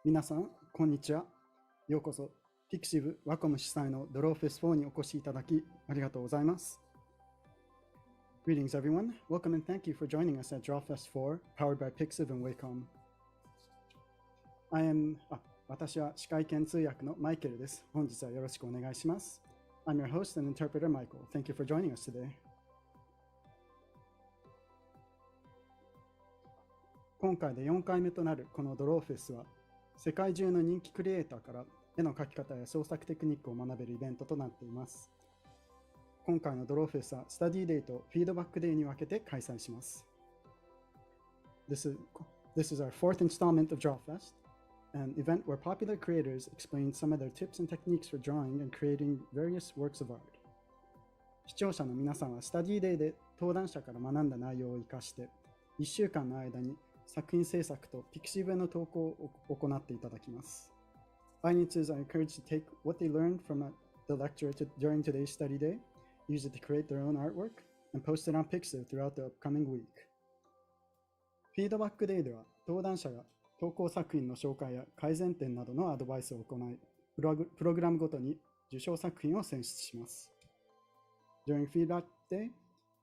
皆さん、こんにちは。ようこそ、ピクシブワコム主催のドローフェス4にお越しいただき、ありがとうございます。Greetings, everyone. Welcome and thank you for joining us at DrawFest 4, powered by Pixiv and Wacom. 私は司会兼通訳のマイケルです。本日はよろしくお願いします。I'm your host and interpreter, Michael. Thank you for joining us today. 今回で4回目となるこのドローフェスは、世界中の人気クリエイターから絵の描き方や創作テクニックを学べるイベントとなっています。今回のドローフェスはスタディデイとフィードバックデイに分けて開催します。This is our fourth installment of DrawFest, an event where popular creators explain some of their tips and techniques for drawing and creating various works of art. 視聴者の皆さんはスタディデイで登壇者から学んだ内容を生かして1週間の間に作品制作とピクシブへの投稿を行っていただきます。Audiences are encouraged to take what they learned from the lecture during today's study day, use it to create their own artwork, and post it on Pixiv throughout the upcoming week. フィードバックデイでは登壇者が投稿作品の紹介や改善点などのアドバイスを行い、プログラムごとに受賞作品を選出します。During feedback day,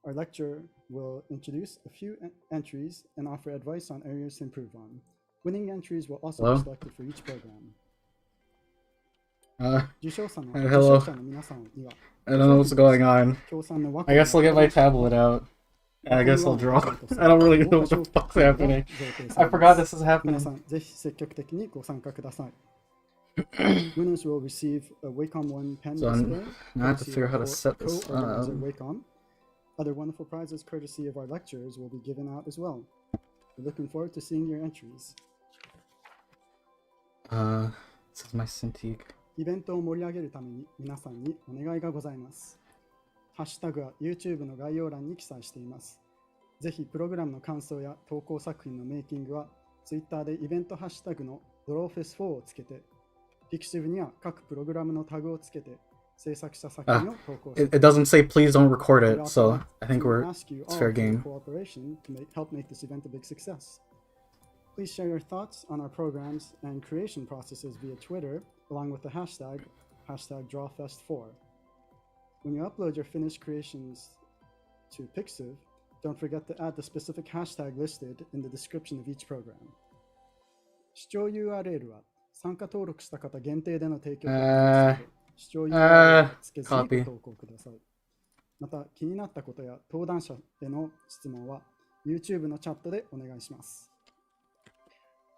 our lecturer will introduce a few entries and offer advice on areas to improve on. Winning entries will also be selected for each program. Hello. 受賞者の皆さんには I don't know what's going on. I guess I'll get my tablet out. And I guess I'll draw. I don't really know what the fuck's happening. I forgot this is 皆 happening. さんぜひ積極的にご参加ください。Winners will receive a Wacom One pen So display. I have to figure out how to set this Co-organizer up. Wacom. Other wonderful prizes courtesy of our lecturers will be given out as well. We're looking forward to seeing your entries. This is my Cintiq. イベントを盛り上げるために皆さんにお願いがございます。ハッシュタグは YouTube の概要欄に記載しています。ぜひプログラムの感想や投稿作品のメイキングは Twitter でイベントハッシュタグの DrawFest4 をつけて、Pixiv には各プログラムのタグをつけて制作した作品を投稿してください。It doesn't say please don't record it, so I think it's fair game. Cooperation to help make this event a big success. Please share your thoughts on our programs and creation processes via Twitter, along with the hashtag #DrawFest4. When you upload your finished creations to Pixiv, don't forget to add the specific hashtag listed in the description of each program. 視聴 URL は参加登録した方限定での提供となりますので、視聴 URL をつけずにご投稿ください。また、気になったことや登壇者への質問は YouTube のチャットでお願いします。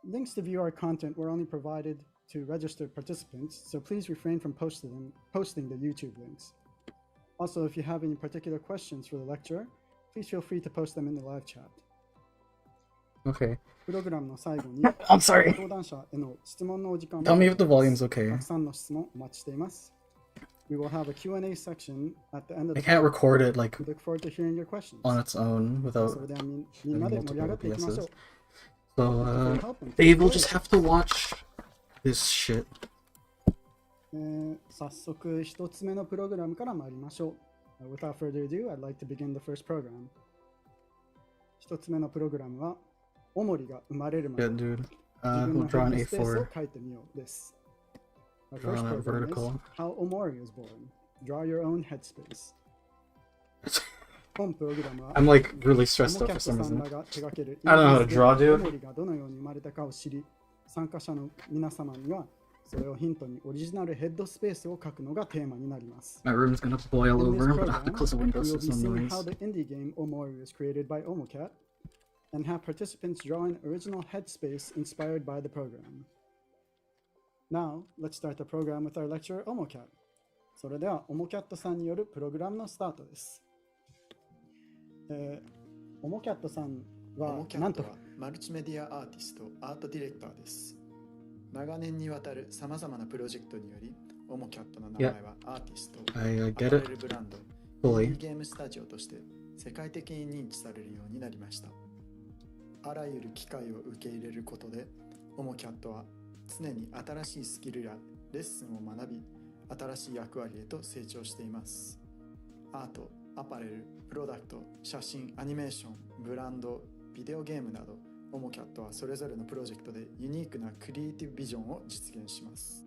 Links to view our content were only provided to registered participants, so please refrain from posting the YouTube links. Also, if you have any particular questions for the lecturer, please feel free to post them in the live chat. Okay. プログラムの最後に I'm sorry. 登壇者への質問のお時間を Tell me if the volume's okay. たくさんの質問お待ちしています。We will have a Q&A section at the end of I the can't record it like We look forward to hearing your questions. on its own そ without れではみんなで盛り上がっていきましょう。 So Dave will just have to watch this shit. 早速一つ目のプログラムから参りましょう。Without further ado, I'd like to begin the first program. 一つ目のプログラムは、オモリが生まれるまで Yeah, dude. 自分 We'll の draw ヘ an ッドスペースを A4. 書いてみようです。Our Draw first on that program is vertical. How Omori was born. Draw your own headspace. 本プログラムは I'm like really オ stressed モ out キャ for ット some さん reason. らが手掛ける I don't know how to draw, オ dude. モリがどのように生まれたかを知り、参加者の皆様にはそれをヒントにオリジナルヘッドスペースを書くのがテーマになります。My room's gonna boil In this over. I'm gonna have to program, close the we windows will so be some seeing noise. how the indie game Omori was created by Omocat and have participants draw an original headspace inspired by the program. Now, let's start the program with our lecturer Omocat. それでは Omocat さんによるプログラムのスタートです。Omocat さんはなんとマルチメディアアーティスト、アートディレクターです。長年にわたるさまざまなプロジェクトにより、オモキャットの名前はアーティスト、I ア get パレ it ルブランド、fully. ゲームスタジオとして世界的に認知されるようになりました。あらゆる機会を受け入れることで、オモキャットは常に新しいスキルやレッスンを学び、新しい役割へと成長しています。アート、アパレル、プロダクト、写真、アニメーション、ブランド、ビデオゲームなどオモキャットはそれぞれのプロジェクトでユニークなクリエイティブビジョンを実現します。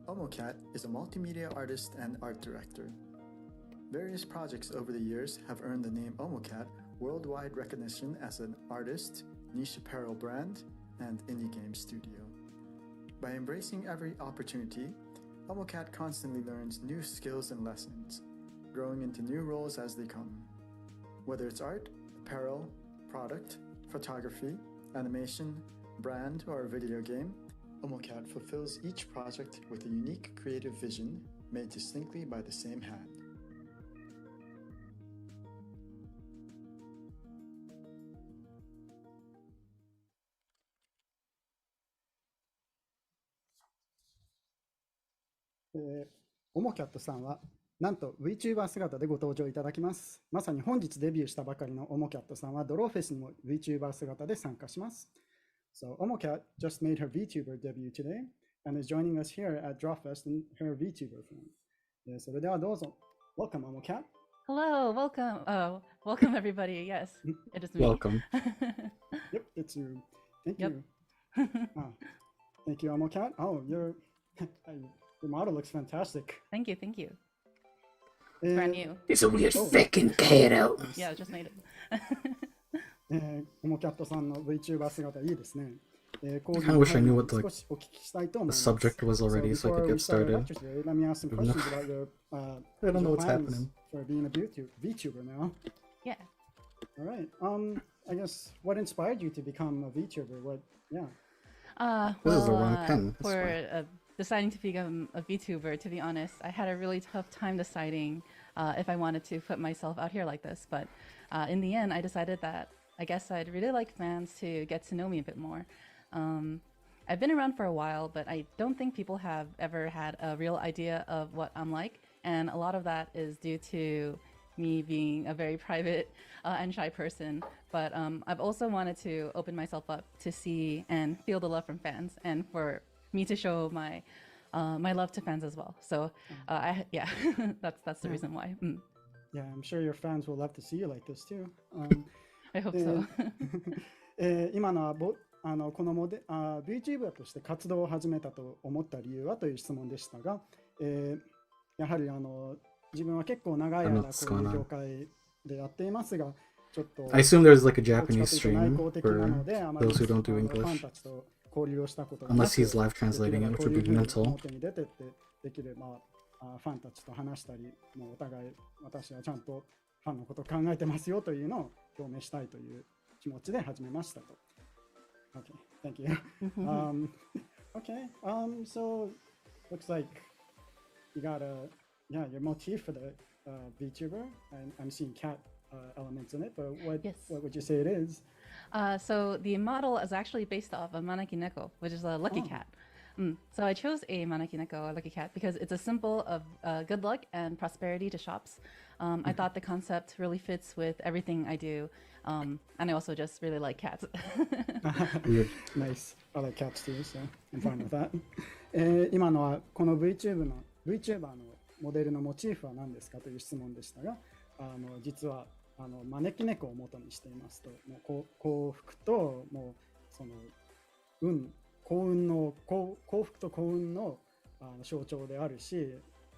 OmoCat is a multimedia artist and art director. Various projects over the years have earned the name OmoCat worldwide recognition as an artist, niche apparel brand, and indie game studio. By embracing every opportunity, OmoCat constantly learns new skills and lessons, growing into new roles as they come. Whether it's art, apparel, product, photography, animation, brand, or a video game, OmoCat fulfills each project with a unique creative vision made distinctly by the same hand. OmoCat さんはなんと VTuber 姿でご登場いただきます。まさに本日デビューしたばかりの OmoCat さんはドローフェスにも VTuber 姿で参加します。So OmoCat just made her VTuber debut today and is joining us here at Drawfest in her VTuber form. それではどうぞ。Welcome, OmoCat. Hello, welcome. Welcome everybody. Yes, it is me. Welcome. Yep, it's you. Thank Yep. you. Thank you, OmoCat. Oh, your model looks fantastic. Thank you, thank you. It's brand new. It's a weird fucking cat out. Yeah, I just made it. OmoCat さんの VTuber 姿いいですね。I wish I knew what the subject was already so I could get started. Let me ask some questions about your I don't know what's happening. for being a VTuber now. Yeah. All right. I guess what inspired you to become a VTuber? What? Yeah. This is the wrong pen. That's For deciding to become a VTuber, to be honest, I had a really tough time deciding if I wanted to put myself out here like this. But in the end, I decided that I guess I'd really like fans to get to know me a bit more. I've been around for a while, but I don't think people have ever had a real idea of what I'm like. And a lot of that is due to me being a very private and shy person. But I've also wanted to open myself up to see and feel the love from fans, and for me to show my my love to fans as well. So yeah, that's the reason why. Yeah, I'm sure your fans will love to see you like this too. I hope so. 今のはこのVTuber として活動を始めたと思った理由はという質問でしたが、やはり自分は結構長い間こういう業界でやっていますが、ちょっと I assume there's like a Japanese stream for those who don't do ファン English. たちと交流をしたことが Unless he's live translating it, which would be mental. 表に出てってできればファンたちと話したり、もうお互い私はちゃんとファンのことを考えてますよというのを表明したいという気持ちで始めましたと。Okay, thank you. Okay, so looks like you got your motif for the VTuber, and I'm seeing cat elements in it, but what would you say it is? So the model is actually based off a manaki-neko, which is a lucky cat. So I chose a manaki-neko, or lucky cat, because it's a symbol of good luck and prosperity to shops. I thought the concept really fits with everything I do, and I also just really like cats. Nice. I like cats too, so I'm fine with that. 今のはこの VTuber のモデルのモチーフは何ですかという質問でしたが、実は招き猫を元にしていますと、もう幸福ともうその幸福と幸運の象徴であるし、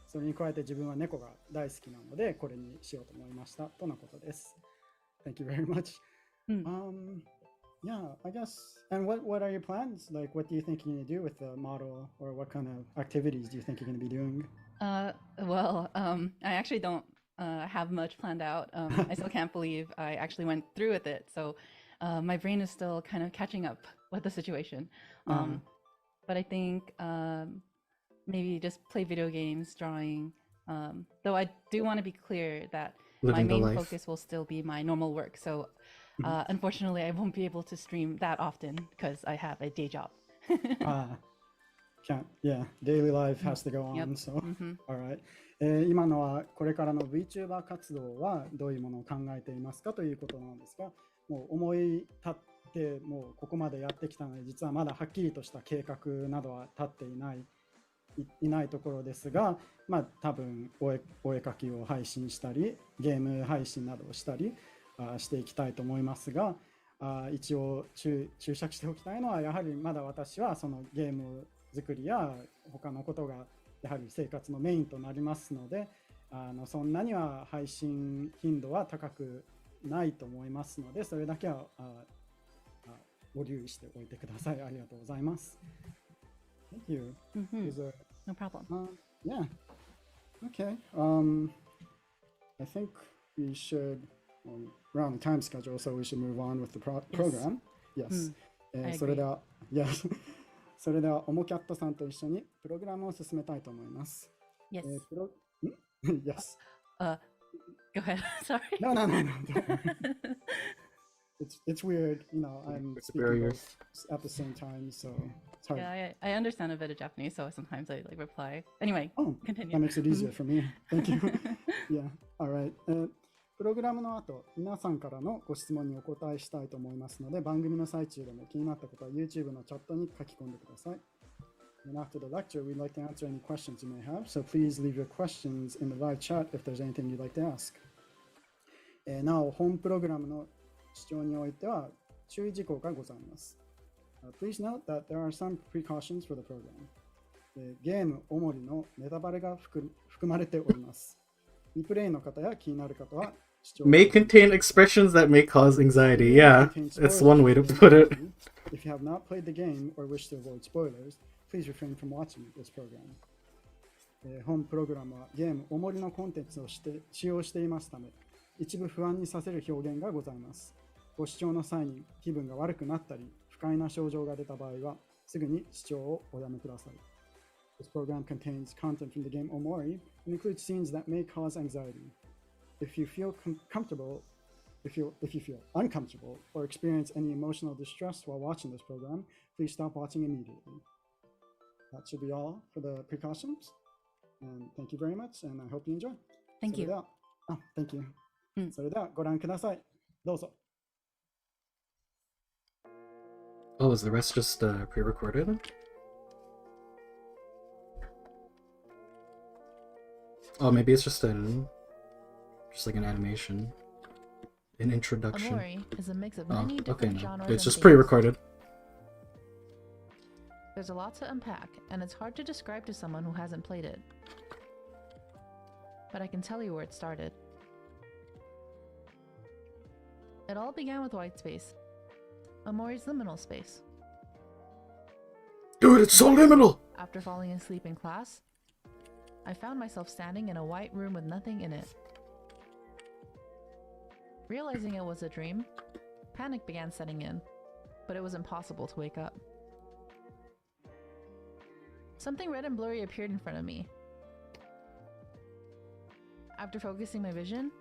それに加えて自分は猫が大好きなのでこれにしようと思いましたとのことです。Thank you very much. Yeah, I guess. And what are your plans? Like, what do you think you're going to do with the model, or what kind of activities do you think you're going to be doing? Well, I actually don't have much planned out. I still can't believe I actually went through with it. So my brain is still kind of catching up with the situation. But I think maybe just play video games, drawing. Though I do want to be clear that my main focus will still be my normal work. So unfortunately, I won't be able to stream that often because I have a day job. Yeah, daily life has to go on. So, all right. 今のはこれからの VTuber 活動はどういうものを考えていますかということなんですが、もう思い立ってもうここまでやってきたので、実はまだはっきりとした計画などは立っていないところですが、まあ多分お絵描きを配信したり、ゲーム配信などをしたりしていきたいと思いますが、一応注釈しておきたいのは、やはりまだ私はそのゲーム作りや他のことがやはり生活のメインとなりますので、そんなには配信頻度は高くないと思いますので、それだけはご留意しておいてください。ありがとうございます。Thank you. No problem. Yeah. Okay. I think we should, we're on the time schedule, so we should move on with the program. Yes. それでは、yes. それでは、オモキャットさんと一緒にプログラムを進めたいと思います。Yes. Yes. Go ahead. Sorry. No. It's weird, I'm speaking both at the same time, so it's hard. Yeah, I understand a bit of Japanese, so sometimes I reply. Anyway, continue. That makes it easier for me. Thank you. Yeah, all right. プログラムの後、皆さんからのご質問にお答えしたいと思いますので、番組の最中でも気になったことは YouTube のチャットに書き込んでください。And after the lecture, we'd like to answer any questions you may have, so please leave your questions in the live chat if there's anything you'd like to ask. なお、本プログラムの視聴においては注意事項がございます。Please note that there are some precautions for the program. ゲームおもりのネタバレが含まれております。リプレイの方や気になる方は視聴 May contain expressions that may cause anxiety. Yeah, that's one way to put it. If you have not played the game or wish to avoid spoilers, please refrain from watching this program. 本プログラムはゲームおもりのコンテンツを使用していますため、一部不安にさせる表現がございます。ご視聴の際に気分が悪くなったり、不快な症状が出た場合は、すぐに視聴をおやめください。This program contains content from the game Omori and includes scenes that may cause anxiety. If you feel uncomfortable or experience any emotional distress while watching this program, please stop watching immediately. That should be all for the precautions. And thank you very much, and I hope you enjoy. Thank you. Thank you. それではご覧ください。どうぞ。Oh, is the rest just pre-recorded? Oh, maybe it's just like an animation, an introduction. Omori is a mix of many different genres. It's just pre-recorded. There's a lot to unpack, and it's hard to describe to someone who hasn't played it. But I can tell you where it started. It all began with white space. Omori's liminal space. Dude, it's so liminal! After falling asleep in class, I found myself standing in a white room with nothing in it. Realizing it was a dream, panic began setting in, but it was impossible to wake up. Something red and blurry appeared in front of me. After focusing my vision,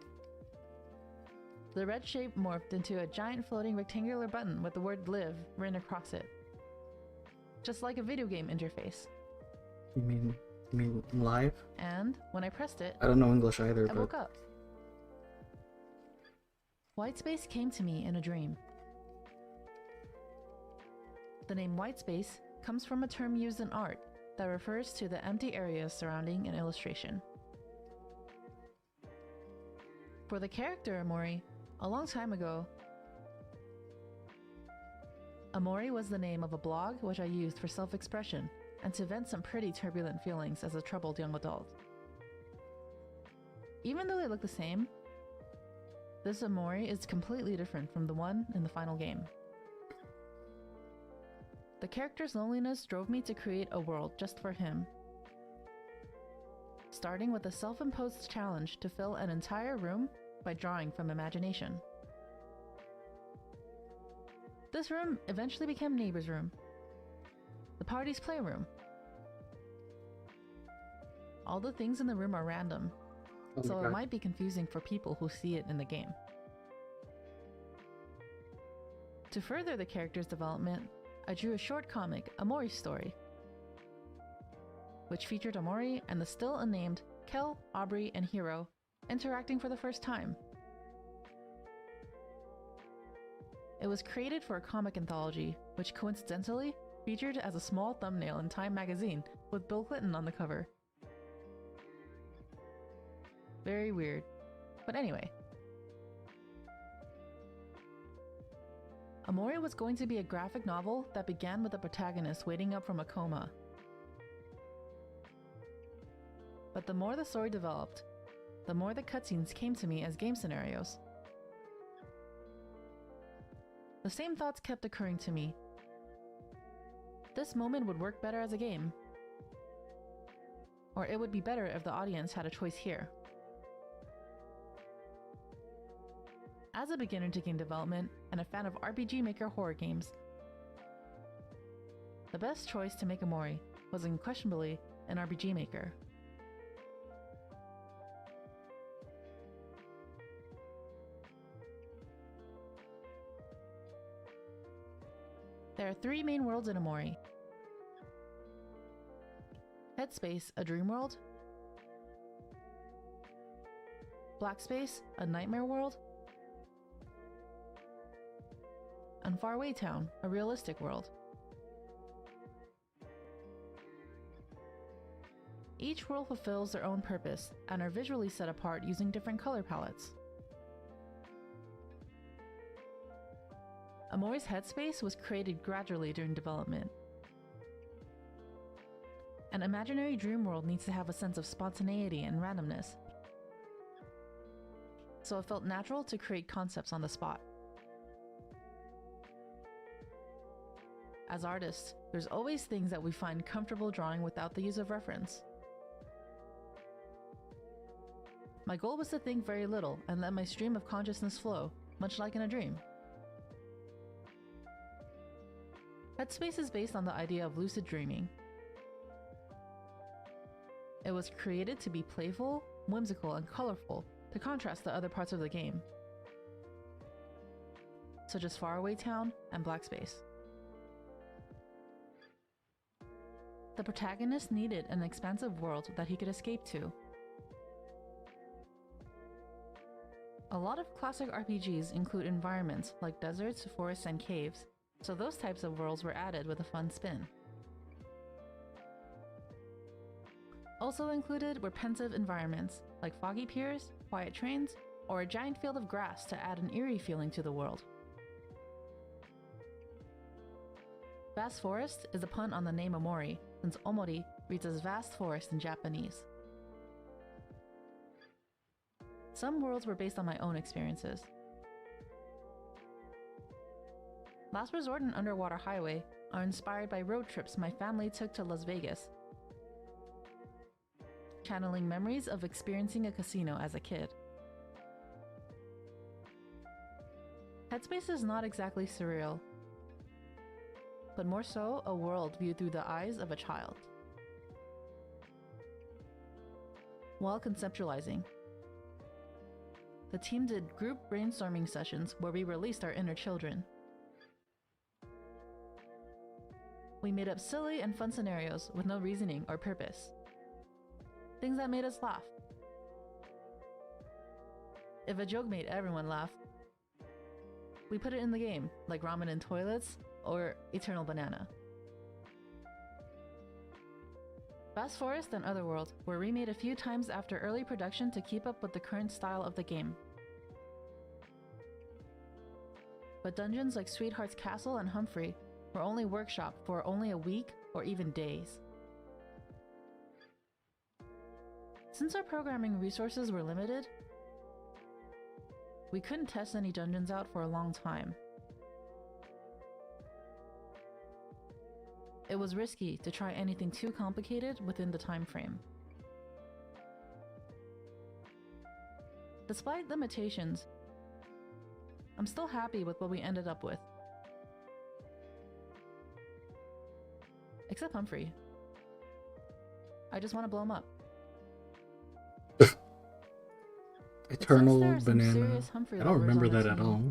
the red shape morphed into a giant floating rectangular button with the word live written across it. Just like a video game interface. You mean live? And when I pressed it, I don't know English either, I woke up. White space came to me in a dream. The name white space comes from a term used in art that refers to the empty areas surrounding an illustration. For the character Omori, a long time ago, Omori was the name of a blog which I used for self-expression and to vent some pretty turbulent feelings as a troubled young adult. Even though they look the same, this Omori is completely different from the one in the final game. The character's loneliness drove me to create a world just for him, starting with a self-imposed challenge to fill an entire room by drawing from imagination. This room eventually became Neighbor's room, the party's playroom. All the things in the room are random, so it might be confusing for people who see it in the game. To further the character's development, I drew a short comic, Omori Story, which featured Omori and the still unnamed Kel, Aubrey, and Hiro interacting for the first time. It was created for a comic anthology, which coincidentally featured as a small thumbnail in Time magazine with Bill Clinton on the cover. Very weird. But anyway. Amori was going to be a graphic novel that began with the protagonist waking up from a coma. But the more the story developed, the more the cutscenes came to me as game scenarios. The same thoughts kept occurring to me. This moment would work better as a game. Or it would be better if the audience had a choice here. As a beginner to game development and a fan of RPG Maker horror games, the best choice to make Amori was unquestionably an RPG Maker. There are 3 main worlds in Amori. Headspace, a dream world. Black Space, a nightmare world. And Faraway Town, a realistic world. Each world fulfills their own purpose and are visually set apart using different color palettes. Amori's headspace was created gradually during development. An imaginary dream world needs to have a sense of spontaneity and randomness, so it felt natural to create concepts on the spot. As artists, there's always things that we find comfortable drawing without the use of reference. My goal was to think very little and let my stream of consciousness flow, much like in a dream. Headspace is based on the idea of lucid dreaming. It was created to be playful, whimsical, and colorful to contrast the other parts of the game, such as Faraway Town and Black Space. The protagonist needed an expansive world that he could escape to. A lot of classic RPGs include environments like deserts, forests, and caves, so those types of worlds were added with a fun spin. Also included were pensive environments like foggy piers, quiet trains, or a giant field of grass to add an eerie feeling to the world. Vast Forest is a pun on the name Amori, since Omori reads as vast forest in Japanese. Some worlds were based on my own experiences. Last Resort and Underwater Highway are inspired by road trips my family took to Las Vegas, channeling memories of experiencing a casino as a kid. Headspace is not exactly surreal, but more so a world viewed through the eyes of a child. While conceptualizing, the team did group brainstorming sessions where we released our inner children. We made up silly and fun scenarios with no reasoning or purpose. Things that made us laugh. If a joke made everyone laugh, we put it in the game, like ramen in toilets or Eternal Banana. Vast Forest and Otherworld were remade a few times after early production to keep up with the current style of the game. But dungeons like Sweetheart's Castle and Humphrey were only workshopped for only a week or even days. Since our programming resources were limited, we couldn't test any dungeons out for a long time. It was risky to try anything too complicated within the time frame. Despite limitations, I'm still happy with what we ended up with. Except Humphrey. I just want to blow him up. Eternal Banana. I don't remember that at all.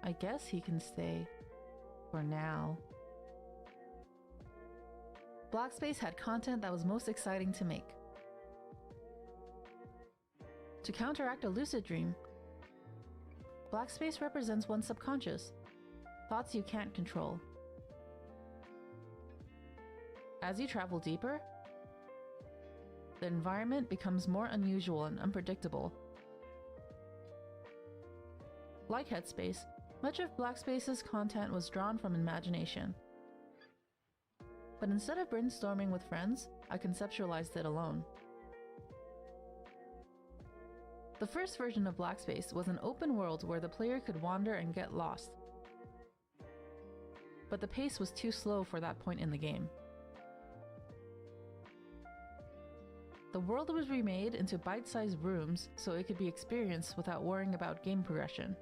I guess he can stay for now. Black Space had content that was most exciting to make. To counteract a lucid dream, Black Space represents one's subconscious, thoughts you can't control. As you travel deeper, the environment becomes more unusual and unpredictable. Like Headspace, Much of Blackspace's content was drawn from imagination. But instead of brainstorming with friends, I conceptualized it alone. The first version of Blackspace was an open world where the player could wander and get lost. But the pace was too slow for that point in the game. The world was remade into bite-sized rooms so it could be experienced without worrying about game progression.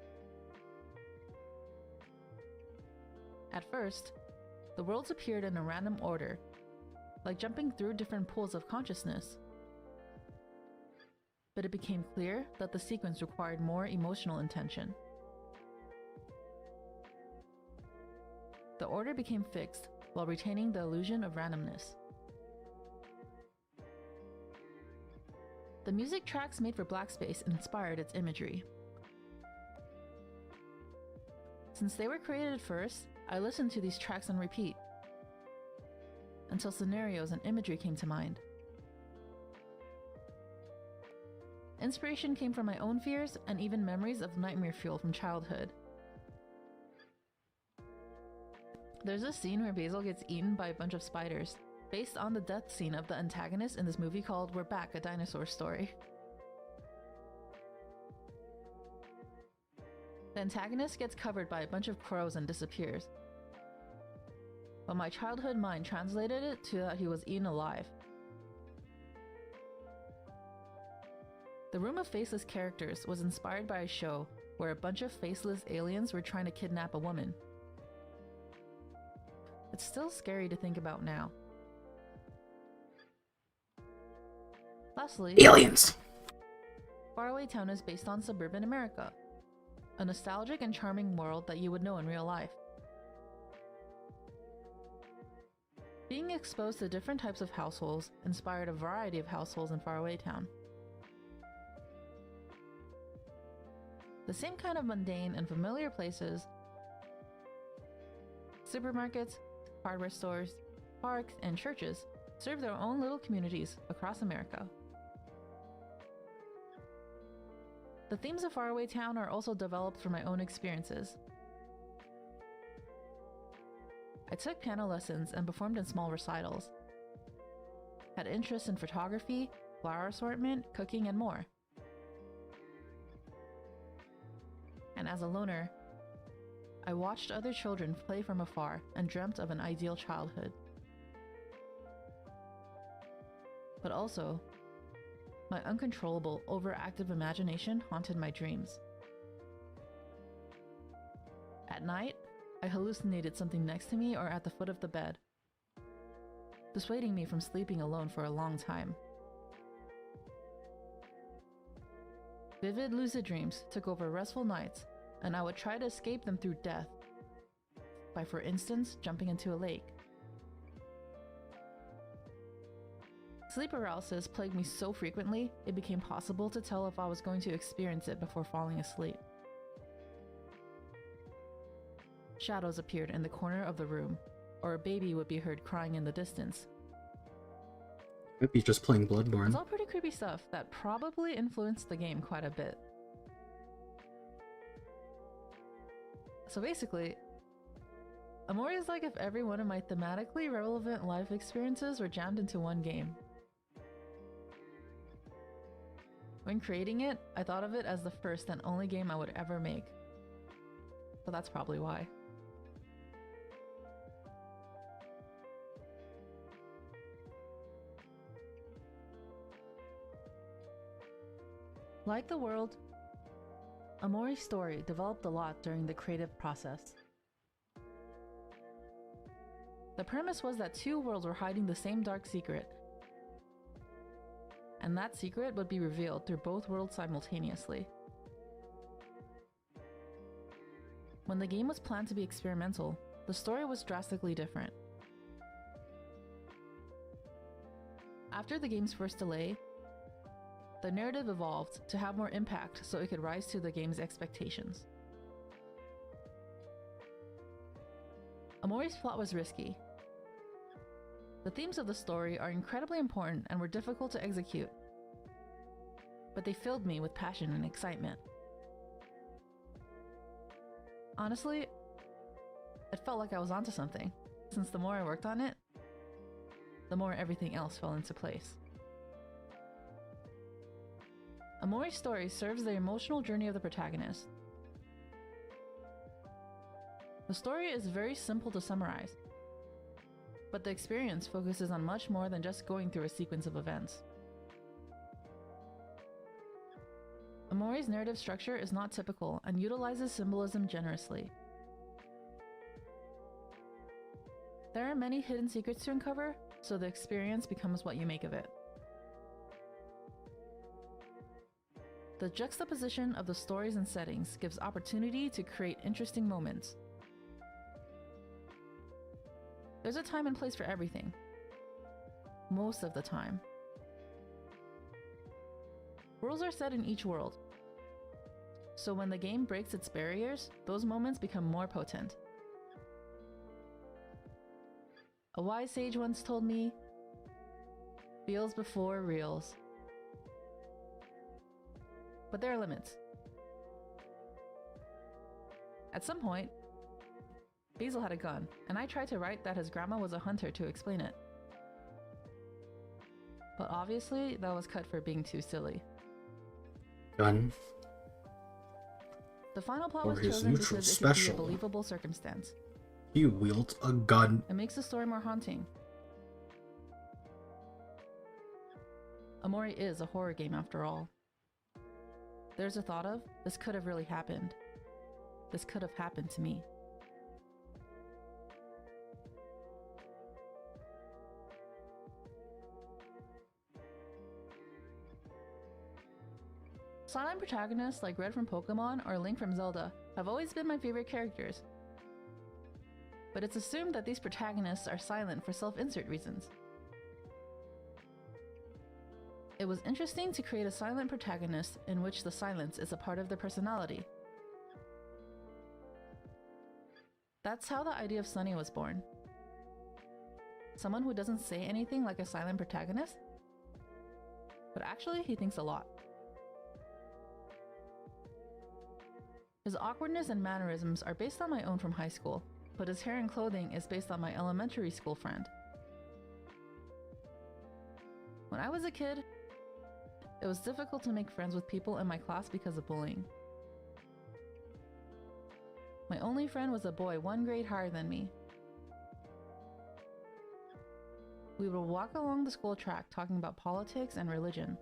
At first, the worlds appeared in a random order, like jumping through different pools of consciousness. But it became clear that the sequence required more emotional intention. The order became fixed while retaining the illusion of randomness. The music tracks made for Blackspace inspired its imagery. Since they were created first, I listened to these tracks on repeat, until scenarios and imagery came to mind. Inspiration came from my own fears and even memories of nightmare fuel from childhood. There's a scene where Basil gets eaten by a bunch of spiders, based on the death scene of the antagonist in this movie called We're Back, a Dinosaur Story. The antagonist gets covered by a bunch of crows and disappears. But my childhood mind translated it to that he was eaten alive. The Room of Faceless Characters was inspired by a show where a bunch of faceless aliens were trying to kidnap a woman. It's still scary to think about now. Lastly, Aliens! Faraway Town is based on suburban America, a nostalgic and charming world that you would know in real life. Being exposed to different types of households inspired a variety of households in Faraway Town. The same kind of mundane and familiar places, supermarkets, hardware stores, parks, and churches serve their own little communities across America. The themes of Faraway Town are also developed from my own experiences. I took piano lessons and performed in small recitals. Had interests in photography, flower assortment, cooking, and more. And as a loner, I watched other children play from afar and dreamt of an ideal childhood. But also, my uncontrollable, overactive imagination haunted my dreams. At night, I hallucinated something next to me or at the foot of the bed, dissuading me from sleeping alone for a long time. Vivid lucid dreams took over restful nights, and I would try to escape them through death, by, for instance, jumping into a lake. Sleep paralysis plagued me so frequently, it became possible to tell if I was going to experience it before falling asleep. Shadows appeared in the corner of the room, or a baby would be heard crying in the distance. Might be just playing It's Bloodborne. all pretty creepy stuff that probably influenced the game quite a bit. So basically, Amori is like if every one of my thematically relevant life experiences were jammed into one game. When creating it, I thought of it as the first and only game I would ever make. So that's probably why. Like the world, Amori's story developed a lot during the creative process. The premise was that two worlds were hiding the same dark secret, and that secret would be revealed through both worlds simultaneously. When the game was planned to be experimental, the story was drastically different. After the game's first delay, the narrative evolved to have more impact so it could rise to the game's expectations. Amori's plot was risky. The themes of the story are incredibly important and were difficult to execute, but they filled me with passion and excitement. Honestly, it felt like I was onto something, since the more I worked on it, the more everything else fell into place. Amori's story serves the emotional journey of the protagonist. The story is very simple to summarize, but the experience focuses on much more than just going through a sequence of events. Amori's narrative structure is not typical and utilizes symbolism generously. There are many hidden secrets to uncover, so the experience becomes what you make of it. The juxtaposition of the stories and settings gives opportunity to create interesting moments. There's a time and place for everything. Most of the time. Rules are set in each world. So when the game breaks its barriers, those moments become more potent. A wise sage once told me, "Feels before reals." But there are limits. At some point, Basil had a gun, and I tried to write that his grandma was a hunter to explain it. But obviously, that was cut for being too silly. Gun. The final plot Or was his chosen neutral because it special. could be a believable circumstance. He wields a gun. It makes the story more haunting. Amori is a horror game after all. There's a thought of, this could have really happened. This could have happened to me. Silent protagonists like Red from Pokemon or Link from Zelda have always been my favorite characters. But it's assumed that these protagonists are silent for self-insert reasons. It was interesting to create a silent protagonist in which the silence is a part of their personality. That's how the idea of Sunny was born. Someone who doesn't say anything like a silent protagonist, but actually he thinks a lot. His awkwardness and mannerisms are based on my own from high school, but his hair and clothing is based on my elementary school friend. When I was a kid, it was difficult to make friends with people in my class because of bullying. My only friend was a boy 1 grade higher than me. We would walk along the school track talking about politics and religion.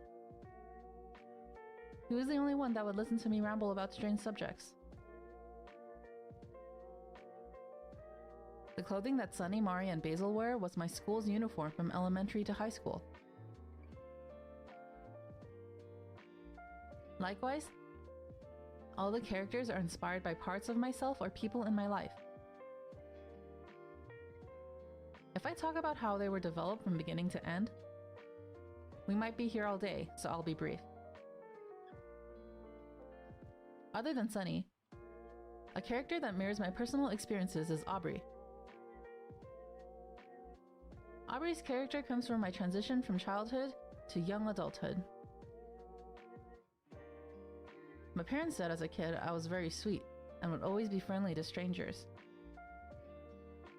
He was the only one that would listen to me ramble about strange subjects. The clothing that Sunny, Mari, and Basil wear was my school's uniform from elementary to high school. Likewise, all the characters are inspired by parts of myself or people in my life. If I talk about how they were developed from beginning to end, we might be here all day, so I'll be brief. Other than Sunny, a character that mirrors my personal experiences is Aubrey. Aubrey's character comes from my transition from childhood to young adulthood. My parents said as a kid I was very sweet and would always be friendly to strangers.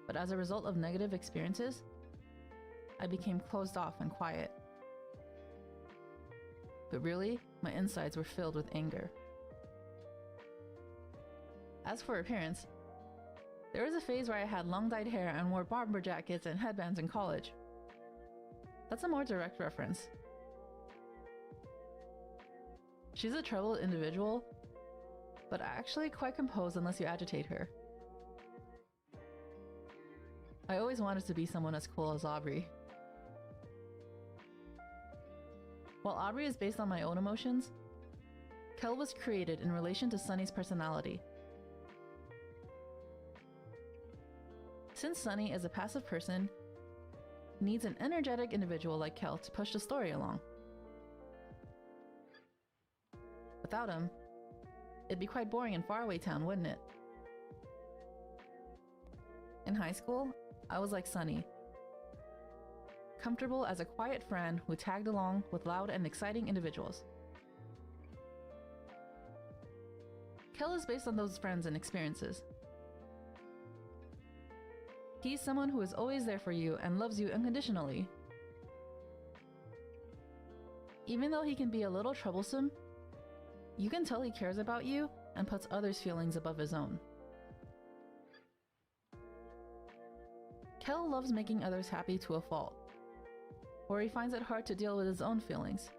But as a result of negative experiences, I became closed off and quiet. But really, my insides were filled with anger. As for appearance, there was a phase where I had long dyed hair and wore bomber jackets and headbands in college. That's a more direct reference. She's a troubled individual, but actually quite composed unless you agitate her. I always wanted to be someone as cool as Aubrey. While Aubrey is based on my own emotions, Kel was created in relation to Sunny's personality. Since Sunny is a passive person, he needs an energetic individual like Kel to push the story along. Without him, it'd be quite boring in faraway town, wouldn't it? In high school, I was like Sunny, comfortable as a quiet friend who tagged along with loud and exciting individuals. Kel is based on those friends and experiences. He's someone who is always there for you and loves you unconditionally. Even though he can be a little troublesome, you can tell he cares about you and puts others' feelings above his own. Kel loves making others happy to a fault, or he finds it hard to deal with his own feelings.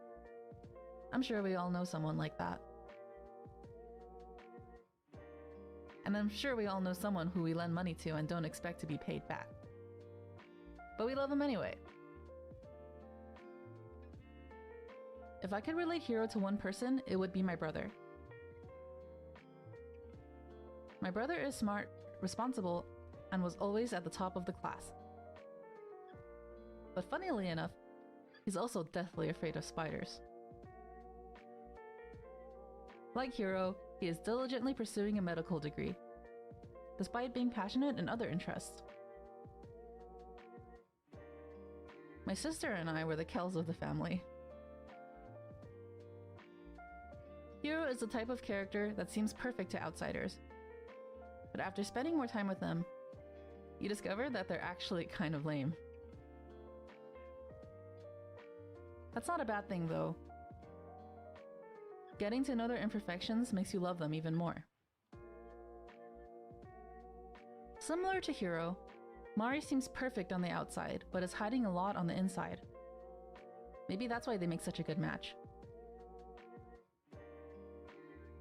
I'm sure we all know someone like that. And I'm sure we all know someone who we lend money to and don't expect to be paid back. But we love him anyway. If I could relate Hiro to one person, it would be my brother. My brother is smart, responsible, and was always at the top of the class. But funnily enough, he's also deathly afraid of spiders. Like Hiro, he is diligently pursuing a medical degree, despite being passionate in other interests. My sister and I were the Kels of the family. Hiro is the type of character that seems perfect to outsiders, but after spending more time with them, you discover that they're actually kind of lame. That's not a bad thing, though. Getting to know their imperfections makes you love them even more. Similar to Hiro, Mari seems perfect on the outside, but is hiding a lot on the inside. Maybe that's why they make such a good match.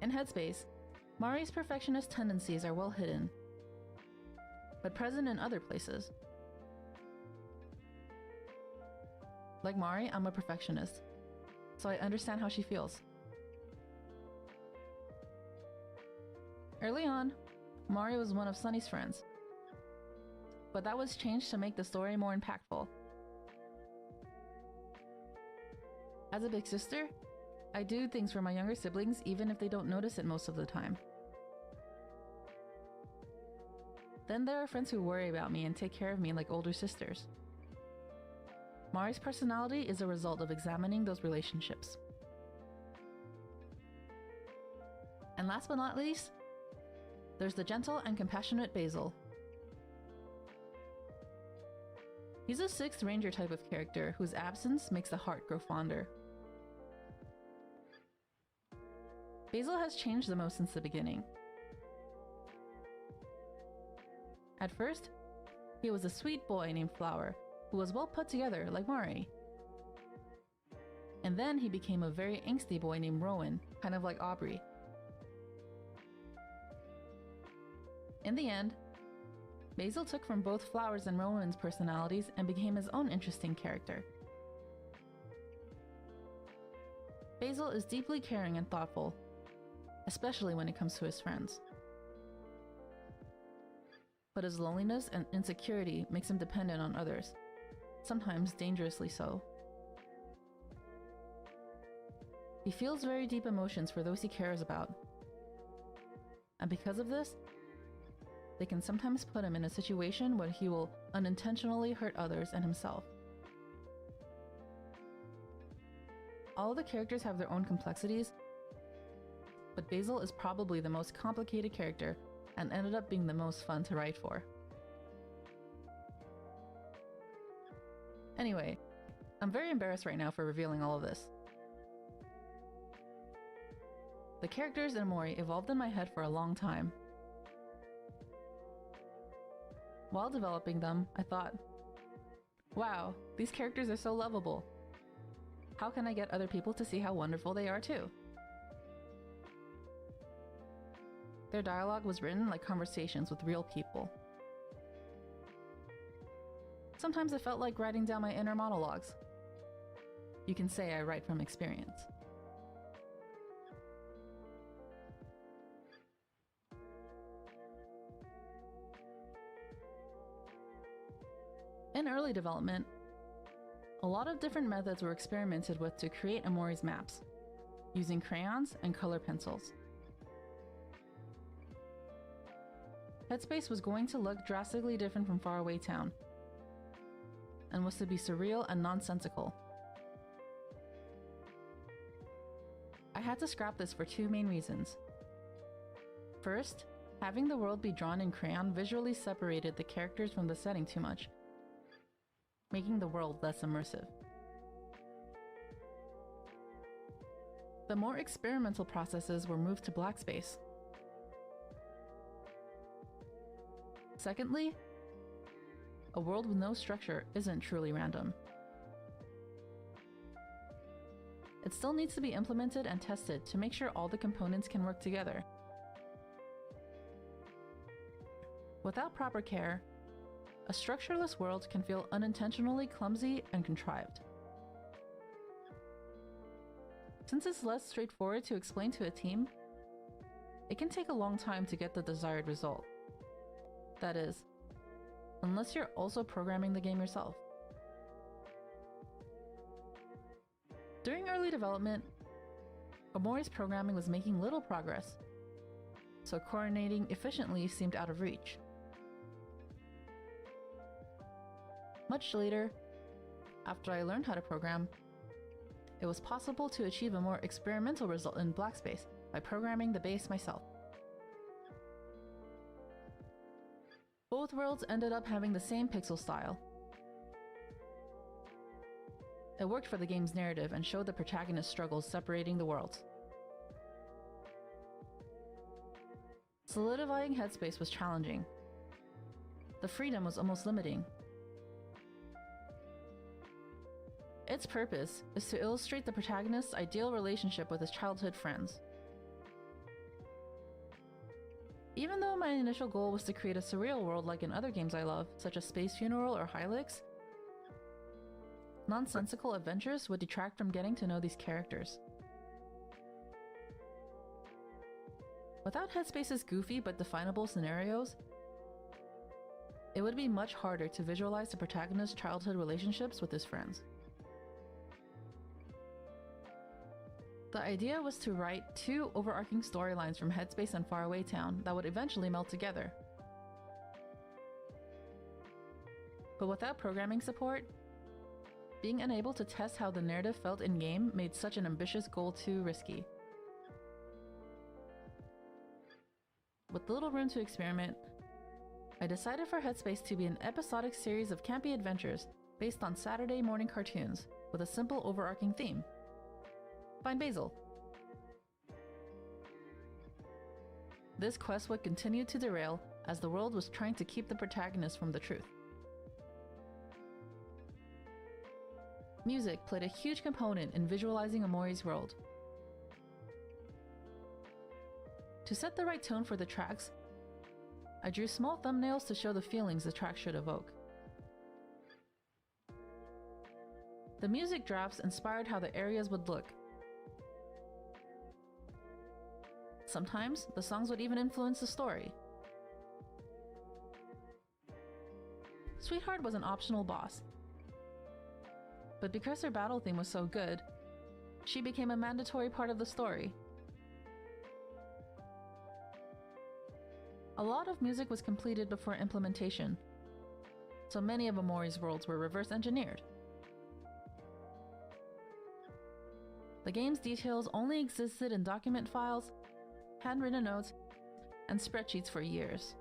In Headspace, Mari's perfectionist tendencies are well hidden, but present in other places. Like Mari, I'm a perfectionist, so I understand how she feels. Early on, Mari was one of Sunny's friends, but that was changed to make the story more impactful. As a big sister, I do things for my younger siblings even if they don't notice it most of the time. Then there are friends who worry about me and take care of me like older sisters. Mari's personality is a result of examining those relationships. And last but not least, there's the gentle and compassionate Basil. He's a 6th Ranger type of character whose absence makes the heart grow fonder. Basil has changed the most since the beginning. At first, he was a sweet boy named Flower, who was well put together like Mari. And then he became a very angsty boy named Rowan, kind of like Aubrey. In the end, Basil took from both Flower's and Rowan's personalities and became his own interesting character. Basil is deeply caring and thoughtful, especially when it comes to his friends. But his loneliness and insecurity makes him dependent on others, sometimes dangerously so. He feels very deep emotions for those he cares about. And because of this, they can sometimes put him in a situation where he will unintentionally hurt others and himself. All the characters have their own complexities, but Basil is probably the most complicated character and ended up being the most fun to write for. Anyway, I'm very embarrassed right now for revealing all of this. The characters in Mori evolved in my head for a long time. While developing them, I thought, wow, these characters are so lovable. How can I get other people to see how wonderful they are too? Their dialogue was written like conversations with real people. Sometimes it felt like writing down my inner monologues. You can say I write from experience. In early development, a lot of different methods were experimented with to create Amori's maps, using crayons and color pencils. Headspace was going to look drastically different from Faraway Town, and was to be surreal and nonsensical. I had to scrap this for two main reasons. First, Having the world be drawn in crayon visually separated the characters from the setting too much, making the world less immersive. The more experimental processes were moved to black space. Secondly, a world with no structure isn't truly random. It still needs to be implemented and tested to make sure all the components can work together. Without proper care, a structureless world can feel unintentionally clumsy and contrived. Since it's less straightforward to explain to a team, it can take a long time to get the desired result. That is, unless you're also programming the game yourself. During early development, Omori's programming was making little progress, so coordinating efficiently seemed out of reach. Much later, after I learned how to program, it was possible to achieve a more experimental result in Blackspace by programming the base myself. Both worlds ended up having the same pixel style. It worked for the game's narrative and showed the protagonist's struggles separating the worlds. Solidifying headspace was challenging. The freedom was almost limiting. Its purpose is to illustrate the protagonist's ideal relationship with his childhood friends. Even though my initial goal was to create a surreal world like in other games I love, such as Space Funeral or Hylix, nonsensical adventures would detract from getting to know these characters. Without Headspace's goofy but definable scenarios, it would be much harder to visualize the protagonist's childhood relationships with his friends. The idea was to write two overarching storylines from Headspace and Faraway Town that would eventually meld together. But without programming support, being unable to test how the narrative felt in-game made such an ambitious goal too risky. With little room to experiment, I decided for Headspace to be an episodic series of campy adventures based on Saturday morning cartoons with a simple overarching theme. Find Basil. This quest would continue to derail as the world was trying to keep the protagonist from the truth. Music played a huge component in visualizing Omori's world. To set the right tone for the tracks, I drew small thumbnails to show the feelings the track should evoke. The music drafts inspired how the areas would look. Sometimes, the songs would even influence the story. Sweetheart was an optional boss, but because her battle theme was so good, she became a mandatory part of the story. A lot of music was completed before implementation, so many of Omori's worlds were reverse engineered. The game's details only existed in document files, handwritten notes, and spreadsheets for years.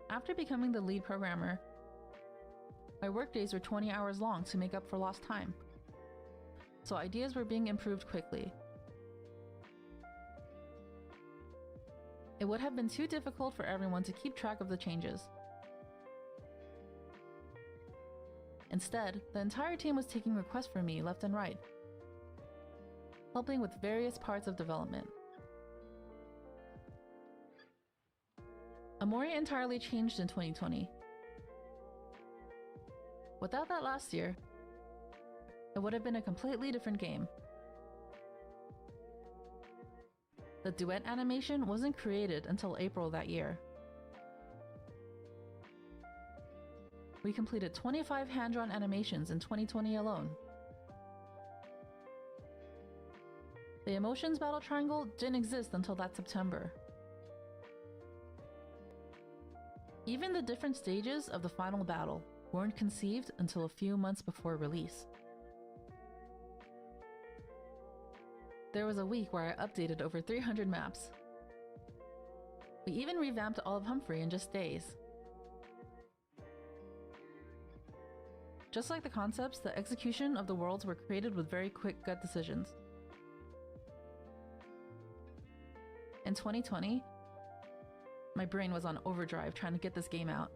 After becoming the lead programmer, my workdays were 20 hours long to make up for lost time, so ideas were being improved quickly. It would have been too difficult for everyone to keep track of the changes. Instead, the entire team was taking requests from me left and right, helping with various parts of development. Omori entirely changed in 2020. Without that last year, it would have been a completely different game. The duet animation wasn't created until April that year. We completed 25 hand-drawn animations in 2020 alone. The Emotions Battle Triangle didn't exist until that September. Even the different stages of the final battle weren't conceived until a few months before release. There was a week where I updated over 300 maps. We even revamped all of Humphrey in just days. Just like the concepts, the execution of the worlds were created with very quick gut decisions. In 2020, my brain was on overdrive trying to get this game out.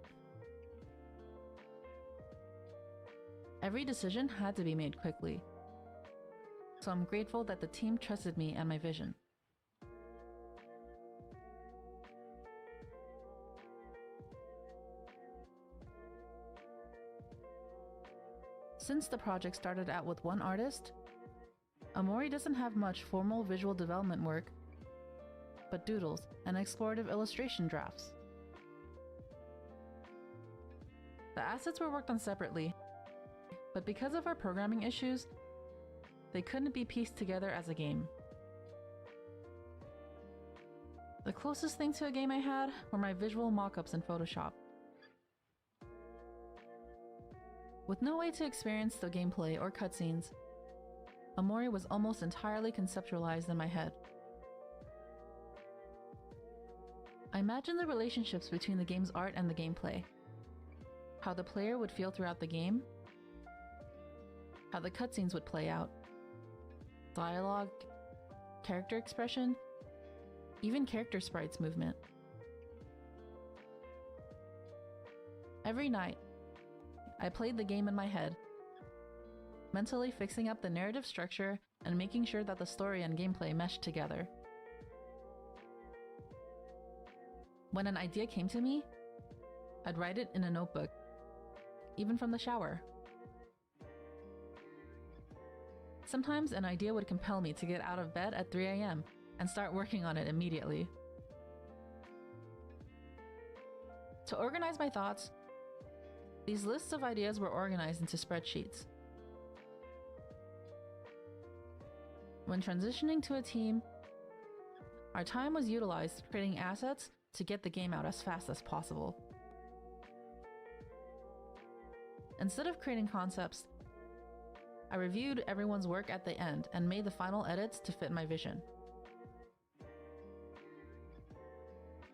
Every decision had to be made quickly, so I'm grateful that the team trusted me and my vision. Since the project started out with one artist, Amori doesn't have much formal visual development work, but doodles and explorative illustration drafts. The assets were worked on separately, but because of our programming issues, they couldn't be pieced together as a game. The closest thing to a game I had were my visual mock-ups in Photoshop. With no way to experience the gameplay or cutscenes, Amori was almost entirely conceptualized in my head. I imagined the relationships between the game's art and the gameplay, how the player would feel throughout the game, how the cutscenes would play out, dialogue, character expression, even character sprites movement. Every night, I played the game in my head, mentally fixing up the narrative structure and making sure that the story and gameplay meshed together. When an idea came to me, I'd write it in a notebook, even from the shower. Sometimes an idea would compel me to get out of bed at 3 a.m. and start working on it immediately. To organize my thoughts, these lists of ideas were organized into spreadsheets. When transitioning to a team, our time was utilized creating assets to get the game out as fast as possible. Instead of creating concepts, I reviewed everyone's work at the end and made the final edits to fit my vision.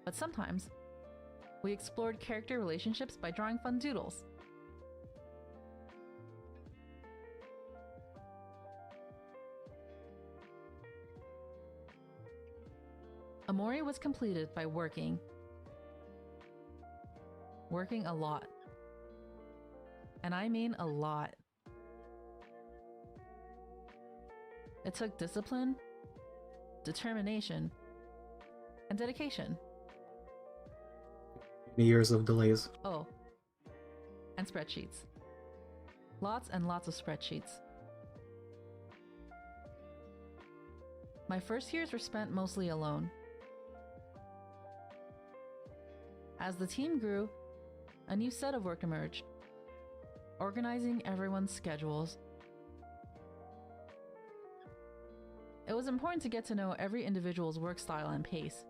But sometimes, we explored character relationships by drawing fun doodles. Amori was completed by working a lot. And I mean a lot. It took discipline, determination, and dedication. Years of delays. Oh, and spreadsheets. Lots and lots of spreadsheets. My first years were spent mostly alone. As the team grew, a new set of work emerged, organizing everyone's schedules. It was important to get to know every individual's work style and pace,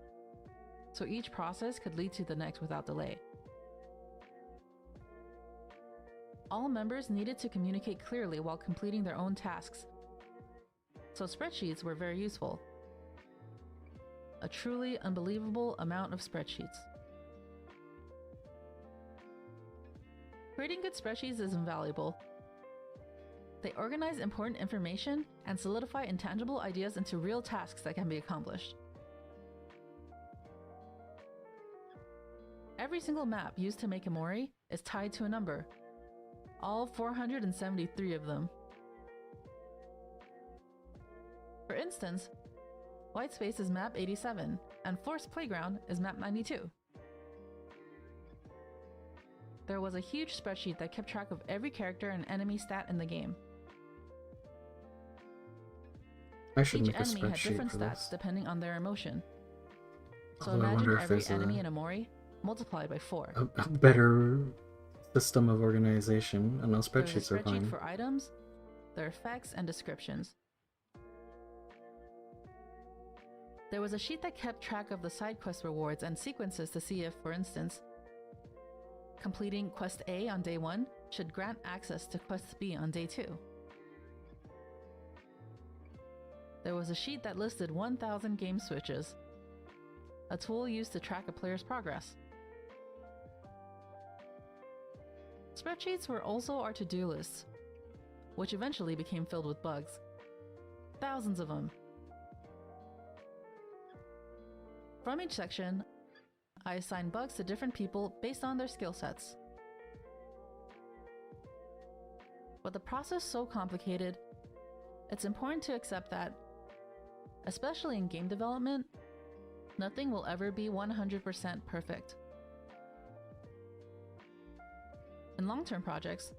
so each process could lead to the next without delay. All members needed to communicate clearly while completing their own tasks, so spreadsheets were very useful. A truly unbelievable amount of spreadsheets. Creating good spreadsheets is invaluable. They organize important information and solidify intangible ideas into real tasks that can be accomplished. Every single map used to make Amori is tied to a number, all 473 of them. For instance, White Space is map 87, and Forest Playground is map 92. There was a huge spreadsheet that kept track of every character and enemy stat in the game. I should Each make a enemy had spreadsheet different for stats this. depending on their emotion. So Although I imagine wonder if every there's enemy in Amori multiplied by 4. a better system of organization. I know There was a spreadsheets are spreadsheet fine. for items, their effects, and descriptions. There was a sheet that kept track of the side quest rewards and sequences to see if, for instance, completing Quest A on day 1 should grant access to Quest B on day 2. there was a sheet that listed 1,000 game switches, a tool used to track a player's progress. Spreadsheets were also our to-do lists, which eventually became filled with bugs. Thousands of them. From each section, I assigned bugs to different people based on their skill sets. With the process so complicated, it's important to accept that, especially in game development, nothing will ever be 100% perfect. In long-term projects,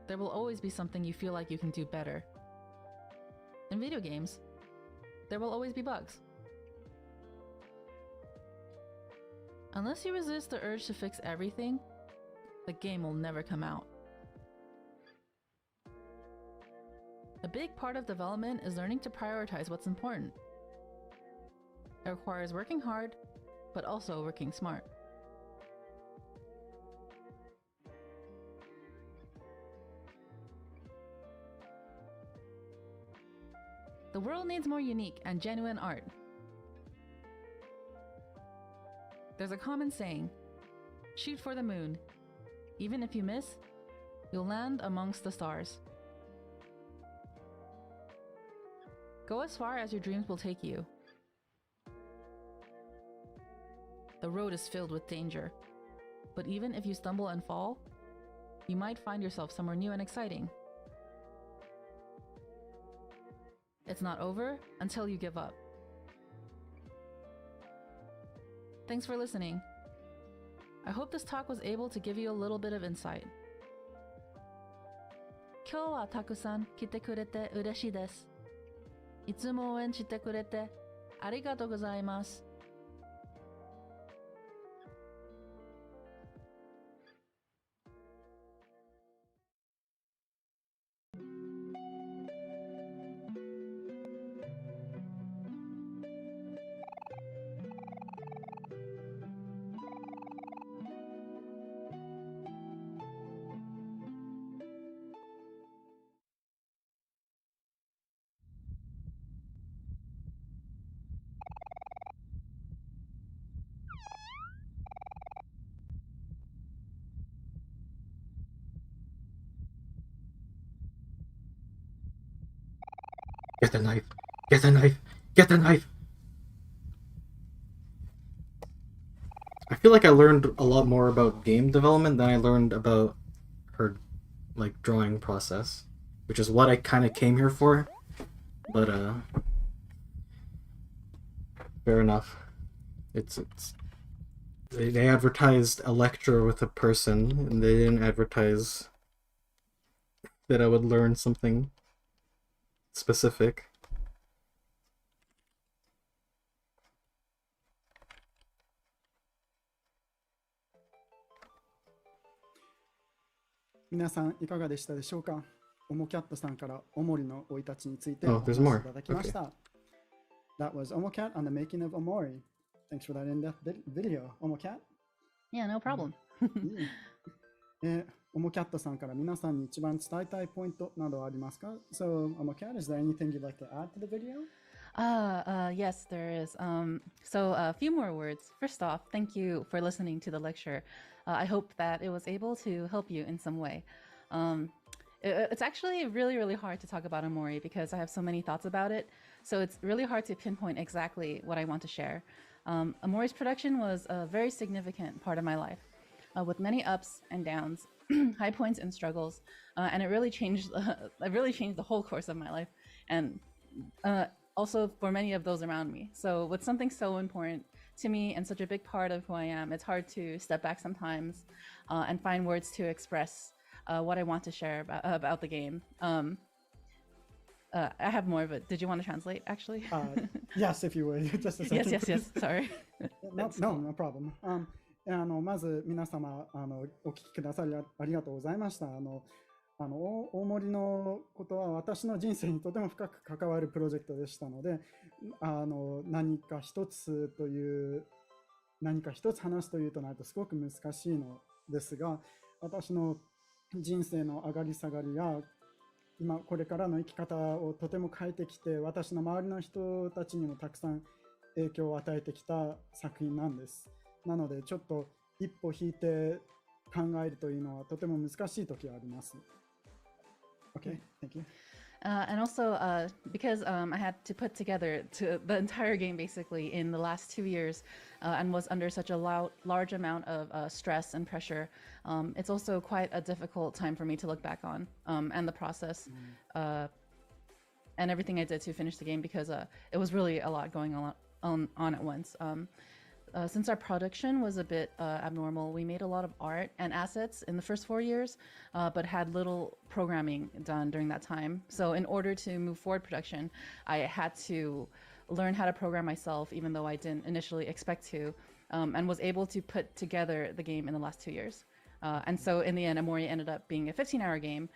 there will always be something you feel like you can do better. In video games, there will always be bugs. Unless you resist the urge to fix everything, the game will never come out. A big part of development is learning to prioritize what's important. It requires working hard, but also working smart. The world needs more unique and genuine art. There's a common saying, shoot for the moon. Even if you miss, you'll land amongst the stars. Go as far as your dreams will take you. The road is filled with danger, but even if you stumble and fall, you might find yourself somewhere new and exciting. It's not over until you give up. Thanks for listening. I hope this talk was able to give you a little bit of insight. 今日はたくさん来てくれて嬉しいです。いつも応援してくれてありがとうございます。Get the knife! Get the knife! Get the knife! I feel like I learned a lot more about game development than I learned about her, like, drawing process, which is what I kind of came here for, but, fair enough. They advertised a lecture with a person, and they didn't advertise that I would learn something specific.皆さんいかがでしたでしょうか。オモキャットさんからオモリの生い立ちについて Oh, お there's 話し more. いただきました。That was Omocat on the making of Omori. Thanks for that in-depth video, Omocat. Yeah, no problem. オモキャットさんから皆さんに一番伝えたいポイントなどありますか？ So, Omocat, is there anything you'd like to add to the video? Yes, there is. So a few more words. First off, thank you for listening to the lecture. I hope that it was able to help you in some way. It's actually really, really hard to talk about Omori because I have so many thoughts about it. So it's really hard to pinpoint exactly what I want to share. Omori's production was a very significant part of my life, with many ups and downs, high points and struggles, and it really changed the whole course of my life, and also for many of those around me. So with something so important to me and such a big part of who I am, it's hard to step back sometimes and find words to express what I want to share about the game. I have more of it. Did you want to translate, actually? Yes, if you would. Just a second. Yes. Sorry. No problem. まず皆様お聞きくださりありがとうございました。大森のことは私の人生にとても深く関わるプロジェクトでしたので、何か一つ話すというとなるとすごく難しいのですが、私の人生の上がり下がりや今これからの生き方をとても変えてきて、私の周りの人たちにもたくさん影響を与えてきた作品なんです。なのでちょっと一歩引いて考えるというのはとても難しい時があります。Okay, thank you. And also, because I had to put together the entire game basically in the last 2 years and was under such a large amount of stress and pressure, it's also quite a difficult time for me to look back on and the process and everything I did to finish the game, because it was really a lot going on at once. Since our production was a bit abnormal, we made a lot of art and assets in the first 4 years, but had little programming done during that time. So in order to move forward production, I had to learn how to program myself, even though I didn't initially expect to, and was able to put together the game in the last 2 years. And so in the end, Amori ended up being a 15-hour game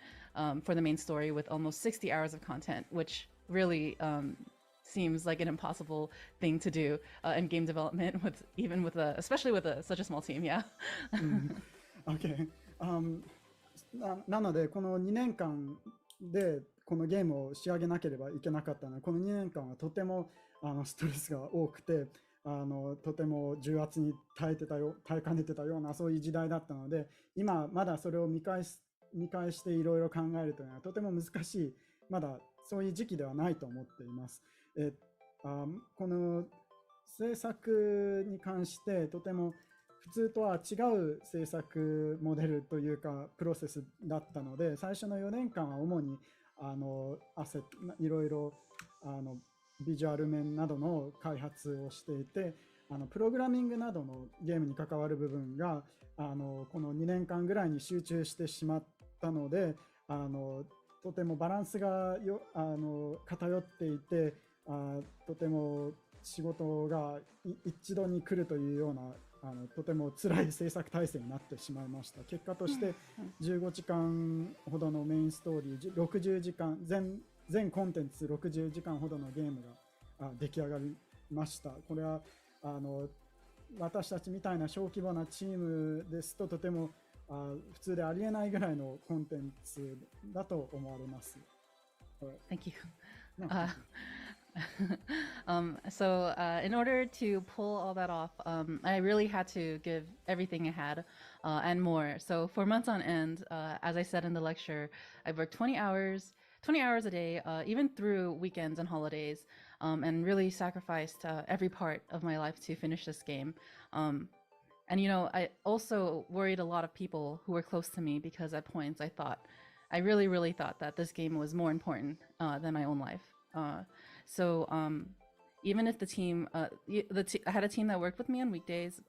for the main story with almost 60 hours of content, which really seems like an impossible thing to do in game development, especially with such a small team. Yeah. Okay. なのでこの2年間でこのゲームを仕上げなければいけなかったので、この2年間はとてもストレスが多くて、とても重圧に耐えかねてたようなそういう時代だったので、今まだそれを見返していろいろ考えるというのはとても難しい、まだそういう時期ではないと思っています。この制作に関してとても普通とは違う制作モデルというかプロセスだったので、最初の4年間は主にいろいろビジュアル面などの開発をしていて、プログラミングなどのゲームに関わる部分がこの2年間ぐらいに集中してしまったので、とてもバランスが偏っていて、とても仕事が一度に来るというようなとても辛い制作体制になってしまいました。結果として15時間ほどのメインストーリー、60時間全コンテンツ60時間ほどのゲームが出来上がりました。これは私たちみたいな小規模なチームですととても普通でありえないぐらいのコンテンツだと思われます。Thank you. So in order to pull all that off, I really had to give everything I had and more. So for months on end, as I said in the lecture, I worked 20 hours a day, even through weekends and holidays, and really sacrificed every part of my life to finish this game. And I also worried a lot of people who were close to me, because at points I really, really thought that this game was more important than my own life. So even if the team, I had a team that worked with me on weekdays,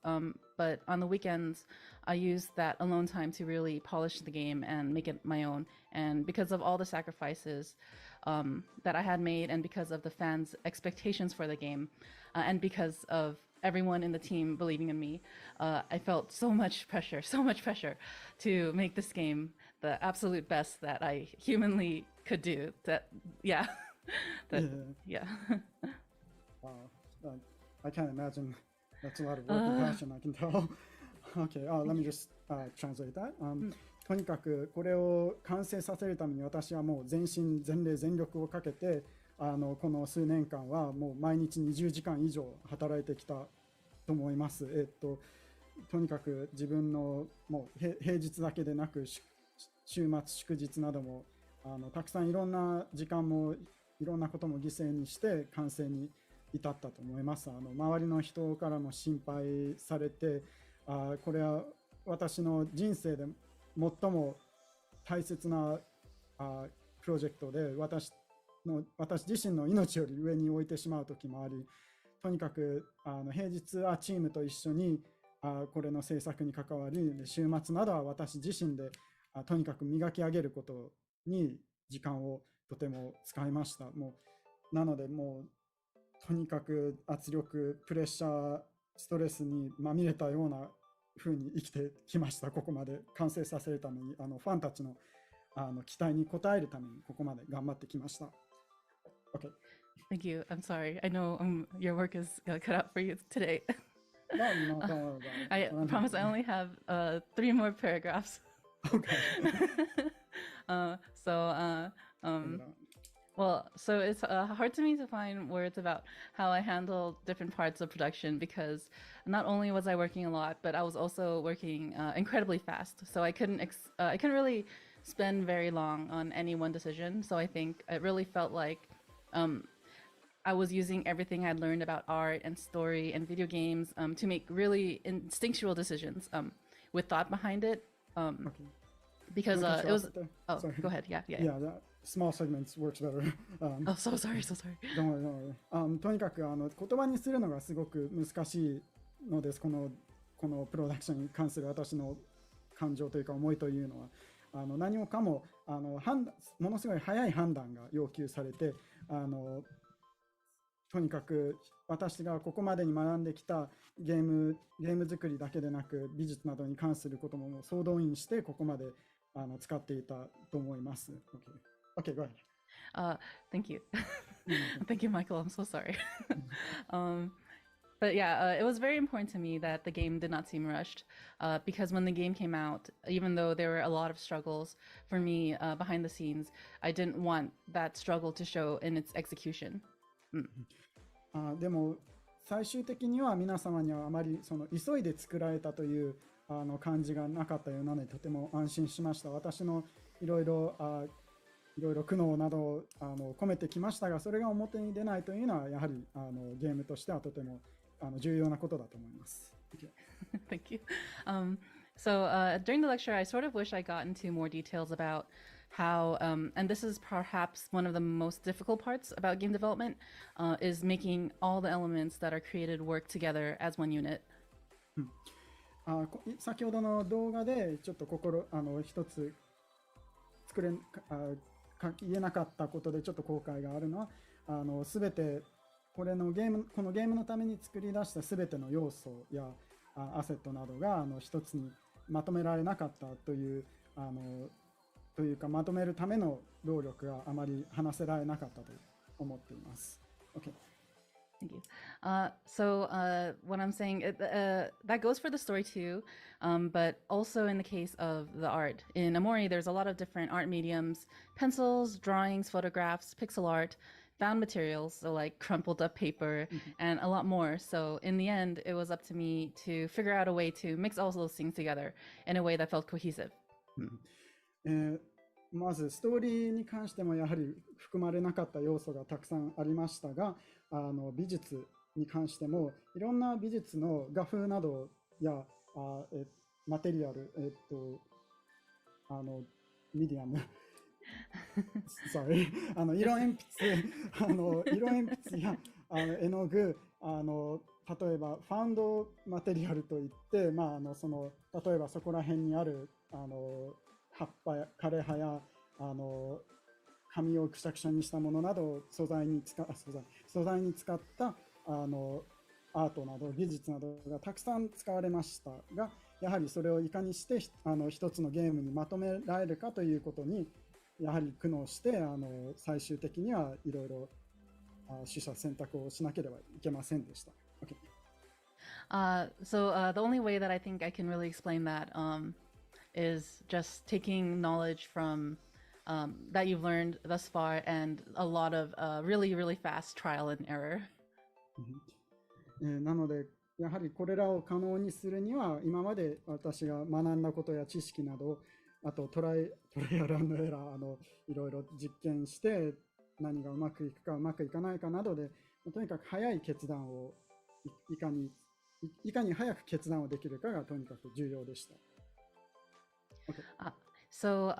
but on the weekends, I used that alone time to really polish the game and make it my own. And because of all the sacrifices that I had made, and because of the fans' expectations for the game, and because of everyone in the team believing in me, I felt so much pressure to make this game the absolute best that I humanly could do. Yeah. I can't imagine. That's a lot of work and passion, I can tell. Okay, let me just translate that. とにかくこれを完成させるために私はもう全身全霊全力をかけてこの数年間はもう毎日20時間以上働いてきたと思います。とにかく自分のもう平日だけでなく週末祝日などもたくさんいろんな時間もいろんなことも犠牲にして完成に至ったと思います。周りの人からも心配されて、これは私の人生で最も大切なプロジェクトで私自身の命より上に置いてしまう時もあり、とにかく平日はチームと一緒にこれの制作に関わり、週末などは私自身でとにかく磨き上げることに時間をとても使いました。なのでもうとにかく圧力、プレッシャー、ストレスにまみれたような風に生きてきました。ここまで完成させるためにファンたちの期待に応えるためにここまで頑張ってきました。Okay. Thank you. I'm sorry. I know your work is cut out for you today. No, don't worry about it. I promise I only have 3 more paragraphs. Okay. Um, Well, so it's hard to me to find words about how I handle different parts of production because not only was I working a lot, but I was also working incredibly fast. So I couldn't really spend very long on any one decision. So I think it really felt like um, I was using everything I'd learned about art and story and video games to make really instinctual decisions with thought behind it. okay. Because Can I cut it you was. off there? Oh, Sorry. go ahead. Yeah. Yeah, that small segments works better. Oh, so sorry. So sorry. Don't worry, don't worry. とにかく言葉にするのがすごく難しいのです。このプロダクションに関する私の感情というか思いというのは何もかもものすごい早い判断が要求されてとにかく私がここまでに学んできたゲーム作りだけでなく美術などに関することも総動員してここまで使っていたと思います。Okay, go ahead. Thank you. Thank you, Michael. I'm so sorry. But yeah, it was very important to me that the game did not seem rushed because when the game came out, even though there were a lot of struggles for me behind the scenes, I didn't want that struggle to show in its execution. でも最終的には皆様にはあまり急いで作られたという感じがなかったようなのでとても安心しました。私のいろいろ苦悩などを込めてきましたが、それが表に出ないというのはやはりゲームとしてはとても重要なことだと思います。Thank you. So during the lecture, I sort of wish I got into more details about how, and this is perhaps one of the most difficult parts about game development, is making all the elements that are created work together as one unit. 先ほどの動画でちょっと一つ言えなかったことでちょっと後悔があるのは全てこのゲームのために作り出した全ての要素やアセットなどが一つにまとめられなかったというかまとめるための労力があまり話せられなかったと思っています。Okay. Thank you. So what I'm saying, that goes for the story too, but also in the case of the art. In Amori, there's a lot of different art mediums, pencils, drawings, photographs, pixel art, found materials, so like crumpled up paper, and a lot more. So in the end, it was up to me to figure out a way to mix all those things together in a way that felt cohesive. まずストーリーに関してもやはり含まれなかった要素がたくさんありましたが美術に関してもいろんな美術の画風などやマテリアルミディアムsorry 色鉛筆や絵の具例えばファウンドマテリアルといって、例えばそこら辺にある葉っぱや枯れ葉や紙をくしゃくしゃにしたものなどを素材に使ったアートなど技術などがたくさん使われましたが、やはりそれをいかにして一つのゲームにまとめられるかということにやはり苦悩して最終的にはいろいろ取捨選択をしなければいけませんでした。Okay. So the only way that I think I can really explain that is just taking knowledge from that you've learned thus far and a lot of really, really fast trial and error. なのでやはりこれらを可能にするには今まで私が学んだことや知識などあとトライアル&エラーいろいろ実験して何がうまくいくかうまくいかないかなどでとにかく早い決断をいかに早く決断をできるかがとにかく重要でした。Okay. So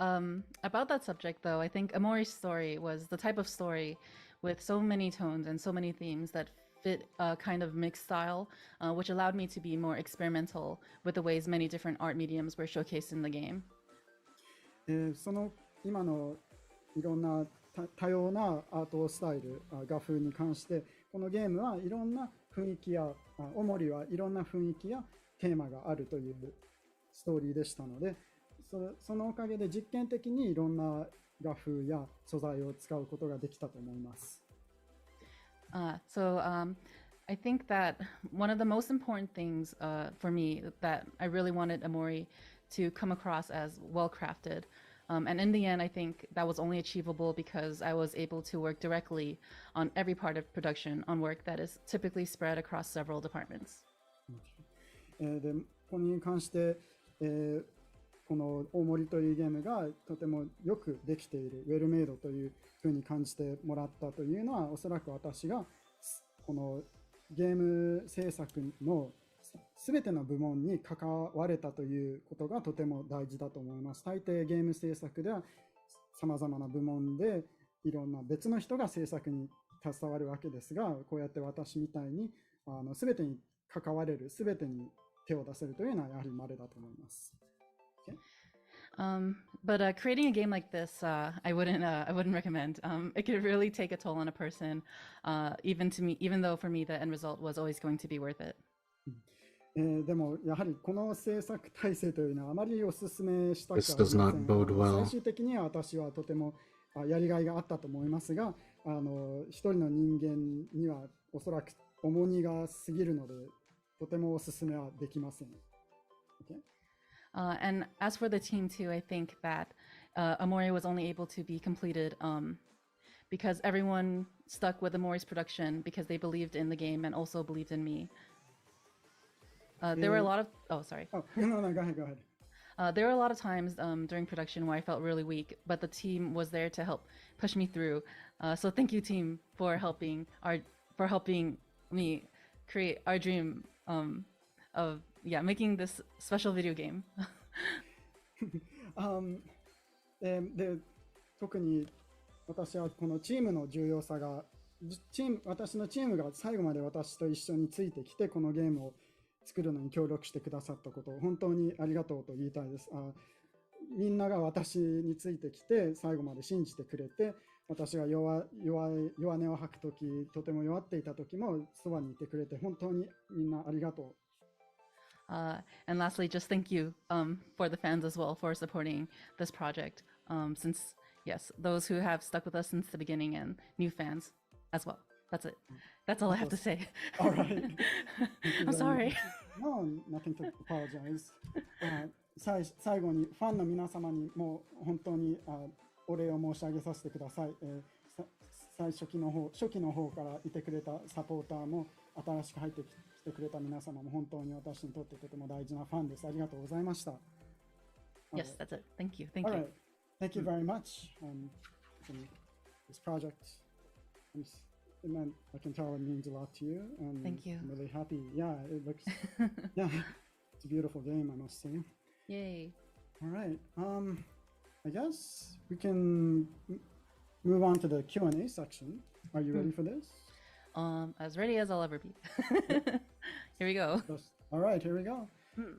about that subject, though, I think Amori's story was the type of story with so many tones and so many themes that fit a kind of mixed style, which allowed me to be more experimental with the ways many different art mediums were showcased in the game. その今のいろんな多様なアートスタイル、画風に関してこのゲームはいろんな雰囲気や主にはいろんな雰囲気やテーマがあるというストーリーでしたのでそのおかげで実験的にいろんな画風や素材を使うことができたと思います。So I think that one of the most important things for me that I really wanted Amori to come across as well crafted And in the end, I think that was only achievable because I was able to work directly on every part of production on work that is typically spread across several departments. でこれに関して、この大森というゲームがとてもよくできている、ウェルメイドというふうに感じてもらったというのは、おそらく私がこのゲーム制作のすべての部門に関われたということがとても大事だと思います。大抵ゲーム制作ではさまざまな部門でいろんな別の人が制作に携わるわけですが、こうやって私みたいにすべてに関われる、すべてに手を出せるというのはやはり稀だと思います。But creating a game like this, I wouldn't recommend. It could really take a toll on a person, even though for me the end result was always going to be worth it. でもやはりこの制作体制というのはあまりお勧めしたくあり This ま does せ not ん。bode well. 最終的には私はとてもやりがいがあったと思いますが、一人の人間にはおそらく重荷が過ぎるので、とてもお勧めはできません。Okay? And as for the team too, I think that Amori was only able to be completed because everyone stuck with Amori's production because they believed in the game and also believed in me. There were a lot of Oh, no, go ahead. There were a lot of times during production where I felt really weak, but the team was there to help push me through. So thank you, team, for helping me create our dream of making this special video game. で特に私はこのチームの重要さが私のチームが最後まで私と一緒についてきてこのゲームを作るのに協力してくださったことを本当にありがとうと言いたいです。みんなが私についてきて最後まで信じてくれて、私が弱音を吐くとき、とても弱っていたときもそばにいてくれて本当にみんなありがとう。And lastly, just thank you for the fans as well for supporting this project. Since yes, those who have stuck with us since the beginning and new fans as well. That's it. That's all I have to say. All right. I'm sorry. No, nothing to apologize. 最後にファンの皆様にも本当にお礼を申し上げさせてください。初期の方からいてくれたサポーターも新しく入ってきてくれた皆様も本当に私にとってとても大事なファンです。ありがとうございました。Yes, that's it. Thank you. Thank All you. right. Thank you very much. This project, I can tell it means a lot to you. And Thank you. I'm really happy. Yeah, it looks, it's a beautiful game, I must say. Yay. All right. I guess we can move on to the Q&A section. Are you ready for this? As ready as I'll ever be. Here we go. All right, here we go.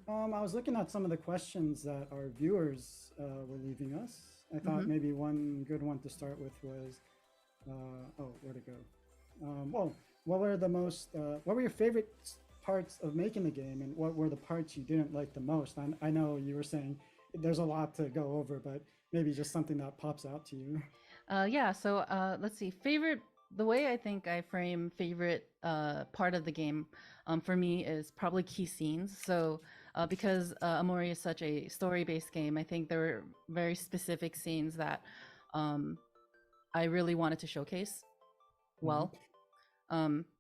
I was looking at some of the questions that our viewers were leaving us. I thought maybe one good one to start with was, where'd it go? What were your favorite parts of making the game, and what were the parts you didn't like the most? I know you were saying there's a lot to go over, but maybe just something that pops out to you. So let's see. The way I think I frame favorite part of the game for me is probably key scenes. So because Amori is such a story-based game, I think there were very specific scenes that I really wanted to showcase well.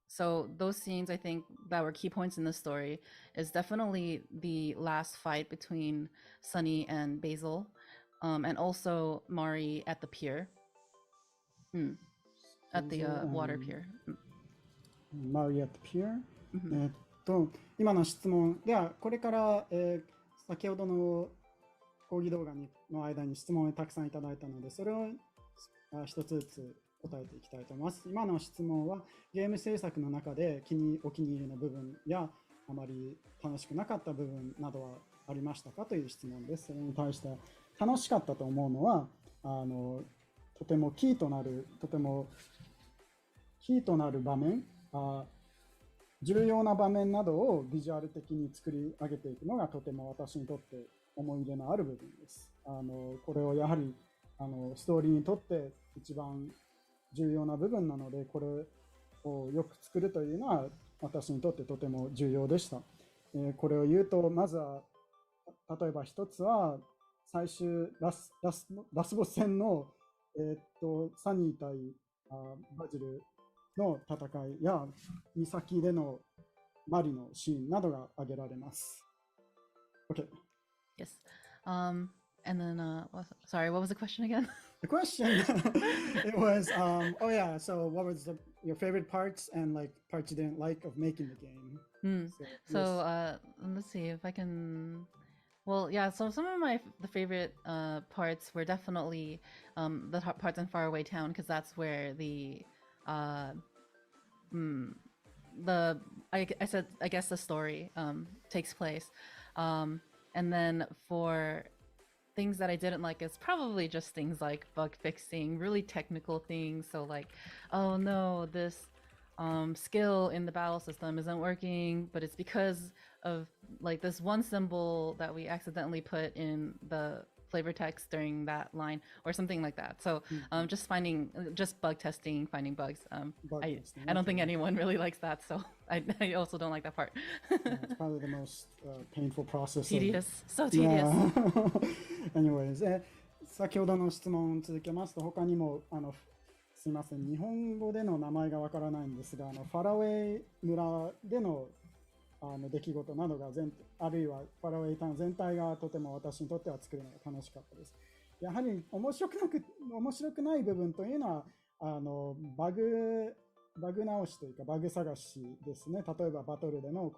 So those scenes, I think, that were key points in the story is definitely the last fight between Sunny and Basil, and also Mari at the pier. At the water pier. Mari at the pier? 今の質問ではこれから、先ほどの講義動画の間に質問をたくさんいただいたので、それを一つずつ答えていきたいと思います。今の質問はゲーム制作の中でお気に入りの部分やあまり楽しくなかった部分などはありましたかという質問です。それに対して楽しかったと思うのはとてもキーとなる場面、重要な場面などをビジュアル的に作り上げていくのがとても私にとって思い入れのある部分です。これをやはりストーリーにとって一番重要な部分なので、これをよく作るというのは私にとってとても重要でした。これを言うと、まずは例えば一つは最終ラスボス戦の、サニー対バジルの戦いや岬でのマリのシーンなどが挙げられます。Okay. Yes. And then, sorry, what was the question again? The question it was, oh yeah, so what was your favorite parts and like parts you didn't like of making the game? So let's see if I can. Well, yeah. So some of the favorite parts were definitely the parts in Faraway Town, because that's where I guess the story takes place. And then for things that I didn't like, it's probably just things like bug fixing, really technical things. So like, oh no, this skill in the battle system isn't working, but it's because of like this one symbol that we accidentally put in the flavor text during that line or something like that. So just bug testing, finding bugs. I don't think anyone really likes that, so I also don't like that part. It's probably the most painful process. Tedious. So tedious. Anyways, 先ほどの質問を続けますと、他にもすいません、日本語での名前がわからないんですが、ファラウェイ村での出来事などがあるいはファラウェイタウン全体がとても私にとっては作るのが楽しかったです。やはり面白くない部分というのはバグ直しというかバグ探しですね。例えばバトルでの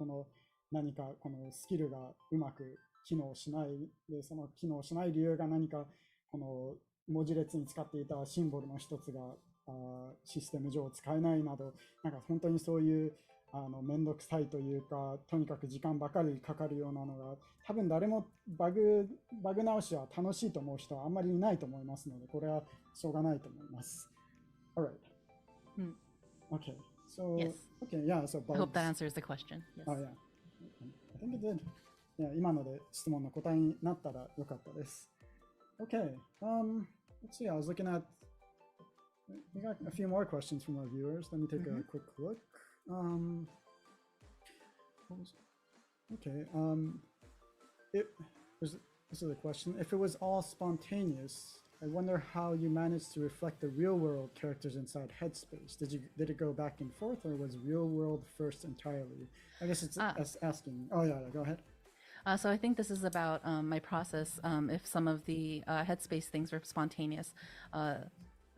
何かこのスキルがうまく機能しないで、その機能しない理由が何かこの文字列に使っていたシンボルの一つがシステム上使えないなど、なんか本当にそういうめんどくさいというか、とにかく時間ばかりかかるようなのが、多分誰もバグ直しは楽しいと思う人はあんまりいないと思いますので、これはしょうがないと思います。Alright. Okay. So, yes. Okay, yeah, so bugs. I hope that answers the question. Yes. Oh, yeah. I think it did. Yeah, 今ので質問の答えになったらよかったです。Okay. Let's see. I was looking at. We got a few more questions from our viewers. Let me take a quick look. Okay. This is a question. If it was all spontaneous, I wonder how you managed to reflect the real world characters inside Headspace. Did it go back and forth, or was real world first entirely? I guess it's asking. Oh yeah, go ahead. So I think this is about my process. If some of the Headspace things were spontaneous,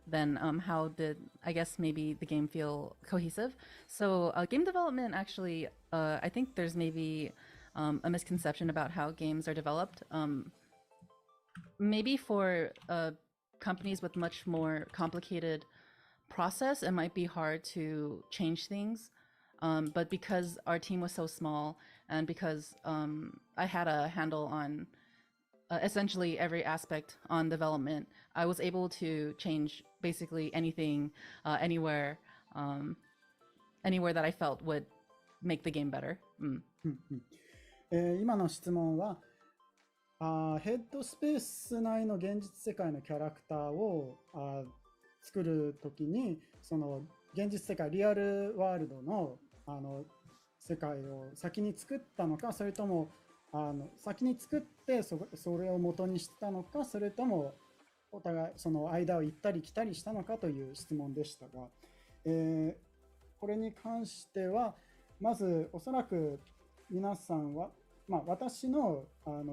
then how did, I guess, maybe the game feel cohesive? So game development, actually, I think there's maybe a misconception about how games are developed. Maybe for companies with much more complicated process, it might be hard to change things. But because our team was so small, and because I had a handle on essentially every aspect on development, I was able to change basically anything, anywhere that I felt would make the game better. 今の質問は、ヘッドスペース内の現実世界のキャラクターを作るときに、その現実世界、リアルワールドの世界を先に作ったのか、それとも先に作ってそれを元にしたのか、それともお互いその間を行ったり来たりしたのかという質問でしたが、これに関してはまずおそらく皆さんは、私の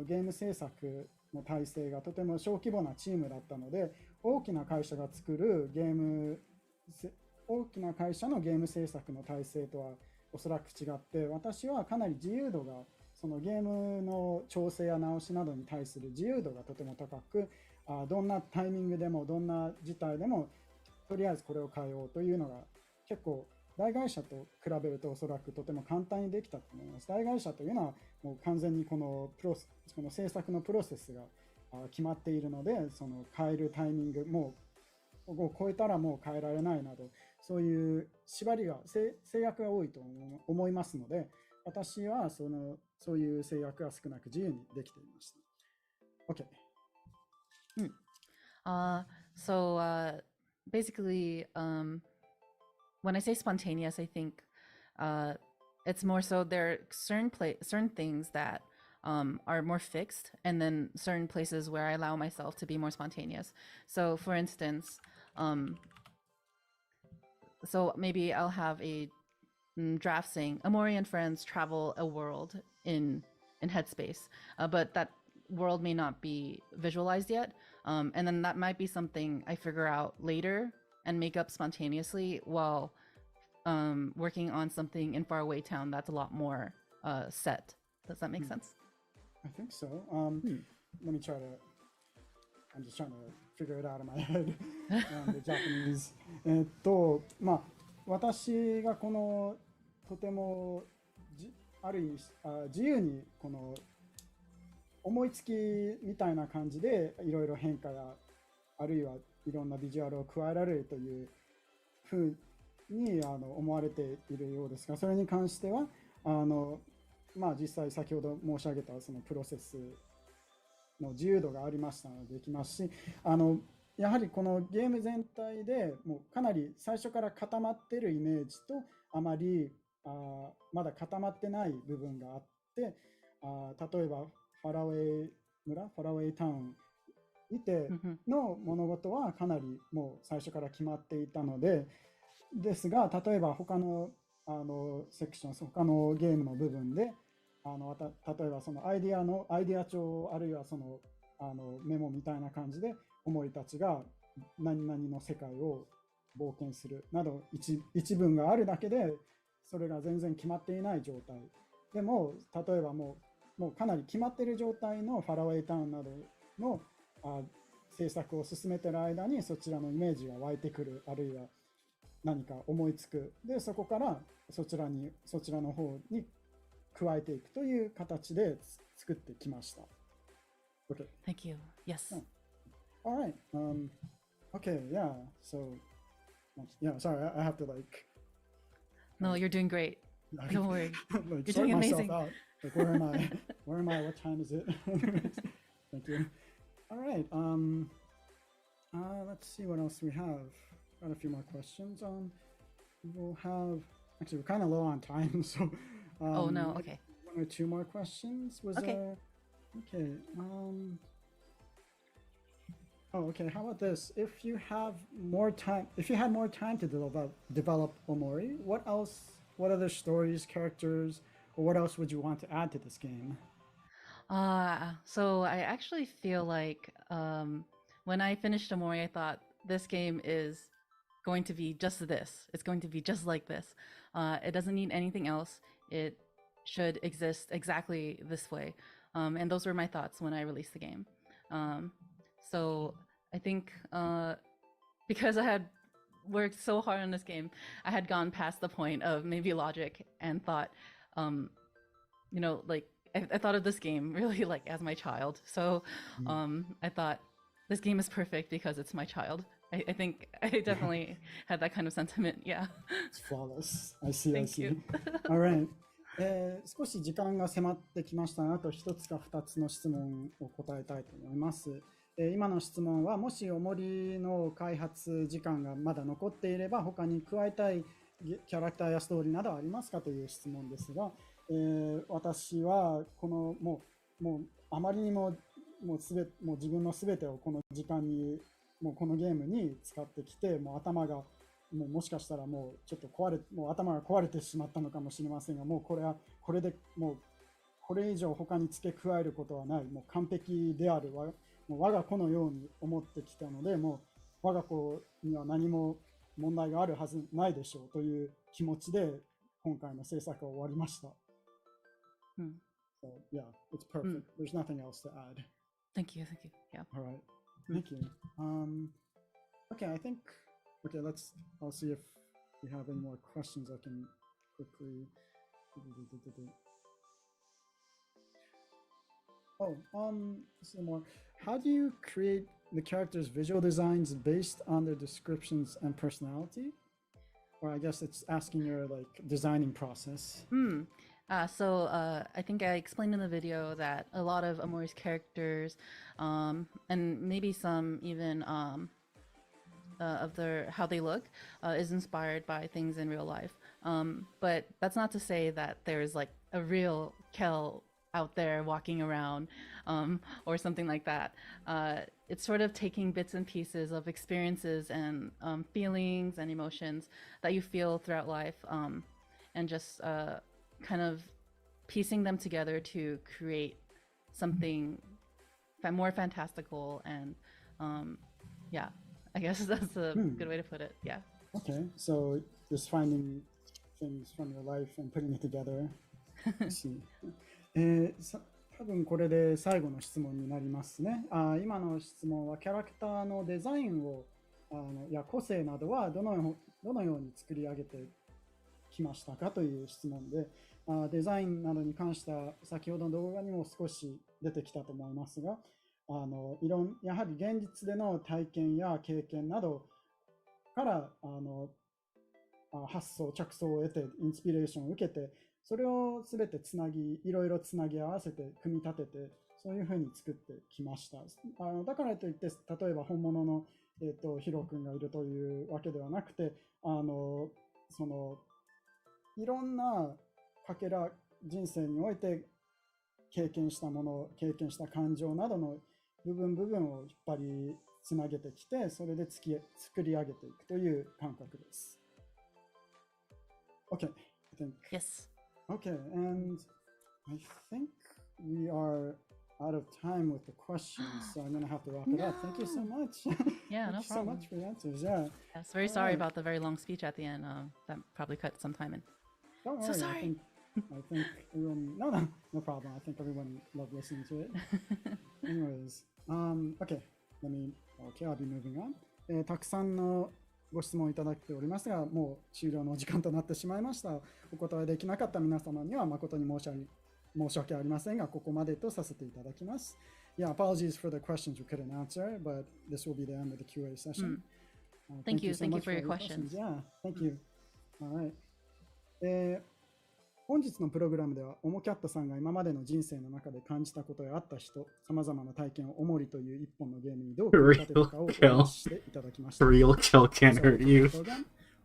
ゲーム制作の体制がとても小規模なチームだったので、大きな会社が作る大きな会社のゲーム制作の体制とはおそらく違って、私はかなり自由度が、そのゲームの調整や直しなどに対する自由度がとても高く、どんなタイミングでもどんな事態でもとりあえずこれを変えようというのが結構大会社と比べるとおそらくとても簡単にできたと思います。大会社というのはもう完全にこの制作のプロセスが決まっているので、その変えるタイミングもを超えたらもう変えられないなど、そういう縛りが制約が多いと思いますので、私はそういう制約が少なく自由にできていました。Okay. So basically, when I say spontaneous, I think it's more so there are certain things that are more fixed, and then certain places where I allow myself to be more spontaneous. So, for instance, so maybe I'll have a draft saying Amori and friends travel a world in Headspace, but that world may not be visualized yet, and then that might be something I figure out later and make up spontaneously while working on something in faraway town that's a lot more set. Does that make sense? I think so. Let me try to. I'm just trying to figure it out in my head. The Japanese. まあ私がこのとてもある意味自由にこの思いつきみたいな感じでいろいろ変化やあるいはいろんなビジュアルを加えられるというふうに思われているようですが、それに関してはまあ、実際先ほど申し上げたそのプロセスの自由度がありましたのでできますし、やはりこのゲーム全体でもうかなり最初から固まっているイメージとあまりまだ固まってない部分があって、例えばファラウェイ村、ファラウェイタウンにての物事はかなりもう最初から決まっていたので、ですが例えば他のセクション、他のゲームの部分で例えばそのアイデア帳あるいはそのメモみたいな感じでおもりたちが何々の世界を冒険するなど一文があるだけでそれが全然決まっていない状態でも、例えばもうかなり決まっている状態のファラウェイタウンなどの制作を進めている間にそちらのイメージが湧いてくる、あるいは何か思いつく、でそこからそちらの方に加えていくという形で作ってきました。Okay. Thank you. Yes. All right. Okay. Yeah. So, yeah. Sorry, I have to like. No, you're doing great. Don't worry. Like, You're sort doing myself amazing. out. Like, where am I? Where am I? What time is it? Thank you. All right. Let's see what else we have. Got a few more questions. We'll have. Actually, we're kind of low on time, so. Oh no. Okay. One or two more questions. Was Okay. there? Okay. Oh, okay. How about this? If you had more time to develop Omori, what else? What other stories, characters, or what else would you want to add to this game? So I actually feel like when I finished Amori, I thought this game is going to be just this. It's going to be just like this. It doesn't need anything else. It should exist exactly this way. And those were my thoughts when I released the game. So I think because I had worked so hard on this game, I had gone past the point of maybe logic and thought, like I thought of this game really like as my child. So I thought this game is perfect because it's my child. I think I definitely had that kind of sentiment. Yeah. It's flawless. I see. Thank you. All right. 少し時間が迫ってきましたが、あと一つか二つの質問を答えたいと思います。今の質問は、もしおもりの開発時間がまだ残っていれば、他に加えたいキャラクターやストーリーなどはありますかという質問ですが、私はこのもうあまりにももう自分のすべてをこの時間にもうこのゲームに使ってきて、もう頭がもしかしたらもうちょっともう頭が壊れてしまったのかもしれませんが、もうこれでもうこれ以上他に付け加えることはない、もう完璧であるもう我が子のように思ってきたので、もう我が子には何も問題があるはずないでしょうという気持ちで今回の制作は終わりました。So, yeah, it's perfect. There's nothing else to add. Thank you. Yeah. All right. Thank you. Okay, I think. Okay, I'll see if we have any more questions. I can quickly. Some more. How do you create the characters' visual designs based on their descriptions and personality? Or I guess it's asking your designing process. So I think I explained in the video that a lot of Amori's characters, and maybe some even of how they look, is inspired by things in real life. But that's not to say that there's like a real Kel out there walking around, or something like that. It's sort of taking bits and pieces of experiences and feelings and emotions that you feel throughout life, and just kind of piecing them together to create something more fantastical and yeah, I guess that's a good way to put it. Yeah. Okay, so just finding things from your life and putting it together. I see. 多分これで最後の質問になりますね。今の質問はキャラクターのデザインをや個性などはどのように作り上げてきましたかという質問で、デザインなどに関しては先ほどの動画にも少し出てきたと思いますが、やはり現実での体験や経験などから発想、着想を得て、インスピレーションを受けて、それをすべていろいろつなぎ合わせて、組み立てて、そういうふうに作ってきました。だからといって、例えば本物の、ヒロ君がいるというわけではなくて、いろんな人生において経験したもの、経験した感情などの部分を引っ張りつなげてきて、それで作り上げていくという感覚です。Okay, I think. Yes. Okay, and I think we are out of time with the questions, so I'm going to have to wrap it up. Thank you so much. Yeah, no problem. Thank you so much for the answers. Yeah. Yes, very sorry about the very long speech at the end. That probably cut some time in. Don't So worry. sorry. I think everyone. No problem. I think everyone loved listening to it. Anyways, okay. I'll be moving on. たくさんのご質問いただいておりますが、もう終了のお時間となってしまいました。お答えできなかった皆様には誠に申し訳ありませんが、ここまでとさせていただきます。Yeah, apologies for the questions we couldn't answer, but this will be the end of the QA session. Thank you. so Thank you much for your questions. Yeah, thank you. All right. 本日のプログラムでは、オモキャットさんが今までの人生の中で感じたことやあった人、さまざまな体験をオモリという一本のゲームにどう組み立てるかをお話ししていただきました。Real kill can't hurt you.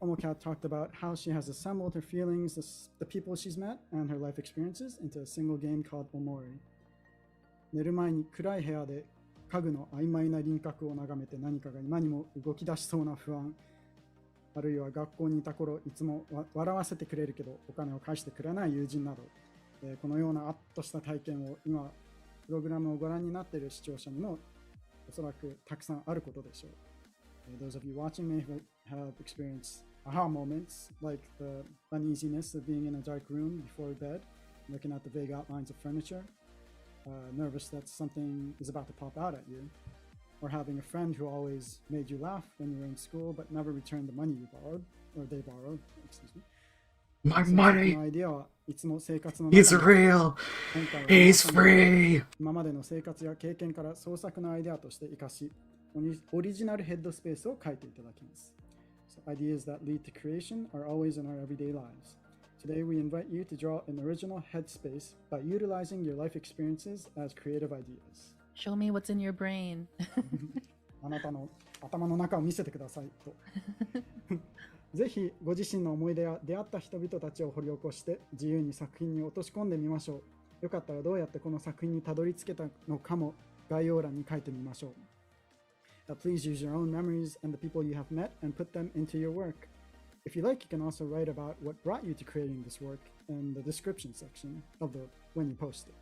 Omocat talked about how she has assembled her feelings, the people she's met, and her life experiences into a single game called Omori. 寝る前に暗い部屋で家具の曖昧な輪郭を眺めて何かが今にも動き出しそうな不安、あるいは学校にいた頃いつも笑わせてくれるけどお金を返してくれない友人など、このようなあっとした体験を今プログラムをご覧になっている視聴者にもおそらくたくさんあることでしょう。Those of you watching may have experienced aha moments like the uneasiness of being in a dark room before bed, looking at the vague outlines of furniture, nervous that something is about to pop out at you, or having a friend who always made you laugh when you were in school but never returned the money you borrowed, or they borrowed, excuse me. My money! のアイデアはいつも生活の He's 中で real! He's free! 今までの生活や経験から創作のアイデアとして生かし、オリジナルヘッドスペースを書いていただきます。So ideas that lead to creation are always in our everyday lives. Today we invite you to draw an original headspace by utilizing your life experiences as creative ideas. Show me what's in your brain. あなたの頭の中を見せてくださいと。ぜひご自身の思い出や出会った人々たちを掘り起こして自由に作品に落とし込んでみましょう。よかったらどうやってこの作品にたどり着けたのかも概要欄に書いてみましょう。Please use your own memories and the people you have met and put them into your work. If you like, you can also write about what brought you to creating this work in the description section of when you post it.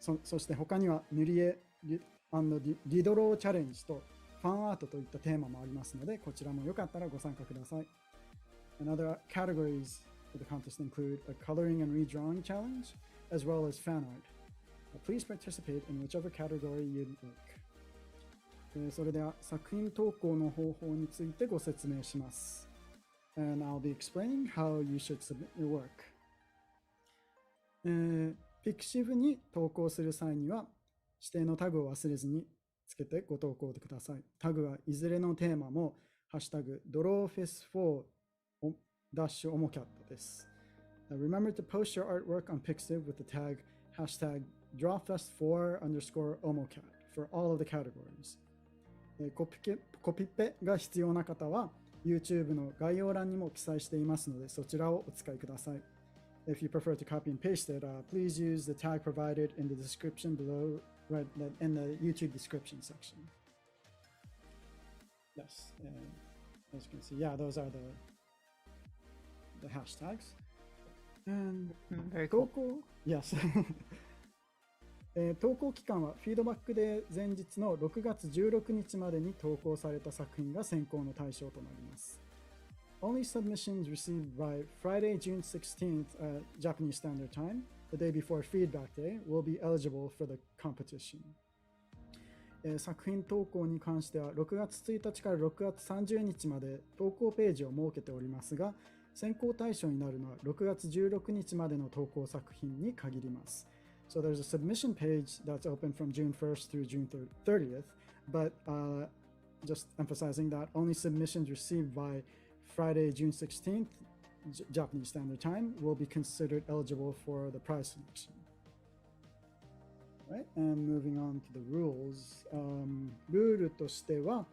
そして他には塗り絵、リドローチャレンジとファンアートといったテーマもありますので、こちらもよかったらご参加ください。And other categories for the contest include a coloring and redrawing challenge, as well as fan art. Please participate in whichever category you'd like. それでは作品投稿の方法についてご説明します。And I'll be explaining how you should submit your work. Pixiv に投稿する際には指定のタグを忘れずにつけてご投稿ください。タグはいずれのテーマもハッシュタグドローフェス4-OMOCAT です。Remember to post your artwork on Pixiv with the tag hashtag drawfest4_OMOCAT for all of the categories. コピペが必要な方は YouTube の概要欄にも記載していますのでそちらをお使いください。if you prefer to copy and paste it, please use the tag provided in the description below, right in the YouTube description section. Yes, as you can see, yeah, those are the hashtags. And Very 投 cool. 稿 Yes 投稿期間はフィードバックデー前日の6月16日までに投稿された作品が選考の対象となります。Only submissions received by Friday, June 16th at Japanese Standard Time, the day before Feedback Day, will be eligible for the competition. 作品投稿に関しては6月1日から6月30日まで投稿ページを設けておりますが、選考対象になるのは6月16日までの投稿作品に限ります。So there's a submission page that's open from June 1st through June 30th, but just emphasizing that only submissions received by Friday, June 16th, Japanese Standard Time, will be considered eligible for the prize selection. Right, and moving on to the rules. ルールとしては、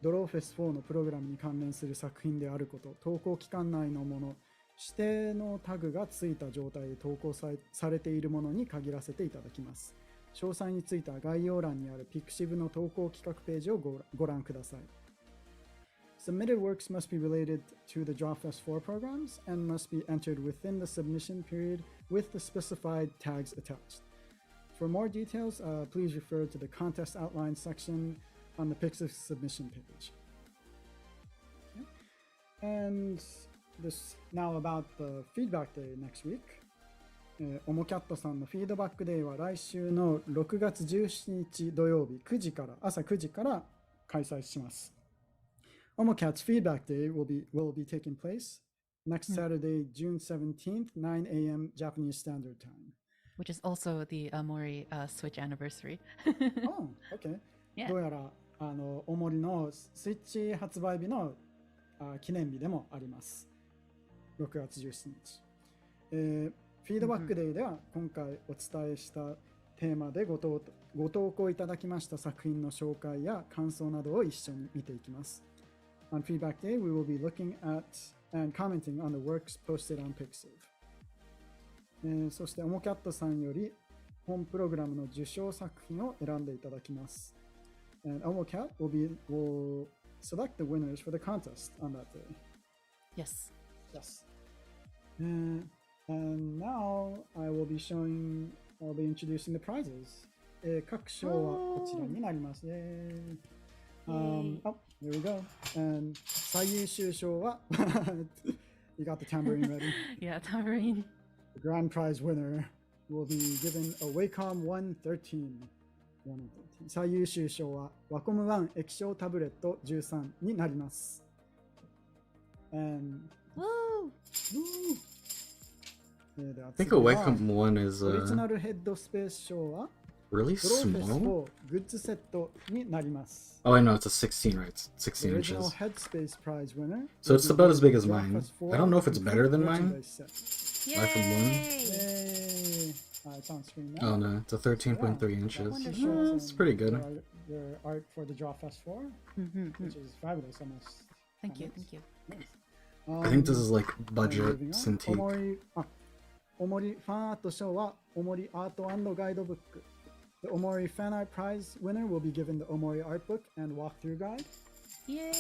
ドローフェス4のプログラムに関連する作品であること、投稿期間内のもの、指定のタグがついた状態で投稿されているものに限らせていただきます。詳細については概要欄にある Pixiv の投稿企画ページをご覧ください。Submitted works must be related to the DrawFest 4 programs and must be entered within the submission period with the specified tags attached. For more details, please refer to the contest outline section on the Pixiv submission page. Okay. And this now about the feedback day next week. オモキャットさんのフィードバックデーは来週の6月17日土曜日朝9時から開催します。Omocat's feedback day will be taking place next Saturday, June 17th, 9 a.m. Japanese Standard Time. Which is also the Mori Switch anniversary. Oh, okay. Yeah. どうやらおもりのスイッチ発売日の記念日でもあります。6月17日。フィードバックデーでは今回お伝えしたテーマでご投稿いただきました作品の紹介や感想などを一緒に見ていきます。On Feedback Day, we will be looking at and commenting on the works posted on Pixiv. そして、オモキャットさんより本プログラムの受賞作品を選んでいただきます。And Omocat will select the winners for the contest on that day. Yes. Yes. And now I'll be introducing the prizes. 各賞はこちらになります。Oh, there we go. And 最優秀賞はYou got the tambourine ready? Yeah, tambourine. The grand prize winner will be given a Wacom 113. 最優秀賞はワコム1液晶タブレット13になります。And Woo! I think a Wacom 1 is オリジナルヘッドスペース賞は really ドローフェス small. 4グッズセットになります。Oh, I know, it's a 16, right? It's 16 Original inches. Headspace prize winner. So it's about as big as mine. I don't know if it's better than mine. Yay! Yay! It's on screen now. Oh no, it's a 13.3 inches. Wonderful. It's pretty good. Your art for the DrawFest 4, which is fabulous. Almost. Thank you, thank you. Nice. I think this is like And budget moving on. Cintiq. おもりファンアート賞はおもりアート&ガイドブック。The Omori Fan Art Prize winner will be given the Omori Art Book and Walkthrough Guide. Yay!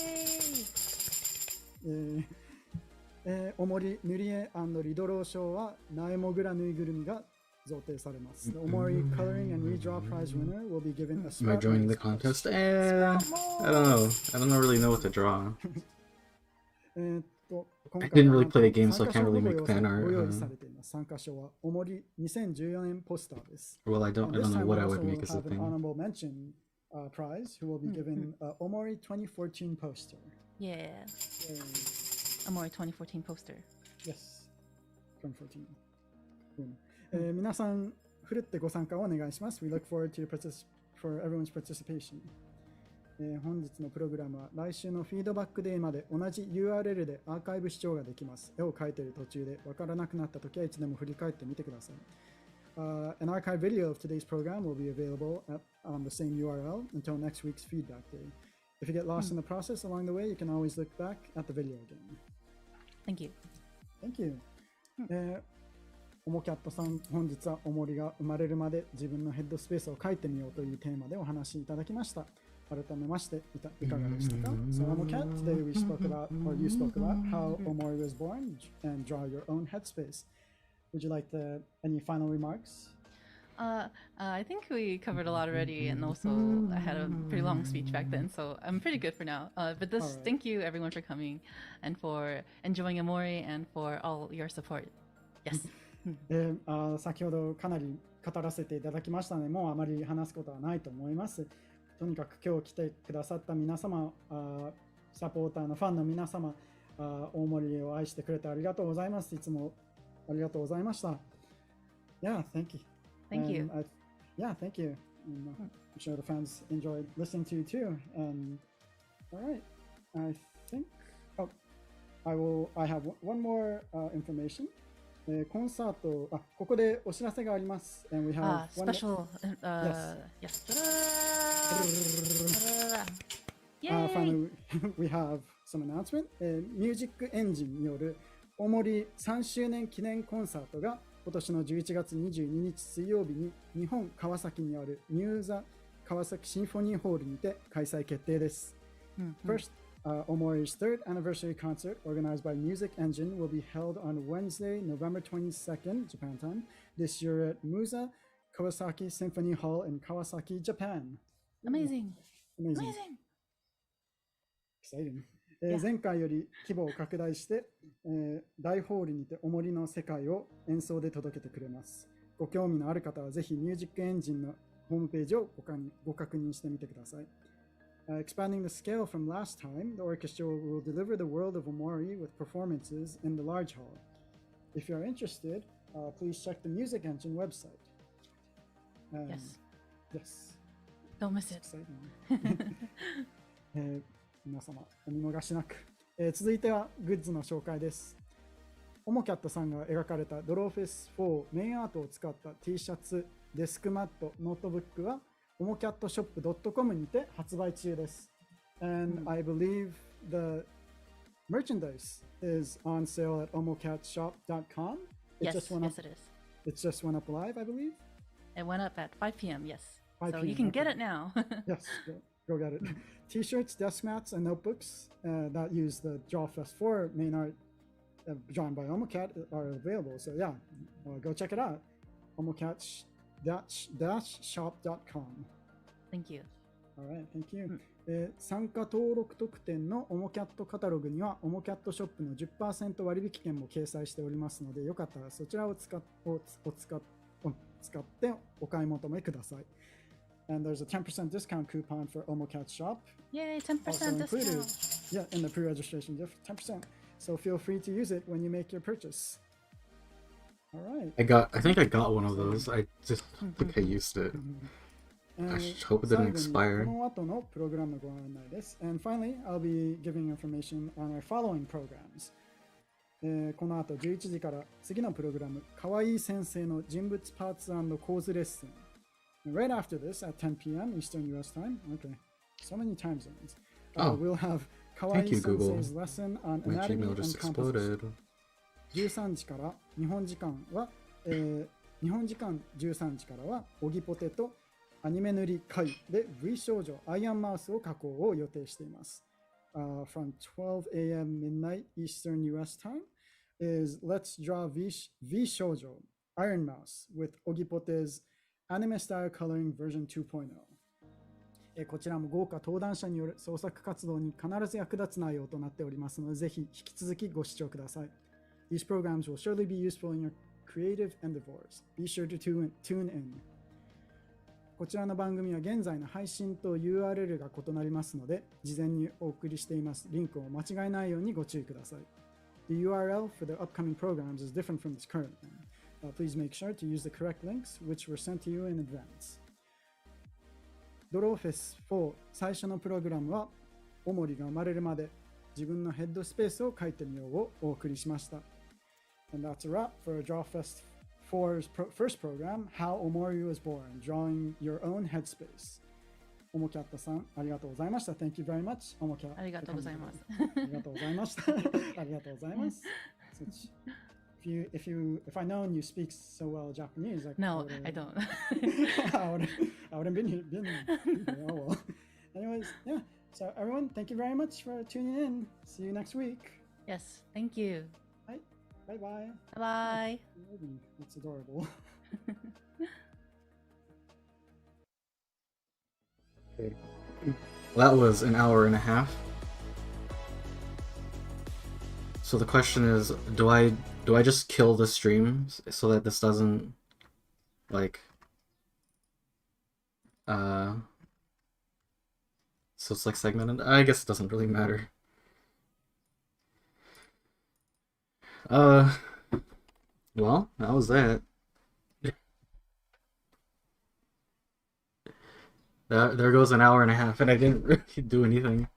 おもり塗り絵&リドロー賞はナエモグラぬいぐるみが贈呈されます。The Omori Coloring and Redraw Prize winner will be given a Am I joining the contest? I don't know. I don't really know what to draw. I didn't really play the game, so I can't really make fan art. ご用意されています。参加賞はおもり2014年ポスターです。Well, I don't This know time what we I would also make will as a have an thing. honorable mention prize who will be given Omori 2014 poster. Yeah. Yay. Amori 2014 poster. Yes. 2014. 皆さん、ふるってご参加をお願いします。We look forward to for everyone's participation. 本日のプログラムは来週のフィードバックデーまで同じ URL でアーカイブ視聴ができます。絵を描いている途中でわからなくなったときはいつでも振り返ってみてください。An archive video of today's program will be available on the same URL until next week's feedback day. If you get lost in the process along the way, you can always look back at the video again. Thank you. Thank you. オモキャットさん、本日はおもりが生まれるまで自分のヘッドスペースを書いてみようというテーマでお話しいただきました。改めましていかがでしたか？ So Omocat, today we spoke about, or you spoke about, how Omori was born and draw your own headspace. Would you like any final remarks? I think we covered a lot already, and also I had a pretty long speech back then, so I'm pretty good for now. But thank you everyone for coming and for enjoying Amori and for all your support. Yes. 先ほどかなり語らせていただきましたので、もうあまり話すことはないと思います。とにかく今日来てくださった皆様、サポーターのファンの皆様、大森を愛してくれてありがとうございます。いつもありがとうございました。Yeah, thank you. Thank you. Yeah, thank you. And, I'm sure the fans enjoyed listening to you too. All right, I think. I have one more information. コンサート、ここでお知らせがあります。And we have special. Yes. Finally, we have some announcement. ミュージックエンジンによるおもり3周年記念コンサートが今年の11月22日水曜日に日本川崎にあるミューザ川崎シンフォニーホールにて開催決定です。First, Omori's third anniversary concert, organized by Music Engine, will be held on Wednesday, November 22nd, Japan time, this year at Musa Kawasaki Symphony Hall in Kawasaki, Japan. Amazing. Exciting. 前回より規模を拡大して、大ホールにておもりの世界を演奏で届けてくれます。ご興味のある方はぜひミュージックエンジンのホームページをご確認してみてください。Expanding the scale from last time, the orchestra will deliver the world of Omori with performances in the large hall. If you are interested, please check the Music Engine website. Yes. Don't miss it. 皆様お見逃しなく、続いてはグッズの紹介です。オモキャットさんが描かれたドローフェス4メインアートを使った T シャツ、デスクマット、ノートブックはomocatshop.com にて発売中です。And I believe the merchandise is on sale at omocatshop.com. Yes, it is. It just went up live, I believe. It went up at 5 p.m. Yes. 5 So p.m. you can get it now. Yes, go get it. T-shirts, desk mats, and notebooks that use the Drawfest 4 main art drawn by Omocat are available. So yeah, go check it out. omocatshop.com. Thank you. Alright, thank you. 参加登録特典のオモキャットカタログにはオモキャットショップの 10% 割引券も掲載しておりますので、よかったらそちらを使ってお買い求めください。And there's a 10% discount coupon for Omocat Shop. Yay, 10% Also included, discount. yeah, in the pre-registration gift, 10%. So feel free to use it when you make your purchase. All right. I think I got one of those. I just think I used it. I hope it didn't expire. この後のプログラムご案内です。And finally, I'll be giving information on our following programs. この後11時から次のプログラム、かわいい先生の人物パーツ&構図レッスン。And right after this, at 10 p.m. Eastern US time, okay, so many time zones, we'll have Kawaii Sensei's lesson on My anatomy Gmail and just composition. exploded. 13時から日本時間13時からはオギポテとアニメ塗り会で V 少女アイアンマウスを加工を予定しています。From 12 a.m. midnight Eastern US time is Let's Draw V 少女 Iron Mouse with Ogipote's Anime Style Coloring Version 2.0。こちらも豪華登壇者による創作活動に必ず役立つ内容となっておりますので、ぜひ引き続きご視聴ください。These programs will surely be useful in your creative endeavors. Be sure to tune in. こちらの番組は現在の配信と URL が異なりますので、事前にお送りしていますリンクを間違えないようにご注意ください。The URL for the upcoming programs is different from this current one.Please make sure to use the correct links, which were sent to you in advance. ドローフェス4最初のプログラムは、オモリが生まれるまで自分のヘッドスペースを書いてみようをお送りしました。And that's a wrap for Drawfest 4's first program, How Omori Was Born, Drawing Your Own Headspace. オモキャットさん、ありがとうございました。Thank you very much. オモキャット。ありがとうございます。ありがとうございました。ありがとうございます。if I known you speak so well Japanese, like No, I don't. I wouldn't been here. Oh well. Anyways, yeah. So everyone, thank you very much for tuning in. See you next week. Yes, thank you. Bye. Bye bye. Bye. That's adorable. Okay. That was an hour and a half. So the question is, do I just kill the stream so that this doesn't like so it's like segmented? I guess it doesn't really matter. Well, that was that. There goes an hour and a half, and I didn't really do anything.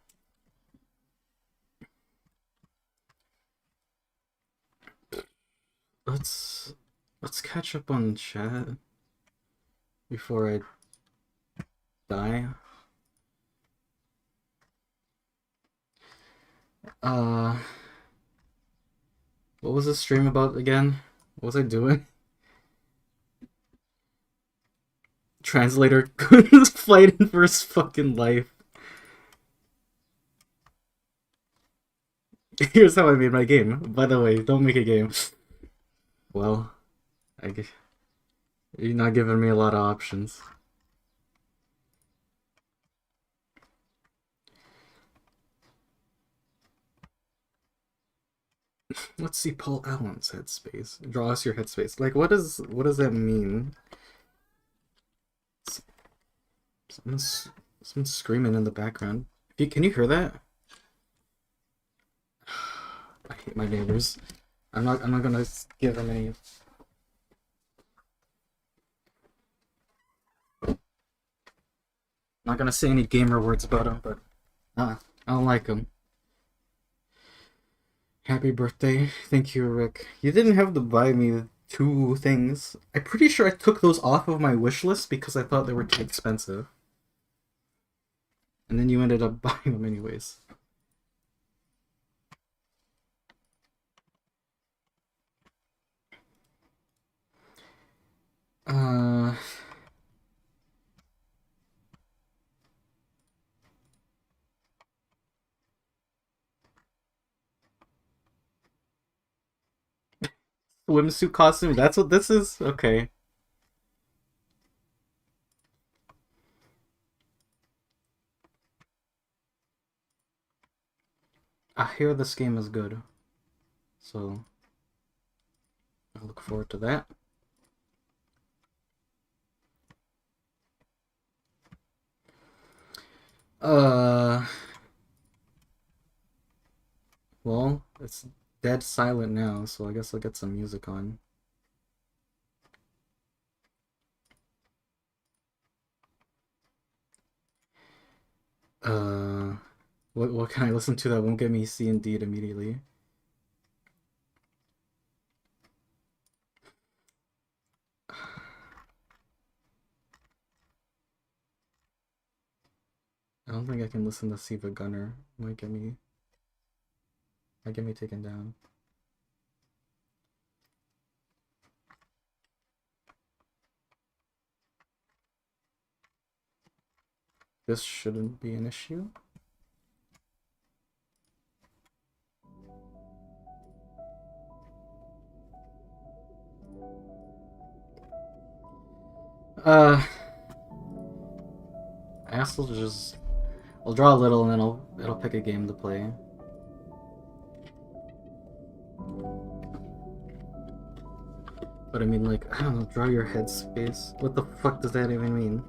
Let's catch up on chat before I die. What was the stream about again? What was I doing? Translator is fighting for his fucking life. Here's how I made my game. By the way, don't make a game. Well, you're not giving me a lot of options. Let's see Paul Allen's headspace. Draw us your headspace. Like, what does that mean? Someone's screaming in the background. Can you hear that? I hate my neighbors. I'm not gonna give them any. I'm not gonna say any gamer words about them, but I don't like them. Happy birthday. Thank you, Rick. You didn't have to buy me 2 things. I'm pretty sure I took those off of my wish list because I thought they were too expensive. And then you ended up buying them anyways. Swimsuit costume, that's what this is? Okay. I hear this game is good. So I look forward to that. Well, it's dead silent now, so I guess I'll get some music on. What can I listen to that won't get me C and D immediately? I don't think I can listen to Siva Gunner. Might get me taken down. This shouldn't be an issue. I guess I'll draw a little and then it'll pick a game to play. But I mean, like, I don't know, draw your headspace. What the fuck does that even mean?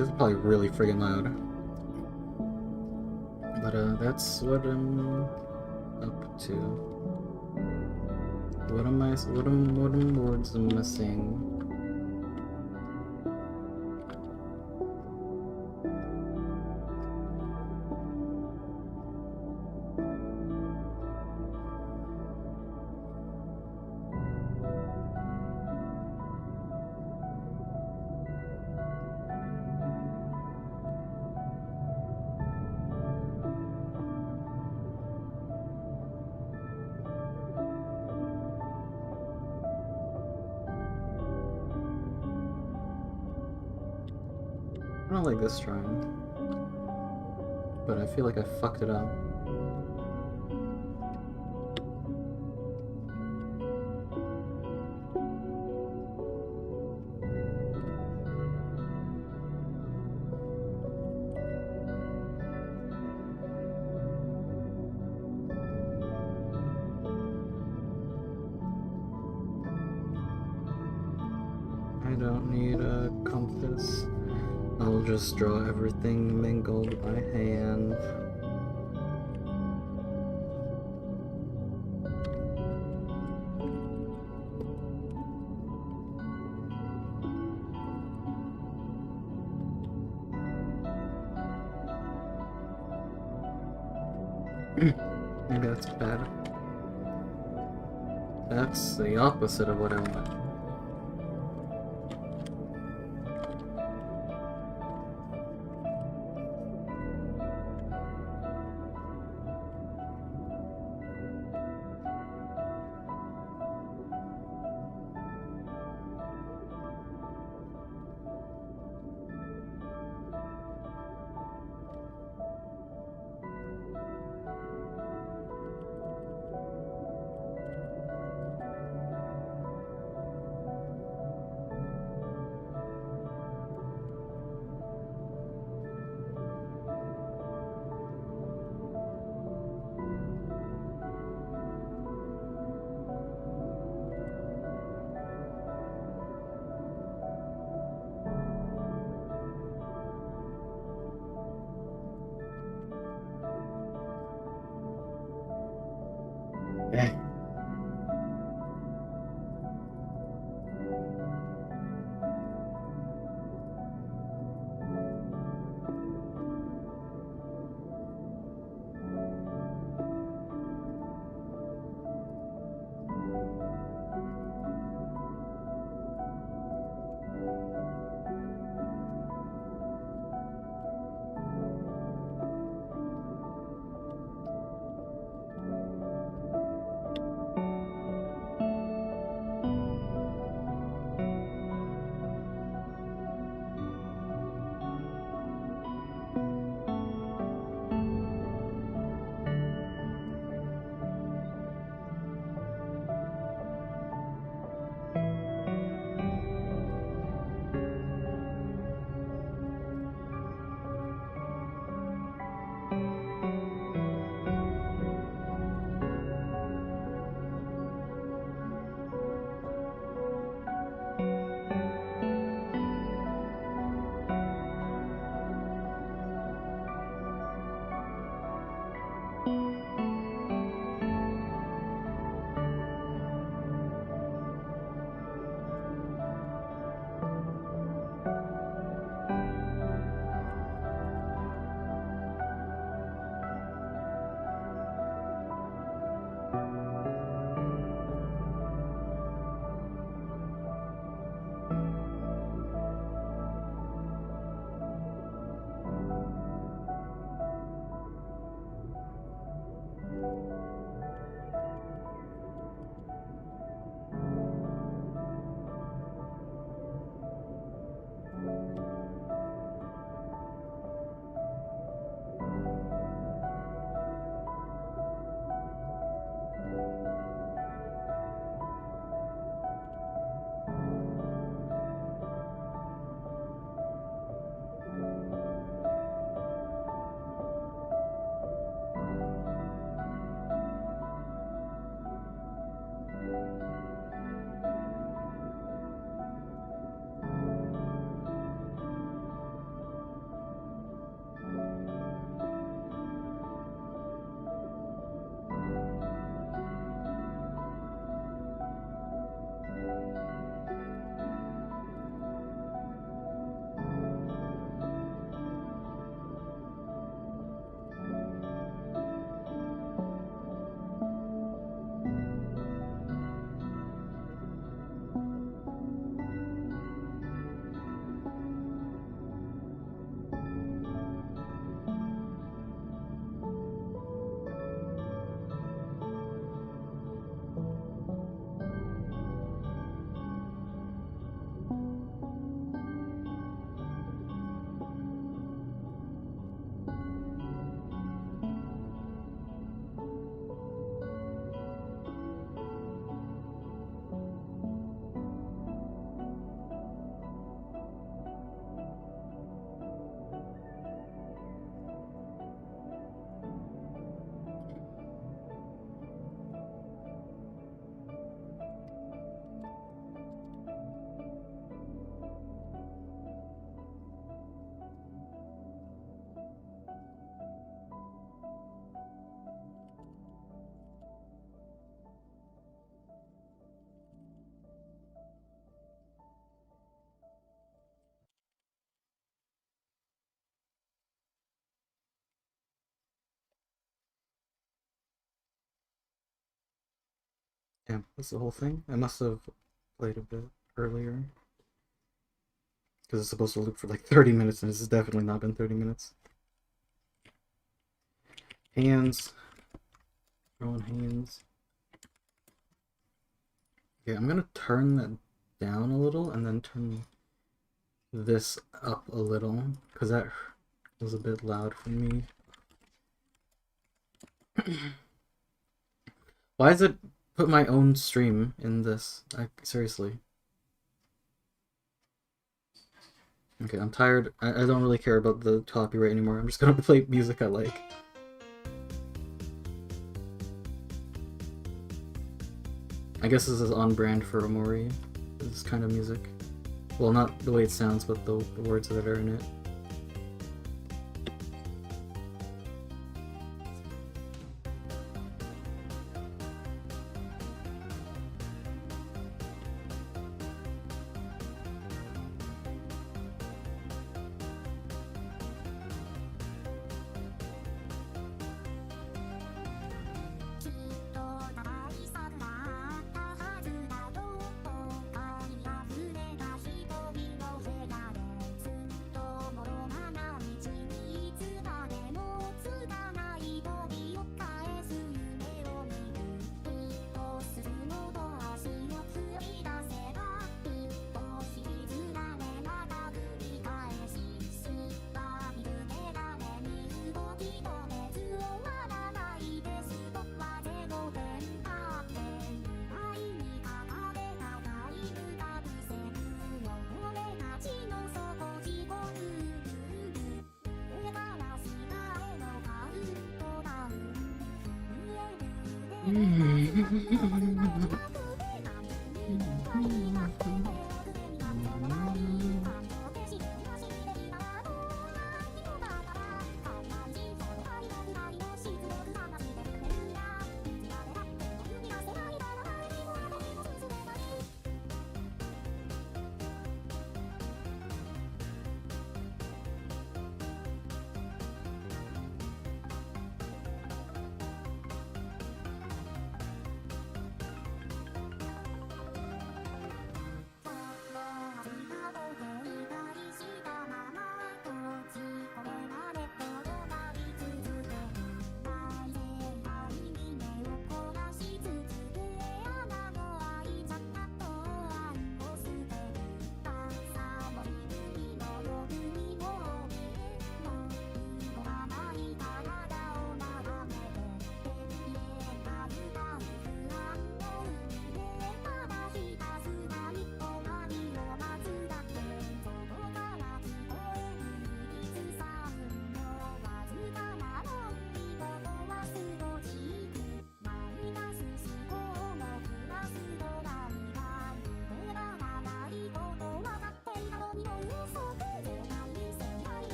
This is probably really friggin' loud. But that's what I'm up to. What words am I saying? I don't like this drawing, but I feel like I fucked it up. I don't need a compass. I'll just draw everything mingled by hand. Maybe that's bad. That's the opposite of what I want. Damn, that's the whole thing? I must have played a bit earlier. Because it's supposed to loop for like 30 minutes, and this has definitely not been 30 minutes. Hands. Throwing hands. Okay, I'm gonna turn that down a little, and then turn this up a little, because that was a bit loud for me. Why is it put my own stream in this? Seriously. Okay, I'm tired. I don't really care about the copyright anymore. I'm just gonna play music I like. I guess this is on brand for Omori, this kind of music. Well, not the way it sounds, but the words that are in it.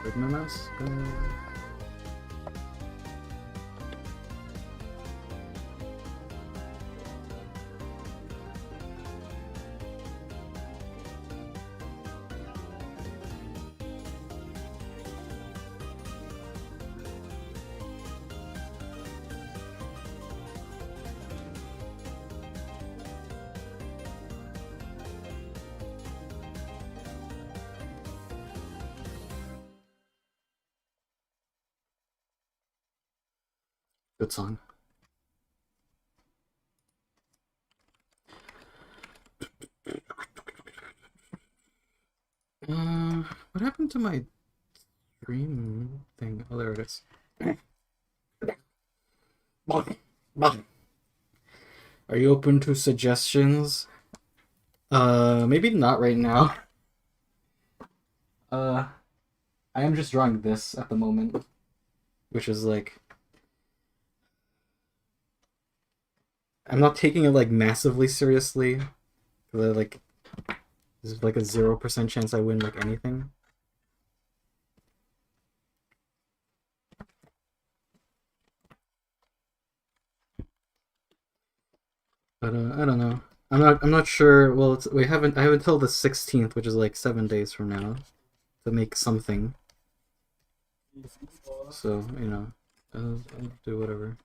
Where'd my mouse go? Good song. What happened to my stream thing? Oh, there it is. Are you open to suggestions? Maybe not right now. I am just drawing this at the moment, which is like, I'm not taking it like massively seriously. Like, there's like a 0% chance I win like anything. But I don't know. I'm not sure. Well, I have until the 16th, which is like 7 days from now, to make something. So, you know, I'll do whatever.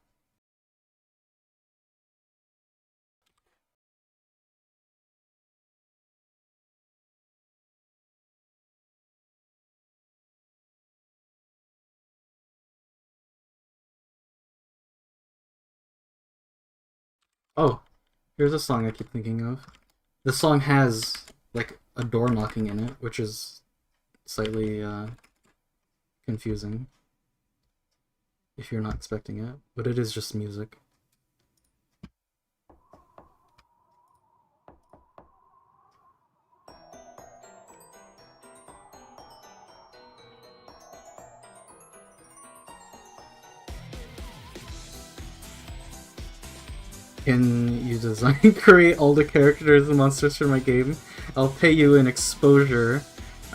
Oh, here's a song I keep thinking of. The song has like a door knocking in it, which is slightly confusing if you're not expecting it, but it is just music. Can you design create all the characters and monsters for my game? I'll pay you in exposure.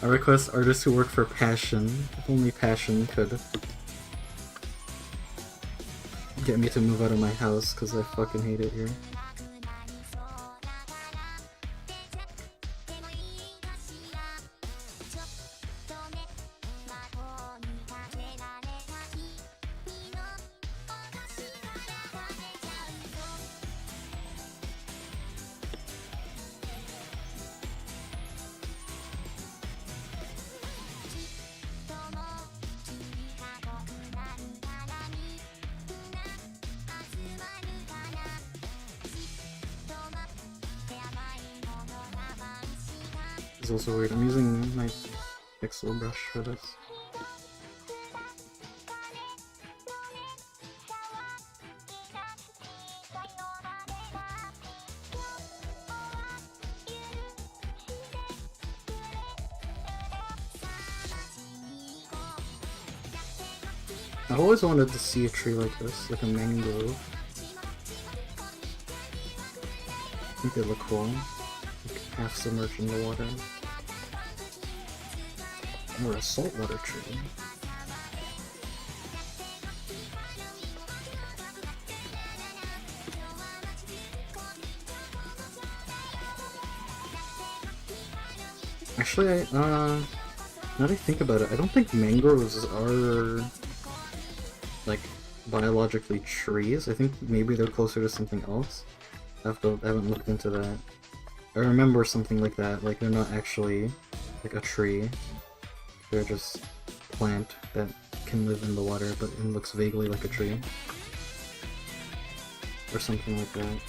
I request artists who work for Passion. If only Passion could get me to move out of my house, because I fucking hate it here. It's also weird. I'm using my pixel brush for this. I've always wanted to see a tree like this, like a mangrove. I think they look cool. Like half submerged in the water. Or a saltwater tree. Actually, now that I think about it, I don't think mangroves are like biologically trees. I think maybe they're closer to something else. I haven't looked into that. I remember something like that, like they're not actually like a tree. They're just a plant that can live in the water but it looks vaguely like a tree. Or something like that.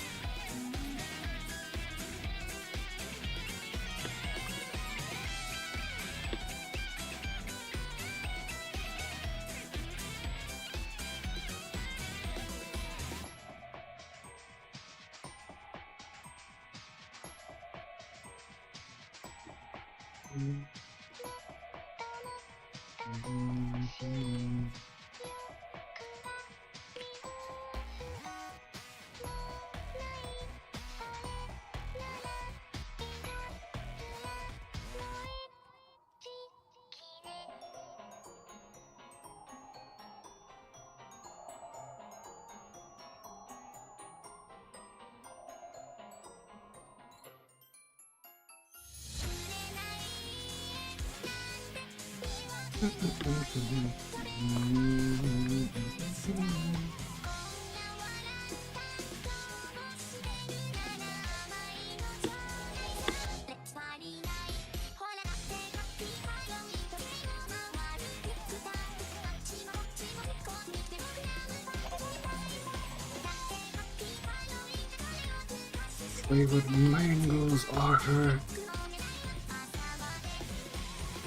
Flavored mangoes are her.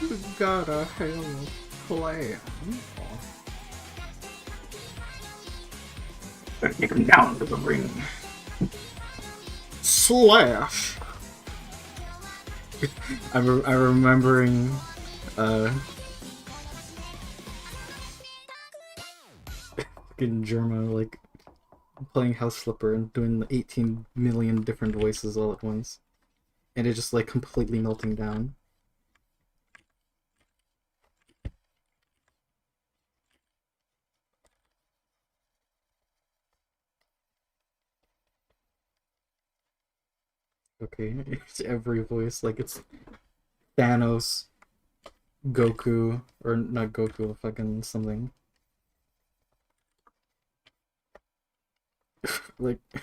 You got a hell of a plan. Take him down to the ring. Slash! I'm remembering, in German, like, playing House Flipper and doing the 18 million different voices all at once. And it just, like, completely melting down. Okay, it's every voice, like it's Thanos, Goku, or not Goku, fucking something. Like, I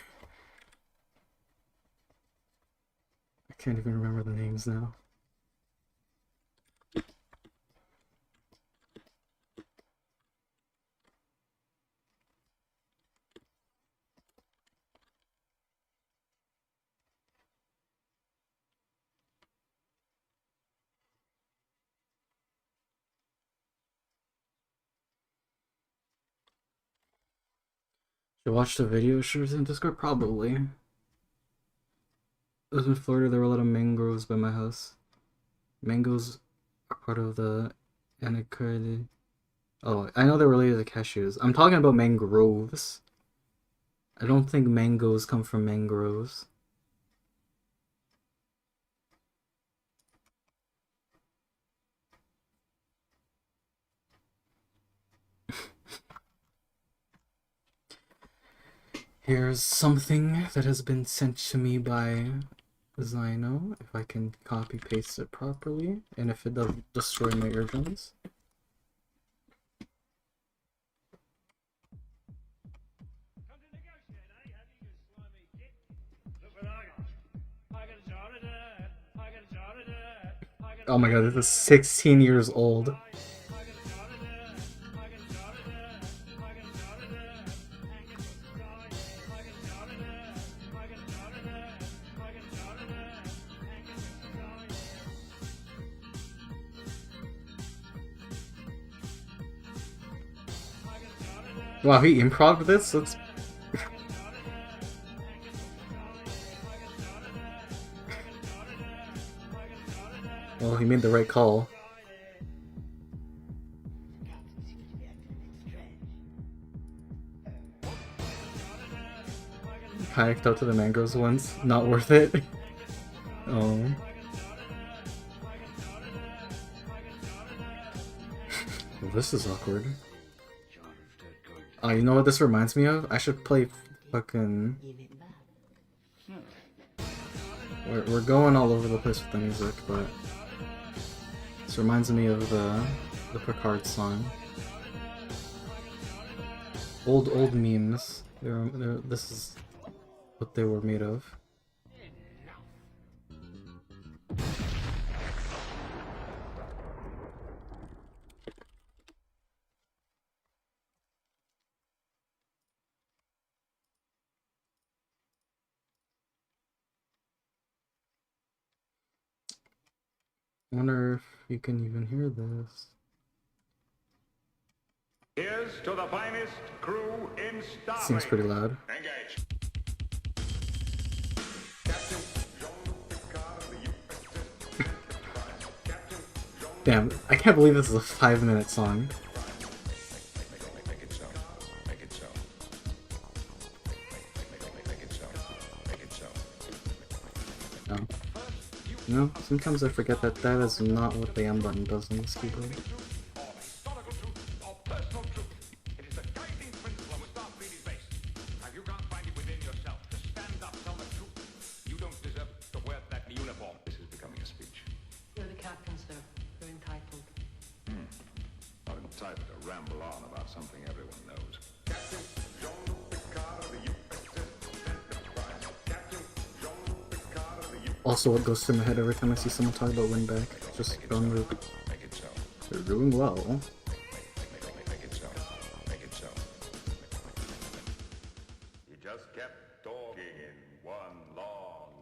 can't even remember the names now. Should I watch the video shows in Discord? Probably. I was in Florida, there were a lot of mangroves by my house. Mangoes are part of the Anacardidae. Oh, I know they're related to cashews. I'm talking about mangroves. I don't think mangoes come from mangroves. Here's something that has been sent to me by Zyno, if I can copy paste it properly, and if it doesn't destroy my eardrums. Oh my god, this is 16 years old. Wow, he improv this? That's... Well, he made the right call. Hiked out to the mangroves once. Not worth it. Oh. Well, this is awkward. Oh, you know what this reminds me of? I should play fucking... We're going all over the place with the music, but... This reminds me of the Picard song. Old memes. This is what they were made of. I wonder if you can even hear this. Here's to the finest crew in Starfleet. Seems pretty loud. Engage. Damn, I can't believe this is a 5-minute song. Make it so. Make it so. Make it so. Make it so. No. You know, sometimes I forget that that is not what the M button does on this keyboard. Also, what goes through my head every time I see someone talk about win back, just on route. Make it so. They're doing well. Make it so. Make it so. You just kept talking in one long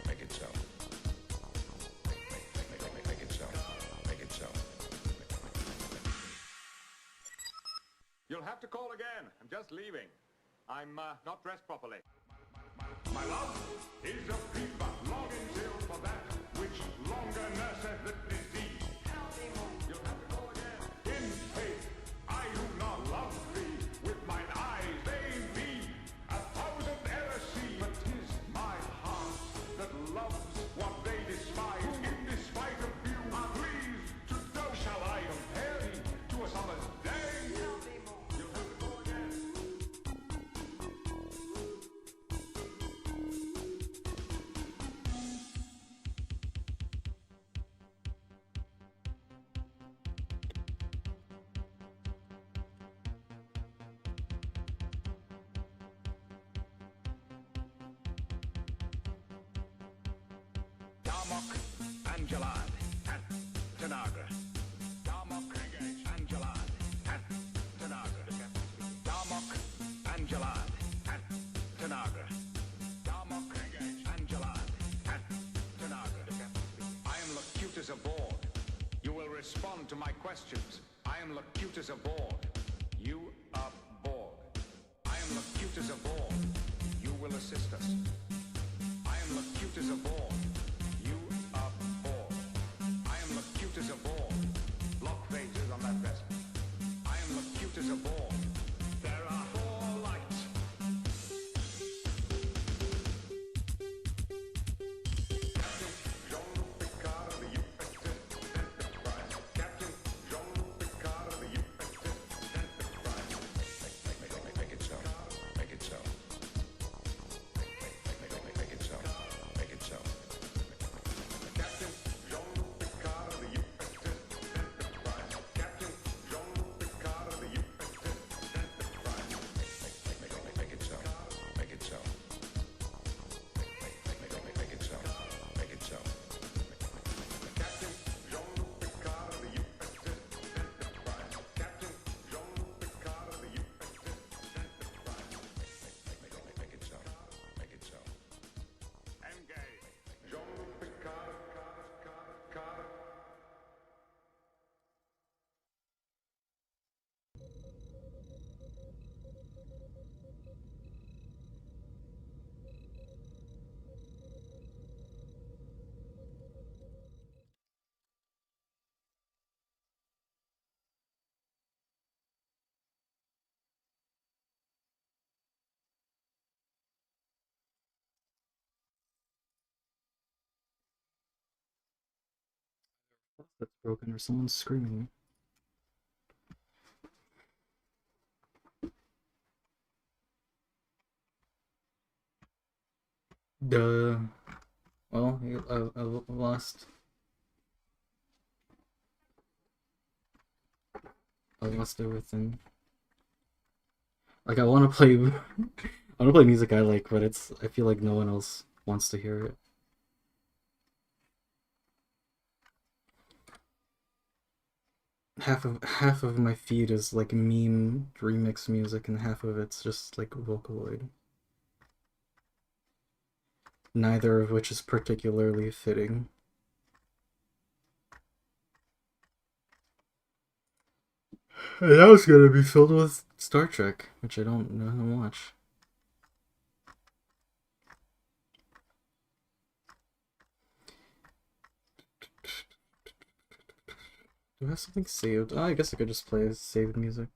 Make it so. Make it so. Make it so. Make it so. You'll have to call again. I'm just leaving. I'm not dressed properly. My love is a fever, longing till for that which longer nurseth the disease. You'll have to call again. In faith, I do not love thee. With mine eyes they be 1,000 errors see. But 'tis my heart that loves what they despise. In despite of you, are pleased to know. Shall I compare thee to a summer's day? You'll have to call again. Darmok, Angelad, and Tanagra. Darmok, Angelad, and Tanagra. Darmok, Angelad, and Tanagra. Darmok, Angelad, and Tanagra. I am Locutus aboard. You will respond to my questions. I am Locutus aboard. You aboard. I am Locutus aboard. You will assist us. I am Locutus aboard. You aboard. I am Locutus aboard. Block phases on that vessel. I am Locutus aboard. There are 4 lights. Captain Jean Picard of the USS Enterprise. Captain Jean Picard of the USS Enterprise. Make it so. Make it so. Make it so. Make it so. Captain Jean Picard of the USS Enterprise. Captain Jean Picard of the USS Enterprise. Make it so. Make it so. Make it so. Make it so. Captain Jean Picard of the USS Enterprise. Captain Jean Picard of the USS Enterprise. Make it so. Make it so. Engage. Jean Picard. That's broken or someone's screaming. Duh. Well, I lost. I lost everything. Like I want to play, I want to play music I like, but I feel like no one else wants to hear it. Half of my feed is like meme remix music, and half of it's just like Vocaloid. Neither of which is particularly fitting. And that was gonna be filled with Star Trek, which I don't know how to watch. Do I have something saved? Oh, I guess I could just play saved music.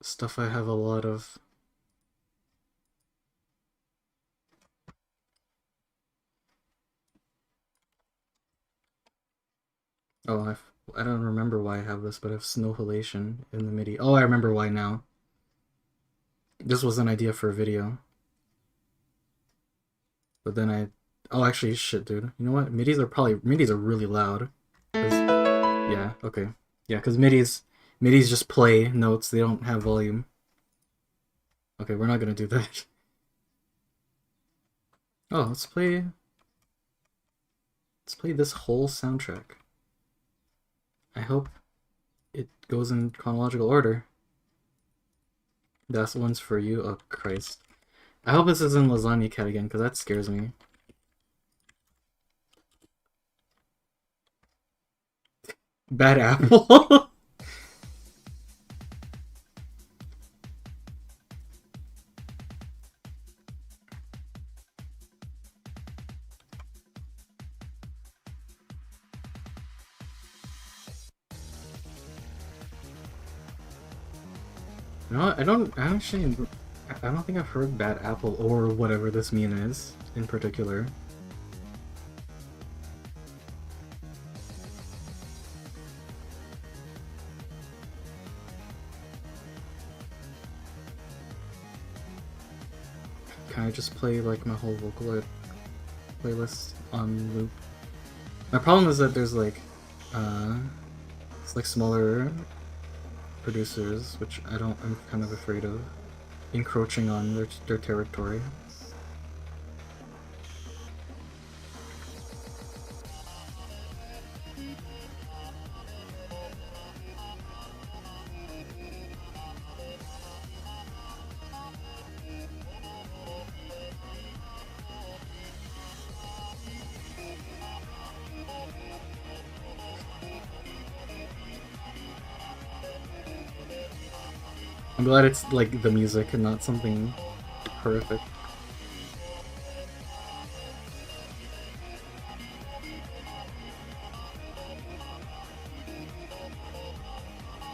stuff I have a lot of. Oh, I don't remember why I have this, but I have snow halation in the MIDI. Oh, I remember why now. This was an idea for a video. But then oh, actually, shit, dude. You know what? MIDIs are really loud. Yeah, okay. Yeah, because MIDIs just play notes. They don't have volume. Okay, we're not gonna do that. Oh, let's play this whole soundtrack. I hope it goes in chronological order. That's one's for you. Oh, Christ. I hope this isn't Lasagna Cat again, because that scares me. Bad apple? No, I don't think I've heard Bad Apple or whatever this meme is in particular. Can I just play like my whole Vocaloid playlist on loop? My problem is that there's like it's like smaller producers, which I'm kind of afraid of encroaching on their territory. I'm glad it's like the music and not something horrific.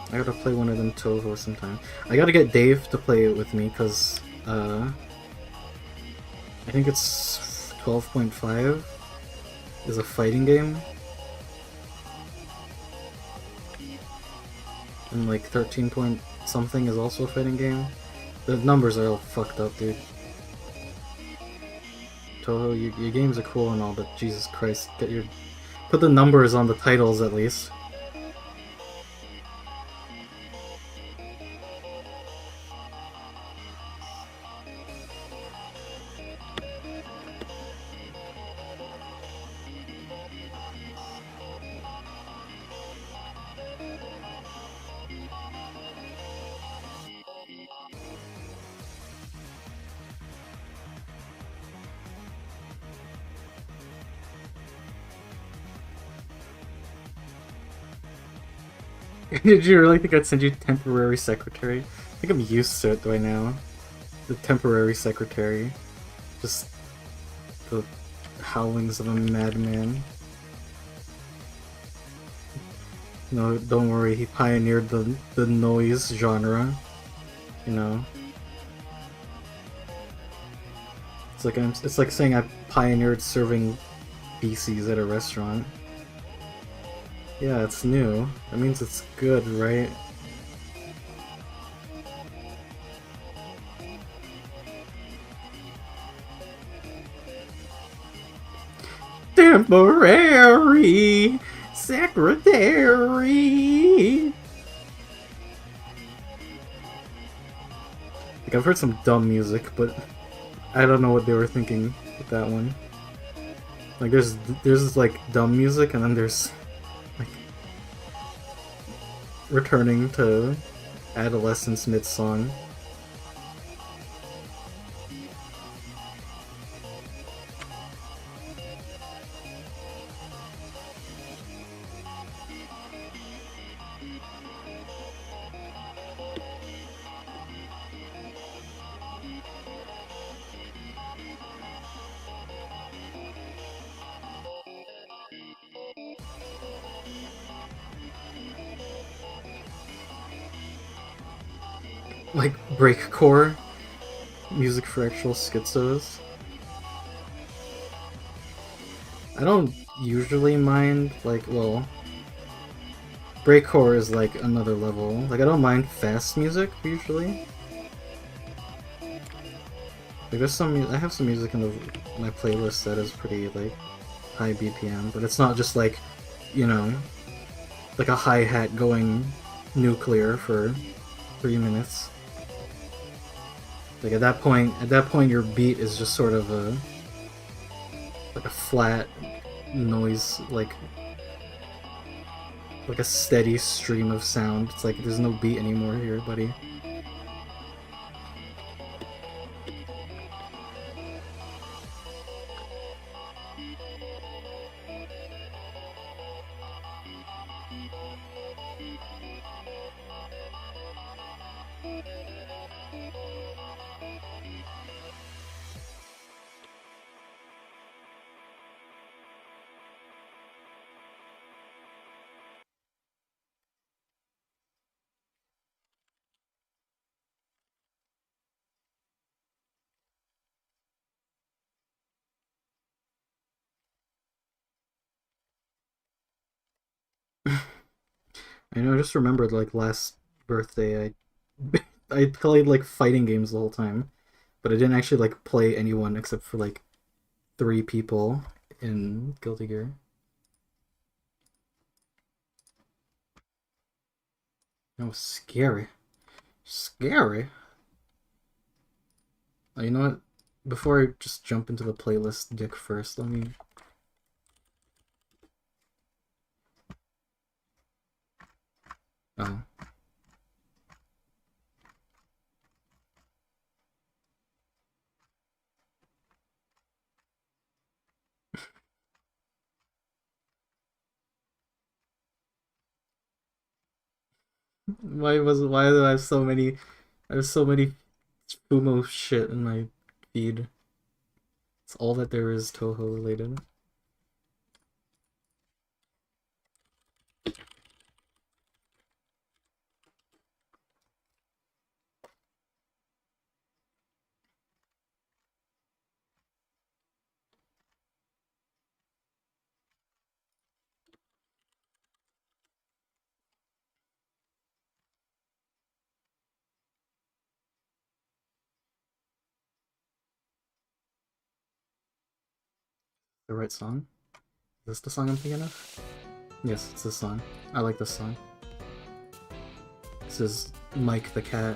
I gotta play one of them Toho sometime. I gotta get Dave to play it with me because I think it's 12.5 is a fighting game. And like 13 point something is also a fighting game. The numbers are all fucked up, dude. Toho, your games are cool and all, but Jesus Christ, put the numbers on the titles at least. Did you really think I'd send you temporary secretary? I think I'm used to it by now. The temporary secretary. Just the howlings of a madman. No, don't worry, he pioneered the noise genre. You know. It's like saying I pioneered serving BCs at a restaurant. Yeah, it's new. That means it's good, right? Temporary secretary. Like, I've heard some dumb music, but I don't know what they were thinking with that one. Like, there's like dumb music, and then there's like returning to adolescence mid-song. like breakcore music for actual schizos. I don't usually mind, like, well, breakcore is like another level. Like, I don't mind fast music usually. Like, there's some, I have some music in my playlist that is pretty like high BPM, but it's not just like, you know, like a hi-hat going nuclear for 3 minutes. Like at that point your beat is just sort of like a flat noise, like a steady stream of sound. It's like there's no beat anymore here, buddy. I know, I just remembered like last birthday I played like fighting games the whole time, but I didn't actually like play anyone except for like 3 people in Guilty Gear. No, scary. Scary. Oh, you know what? Before I just jump into the playlist dick first, let me... Oh. Why do I have so many Fumo shit in my feed? It's all that there is Toho related. The right song? Is this the song I'm thinking of? Yes, it's this song. I like this song. This is Mike the Cat.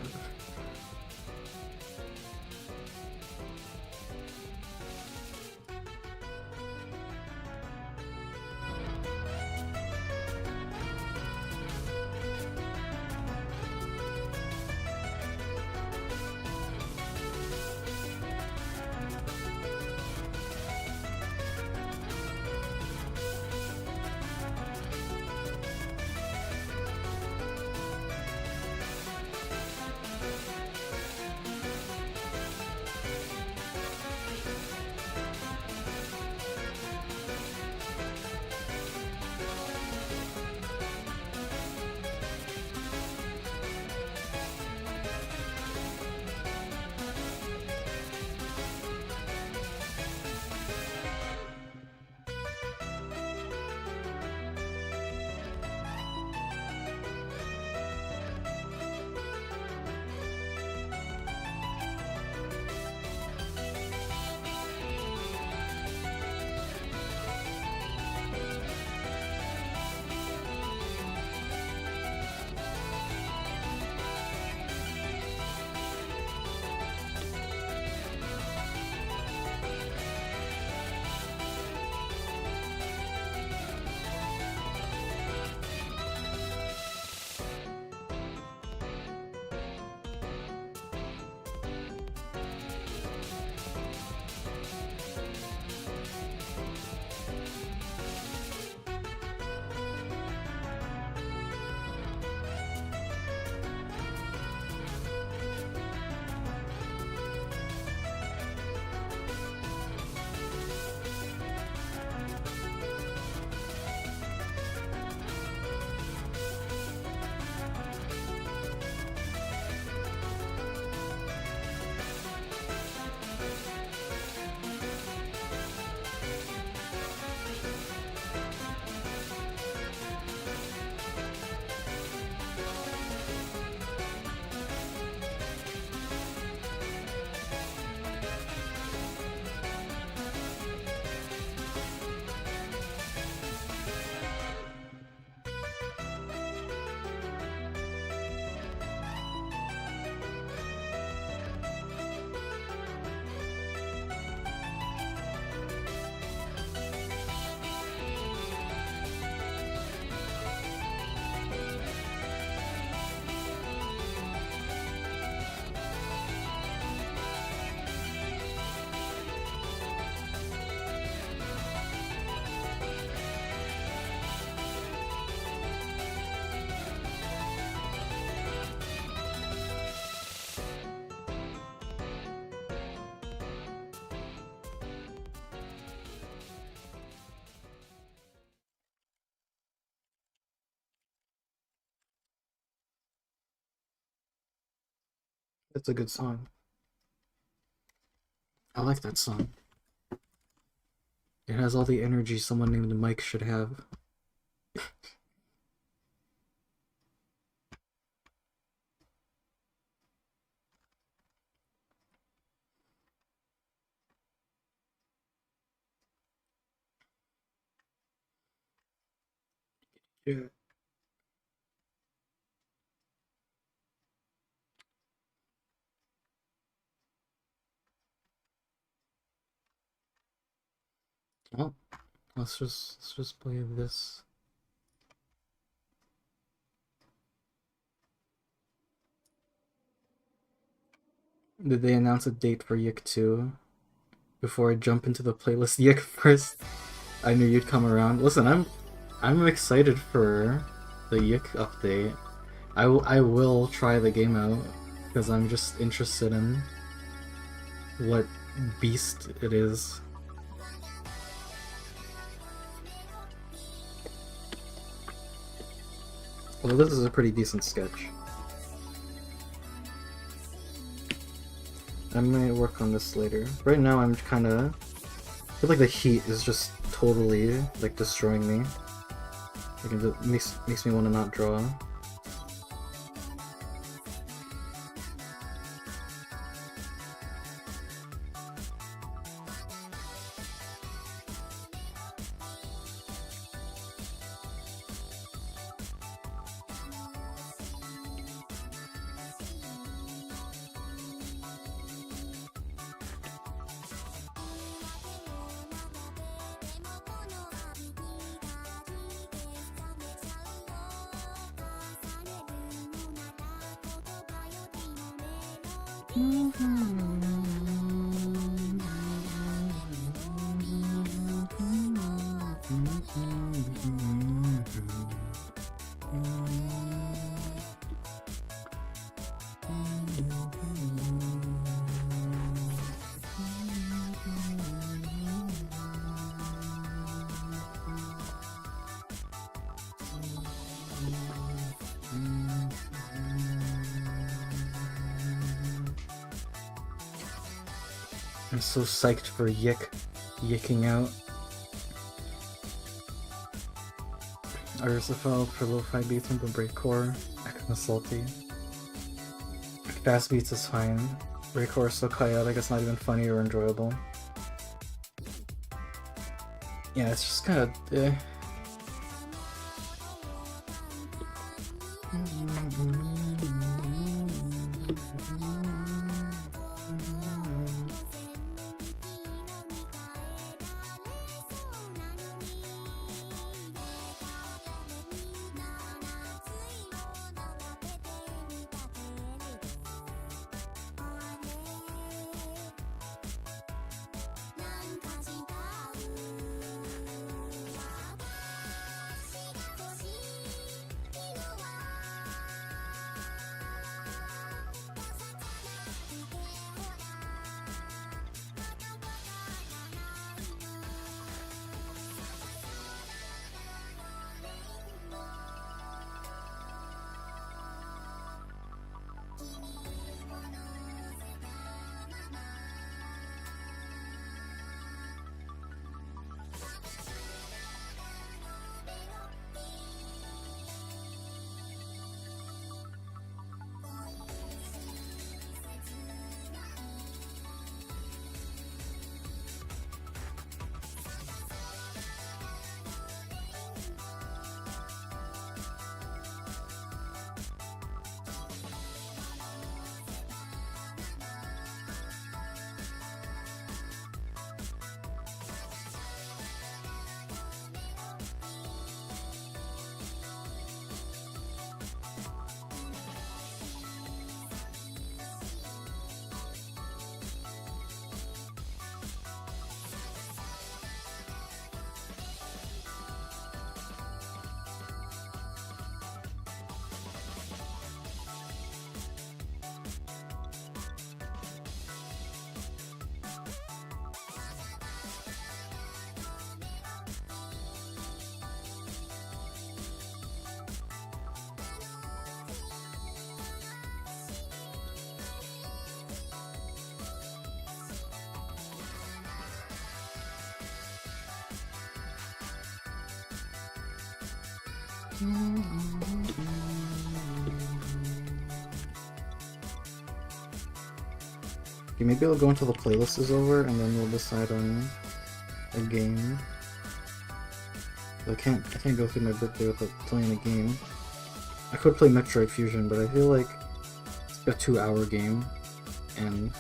It's a good song. I like that song. It has all the energy someone named Mike should have. Yeah. Well, let's just play this. Did they announce a date for Yik 2? Before I jump into the playlist Yik first, I knew you'd come around. Listen, I'm excited for the Yik update. I will try the game out because I'm just interested in what beast it is. Well, this is a pretty decent sketch. I might work on this later. Right now I'm kinda... I feel like the heat is just totally, like, destroying me. Like, it makes me want to not draw. I'm so psyched for yicking out. Arsafel for lo-fi beats and the breakcore. Kinda salty. Fast beats is fine. Breakcore is so chaotic it's not even funny or enjoyable. Yeah, it's just kinda Okay, maybe I'll go until the playlist is over and then we'll decide on a game. I can't go through my birthday without playing a game. I could play Metroid Fusion, but I feel like it's a 2-hour game, and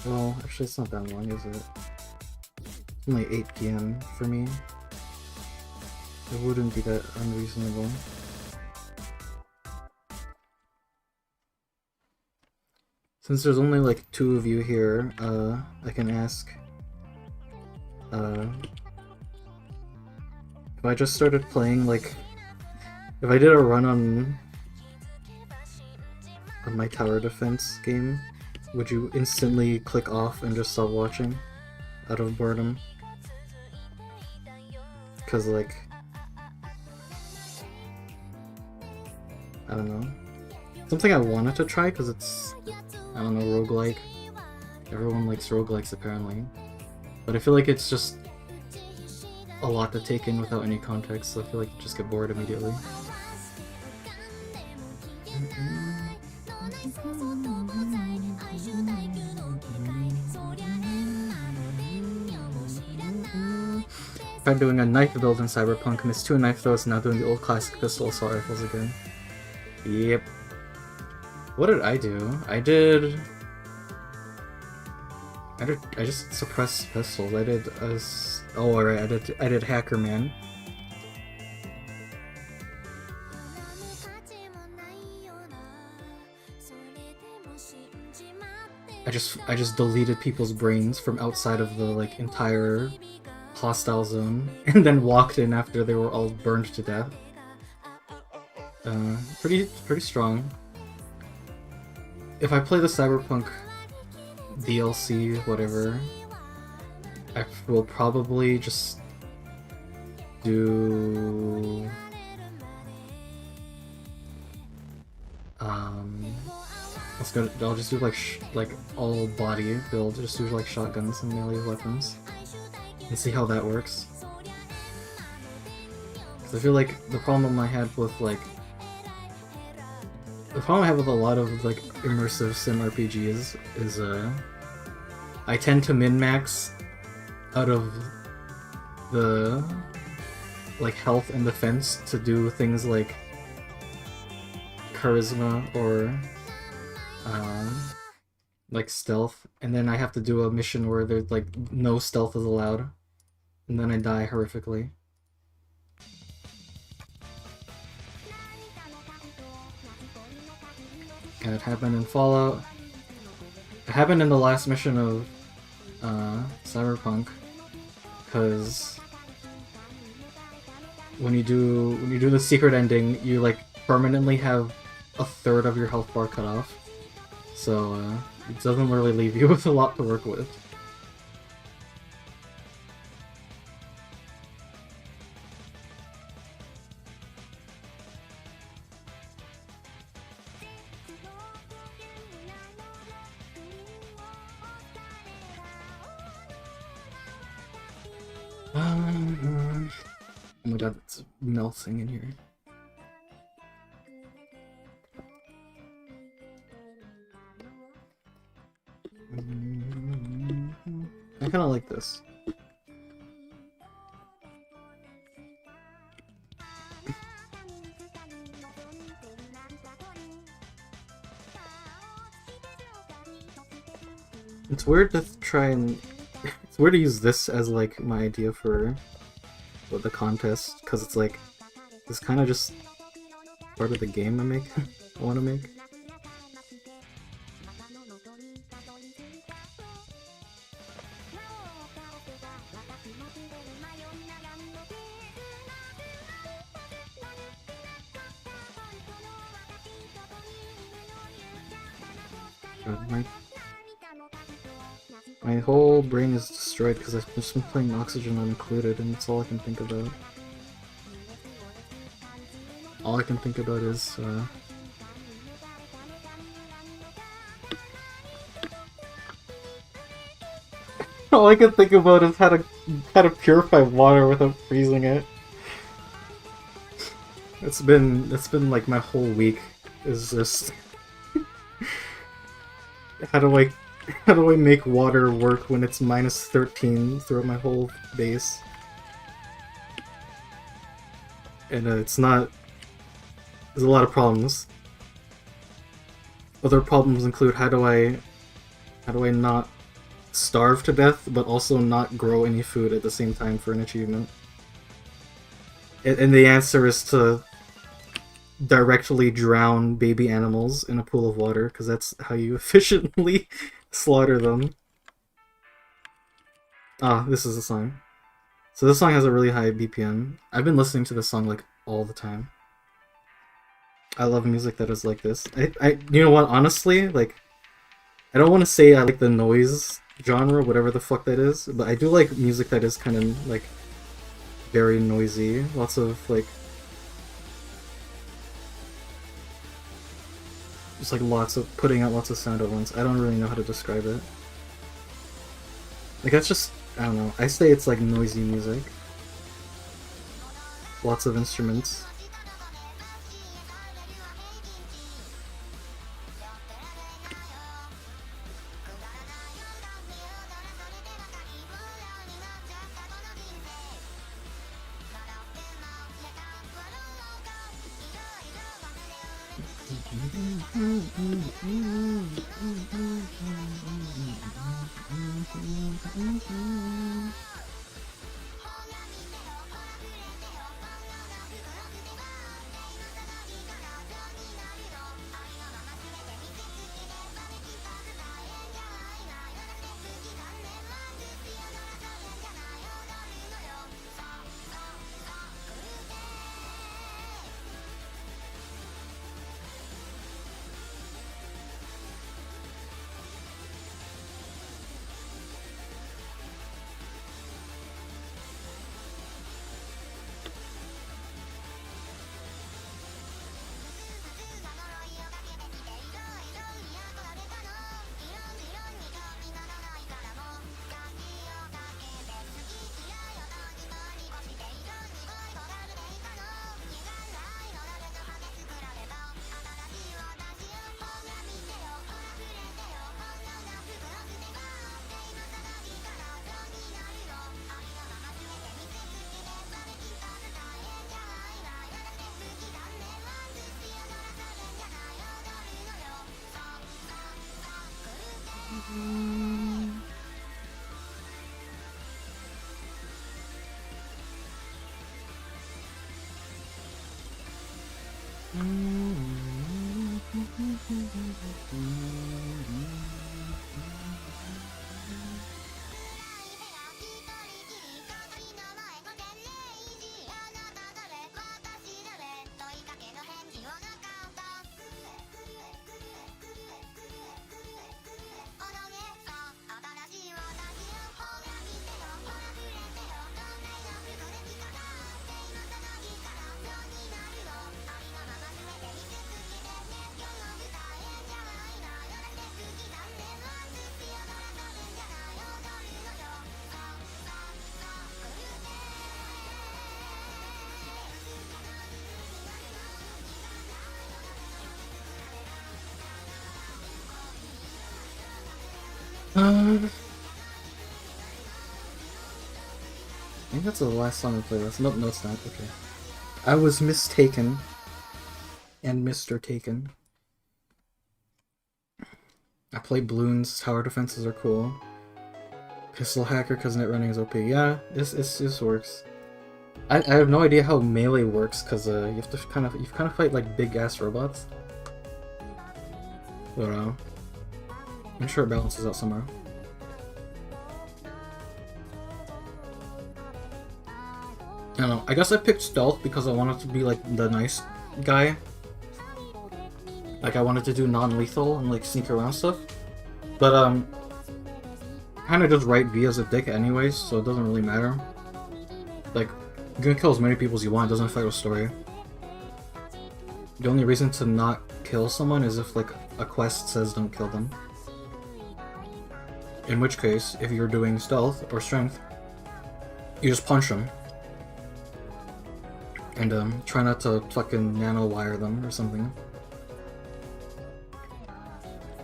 well, actually it's not that long, is it? It's only 8 PM for me. It wouldn't be that unreasonable. Since there's only like 2 of you here, I can ask, if I just started playing, like, if I did a run on my tower defense game, would you instantly click off and just stop watching out of boredom? Because, like, I don't know. Something I wanted to try because it's, I don't know, roguelike. Everyone likes roguelikes apparently. But I feel like it's just a lot to take in without any context, so I feel like you just get bored immediately. Tried doing a knife build in Cyberpunk, missed 2 knife throws, now doing the old classic pistol assault rifles again. Yep. What did I do? I just suppressed pistols. I did oh alright, I did Hacker Man. I just deleted people's brains from outside of the like entire hostile zone and then walked in after they were all burned to death. Pretty strong. If I play the Cyberpunk DLC, whatever, I will probably just do I'll just do like all body build, just do like shotguns and melee weapons and see how that works. Because I feel like the problem I had with like the problem I have with a lot of like immersive sim RPGs is I tend to min-max out of the like health and defense to do things like charisma or like stealth, and then I have to do a mission where there's like no stealth is allowed, and then I die horrifically. And it happened in Fallout. It happened in the last mission of Cyberpunk, because when you do the secret ending, you like permanently have a third of your health bar cut off, so it doesn't really leave you with a lot to work with. Oh my god, it's melting in here. I kinda like this. It's weird to try and... It's weird to use this as like my idea for the contest, because it's like, it's kind of just part of the game I want to make. God, my whole brain is destroyed because I've just been playing Oxygen Unincluded, and that's all I can think about. All I can think about is, all I can think about is how to purify water without freezing it. It's been like my whole week is just how do I make water work when it's minus 13 throughout my whole base? And it's not. There's a lot of problems. Other problems include how do I not starve to death, but also not grow any food at the same time for an achievement? And the answer is to directly drown baby animals in a pool of water, because that's how you efficiently slaughter them. Ah, this is the song. So this song has a really high BPM. I've been listening to this song like all the time. I love music that is like this. You know what, honestly, like, I don't want to say I like the noise genre, whatever the fuck that is, but I do like music that is kind of, like, very noisy. Lots of, like, just, like, putting out lots of sound at once. I don't really know how to describe it. Like, that's just, I don't know. I say it's, like, noisy music. Lots of instruments. I think that's the last song on the playlist. Nope, no, it's not. Okay. I was mistaken. And Mr. Taken. I play balloons. Tower defenses are cool. Pistol hacker because net running is OP. Yeah, this works. I have no idea how melee works because you have to kind of fight like big ass robots. But I'm sure it balances out somewhere. I don't know. I guess I picked stealth because I wanted to be like the nice guy. Like I wanted to do non-lethal and like sneak around stuff. But kind of just write V as a dick anyways, so it doesn't really matter. Like, you can kill as many people as you want, it doesn't affect the story. The only reason to not kill someone is if like a quest says don't kill them. In which case, if you're doing stealth or strength, you just punch them. And try not to fucking nano wire them or something.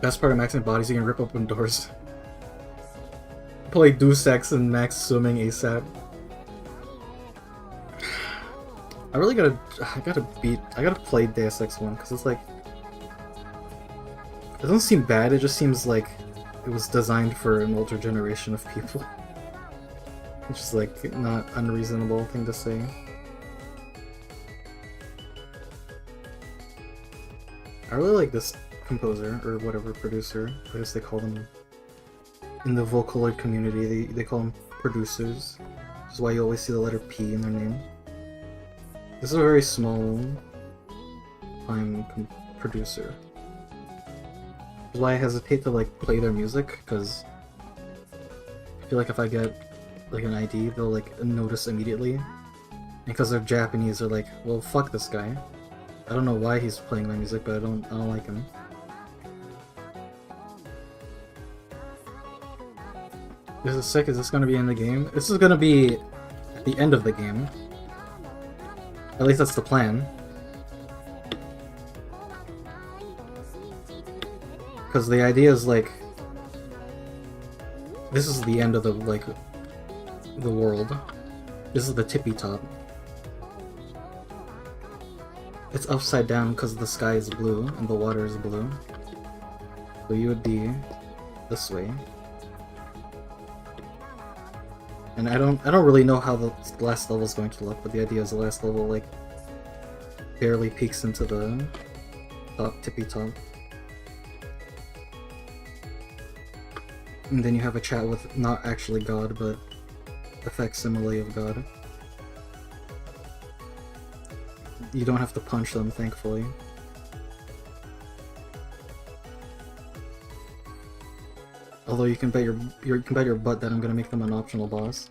Best part of maxing bodies, you can rip open doors. Play Deus Ex and max swimming ASAP. I gotta play Deus Ex 1, because it's like... It doesn't seem bad, it just seems like it was designed for an older generation of people. Which is like, not unreasonable thing to say. I really like this composer, or whatever, producer, I guess they call them in the Vocaloid community, they call them producers, which is why you always see the letter P in their name. This is a very small time producer. Which is why I hesitate to like play their music, because I feel like if I get like an ID, they'll like notice immediately. And because they're Japanese, they're like, well, fuck this guy. I don't know why he's playing my music, but I don't like him. This is sick. Is this gonna be in the game? This is gonna be at the end of the game. At least that's the plan. Because the idea is like, this is the end of the the world. This is the tippy top. It's upside down because the sky is blue and the water is blue. So you would be this way. And I don't really know how the last level is going to look, but the idea is the last level like barely peeks into the top tippy top. And then you have a chat with not actually God, but a facsimile of God. You don't have to punch them, thankfully. Although you can bet your butt that I'm gonna make them an optional boss.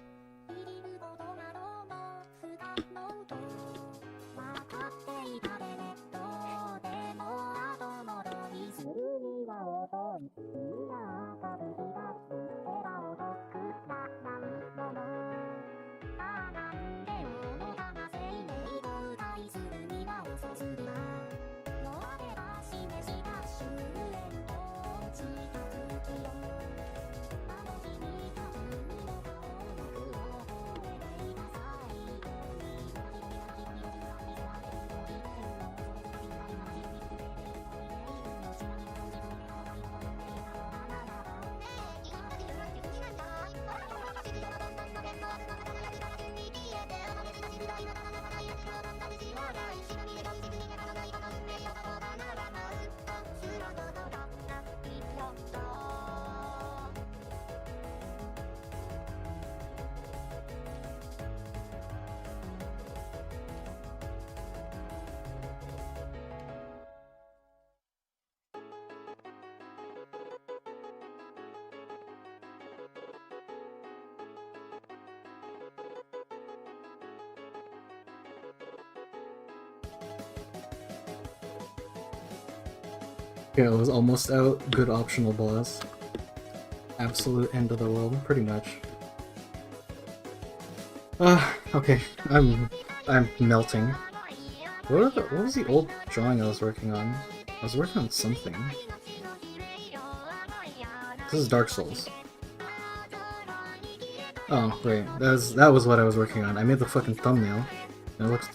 Yeah, it was almost out. Good optional boss. Absolute end of the world, pretty much. Okay. I'm melting. What was the old drawing I was working on? I was working on something. This is Dark Souls. Oh, right. That was what I was working on. I made the fucking thumbnail. And it looks...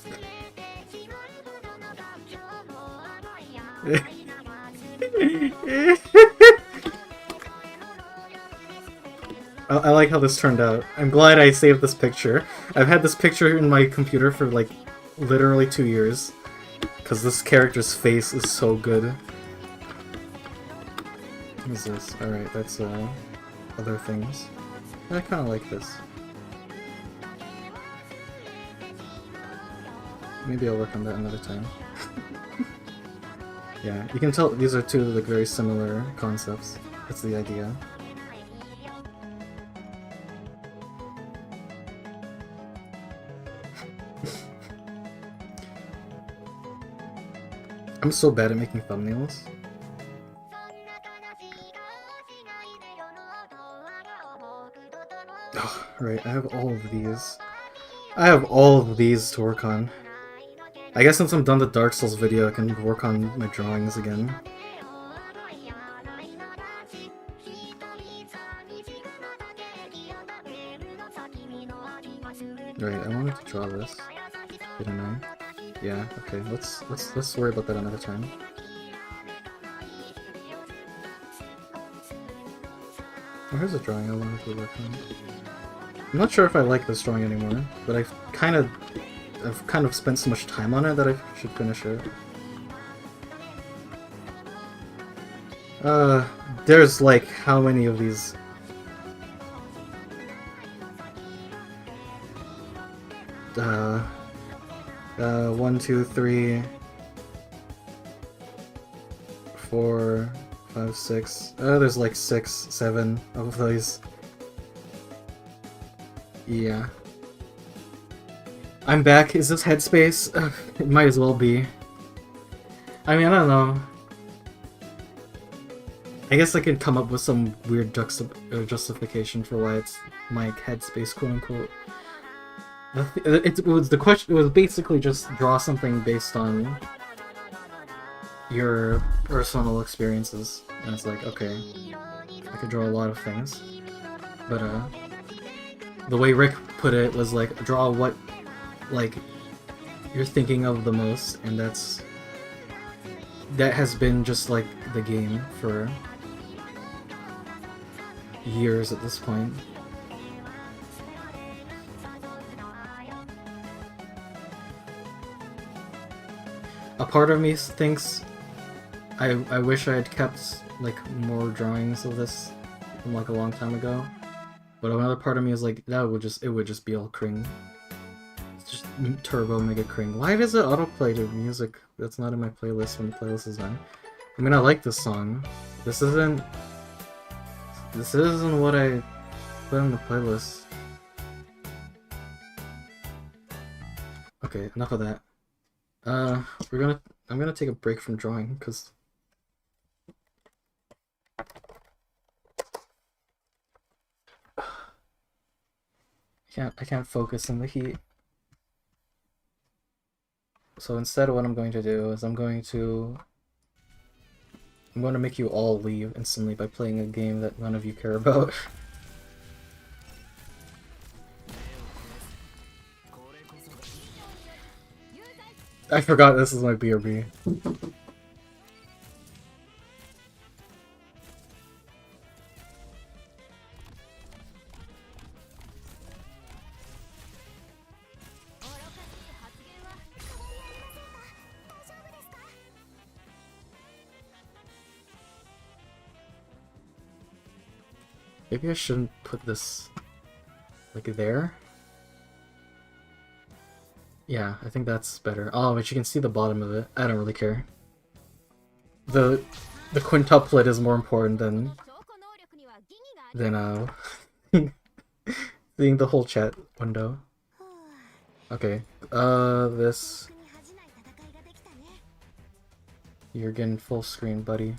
I like how this turned out. I'm glad I saved this picture. I've had this picture in my computer for like literally 2 years. Because this character's face is so good. What is this? Alright, that's other things. I kinda like this. Maybe I'll work on that another time. Yeah, you can tell these are two like very similar concepts. That's the idea. I'm so bad at making thumbnails. Oh, right, I have all of these. I have all of these to work on. I guess since I'm done the Dark Souls video, I can work on my drawings again. Right, I wanted to draw this, didn't I? Yeah, okay, let's worry about that another time. Oh, here's a drawing I wanted to work on. I'm not sure if I like this drawing anymore, but I've kind of spent so much time on it that I should finish it. There's like how many of these? 1, 2, 3, 4, 5, 6. There's like 6, 7 of these. Yeah. I'm back. Is this Headspace? It might as well be. I mean, I don't know. I guess I could come up with some weird justification for why it's my Headspace, quote unquote. It was basically just draw something based on your personal experiences, and it's like, okay, I could draw a lot of things, but the way Rick put it was like, draw what like you're thinking of the most, and that has been just like the game for years at this point. A part of me thinks I wish I had kept like more drawings of this from like a long time ago, but another part of me is like, it would just be all cring. It's just turbo mega cring. Why does it autoplay to music that's not in my playlist when the playlist is done? I mean, I like this song. This isn't what I put in the playlist. Okay, enough of that. I'm gonna take a break from drawing because I can't focus in the heat. So instead, what I'm going to do is I'm going to make you all leave instantly by playing a game that none of you care about. I forgot this is my BRB. Maybe I shouldn't put this like there. Yeah, I think that's better. Oh, but you can see the bottom of it. I don't really care. The quintuplet is more important than seeing the whole chat window. Okay. This. You're getting full screen, buddy.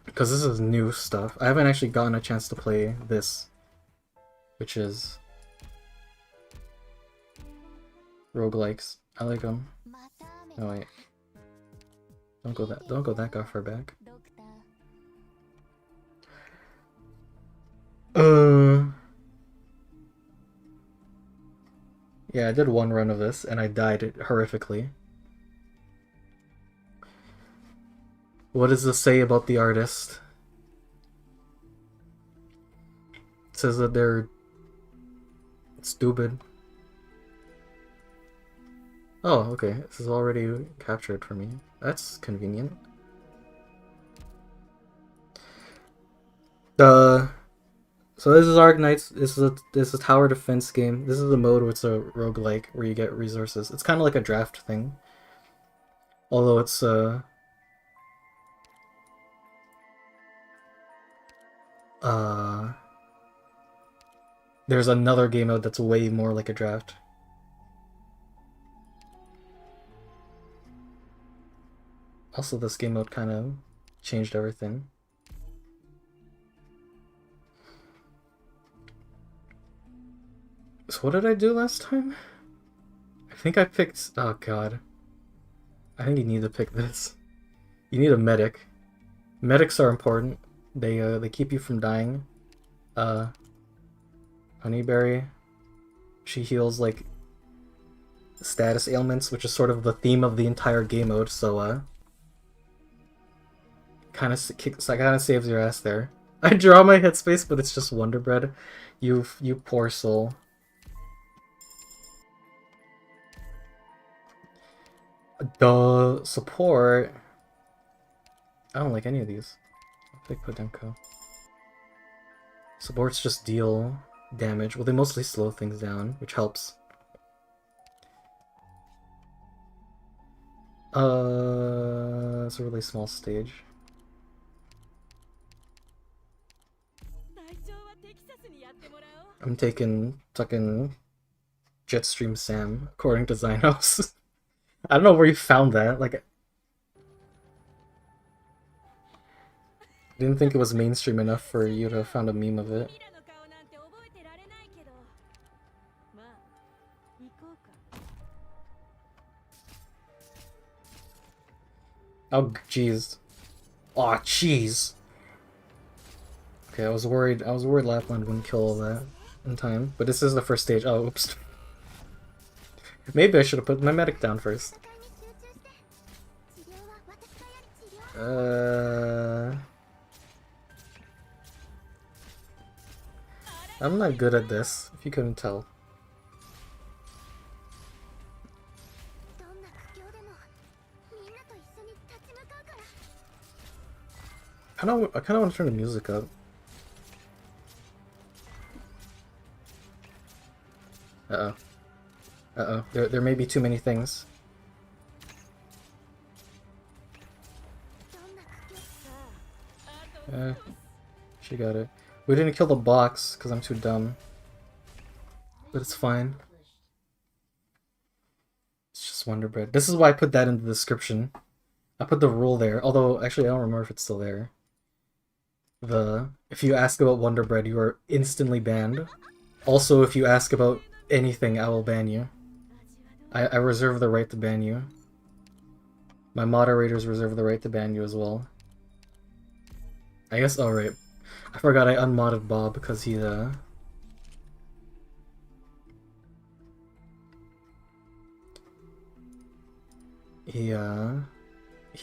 Because this is new stuff. I haven't actually gotten a chance to play this, which is roguelikes. I like them. Oh wait, don't go that far back. Yeah, I did one run of this and I died horrifically. What does this say about the artist? It says that they're stupid. Oh, okay. This is already captured for me. That's convenient. So this is Arknights. This is a tower defense game. This is the mode where it's a roguelike where you get resources. It's kind of like a draft thing. Although it's there's another game mode that's way more like a draft. Also, this game mode kind of changed everything. So what did I do last time? I think I picked... Oh god. I think you need to pick this. You need a medic. Medics are important. They keep you from dying. Honeyberry. She heals, like, status ailments, which is sort of the theme of the entire game mode, so, kind of saves your ass there. I draw my headspace, but it's just Wonder Bread. You poor soul. The support... I don't like any of these. I'll pick Podenko. Supports just deal damage. Well, they mostly slow things down, which helps. It's a really small stage. I'm taking fucking Jetstream Sam, according to Zynos. I don't know where you found that. Like, I didn't think it was mainstream enough for you to have found a meme of it. Oh, jeez. Aw, jeez. Okay, I was worried Lapland wouldn't kill all that in time, but this is the first stage. Oh, oops. Maybe I should have put my medic down first. I'm not good at this, if you couldn't tell. I kind of want to turn the music up. Uh-oh. Uh-oh. There may be too many things. She got it. We didn't kill the box, because I'm too dumb. But it's fine. It's just Wonder Bread. This is why I put that in the description. I put the rule there, although, actually, I don't remember if it's still there. If you ask about Wonder Bread, you are instantly banned. Also, if you ask about anything, I will ban you. I reserve the right to ban you. My moderators reserve the right to ban you as well. I guess, oh right. I forgot I unmodded Bob because he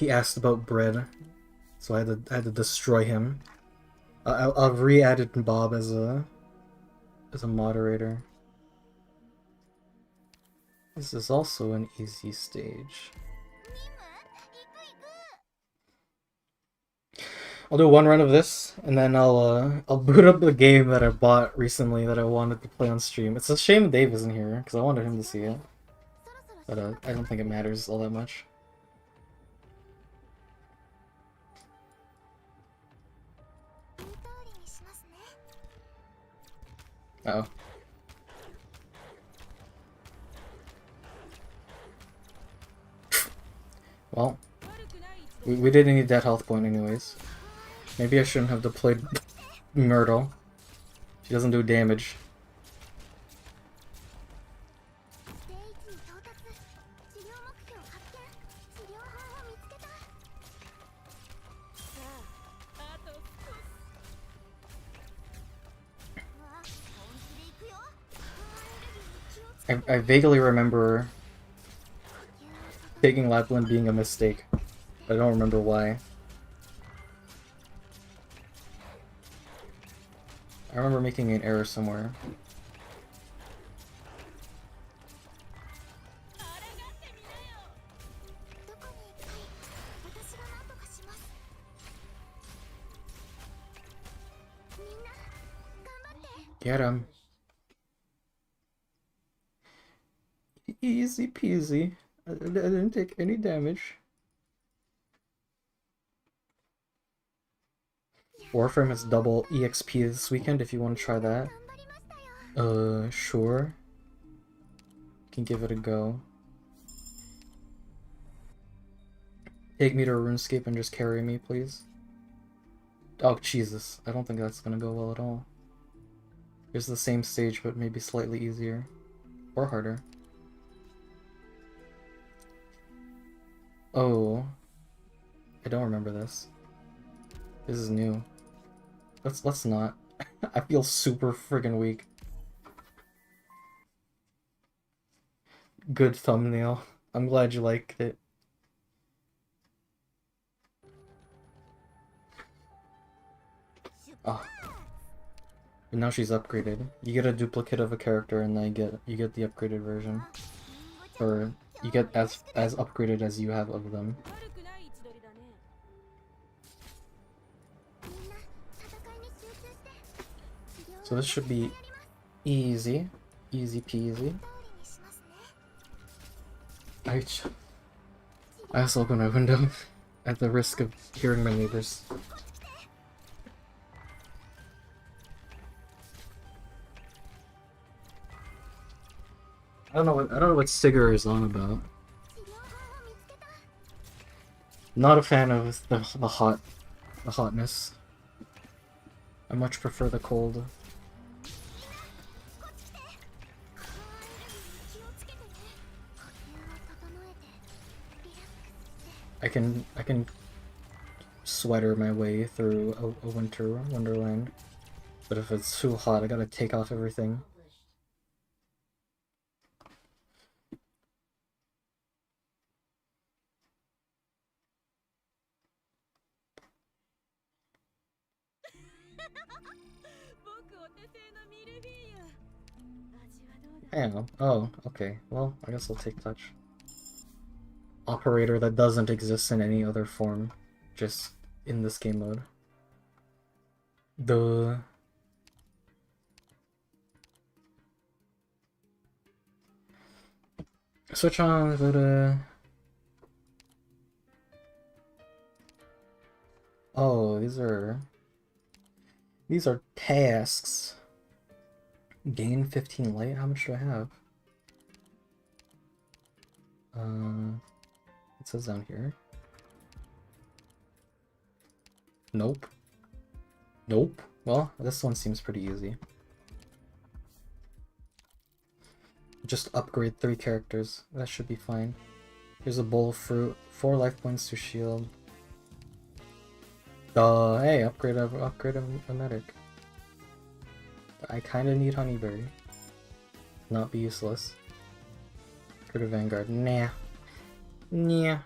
asked about bread, so I had to destroy him. I've re-added Bob as a moderator. This is also an easy stage. I'll do one run of this, and then I'll boot up the game that I bought recently that I wanted to play on stream. It's a shame Dave isn't here, because I wanted him to see it. But I don't think it matters all that much. Uh-oh. Well, we didn't need that health point anyways. Maybe I shouldn't have deployed Myrtle. She doesn't do damage. I vaguely remember taking Lapland being a mistake. I don't remember why. I remember making an error somewhere. Get him. Easy peasy. I didn't take any damage. Warframe has double EXP this weekend if you want to try that. Sure. You can give it a go. Take me to RuneScape and just carry me, please. Oh, Jesus. I don't think that's gonna go well at all. Here's the same stage, but maybe slightly easier. Or harder. Oh, I don't remember this. This is new. Let's not. I feel super friggin' weak. Good thumbnail. I'm glad you liked it. Oh. And now she's upgraded. You get a duplicate of a character and then you get the upgraded version. Or you get as upgraded as you have of them. So this should be easy. Easy peasy. I also opened my window at the risk of hearing my neighbors. I don't know what Sigurd is on about. Not a fan of the hotness. I much prefer the cold. I can sweater my way through a winter wonderland, but if it's too hot, I gotta take off everything. Hang on. Oh, okay. Well, I guess I'll take touch. Operator that doesn't exist in any other form, just in this game mode. Duh. Switch on, go to... Oh, these are tasks. Gain 15 light? How much do I have? It says down here. Nope. Nope. Well, this one seems pretty easy. Just upgrade 3 characters. That should be fine. Here's a bowl of fruit. 4 life points to shield. Hey, upgrade a medic. I kinda need Honeyberry. Not be useless. Go to Vanguard. Nah. Nah.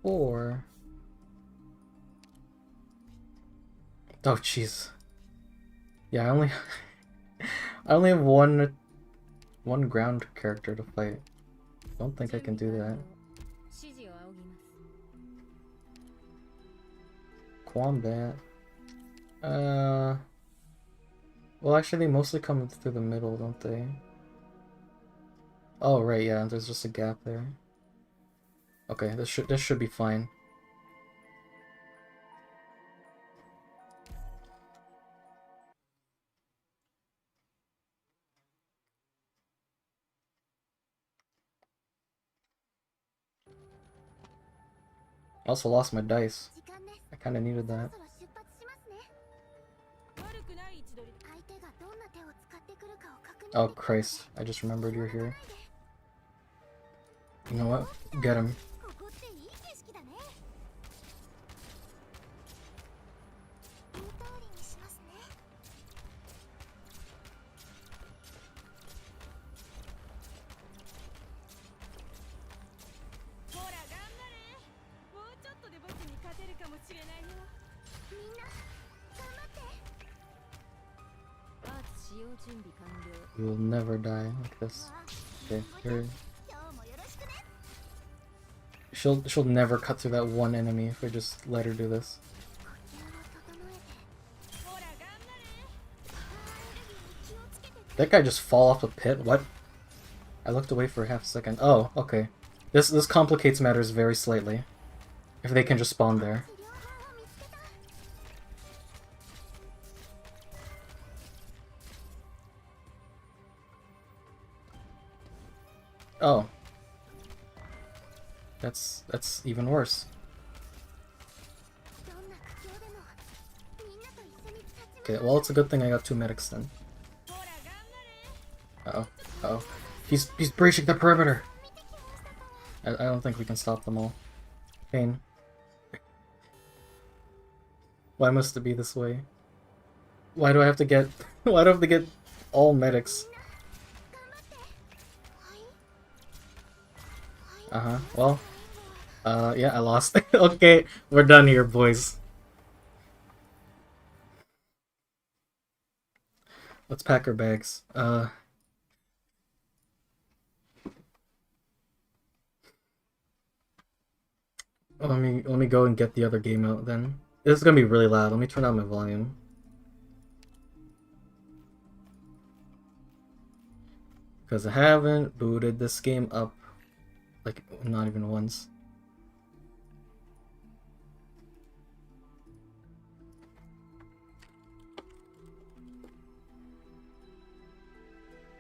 Or... Oh, jeez. Yeah, I only... I only have one ground character to fight. Don't think I can do that. Combat. Well, actually, they mostly come through the middle, don't they? Oh, right, yeah. There's just a gap there. Okay, this should be fine. I also lost my dice. I kind of needed that. Oh Christ, I just remembered you're here. You know what? Get him. You will never die like this. Okay, here. She'll never cut through that one enemy if we just let her do this. That guy just fall off a pit? What? I looked away for half a second. Oh, okay. This complicates matters very slightly. If they can just spawn there. Oh. That's even worse. Okay, well it's a good thing I got 2 medics then. Uh-oh. Uh-oh. He's breaching the perimeter. I don't think we can stop them all. Pain. Why must it be this way? Why do I have to get... Why do I have to get all medics? Well... yeah, I lost. Okay, we're done here, boys. Let's pack our bags. Let me go and get the other game out then. This is gonna be really loud. Let me turn down my volume. Because I haven't booted this game up, like, not even once.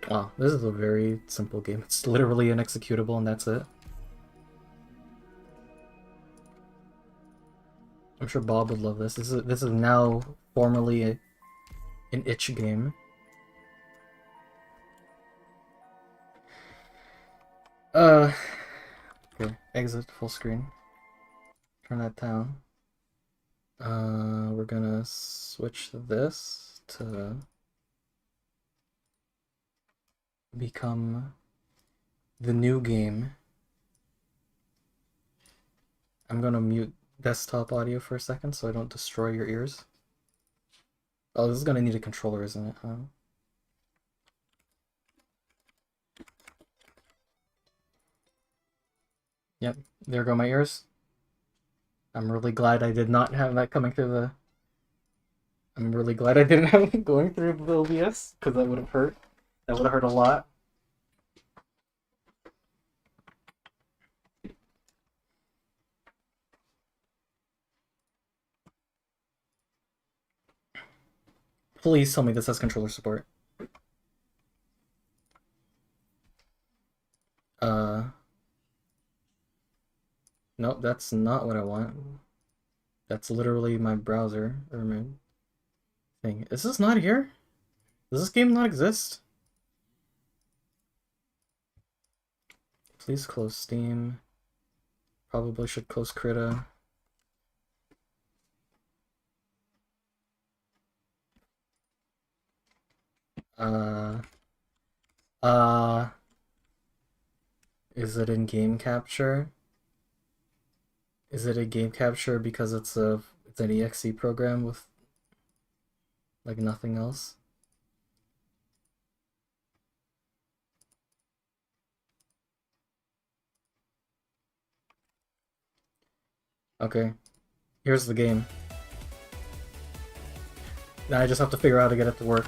Wow, this is a very simple game. It's literally an executable and that's it. I'm sure Bob would love this. This is now formally an itch game. Okay, exit full screen. Turn that down. We're gonna switch this to become the new game. I'm gonna mute desktop audio for a second so I don't destroy your ears. Oh, this is gonna need a controller, isn't it? Huh? Yep, there go my ears. I'm really glad I did not have that coming through the... I'm really glad I didn't have it going through the OBS, because that would have hurt. That would have hurt a lot. Please tell me this has controller support. Nope, that's not what I want. That's literally my browser, or my thing. Is this not here? Does this game not exist? Please close Steam. Probably should close Krita. Is it in game capture? Is it a game capture because it's an exe program with like nothing else? Okay, here's the game. Now I just have to figure out how to get it to work.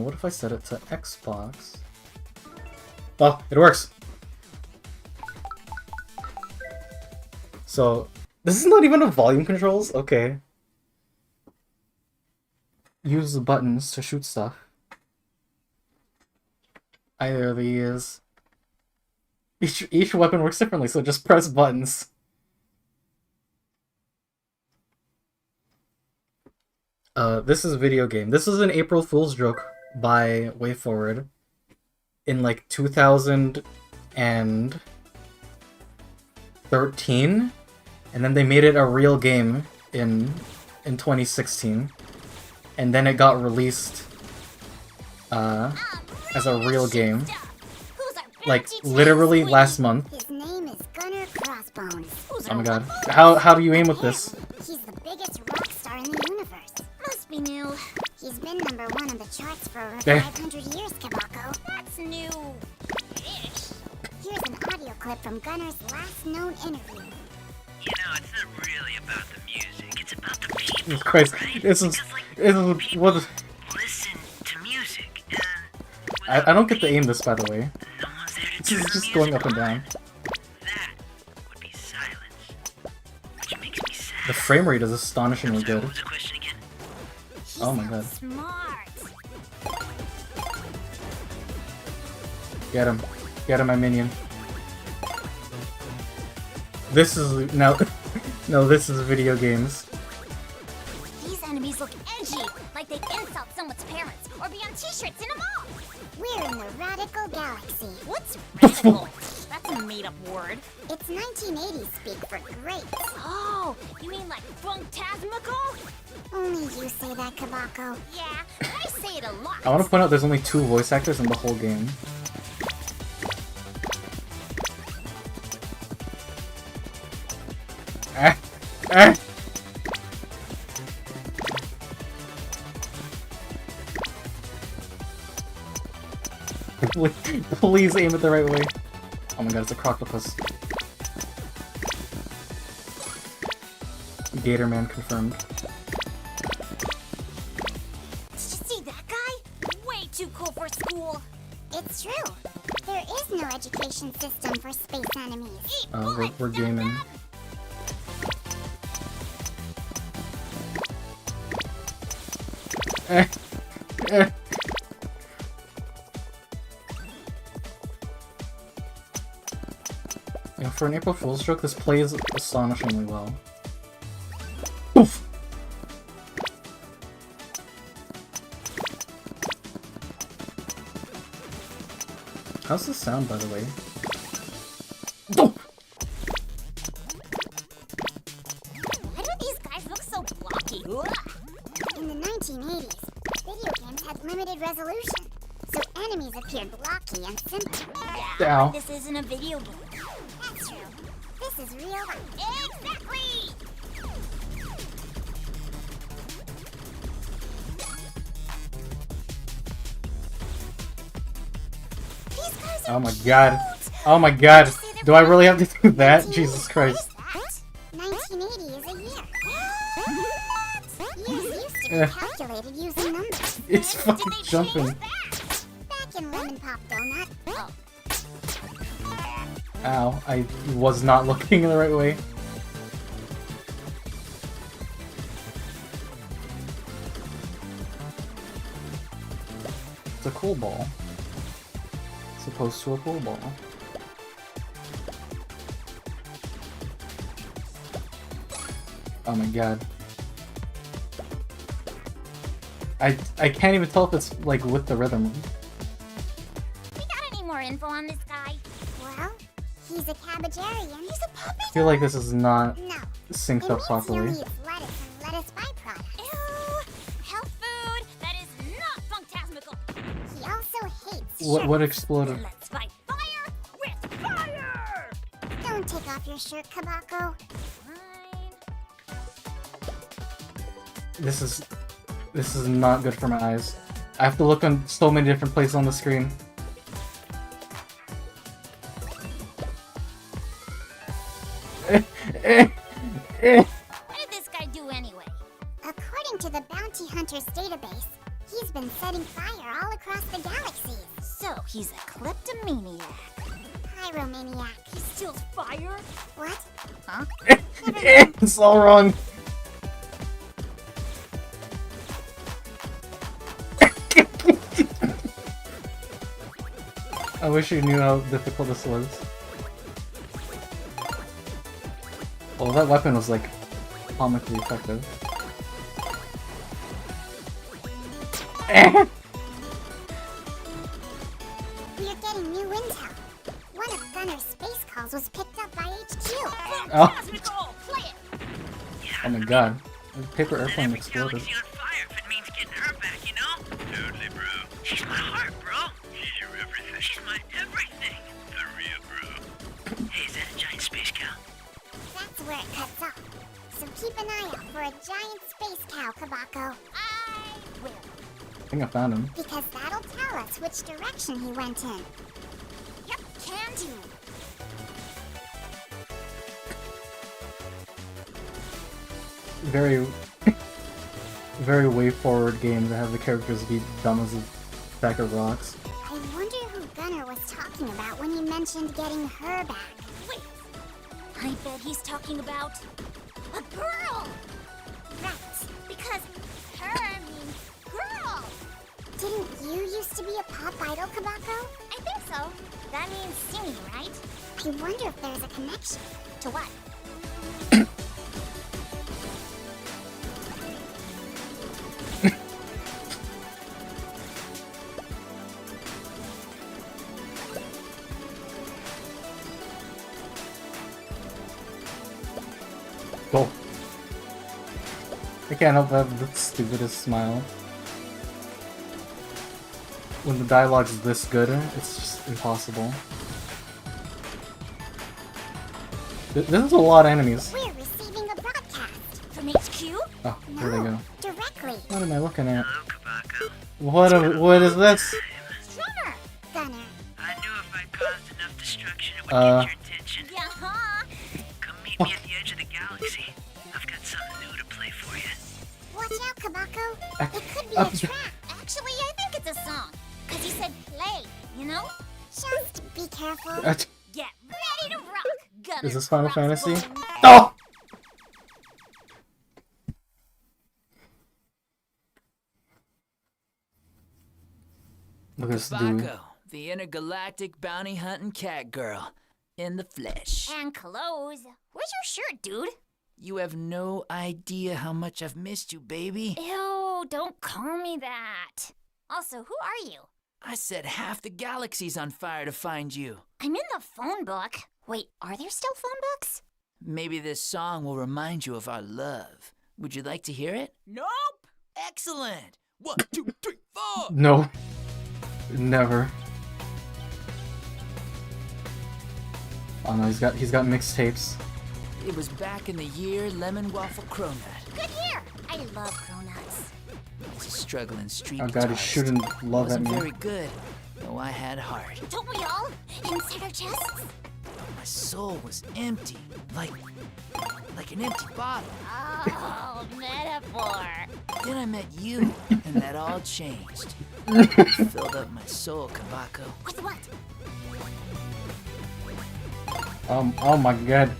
What if I set it to Xbox? Oh, it works! So, this is not even a volume controls? Okay. Use the buttons to shoot stuff. Either of these. Each weapon works differently, so just press buttons. This is a video game. This is an April Fool's joke by WayForward in like 2013, and then they made it a real game in 2016, and then it got released as a real game like literally last month. His name is Gunner Crossbones. Oh my god. How do you aim with this? He's the biggest rock star in the universe. Must be new. He's been #1 on the charts for over 500 years, Kabako. That's new-ish. Here's an audio clip from Gunner's last known interview. You know, it's not really about the music. It's about the people. Jesus Christ. Right? This is People what? listen to music, and I don't get to aim this, by the way. no one's there to This turn is the just music going up and on. down. That would be silence, which makes me sad. The frame rate is astonishingly Sorry, good. what was the question again? Oh my god. Smart. Get him. Get him, my minion. This is... Now... No, this is video games. someone's parents or be on t-shirts in a mall. We're in the radical galaxy. What's radical? That's a made-up word. It's 1980s speak for great. Oh, you mean like funktasmical? Only you say that, Kabako. Yeah, I say it a lot. I want to point out there's only 2 voice actors in the whole game. Please aim it the right way. Oh my god, it's a croctopus. Gator Man confirmed. Did you see that guy? Way too cool for school. It's true. There is no education system for space enemies. We're gaming. You know, for an April Fool's joke, this plays astonishingly well. Oof. How's this sound, by the way? Oh! Why do these guys look so blocky? In the 1980s, video games had limited resolution, so enemies appeared blocky and simple. Ow. But this isn't a video game. That's true. This is real life. Exactly! These guys are Oh my god. Oh my god. Do I really have to do that? 1980s. Jesus Christ. What is that? 1980 is a year. What? Years used to be Eh. calculated using numbers. It's When fucking did they jumping. change that? Back in Lemon Pop Donut. Oh. Ow. I was not looking the right way. It's a cool ball. As opposed to a pool ball. Oh my god. I can't even tell if it's like with the rhythm. We got any more info on this guy? Well, he's a cabbagearian. He's a puppy. I feel like this is not No. synced It up means properly. he only eats lettuce and lettuce byproducts. Ew! Health food! That is not funktasmical! He also hates What shirts. exploded? Let's fight fire with fire! Don't take off your shirt, Kabako. Fine. This is not good for my eyes. I have to look on so many different places on the screen. What did this guy do anyway? According to the Bounty Hunters database, he's been setting fire all across the galaxy. So he's a kleptomaniac. Pyromaniac. He steals fire? What? Huh? It's all wrong. I wish you knew how difficult this was. Well, that weapon was like comically effective. We're getting new intel. One of Gunner's space calls was picked up by HQ. Oh. Fantasmical! Play it! Oh my god. The paper Set airplane every exploded. galaxy on fire if it means getting her back, you know? Totally, bro. She's my heart, bro. She's your everything. She's my everything. For real, bro. Hey, is that a giant space cow? That's where it cuts off. So keep an eye out for a giant space cow, Kabako. I will. I think I found him. Because that'll tell us which direction he went in. Yep, can do. Very, very way forward game to have the characters be dumb as a sack of rocks. I wonder who Gunner was talking about when he mentioned getting her back. Wait, I bet he's talking about a girl. Right, because her means girl. Didn't you used to be a pop idol, Kabako? I think so. That means singing, right? I wonder if there's a connection. To what? Go. I can't help but have the stupidest smile. When the dialogue's this good, it's just impossible. This is a lot of enemies. We're receiving a broadcast from HQ. Oh, there they go. Directly. What am I looking at? Hello, Kabako. What is this? Drummer. Gunner. I knew if I caused enough destruction, it would Uh. get your attention. Yeah. Come meet me at the edge of the galaxy. I've got something new to play for you. Watch out, Kabako. It could be uh, a trap. Actually, I think it's a song. Cause you said play, you know? Just be careful. Get ready to rock. Gunner Is this Final Crossbones. Fantasy? Oh! Look at this dude. Kabako, the intergalactic bounty hunting cat girl, in the flesh. And clothes. Where's your shirt, dude? You have no idea how much I've missed you, baby. Ew, don't call me that. Also, who are you? I set half the galaxy's on fire to find you. I'm in the phone book. Wait, are there still phone books? Maybe this song will remind you of our love. Would you like to hear it? Nope! Excellent! 1, 2, 3, 4! No. Never. Oh no, he's got mixtapes. It was back in the year Lemon Waffle Cronut. Good year. I love cronuts. It's a struggling street Oh god, he's guitarist. shooting love at Wasn't me. very good, though I had heart. Don't we all? Inside our chests? My soul was empty, like an empty bottle. Oh, metaphor. Then I met you, and that all changed. Filled up my soul, Kabako. With what? Oh my god.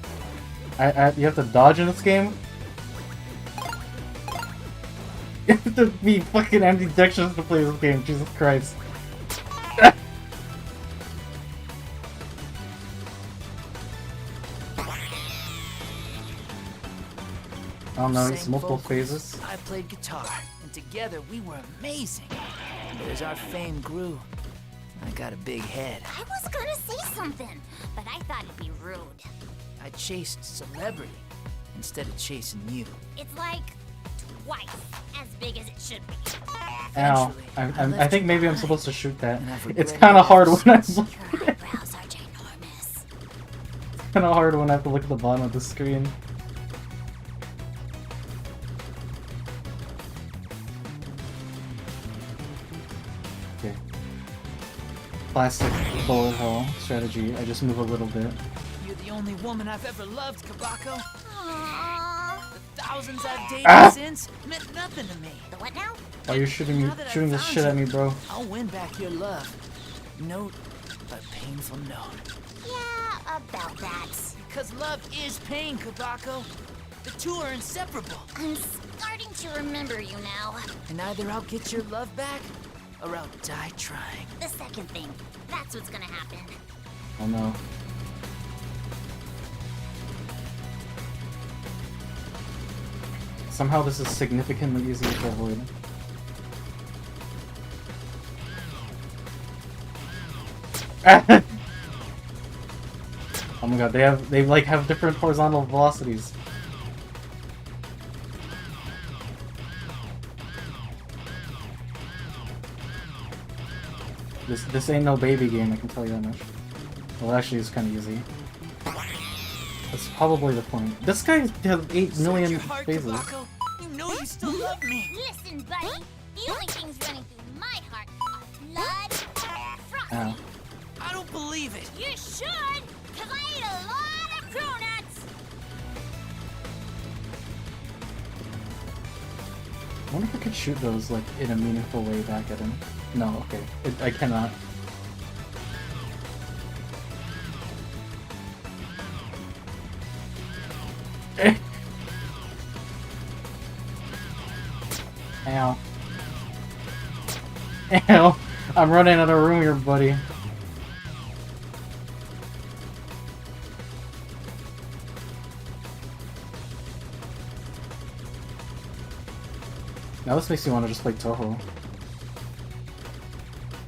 You have to dodge in this game? You have to be fucking ambidextrous to play this game, Jesus Christ. I don't know, it's Sang multiple vocals, phases. I played guitar, and together we were amazing. And as our fame grew, I got a big head. I was gonna say something, but I thought it'd be rude. I chased celebrity instead of chasing you. It's like twice as big as it should be. Ow. Eventually, I think maybe I'm supposed to shoot that. And I've It's regretted kind of it hard ever when I since. look. Your eyebrows are ginormous. Kind of hard when I have to look at the bottom of the screen. Okay. Classic bullet hell strategy. I just move a little bit. You're the only woman I've ever loved, Kabako. Aww. The thousands I've dated Ah! since meant nothing to me. The what now? Why you're shooting Now that I've this found shit at you, me, bro? I'll win back your love. Note by painful note. Yeah, about that. Because love is pain, Kabako. The two are inseparable. I'm starting to remember you now. And either I'll get your love back, or I'll die trying. The second thing. That's what's gonna happen. Oh no. Somehow this is significantly easier to avoid. Oh my god, they like have different horizontal velocities. This ain't no baby game, I can tell you that much. Well, actually, it's kind of easy. That's probably the point. This guy has 8 million Your heart, phases. Kabako. You know you still love me. Listen, buddy. The only things running through my heart are blood and frost. Ow. I don't believe it. You should, because I ate a lot of cronuts. I wonder if I could shoot those like in a meaningful way back at him. No, okay. I cannot. Ow. Ow. I'm running out of room here, buddy. Now this makes me want to just play Toho.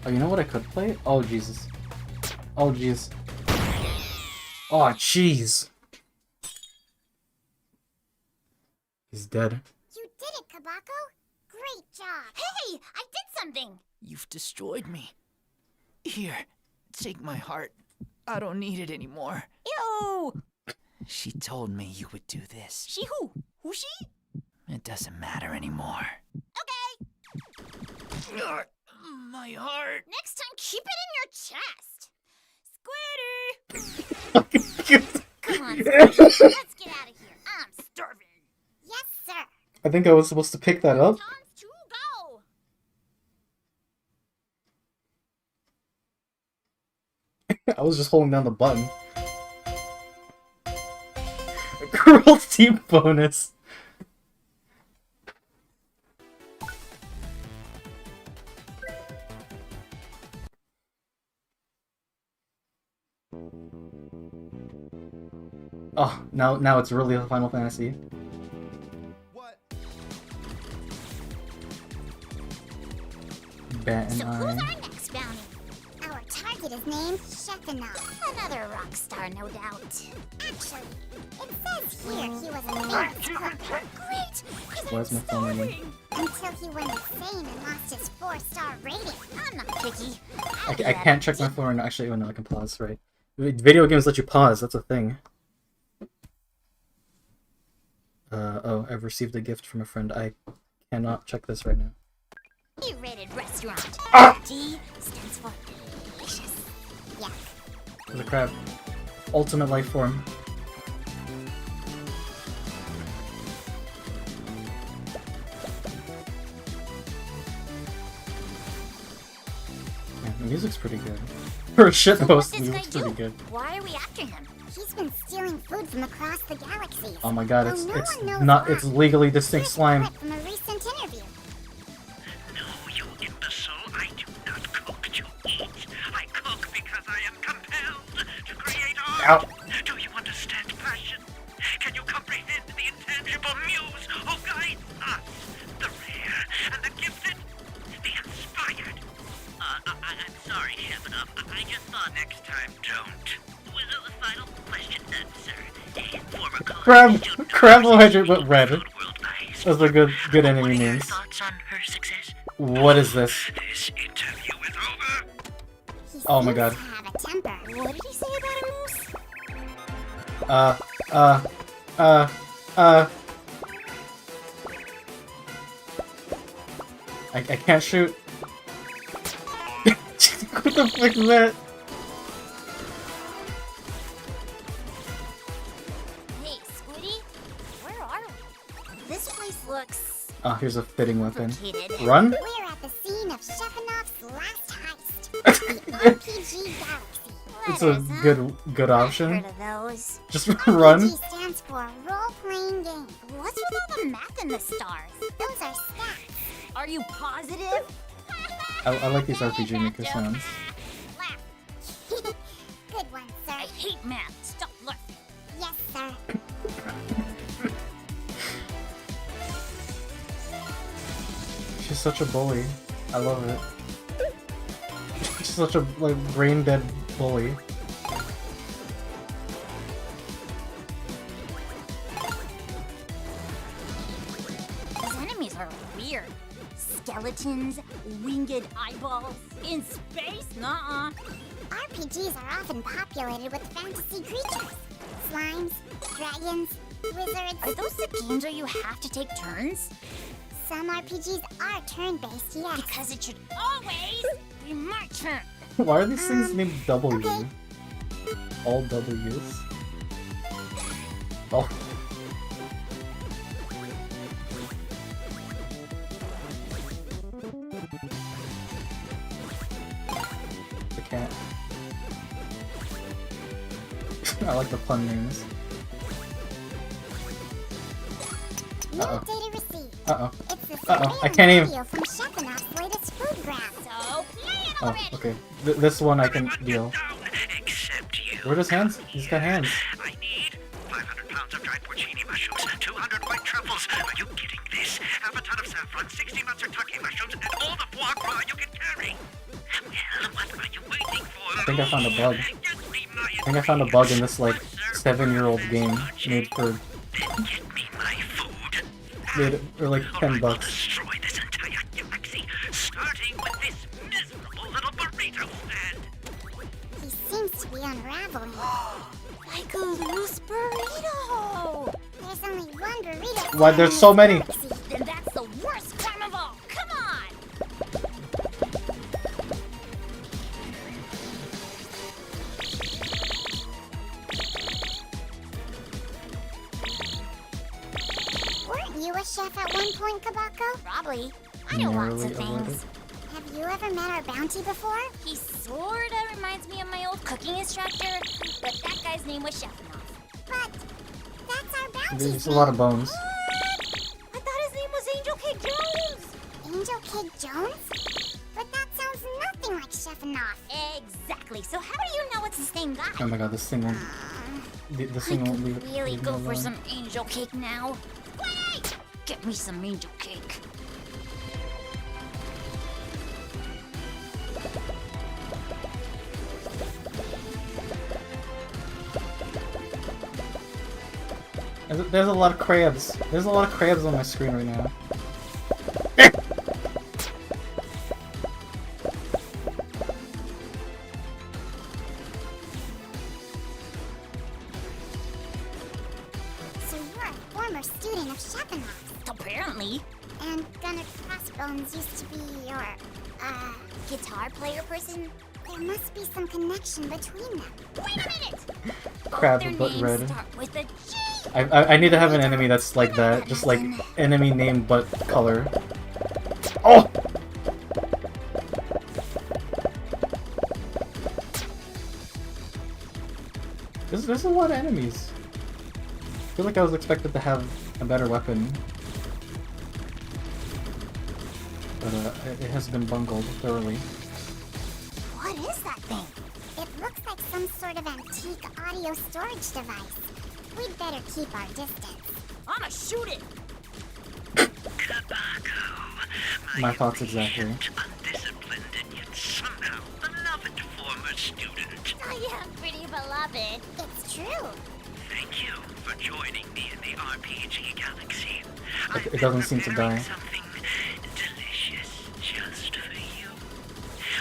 Oh, you know what I could play? Oh, Jesus. Oh, jeez. Oh, jeez. He's dead. You did it, Kabako. Great job. Hey, I did something. You've destroyed me. Here, take my heart. I don't need it anymore. Ew. She told me you would do this. She who? Who's she? It doesn't matter anymore. Okay. My heart. Next time, keep it in your chest. Squiddy. Come on, Squiddy. Let's get out of here. I'm starving. Yes, sir. I think I was supposed to pick that up. Time's to go. I was just holding down the button. Cruelty bonus. Oh, now it's really a Final Fantasy. What? Bat and So who's I. our next bounty? Our target is named Sheffinov. Another rock star, no doubt. Actually, it says here he was a famous cook. Great! 'Cause Where's I'm my phone again? starving. Until he went insane and lost his 4-star rating. I'm not picky. I can't check my phone. Actually, oh no, I can pause, right? Video games let you pause, that's a thing. Oh, I've received a gift from a friend. I cannot check this right now. E-rated restaurant. D stands for delicious. Yuck. There's a crab. Ultimate life form. Yeah, the music's pretty good. For a shitpost, the music's pretty good. Why are we after him? He's been stealing food from across the galaxies. Oh my god, Though it's no it's one knows not why. it's legally distinct Here's a slime. clip from a recent interview. No, you imbecile. I do not cook to eat. I cook because I am compelled to create art. Ow. Do you understand passion? Can you comprehend the intangible muse who guides us? The rare and the gifted, the inspired. I'm sorry, Shepard. I just thought next time, don't. Was it the final question, sir? A former college student Crab but red. World Eyes. Those are good What enemy are your names. thoughts on her success? What is this? This interview is over. He Oh my seems god. to have a temper. What did he say about a moose? I can't shoot. What the fuck is that? Hey, Squiddy, where are we? This place looks Oh, here's a fitting weapon. complicated. Run? We're at the scene of Sheppanov's last heist. The RPG Galaxy. It's a Letters, huh? good option. Heard of those. Just run. RPG stands for role-playing game. What's with all the math and the stars? Those are stats. Are you positive? I like these RPG maker sounds. Laugh. Good one, sir. I hate math. Stop laughing. Yes, sir. She's such a bully. I love it. She's such a brain dead bully. These enemies are weird. Skeletons, winged eyeballs. In space? Nuh-uh. RPGs are often populated with fantasy creatures. Slimes, dragons, wizards. Are those the games where you have to take turns? Some RPGs are turn-based, yes. Because it should always be my turn. Why are these things named W? okay. All W's? Oh. The cat. I like the pun names. New Uh-oh. data received. Uh-oh. It's the Uh-oh, I surveillance can't even- audio from Sheppanov's latest food graph. So, play it Oh, already. okay. This one I can Everyone deal. get down, except you. Where does hands? He's got hands. I need 500 pounds of dried porcini mushrooms, 200 white truffles. Are you getting this? Half a ton of saffron, 60 matsutake mushrooms, and all the foie gras you can carry. Well, what are you waiting for? I think I found a bug. Just be my I think I found a bug in this 7-year-old game made for Then get me my food. They're like $10. Destroy this entire galaxy, starting with this miserable little burrito stand. He seems to be unraveling. Like a loose burrito! There's only one burrito. Why there's so many? Then that's the worst crime of all! Come on! Weren't you a chef at one point, Kabako? Probably. I know lots of Narrowly things. Have you ever met our bounty before? He sorta reminds me of my old cooking instructor, but that guy's name was Chefinoff. But that's our bounty. There's a lot of bones. I thought his name was Angel Cake Jones! Angel Cake Jones? But that sounds nothing like Chefinoff. Exactly. So how do you know it's the same guy? Oh my god, this thing won't. This thing won't leave. Really leave me go for alone. some angel cake now? Wait! Get me some angel cake. There's a lot of crabs. There's a lot of crabs on my screen right now. So you're a former student of Chefinoff's. Apparently. And Gunnar Crossbones used to be your, Guitar player person? there must be some connection between them. Wait a minute! Crab Their but names red. start with a G. I need to have an enemy that's like that. Just like enemy name but color. Oh! There's a lot of enemies. I feel like I was expected to have a better weapon. But it has been bungled thoroughly. What is that thing? It looks like some sort of antique audio storage device. We'd better keep our distance. I'ma shoot it! My thoughts exactly. Undisciplined and yet somehow beloved former student. I am pretty beloved. It's true. Thank you for joining me in the RPG galaxy. It doesn't seem to die. Something delicious just for you.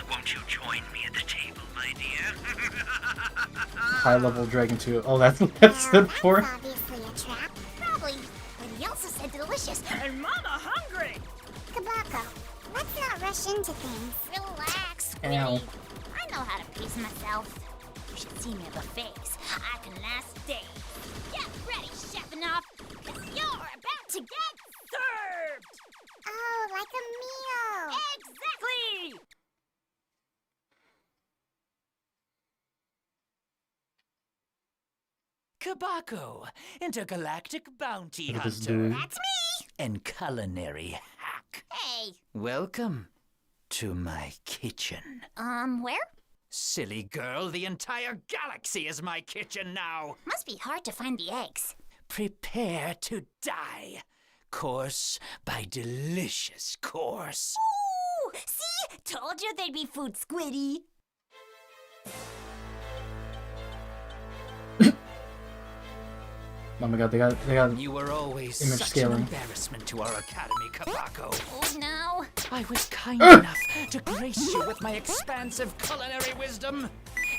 Won't you join me at the table, my dear? High level Dragon 2. Oh, that's what that stood for? That's obviously a trap. Probably. But he also said delicious. And Mama hungry! Kabako, let's not rush into things. Relax, Ow. Squiddy. I know how to pace myself. You should see me at buffets. I can last days. Get ready, Chefinoff, because you're about to get served! Oh, like a meal. Exactly! Kabako, intergalactic bounty Look at this hunter dude. That's me! and culinary hack. Hey, Welcome to my kitchen. where? Silly girl, the entire galaxy is my kitchen now. Must be hard to find the eggs. Prepare to die. Course by delicious course. Ooh, see? Told you there'd be food, Squiddy. Oh my god, they got You were always Image such scaling. an embarrassment to our academy, Kabako. Oh, no. I was kind enough to grace you with my expansive culinary wisdom.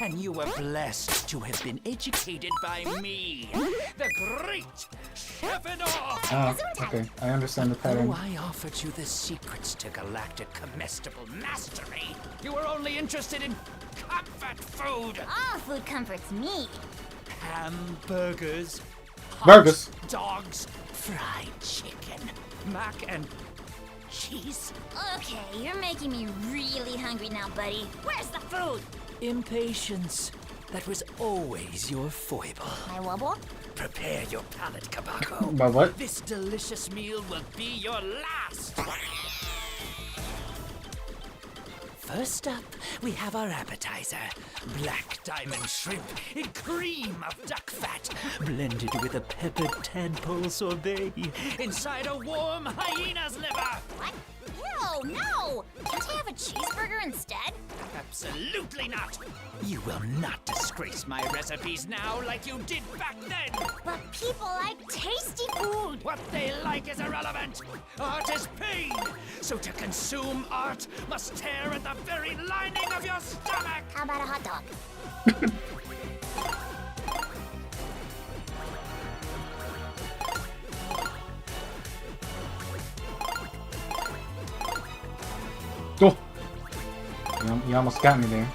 And you were blessed to have been educated by me, the great Chefinoff. Oh, okay. I understand the pattern. Though I offered you the secrets to galactic comestible mastery, you were only interested in comfort food. All food comforts me. Hamburgers, hot Burgers. dogs, fried chicken, mac and cheese. Okay, you're making me really hungry now, buddy. Where's the food? Impatience. That was always your foible. My wobble? Prepare your palate, Kabako. By what? This delicious meal will be your last. First up, we have our appetizer. Black diamond shrimp in cream of duck fat, blended with a peppered tadpole sorbet inside a warm hyena's liver. What? Ew, no! Can't I have a cheeseburger instead? Absolutely not! You will not disgrace my recipes now like you did back then! But people like tasty food. What they like is irrelevant! Art is pain! So to consume art must tear at the very lining of your stomach! How about a hot dog? Oh! You almost got me there.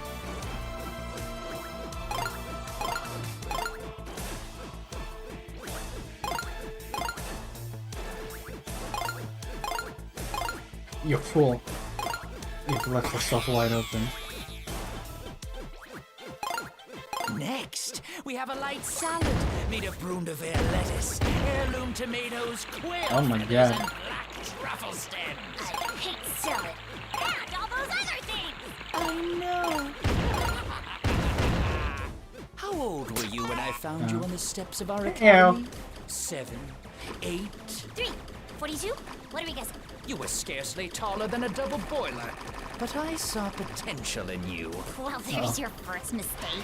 You fool. You've left yourself wide open. Next, we have a light salad made of Brune de Verre lettuce, heirloom tomatoes, quail Oh my feathers, God. and black truffle stems. I hate salad. And all those other things. I know. How old were you when I found you on the steps of our academy? 7, 8. 3, 42. What are we guessing? You were scarcely taller than a double boiler, but I saw potential in you. Well, there's your first mistake.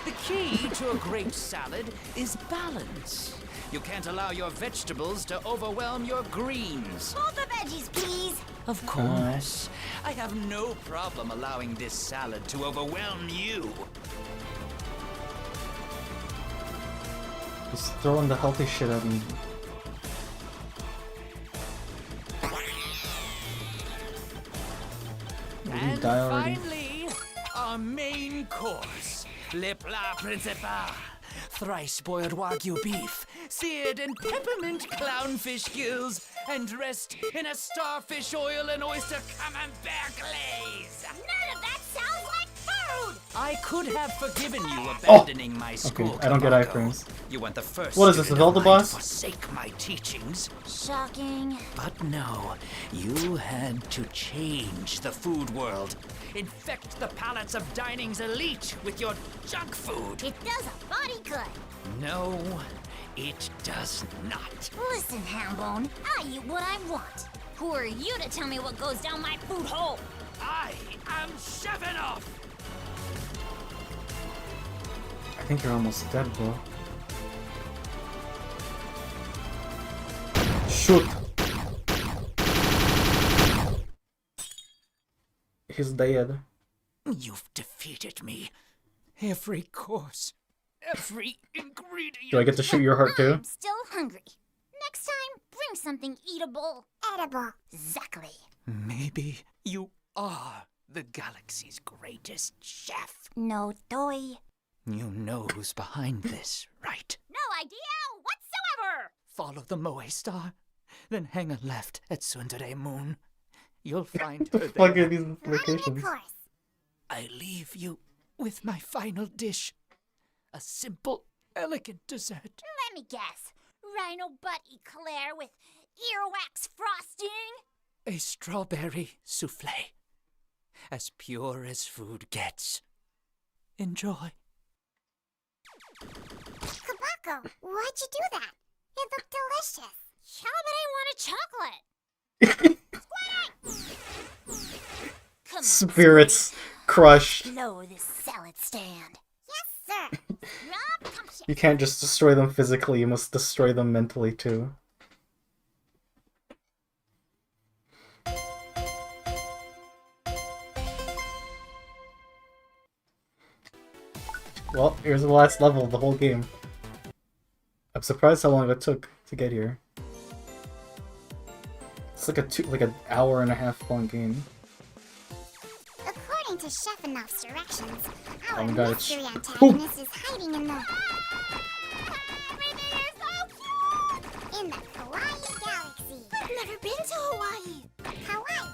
The key to a great salad is balance. You can't allow your vegetables to overwhelm your greens. Hold the veggies, please. Of course. I have no problem allowing this salad to overwhelm you. Just throwing the healthy shit at me. And die already. finally, our main course, le plat principal. Thrice boiled Wagyu beef, seared in peppermint clownfish gills, and dressed in a starfish oil and oyster camembert glaze. None of that sounds like food. I could have forgiven you abandoning my school. Okay, I don't get Kabako. iframes. You weren't the first. What is this, student of the mine boss? to forsake my teachings. Shocking. But no, you had to change the food world. Infect the palates of dining's elite with your junk food. It does a body good. No, it does not. Listen, Hambone, I eat what I want. Who are you to tell me what goes down my food hole? I am Chefinoff! I think you're almost dead, bro. Shoot! He's dead. You've defeated me. Every course, every ingredient. Do I get to shoot your heart too? I'm still hungry. Next time, bring something eatable. Edible. Exactly. Maybe you are the galaxy's greatest chef. No toy. You know who's behind this, right? No idea whatsoever. Follow the Moe star, then hang a left at Sundere Moon. You'll find her What the fuck there. are these locations? I leave you with my final dish. A simple, elegant dessert. Let me guess. Rhino butt eclair with earwax frosting? A strawberry souffle. As pure as food gets. Enjoy. Kabako, why'd you do that? It looked delicious. How about I want a chocolate? Come on, Spirits crushed. blow this salad stand. Yes, sir. Rob, come shit. You can't just destroy them physically, you must destroy them mentally too. Well, here's the last level of the whole game. I'm surprised how long it took to get here. It's like an hour and a half long game. According to Chefinoff's directions, Oh our my God, it's- mystery antagonist is hiding in the... Everything is so cute. in the Hawaii galaxy. I've never been to Hawaii. Hawaii.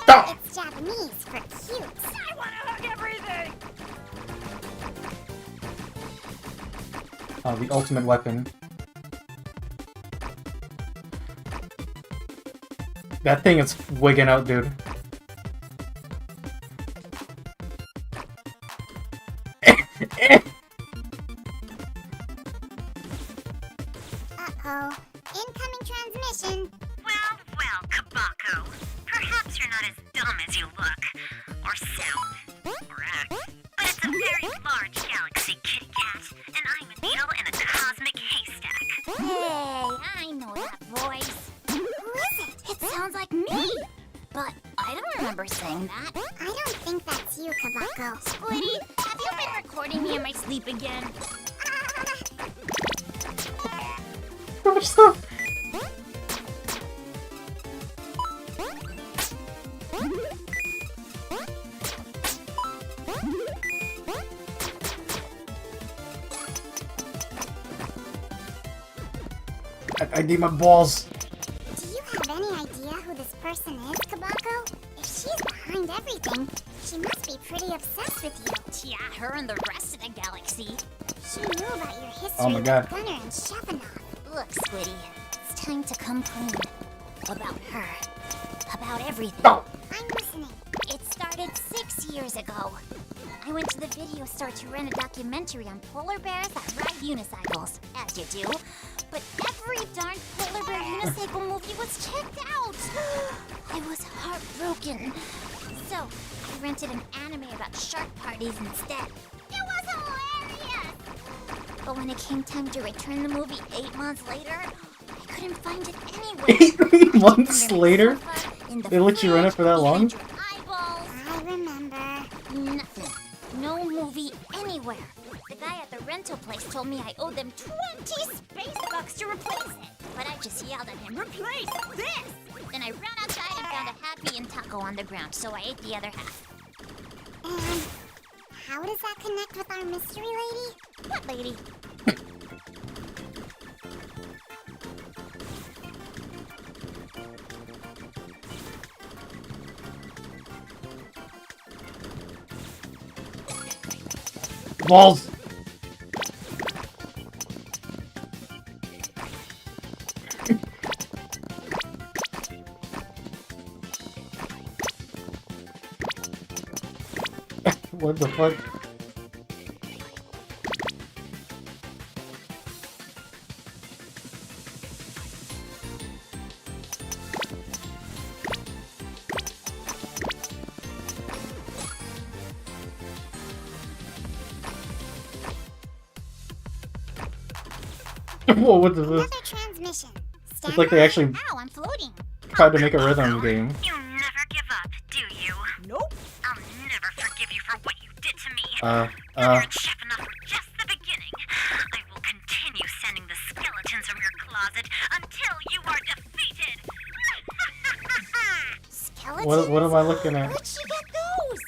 Ah! It's Japanese for cute. I want to hug everything. The ultimate weapon. That thing is wigging out, dude. Uh-oh. Incoming transmission. Well, Kabako. Perhaps you're not as dumb as you look. Or sound. Correct. But it's a very large galaxy, kitty cat, and I'm a needle in a cosmic haystack. Hey, I know that voice. Who is it? It sounds like me. But I don't remember saying that. I don't think that's you, Kabako. Squiddy, have you been recording me in my sleep again? So much stuff. I need my balls. Do you have any idea who this person is, Kabako? If she's behind everything, she must be pretty obsessed with you. Yeah, her and the rest of the galaxy. She knew about your history Oh my with God. Gunner and Chevanov. Look, Squiddy, it's time to come clean. About her. About everything. Oh. I'm listening. It started 6 years ago. I went to the video store to rent a documentary on polar bears that ride unicycles, as you do. But every darn polar bear unicycle movie was checked out. I was heartbroken. So, I rented an anime about shark parties instead. It was hilarious! But when it came time to return the movie 8 months later, I couldn't find it anywhere. 8 months Under my later? sofa, in the They let you rent it for that long? fridge, behind your eyeballs. I remember. Nothing. No movie anywhere. The guy at the rental place told me I owed them 20 space bucks to replace it. But I just yelled at him, "Replace this!" Then I ran outside and found a half-eaten taco on the ground, so I ate the other half. And how does that connect with our mystery lady? What lady? Balls. What the fuck? Whoa, what is this? Another transmission. It's like they actually Ow, I'm floating. tried to make a rhythm game. You never give up, do you? Nope. I'll never forgive you for what you did to me. Uh, Gunner and Chevanov were just the beginning. I will continue sending the skeletons from your closet until you are defeated. Skeletons? what am I looking at? Where'd you get those?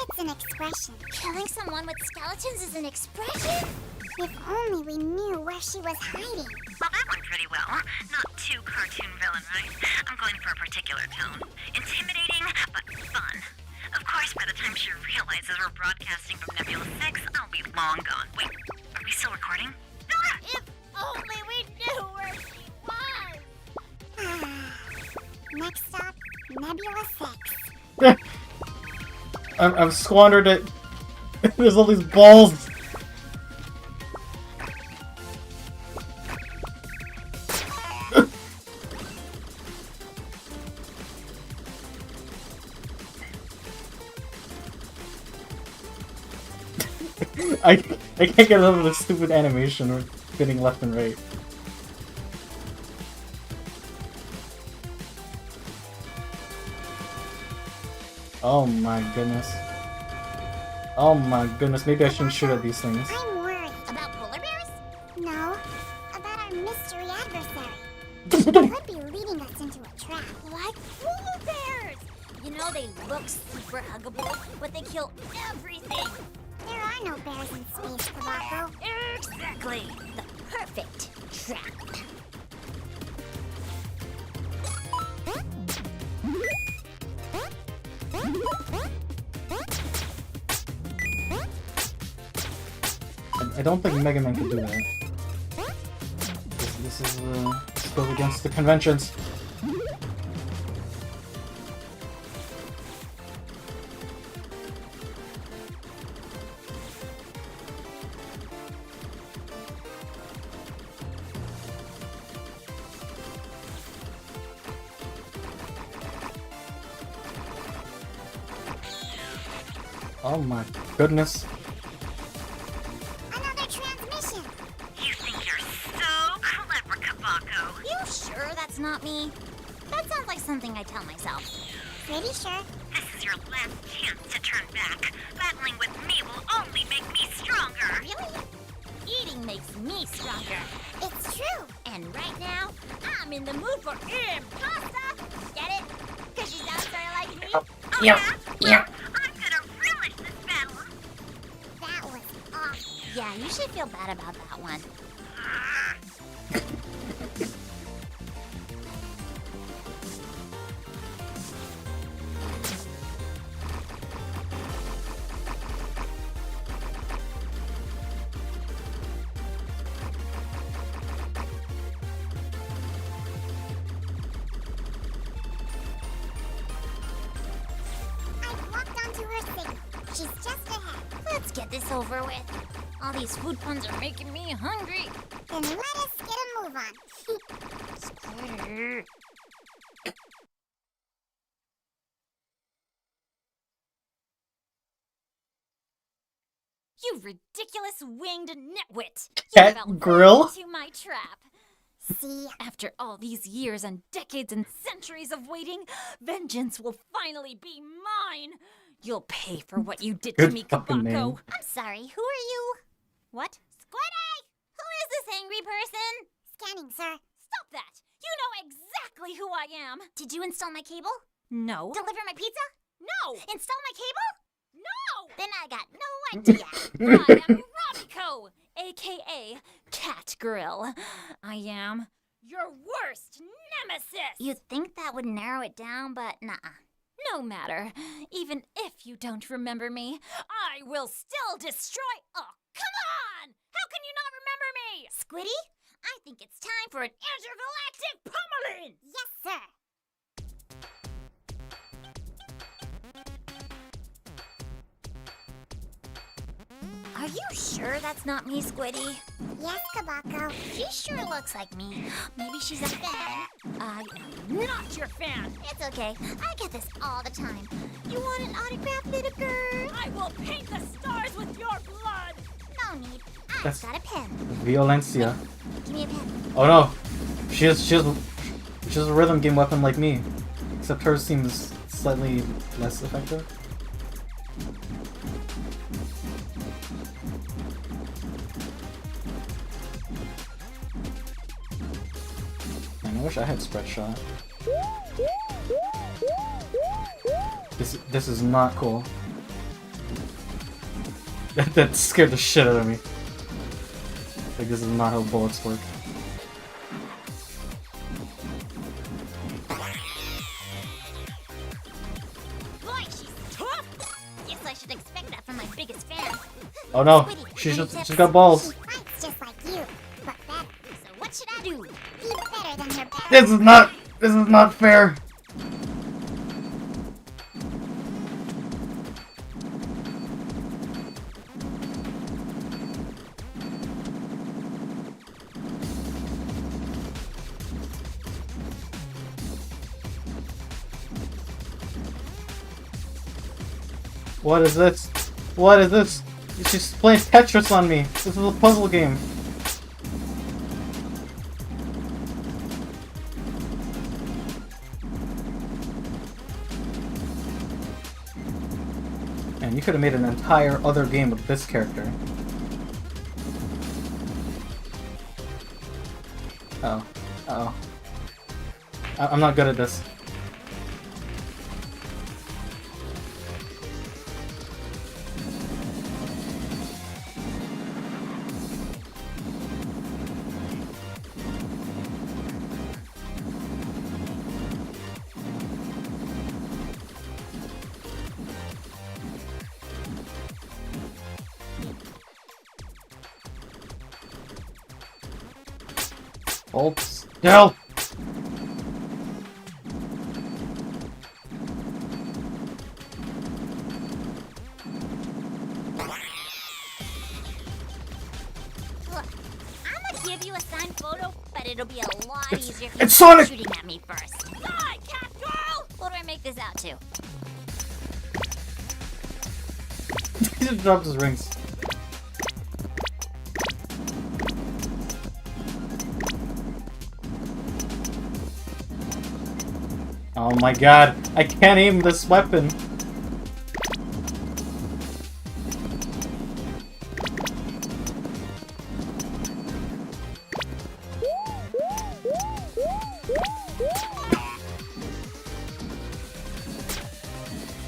It's an expression. Killing someone with skeletons is an expression? If only we knew where she was hiding. Well, that went pretty well. Not too cartoon villain, right? I'm going for a particular tone. Intimidating, but fun. Of course, by the time she realizes we're broadcasting from Nebula 6, I'll be long gone. Wait, are we still recording? If only we knew where she was! Next stop, Nebula 6. I've squandered it. There's all these balls. I can't get over this stupid animation with spinning left and right. Oh my goodness. Oh my goodness, maybe I shouldn't shoot at these things. I'm worried. About polar bears? No, about our mystery adversary. She could be leading us into a trap. Like polar bears! You know they look super huggable, but they kill everything! There are no bears in space, Kabako. Exactly! The perfect trap! I don't think Mega Man can do that. This goes against the conventions. Oh my goodness. Another transmission. You think you're so clever, Kabako. You sure that's not me? That sounds like something I tell myself. Pretty sure. This is your last chance to turn back. Battling with me will only make me stronger. Really? Eating makes me stronger. It's true. And right now, I'm in the mood for pasta. Get it? Cause she's out there like me? Oh, Yep. yeah? Yep. Well, I'm gonna relish this battle. That was awesome. Yeah, you should feel bad about that one. I've walked onto her signal. She's just ahead. Let's get this over with. All these food puns are making me hungry. Then let us get a move on. You ridiculous winged nitwit! You Cat fell right grill? into my trap. See, After all these years and decades and centuries of waiting, vengeance will finally be mine. You'll pay for what you did to Good me, fucking name. Kabako. I'm sorry, who are you? What? Squiddy! Who is this angry person? scanning, sir. Stop that! You know exactly who I am. Did you install my cable? No. Deliver my pizza? No. Install my cable? No. Then I got no idea. I am Robiko, aka Cat Grill. I am your worst nemesis. You'd think that would narrow it down, but nah. No matter. Even if you don't remember me, I will still destroy. Oh, come on! How can you not remember me? Squiddy, I think it's time for an intergalactic pummeling. Yes, sir. Are you sure that's not me, Squiddy? Yes, Kabako. She sure looks like me. Maybe she's a fan. I am not your fan. It's okay. I get this all the time. You want an autograph, little girl? I will paint the stars with your blood. No need. I've That's- got a pen. Violencia. Give me a pen. Oh no. She has a rhythm game weapon like me. Except hers seems slightly less effective. Man, I wish I had spread shot. This is not cool. That scared the shit out of me. Like, this is not how bullets work. Boy, she's tough. Guess I should expect that from my biggest fan. Oh no, Squiddy, she's any just, tips? she's got balls. She fights just like you, but better. So what should I do? Be better than your best. This is not fair. What is this? What is this? She's playing Tetris on me. This is a puzzle game. Man, you could have made an entire other game with this character. Oh. Uh-oh. I'm not good at this. Hold still! Look, I'm gonna give you a signed photo, but it'll be a lot easier if it's you Sonic! shooting at me first. Die, cat girl! What do I make this out to? He just dropped his rings. Oh my god, I can't aim this weapon.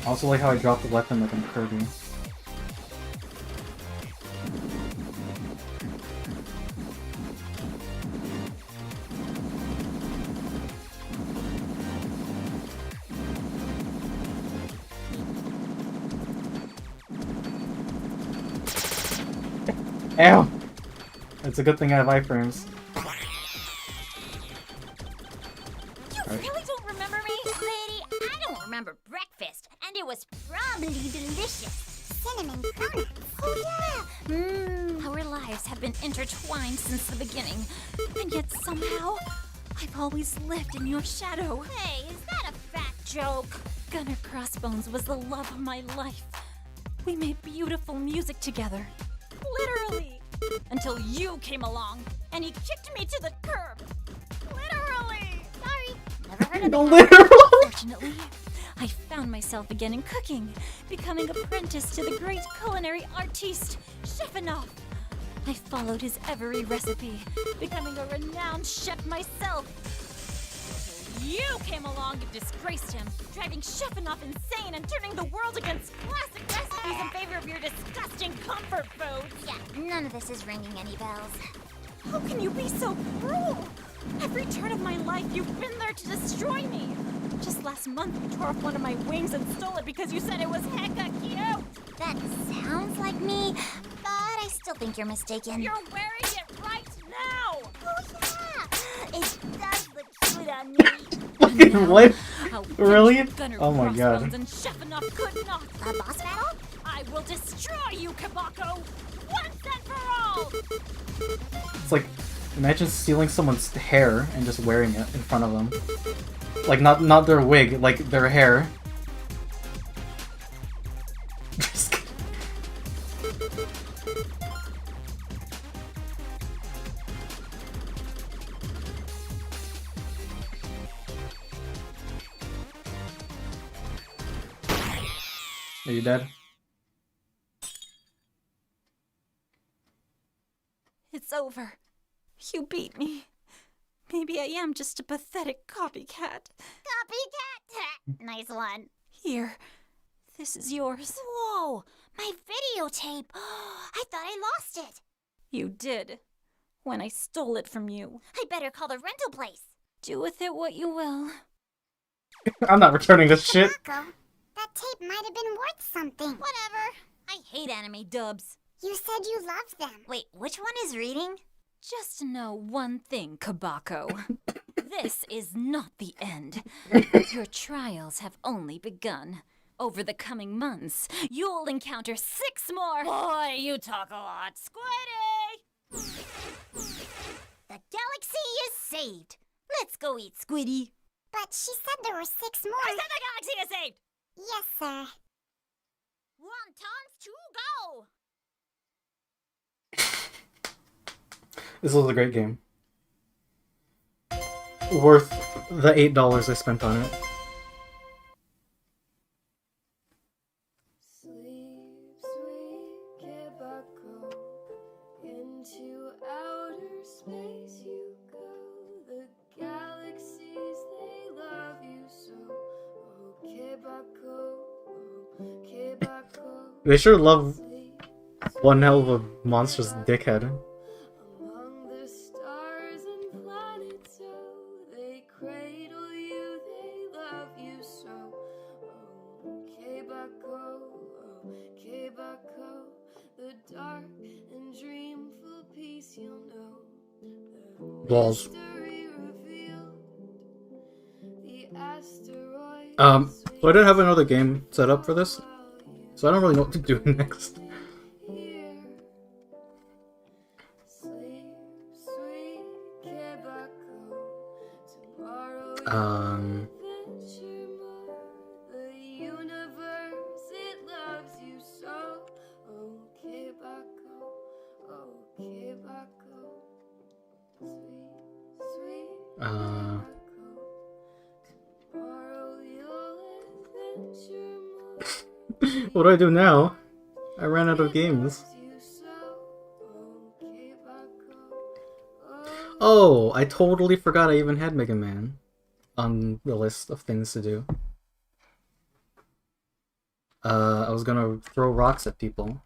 I also like how I dropped the weapon like I'm Kirby. Ew! It's a good thing I have iframes. You really don't remember me? Lady, I don't remember breakfast, and it was probably delicious. Cinnamon donuts. Oh yeah! Our lives have been intertwined since the beginning, and yet somehow, I've always lived in your shadow. Hey, is that a fat joke? Gunner Crossbones was the love of my life. We made beautiful music together. Literally! Until you came along, and he kicked me to the curb. Literally! Sorry, never heard of it. Literally? Fortunately, I found myself again in cooking, becoming apprentice to the great culinary artiste, Chefinoff. I followed his every recipe, becoming a renowned chef myself. You came along and disgraced him, driving Chefinoff insane and turning the world against classic recipes in favor of your disgusting comfort food. Yeah, none of this is ringing any bells. How can you be so cruel? Every turn of my life, you've been there to destroy me. Just last month, you tore off one of my wings and stole it because you said it was hecka cute. That sounds like me, but I still think you're mistaken. You're wearing it right now. Oh yeah, it does look good on me. What? How Really? Gunner Oh my god. Crossbones and Chefinoff could not. A boss battle? I will destroy you, Kabako, once and for all. It's like, imagine stealing someone's hair and just wearing it in front of them. Like, not their wig, like their hair. Just kidding. Are you dead? It's over. You beat me. Maybe I am just a pathetic copycat. Copycat? Nice one. Here. This is yours. Whoa! My videotape! I thought I lost it. You did. When I stole it from you. I better call the rental place. Do with it what you will. I'm not returning this shit. Kabako, that tape might have been worth something. Whatever. I hate anime dubs. You said you loved them. Wait, which one is reading? Just know one thing, Kabako. This is not the end. Your trials have only begun. Over the coming months, you'll encounter 6 more. Boy, you talk a lot. Squiddy! The galaxy is saved. Let's go eat, Squiddy. But she said there were 6 more. I said the galaxy is saved! Yes, sir. Wontons to go! This was a great game. Worth the $8 I spent on it. Sleep, sweet Kabako. Into outer space you go. The galaxies, they love you so. Oh, Kabako. Oh, Kabako. They sure love one hell of a monstrous dickhead. Among the stars and planets, oh, they cradle you, they love you so. Oh, Kabako, oh, Kabako, the dark and dreamful peace you'll know. The Balls. mystery revealed, the asteroids So I didn't have another game set up for this, so I don't really know what to do next. here. Sleep, sweet Kabako. Tomorrow adventure more. The universe, it loves you so. Uh, Tomorrow you'll adventure more. what do I do now? I ran out of games. Oh, I totally forgot I even had Mega Man on the list of things to do. I was gonna throw rocks at people.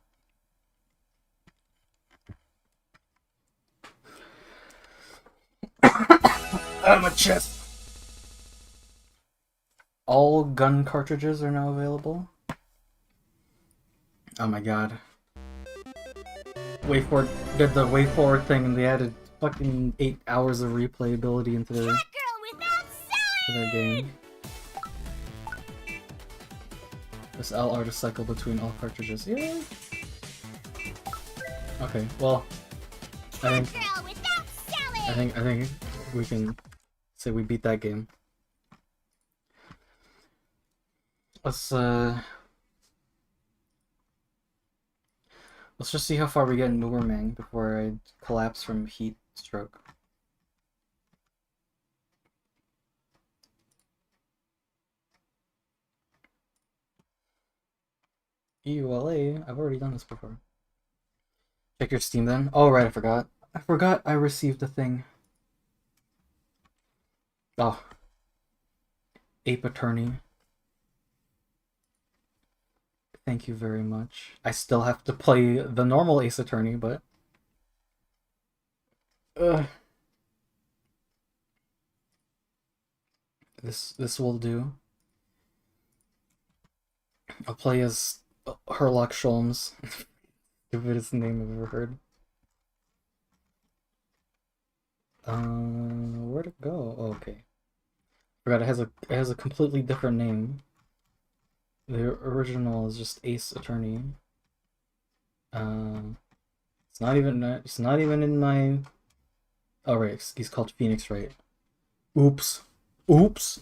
My chest! All gun cartridges are now available. Oh my god. WayForward did the WayForward thing and they added fucking 8 hours of replayability into their game. This LR to cycle between all cartridges. Yeah. Okay, well, I think we can say we beat that game. Let's just see how far we get in Boomerang before I collapse from heat stroke. EULA, I've already done this before. Check your Steam then. Oh right, I forgot. I received a thing. Oh. Ape Attorney. Thank you very much. I still have to play the normal Ace Attorney, but... This will do. I'll play as Herlock Sholmes. Stupidest name I've ever heard. Where'd it go? Oh, okay. Forgot it has a completely different name. The original is just Ace Attorney. It's not even in my... Oh right, he's called Phoenix, right? Oops. Oops.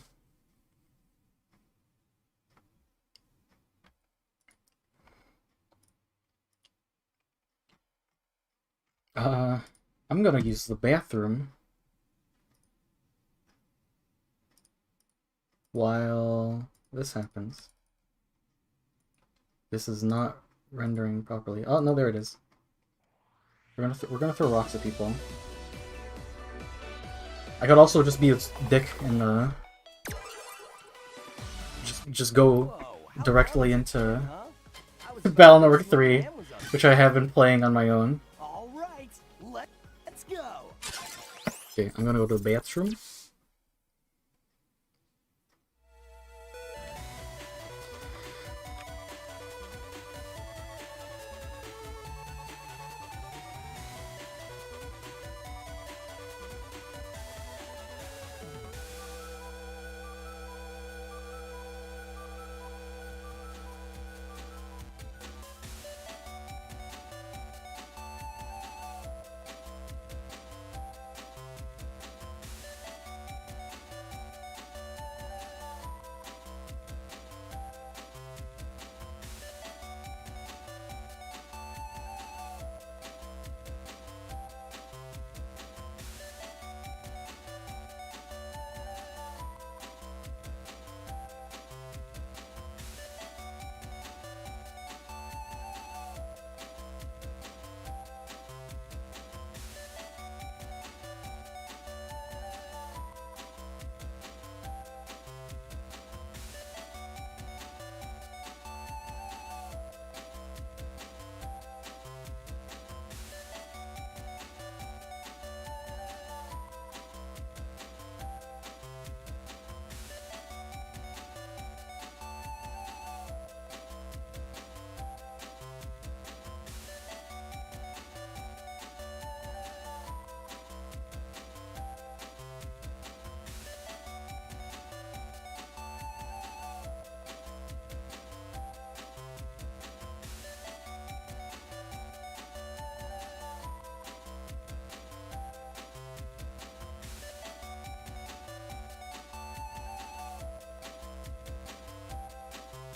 I'm gonna use the bathroom while this happens. This is not rendering properly. Oh no, there it is. We're gonna throw rocks at people. I could also just be a dick and just go directly into Battle Network 3, which I have been playing on my own. Alright, let's go. Okay, I'm gonna go to the bathroom.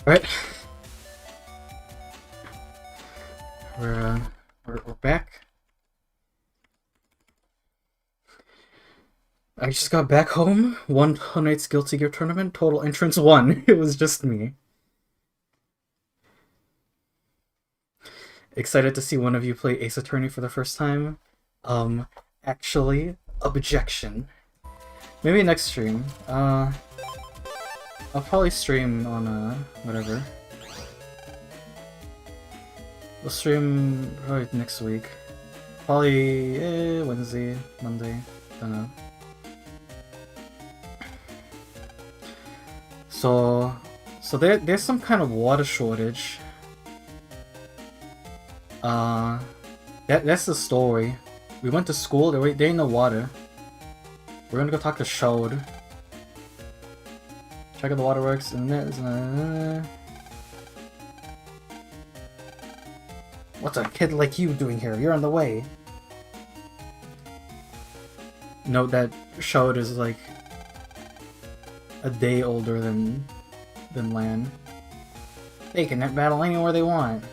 Alright. We're back. I just got back home, won tonight's Guilty Gear tournament, total entrance 1. It was just me. Excited to see one of you play Ace Attorney for the first time. Actually, objection. Maybe next stream. I'll probably stream on, whatever. We'll stream probably next week. Probably, Wednesday, Monday, don't know. So there's some kind of water shortage. That's the story. We went to school, there ain't no water. We're gonna go talk to Shode. Check out the waterworks, and there's what's a kid like you doing here? You're in the way. Note that Shode is like a day older than Lan. They can net battle anywhere they want.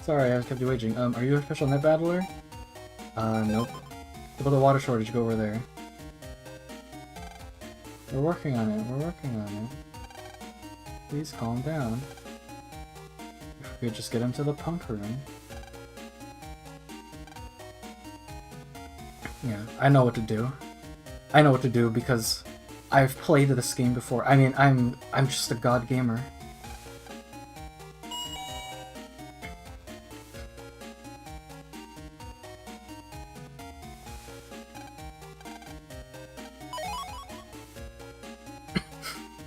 Sorry, I kept you waging. Are you an official net battler? Nope. Look at the water shortage, go over there. We're working on it, we're working on it. Please calm down. If we could just get into the pump room. Yeah, I know what to do. I know what to do because I've played this game before. I mean, I'm just a god gamer.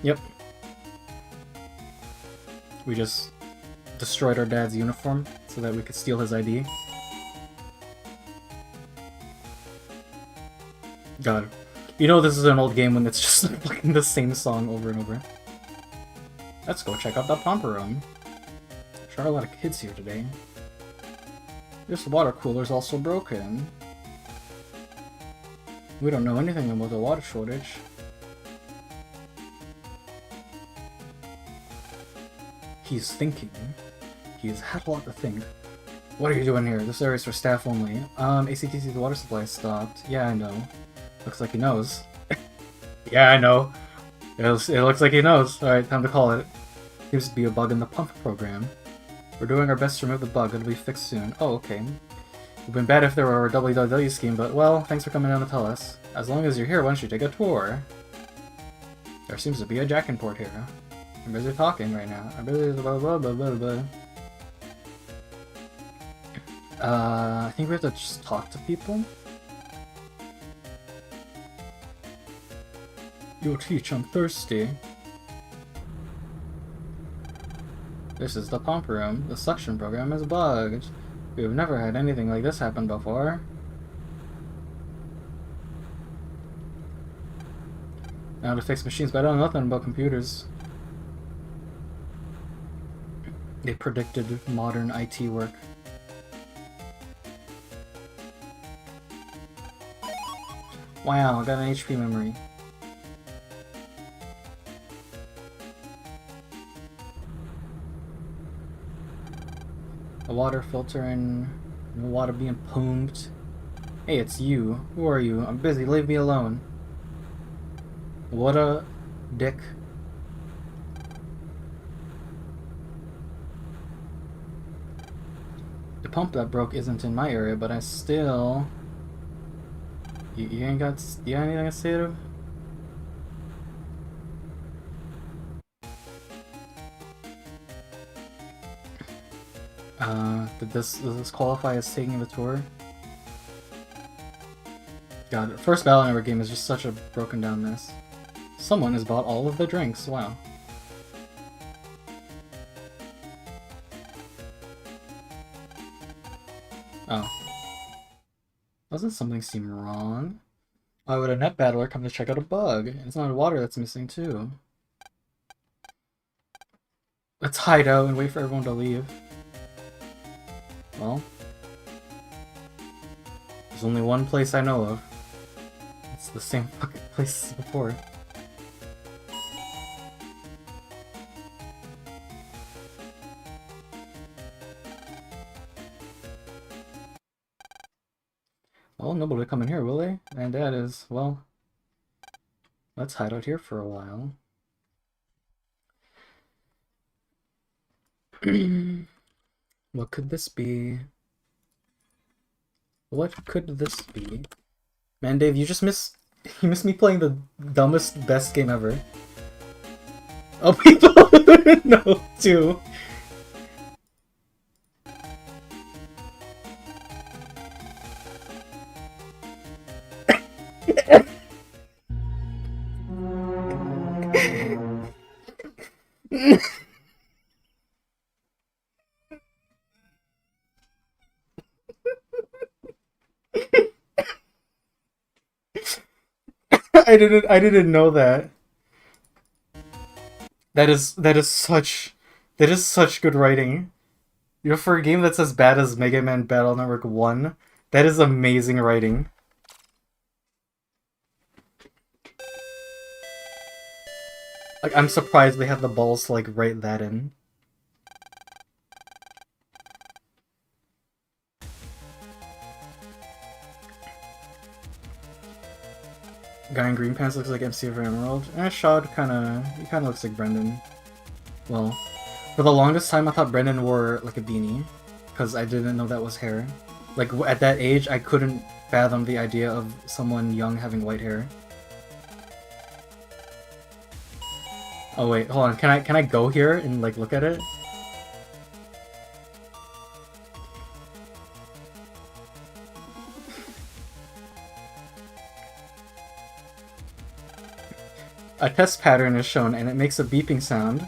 Yep. We just destroyed our dad's uniform so that we could steal his ID. God. You know this is an old game when it's just fucking the same song over and over. Let's go check out the pumper room. Sure are a lot of kids here today. This water cooler's also broken. We don't know anything about the water shortage. He's thinking. He's had a lot to think. What are you doing here? This area's for staff only. ACTC, the water supply stopped. Yeah, I know. Looks like he knows. Yeah, I know. It looks like he knows. Alright, time to call it. Seems to be a bug in the pump program. We're doing our best to remove the bug. It'll be fixed soon. Oh, okay. It would have been bad if there were a WWW scheme, but well, thanks for coming down to tell us. As long as you're here, why don't you take a tour? There seems to be a jack in port here. I'm busy talking right now. I'm busy blah blah blah blah blah. I think we have to just talk to people. You'll teach, I'm thirsty. This is the pump room. The suction program is bugged. We've never had anything like this happen before. Now to fix machines, but I don't know nothing about computers. They predicted modern IT work. Wow, I got an HP memory. A water filter and the water being pumped. Hey, it's you. Who are you? I'm busy, leave me alone. What a dick. The pump that broke isn't in my area, but I still... You ain't got... You got anything to say to him? Does this qualify as taking the tour? God, first battle in our game is just such a broken down mess. Someone has bought all of the drinks, wow. Oh. Doesn't something seem wrong? Why would a net battler come to check out a bug? It's not water that's missing too. Let's hide out and wait for everyone to leave. Well, there's only one place I know of. It's the same fucking place as before. Well, nobody will come in here, will they? And that is, well, Let's hide out here for a while. What could this be? What could this be? Man, Dave, you missed me playing the dumbest, best game ever. Oh, people! No, too. I didn't know that. That is such good writing. You know, for a game that's as bad as Mega Man Battle Network 1, that is amazing writing. Like, I'm surprised they had the balls to, like, write that in. Guy in green pants looks like MC of Emerald. Shad he kinda looks like Brendan. Well, for the longest time I thought Brendan wore, like, a beanie. Because I didn't know that was hair. Like, at that age, I couldn't fathom the idea of someone young having white hair. Oh wait, hold on. Can I go here and, like, look at it? A test pattern is shown and it makes a beeping sound.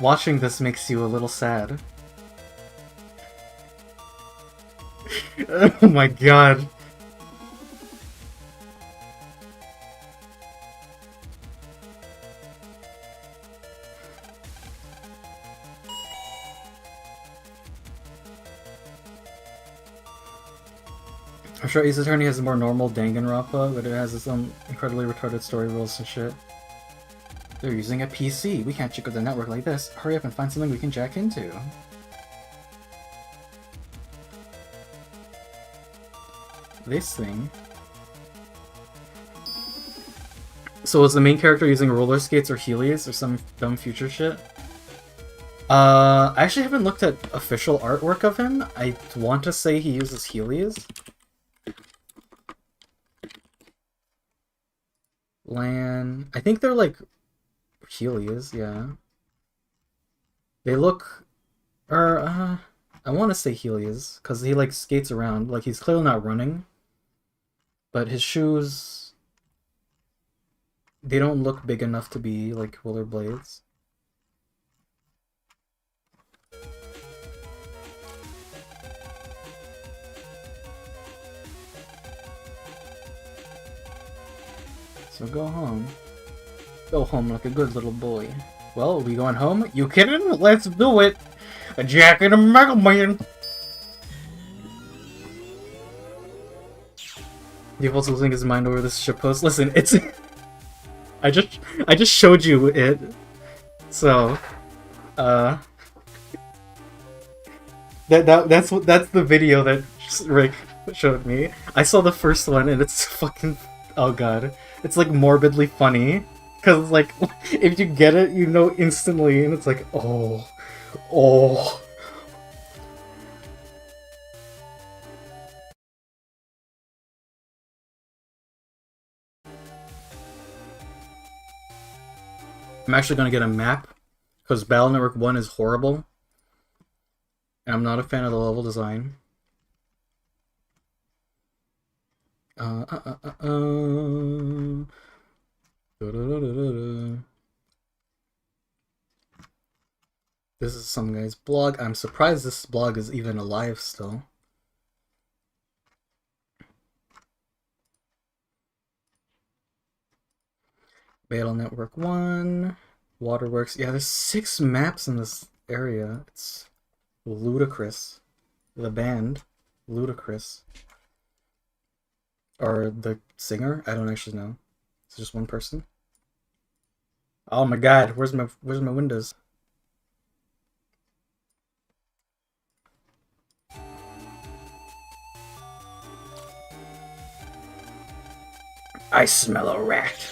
Watching this makes you a little sad. Oh my god. I'm sure Ace Attorney has a more normal Danganronpa, but it has its own incredibly retarded story rules and shit. They're using a PC. We can't check out the network like this. Hurry up and find something we can jack into. This thing. So is the main character using roller skates or Heelys or some dumb future shit? I actually haven't looked at official artwork of him. I want to say he uses Heelys. Lan... I think they're like... Heelys, yeah. They look... I want to say Heelys, because he like skates around. Like, he's clearly not running. But his shoes... They don't look big enough to be like rollerblades. So go home. Go home like a good little boy. Well, are we going home? You kidding? Let's do it! A Jack and a Mega Man! Default's losing his mind over this ship post. Listen, it's... I just showed you it. So, that's the video that Rick showed me. I saw the first one and it's fucking... Oh god. It's like morbidly funny. Cause like, if you get it, you know instantly, and it's like, oh. Oh. I'm actually gonna get a map, because Battle Network 1 is horrible. And I'm not a fan of the level design. This is some guy's blog. I'm surprised this blog is even alive still. Battle Network 1, Waterworks. Yeah, there's 6 maps in this area. It's ludicrous. The band, ludicrous. Or the singer? I don't actually know. It's just one person. Oh my god, where's my windows? I smell a rat.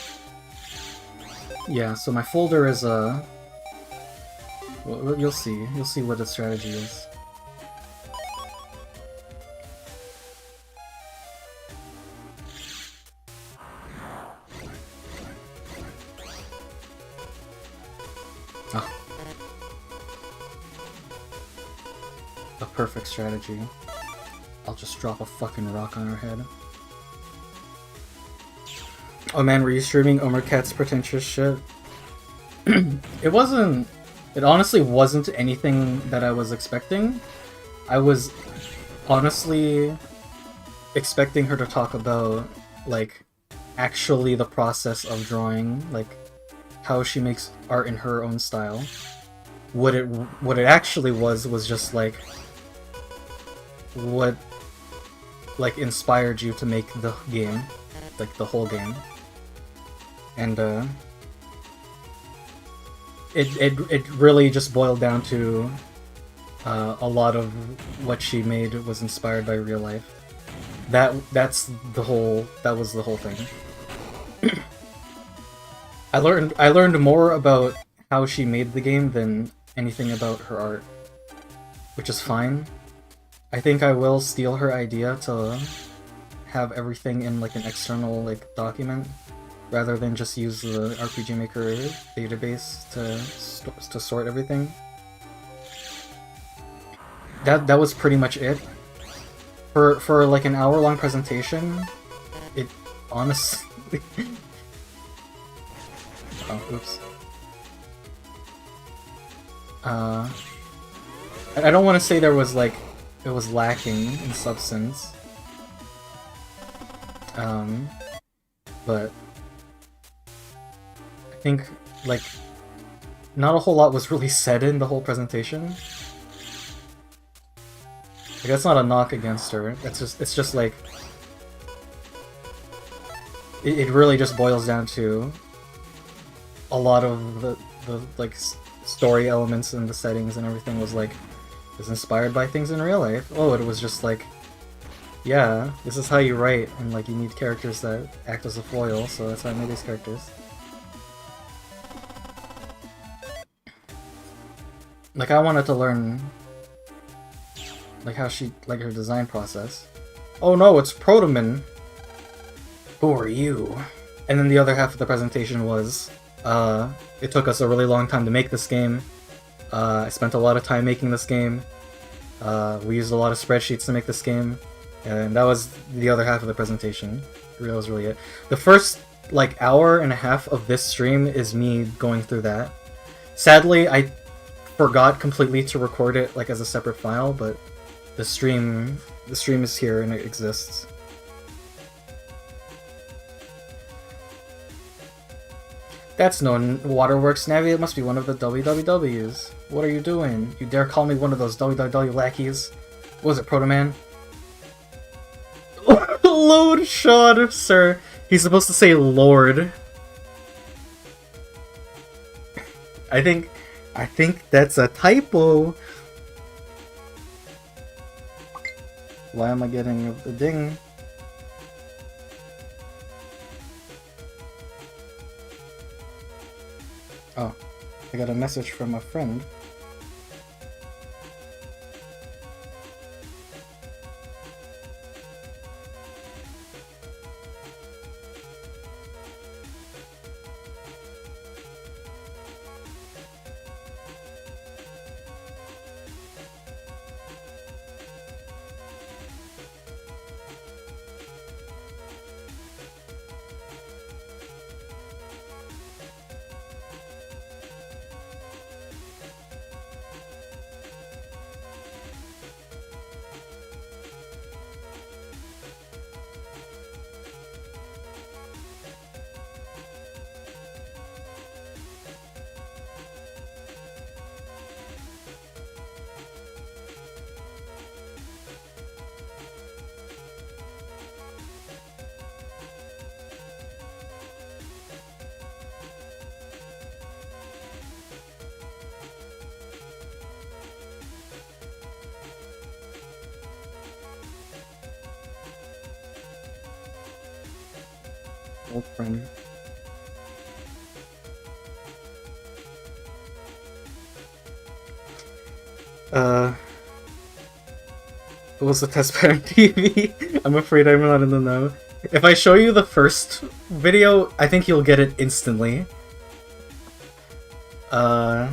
Yeah, so my folder is well, you'll see what the strategy is. Ah. A perfect strategy. I'll just drop a fucking rock on her head. Oh man, were you streaming Omercat's pretentious shit? It wasn't... It honestly wasn't anything that I was expecting. I was honestly expecting her to talk about, like, actually the process of drawing, like, how she makes art in her own style. What it actually was just, like, what, like, inspired you to make the game. Like, the whole game. And, it really just boiled down to a lot of what she made was inspired by real life. That was the whole thing. I learned more about how she made the game than anything about her art, which is fine. I think I will steal her idea to have everything in like an external like document, rather than just use the RPG Maker database to sort everything. That was pretty much it. For like an hour-long presentation, it honestly... oh, oops. I don't want to say there was like it was lacking in substance. But I think like not a whole lot was really said in the whole presentation. Like, that's not a knock against her. It's just like it really just boils down to a lot of the like story elements and the settings and everything was like inspired by things in real life. Oh, it was just like, yeah, this is how you write, and like you need characters that act as a foil, so that's how I made these characters. Like I wanted to learn like how she, like her design process. Oh no, it's Protoman! Who are you? And then the other half of the presentation was, it took us a really long time to make this game. I spent a lot of time making this game. We used a lot of spreadsheets to make this game. And that was the other half of the presentation. That was really it. The first, like, hour and a half of this stream is me going through that. Sadly, I forgot completely to record it, like, as a separate file, but the stream is here and it exists. That's no Waterworks Navi, it must be one of the WWWs. What are you doing? You dare call me one of those WWW lackeys? What was it, Protoman? Load shot, sir. He's supposed to say Lord. I think that's a typo. Why am I getting the ding? Oh, I got a message from a friend. Old friend. What was the test pattern TV? I'm afraid I'm not in the know. If I show you the first video, I think you'll get it instantly. I'll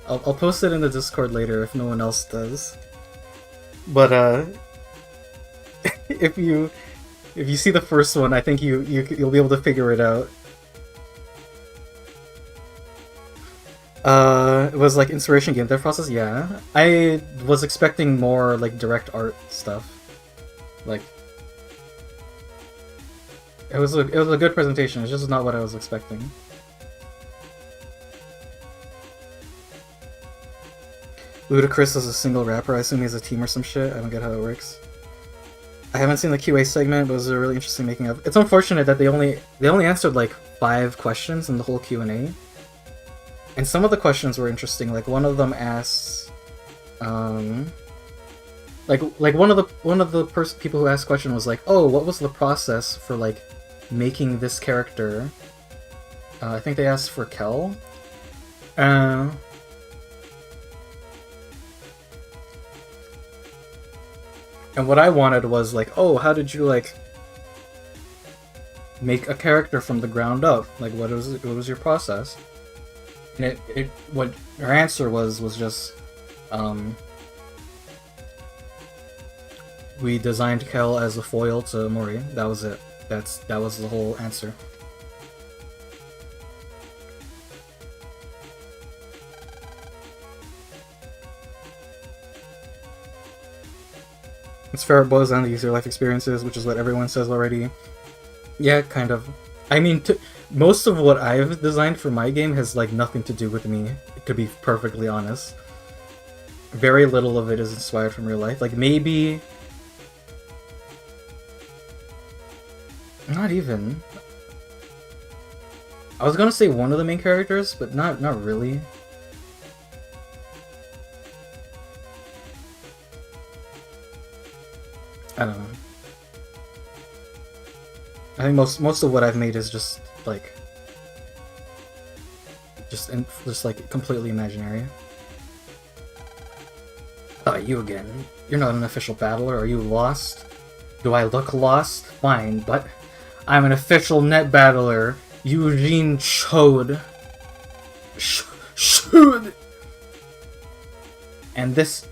post it in the Discord later if no one else does. But if you see the first one, I think you'll be able to figure it out. It was like inspiration game dev process. Yeah, I was expecting more like direct art stuff. Like it was a good presentation. It's just not what I was expecting. Ludacris is a single rapper. I assume he has a team or some shit. I don't get how it works. I haven't seen the QA segment, but it was a really interesting making of. It's unfortunate that they only answered like 5 questions in the whole Q&A. And some of the questions were interesting. Like one of them asks, like one of the people who asked the question was like, "Oh, what was the process for like making this character?" I think they asked for Kel. And what I wanted was like, "Oh, how did you like make a character from the ground up? Like, what was your process?" And what her answer was just, we designed Kel as a foil to Mori. That was it. That was the whole answer. It's fair it boils down to user life experiences, which is what everyone says already. Yeah, kind of. I mean, most of what I've designed for my game has like nothing to do with me, to be perfectly honest. Very little of it is inspired from real life. Like maybe... Not even. I was gonna say one of the main characters, but not really. I don't know. I think most of what I've made is just like just like completely imaginary. You again. You're not an official battler. Are you lost? Do I look lost? Fine, but I'm an official net battler. Eugene Chode. Chode. And this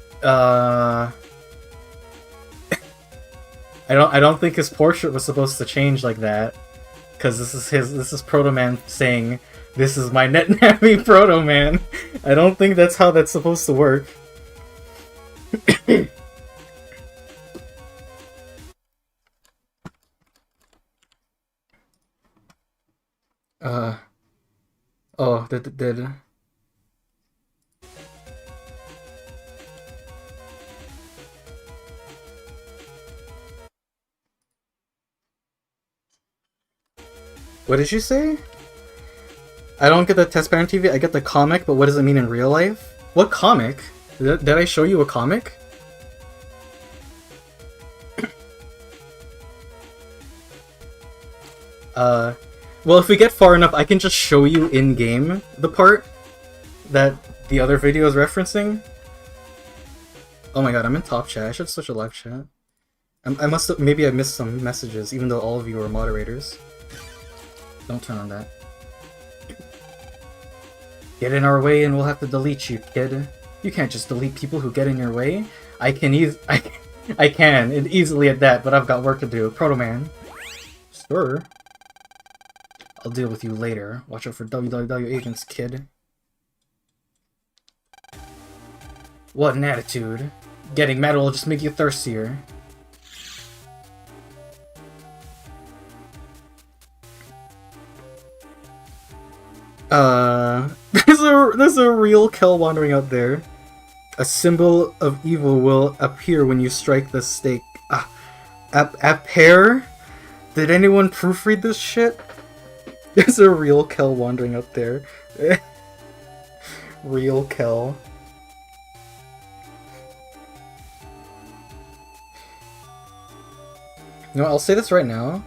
I don't think his portrait was supposed to change like that, because this is Proto Man saying, "This is my net Navi Proto Man." I don't think that's how that's supposed to work. Oh, did What did you say? I don't get the test parent TV, I get the comic, but what does it mean in real life? What comic? Did I show you a comic? Well, if we get far enough, I can just show you in-game the part that the other video is referencing. Oh my god, I'm in top chat. I should switch to live chat. I must have, maybe I missed some messages, even though all of you are moderators. Don't turn on that. Get in our way and we'll have to delete you, kid. You can't just delete people who get in your way. I can and easily at that, but I've got work to do. Proto Man. Sure. I'll deal with you later. Watch out for WWW agents, kid. What an attitude. Getting mad will just make you thirstier. There's a real Kel wandering out there. A symbol of evil will appear when you strike the stake. Appear? Did anyone proofread this shit? There's a real Kel wandering out there. Real Kel. You know, I'll say this right now.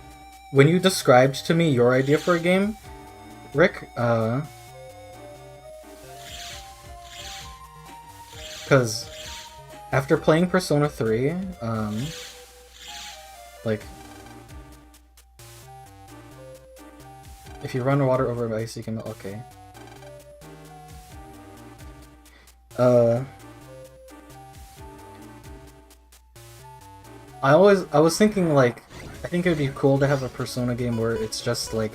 When you described to me your idea for a game, Rick, because because after playing Persona 3, like, if you run water over ice, you can... Okay. I was thinking, like, I think it would be cool to have a Persona game where it's just, like,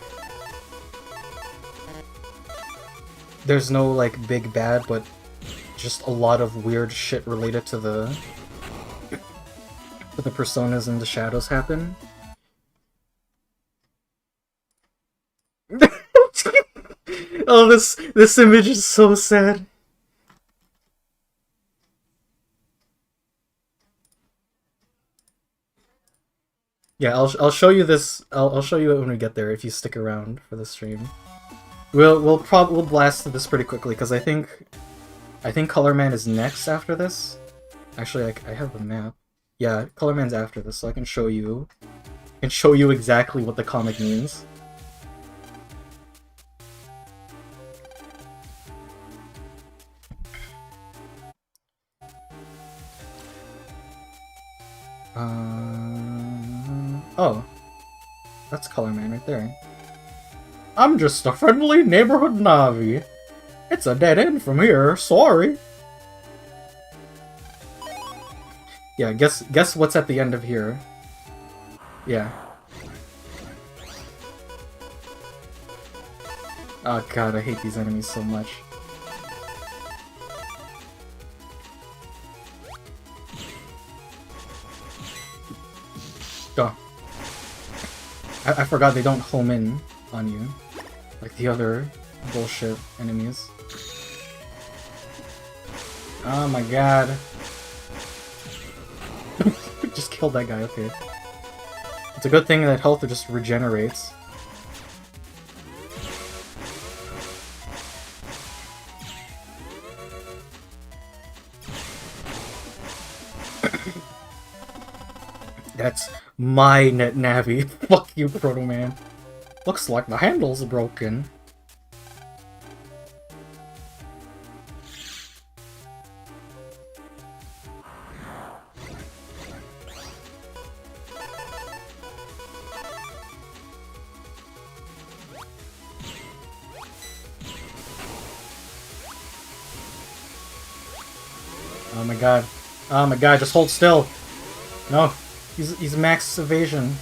there's no, like, big bad, but just a lot of weird shit related to the personas and the shadows happen. Oh, this image is so sad. Yeah, I'll show you this. I'll show you it when we get there if you stick around for the stream. We'll blast this pretty quickly because I think Color Man is next after this. Actually, I have a map. Yeah, Color Man's after this, so I can show you exactly what the comic means. Oh, that's Color Man right there. I'm just a friendly neighborhood Navi. It's a dead end from here, sorry. Yeah, guess what's at the end of here. Yeah. Oh god, I hate these enemies so much. Duh. I forgot they don't home in on you, like the other bullshit enemies. Oh my god. Just killed that guy, okay. It's a good thing that health just regenerates. That's my net navi. Fuck you, Proto Man. Looks like the handle's broken. Oh my god. Oh my god, just hold still. No. He's max evasion.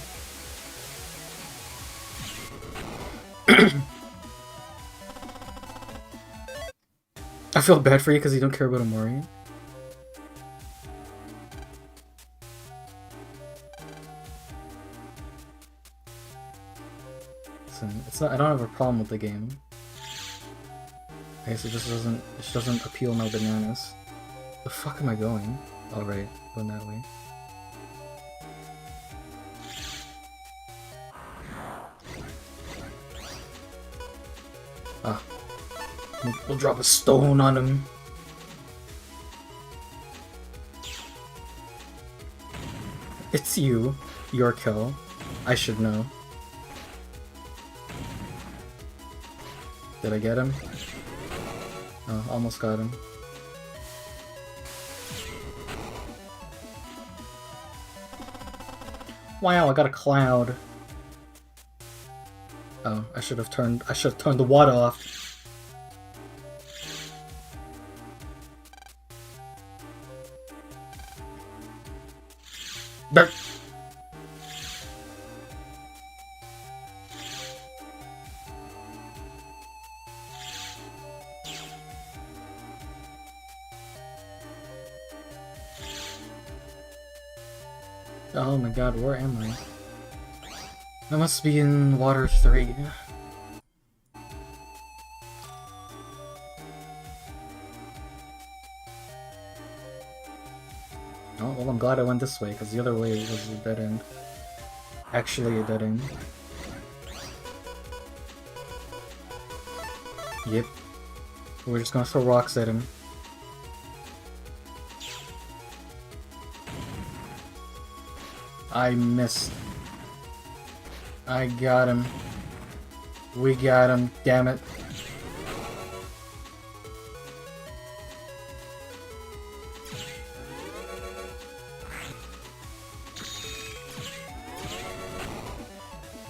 I feel bad for you because you don't care about Amori. Listen, it's not. I don't have a problem with the game. I guess it just doesn't appeal my bananas. The fuck am I going? Oh right, going that way. Ah. We'll drop a stone on him. It's you. Your kill. I should know. Did I get him? Oh, almost got him. Wow, I got a cloud. Oh, I should have turned the water off. There. Oh my god, where am I? I must be in water 3. Oh, well, I'm glad I went this way, because the other way was a dead end. Actually a dead end. Yep. We're just gonna throw rocks at him. I missed. I got him. We got him, damn it.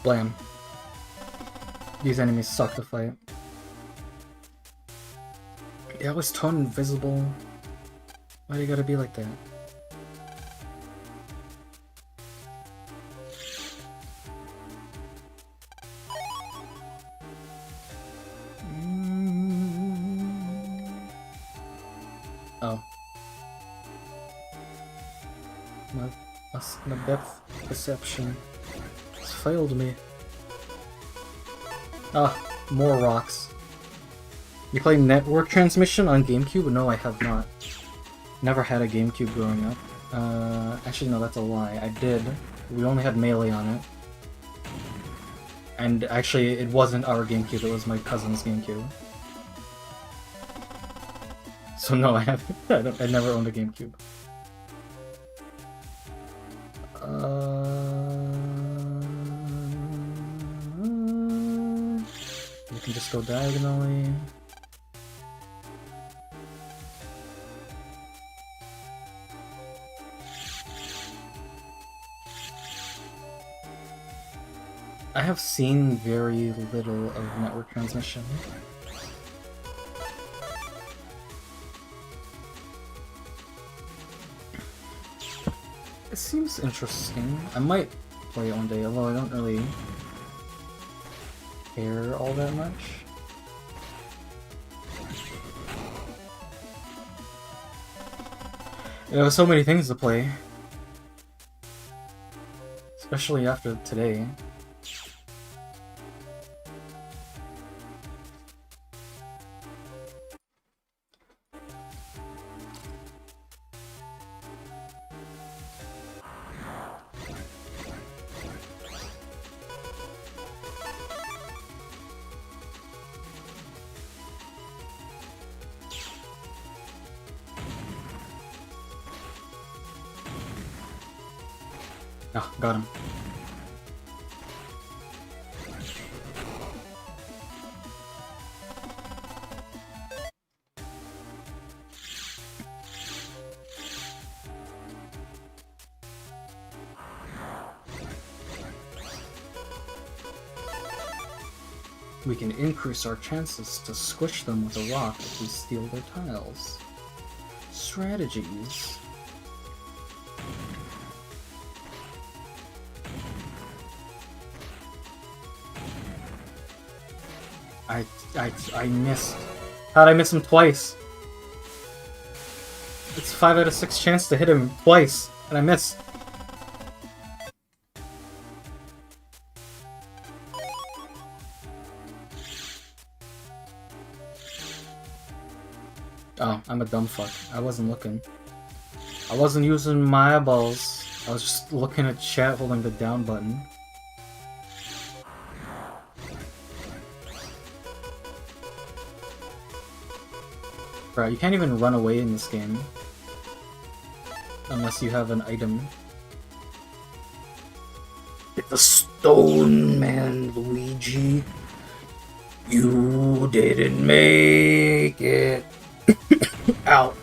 Blam. These enemies suck to fight. They always turn invisible. Why do you gotta be like that? Oh. My depth perception has failed me. Ah, more rocks. You play network transmission on GameCube? No, I have not. Never had a GameCube growing up. Actually, no, that's a lie. I did. We only had Melee on it. And actually, it wasn't our GameCube, it was my cousin's GameCube. So no, I haven't. I never owned a GameCube. You can just go diagonally. I have seen very little of network transmission. It seems interesting. I might play it one day, although I don't really care all that much. There were so many things to play. Especially after today. Oh, got him. We can increase our chances to squish them with a rock if we steal their tiles. Strategies. I missed. How'd I miss him twice? It's 5 out of 6 chance to hit him twice, and I missed. Oh, I'm a dumb fuck. I wasn't looking. I wasn't using my eyeballs. I was just looking at chat holding the down button. Bro, you can't even run away in this game. Unless you have an item. Get the stone, man, Luigi. You didn't make it. Ow.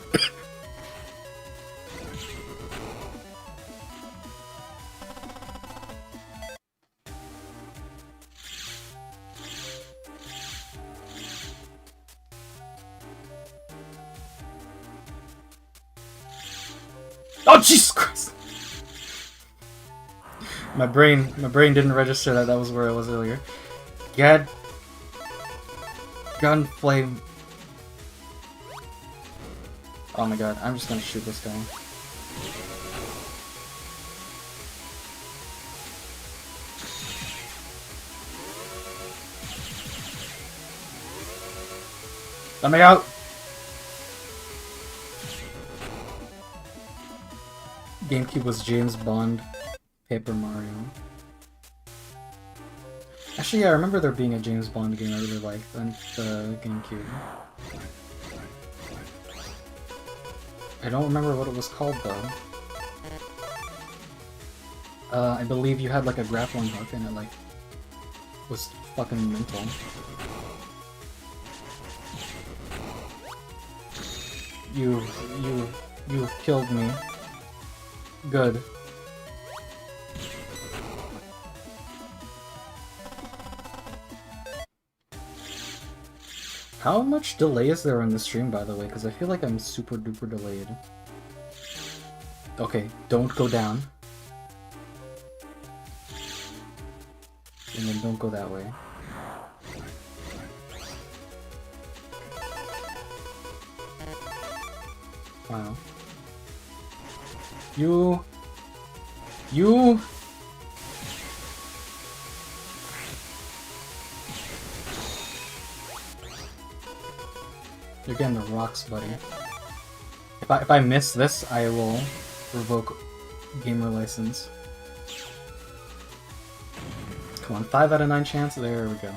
Oh, Jesus Christ! My brain didn't register that was where I was earlier. God. Gunflame. Oh my god, I'm just gonna shoot this guy. Let me out! GameCube was James Bond, Paper Mario. Actually, yeah, I remember there being a James Bond game I really liked on the GameCube. I don't remember what it was called though. I believe you had like a grappling hook and it like was fucking mental. You've killed me. Good. How much delay is there on the stream, by the way? Because I feel like I'm super duper delayed. Okay, don't go down. And then don't go that way. Wow. You... You're getting the rocks, buddy. If I miss this, I will revoke gamer license. Come on, 5 out of 9 chance. There we go.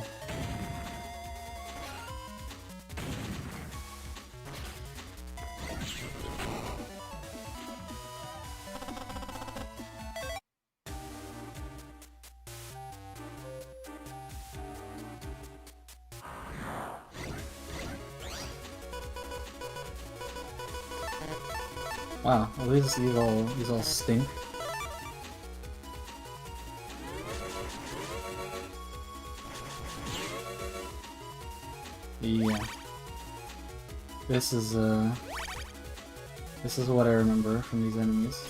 Wow, at least these all stink. Yeah. This is what I remember from these enemies.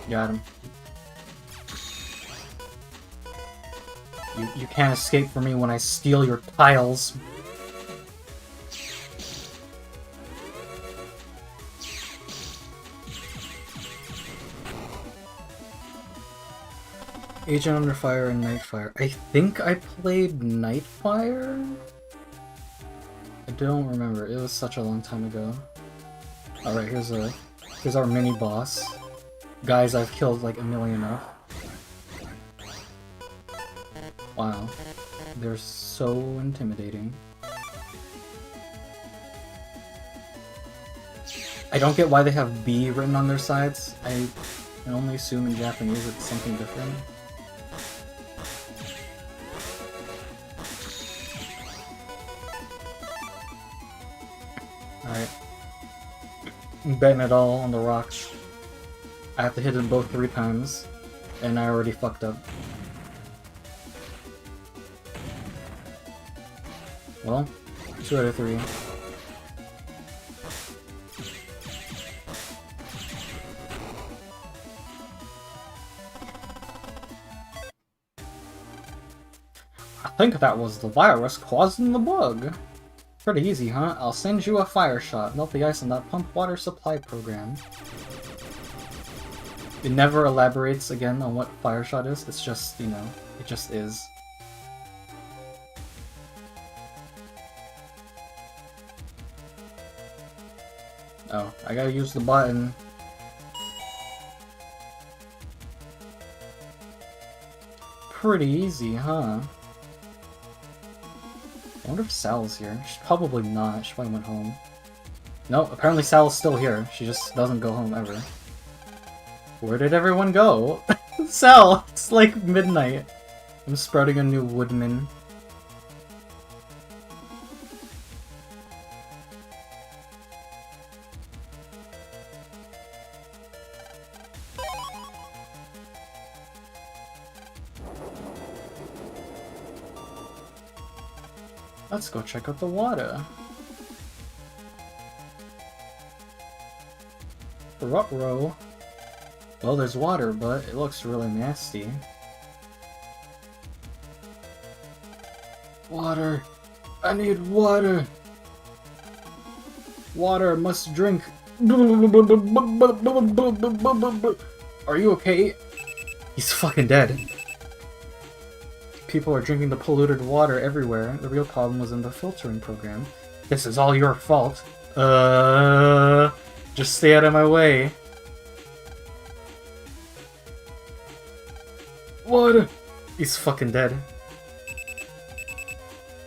Got him. You can't escape from me when I steal your tiles. Agent Under Fire and Nightfire. I think I played Nightfire? I don't remember. It was such a long time ago. Alright, here's our mini boss. Guys I've killed like a million of. Wow. They're so intimidating. I don't get why they have B written on their sides. I can only assume in Japanese it's something different. Alright. I'm betting it all on the rocks. I have to hit them both 3 times, and I already fucked up. Well, 2 out of 3. I think that was the virus causing the bug. Pretty easy, huh? I'll send you a fire shot. Melt the ice on that pump water supply program. It never elaborates again on what fire shot is. It's just, you know, it just is. Oh, I gotta use the button. Pretty easy, huh? I wonder if Sal's here. She's probably not. She probably went home. No, apparently Sal's still here. She just doesn't go home ever. Where did everyone go? Sal! It's like midnight. I'm sprouting a new woodman. Let's go check out the water. Ruh-roh. Well, there's water, but it looks really nasty. Water! I need water! Water, must drink! Are you okay? He's fucking dead. People are drinking the polluted water everywhere. The real problem was in the filtering program. This is all your fault. Just stay out of my way. Water! He's fucking dead.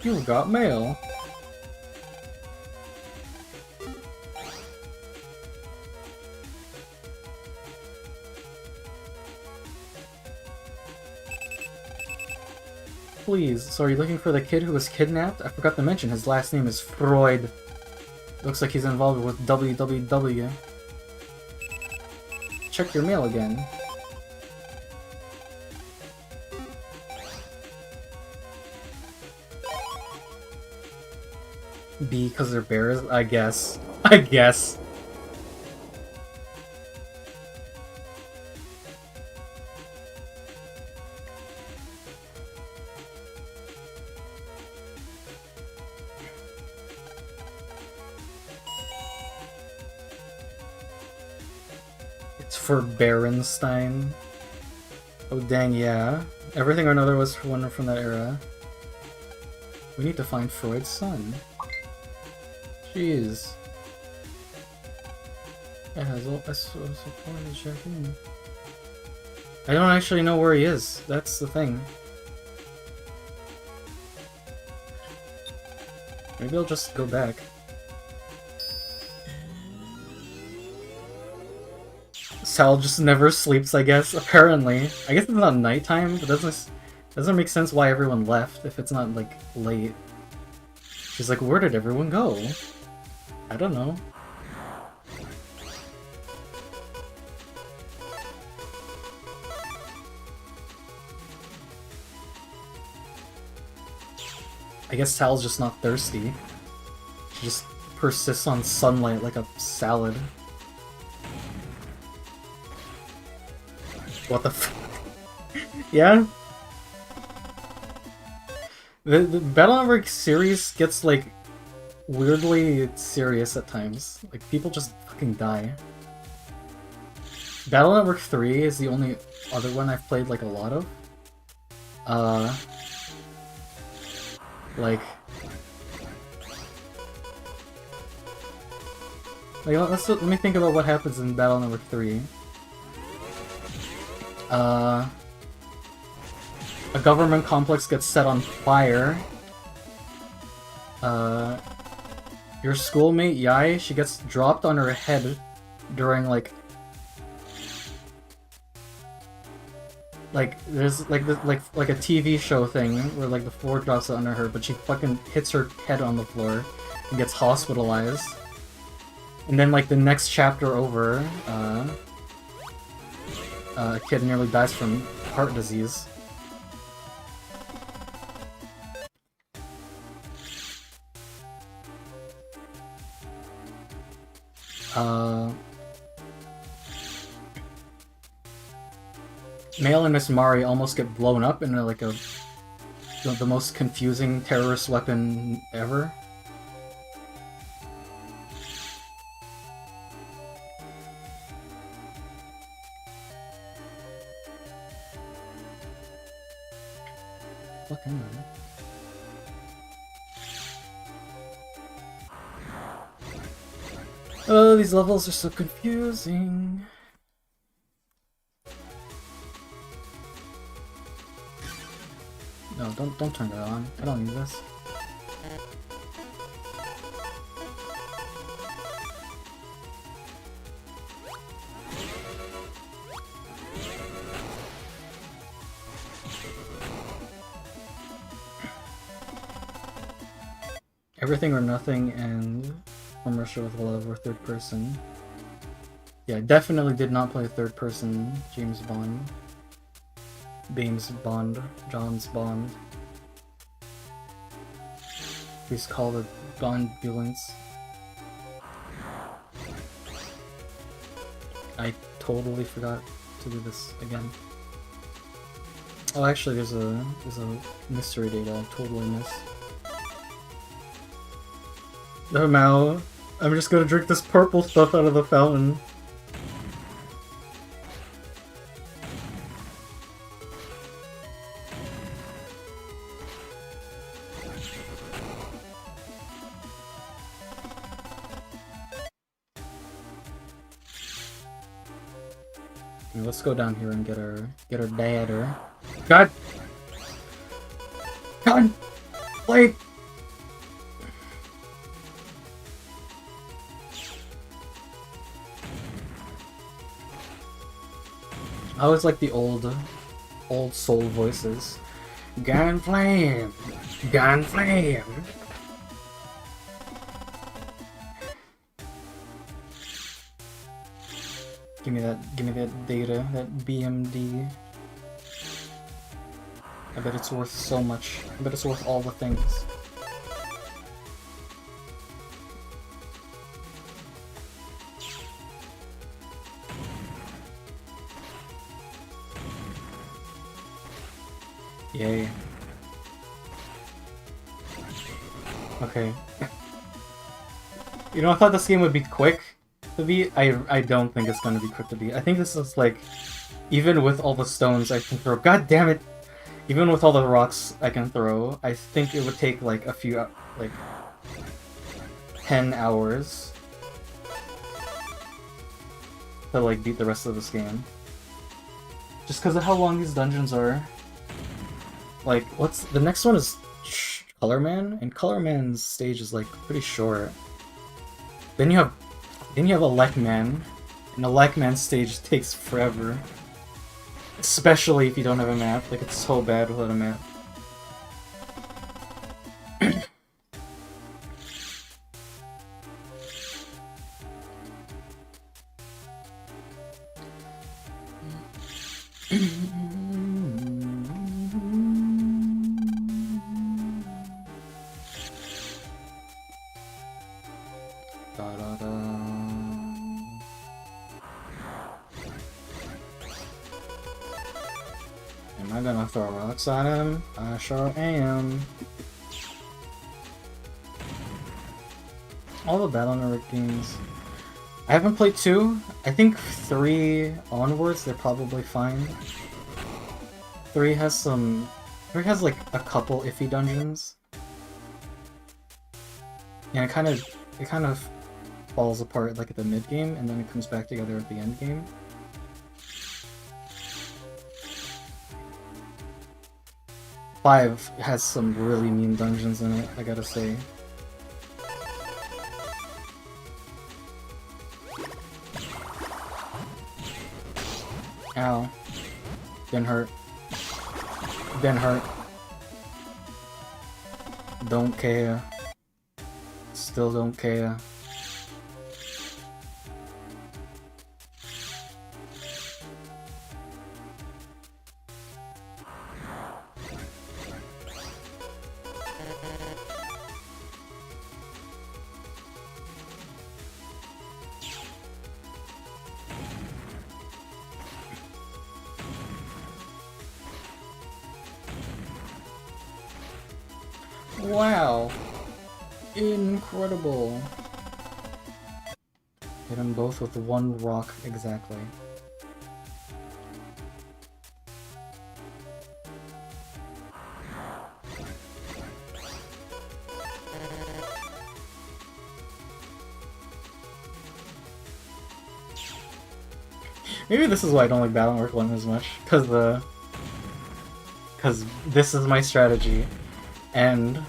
You got mail. please. So are you looking for the kid who was kidnapped? I forgot to mention his last name is Freud. Looks like he's involved with WWW. Check your mail again. B, because they're bears? I guess. I guess. It's for Berenstein. Oh dang, yeah. Everything or Another was one from that era. We need to find Freud's son. Jeez. It has all check in. I don't actually know where he is. That's the thing. Maybe I'll just go back. Sal just never sleeps, I guess, apparently. I guess it's not nighttime, but doesn't make sense why everyone left if it's not, like, late. She's like, where did everyone go? I don't know. I guess Sal's just not thirsty. She just persists on sunlight like a salad. What the f- Yeah? The Battle Network series gets, like, weirdly serious at times. Like, people just fucking die. Battle Network 3 is the only other one I've played, like, a lot of. Let me think about what happens in Battle Network 3. A government complex gets set on fire. Your schoolmate Yai, she gets dropped on her head during like there's like a TV show thing where like the floor drops under her, but she fucking hits her head on the floor and gets hospitalized. And then like the next chapter over, a kid nearly dies from heart disease. Mail and Miss Mari almost get blown up in like the most confusing terrorist weapon ever. Fucking hell. Oh, these levels are so confusing. No, don't turn that on. I don't need this. Everything or Nothing and From Russia with Love were third person. Yeah, definitely did not play third person James Bond. John's Bond. Please call the Bondulance. I totally forgot to do this again. Oh, actually, there's a mystery data I totally missed. No, Mao. I'm just gonna drink this purple stuff out of the fountain. Let's go down here and get our dadder. God! Wait! I always like the old soul voices. Gun flame! Gun flame! Give me that data, that BMD. I bet it's worth so much. I bet it's worth all the things. Yay. Okay. You know, I thought this game would be quick to beat. I don't think it's gonna be quick to beat. I think this is like, even with all the stones I can throw, god damn it! Even with all the rocks I can throw, I think it would take like a few, like 10 hours to like beat the rest of this game. Just because of how long these dungeons are. Like, what's the next one is Color Man, and Color Man's stage is like pretty short. Then you have Elect Man, and Elect Man's stage takes forever. Especially if you don't have a map. Like, it's so bad without a map. Am I gonna throw rocks at him? I sure am. All the Battle Network games. I haven't played 2. I think 3 onwards, they're probably fine. 3 has like a couple iffy dungeons. And it kind of falls apart like at the mid game, and then it comes back together at the end game. Five has some really mean dungeons in it, I gotta say. Ow. Didn't hurt. Didn't hurt. Don't care. Still don't care. Wow! Incredible! Hit them both with one rock exactly. Maybe this is why I don't like Battle Network 1 as much, because this is my strategy, and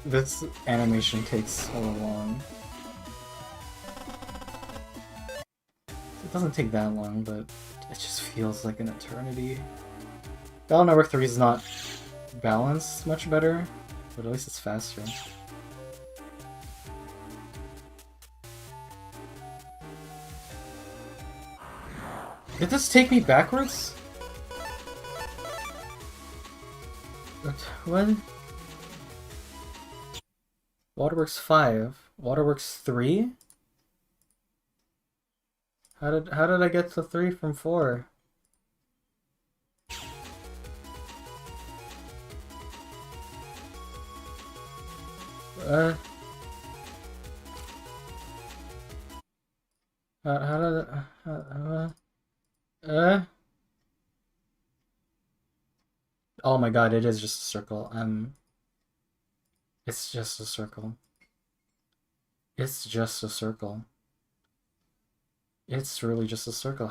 this animation takes so long. It doesn't take that long, but it just feels like an eternity. Battle Network 3 is not balanced much better, but at least it's faster. Did this take me backwards? What? Waterworks 5? Waterworks 3? How did I get to 3 from 4? How did oh my god, it is just a circle. It's just a circle. It's just a circle. It's really just a circle.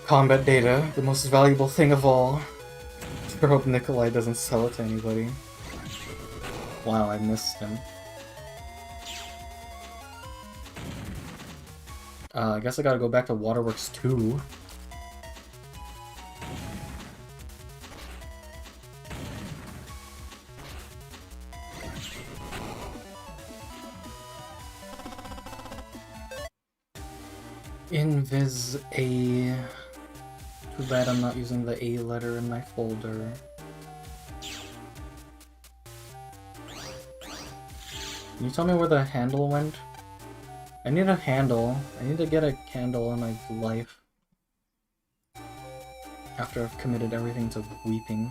Combat data, the most valuable thing of all. I hope Nikolai doesn't sell it to anybody. Wow, I missed him. I guess I gotta go back to Waterworks 2. Invis A. Too bad I'm not using the A letter in my folder. Can you tell me where the handle went? I need a handle. I need to get a candle in my life. After I've committed everything to weeping.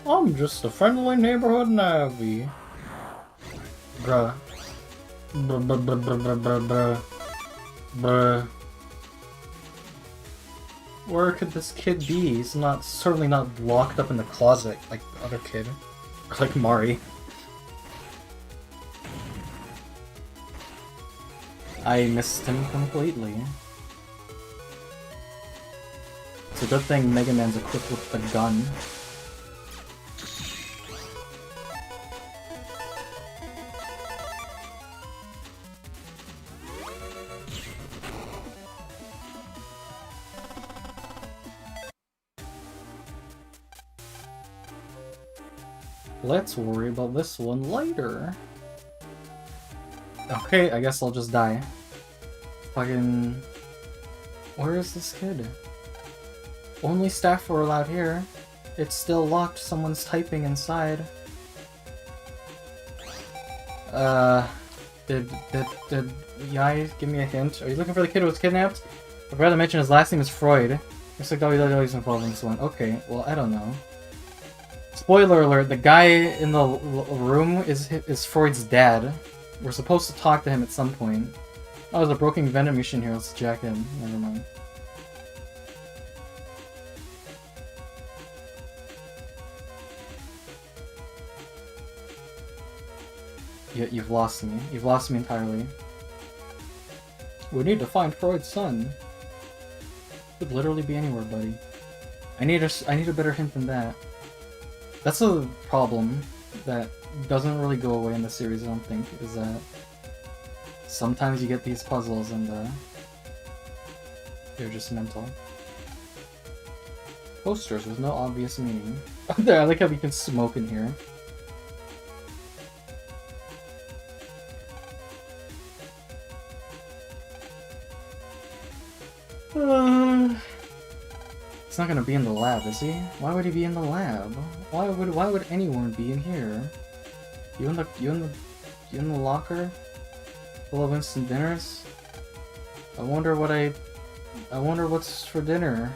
I'm just a friendly neighborhood navvy. Bruh. Bruh, bruh, bruh, bruh, bruh, bruh, bruh. Bruh. Where could this kid be? He's not certainly not locked up in the closet like the other kid. Or like Mari. I missed him completely. It's a good thing Mega Man's equipped with the gun. Let's worry about this one later. Okay, I guess I'll just die. Fucking... Where is this kid? Only staff were allowed here. It's still locked. Someone's typing inside. Did Yai give me a hint? Are you looking for the kid who was kidnapped? I forgot to mention his last name is Freud. Looks like WWE's involved in this one. Okay, well, I don't know. Spoiler alert, the guy in the room is Freud's dad. We're supposed to talk to him at some point. Oh, there's a broken vending machine here. Let's jack in. Never mind. You've lost me. You've lost me entirely. We need to find Freud's son. Could literally be anywhere, buddy. I need a better hint than that. That's a problem that doesn't really go away in the series, I don't think, is that sometimes you get these puzzles and they're just mental. Posters with no obvious meaning. I like how you can smoke in here. He's not gonna be in the lab, is he? Why would he be in the lab? Why would anyone be in here? You in the locker? Full of instant dinners? I wonder what's for dinner.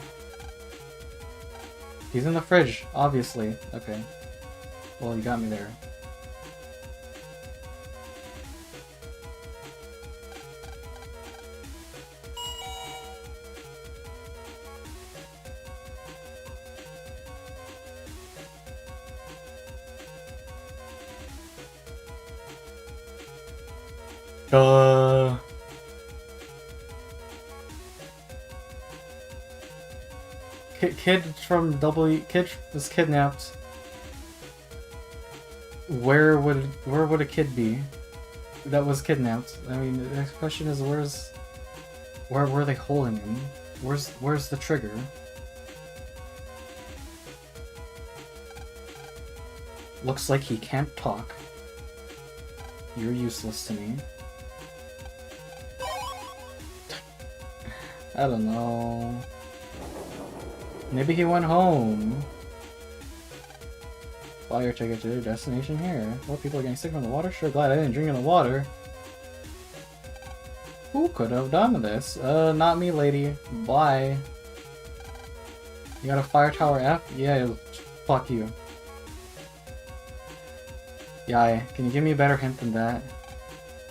He's in the fridge, obviously. Okay. Well, you got me there. Kid was kidnapped. Where would a kid be that was kidnapped? I mean, the next question is where were they holding him? Where's the trigger? Looks like he can't talk. You're useless to me. I don't know. Maybe he went home. Fire ticket to their destination here. More people are getting sick from the water? Sure glad I didn't drink in the water. Who could have done this? Not me, lady. Bye. You got a fire tower F? Yeah, fuck you. Yai, can you give me a better hint than that?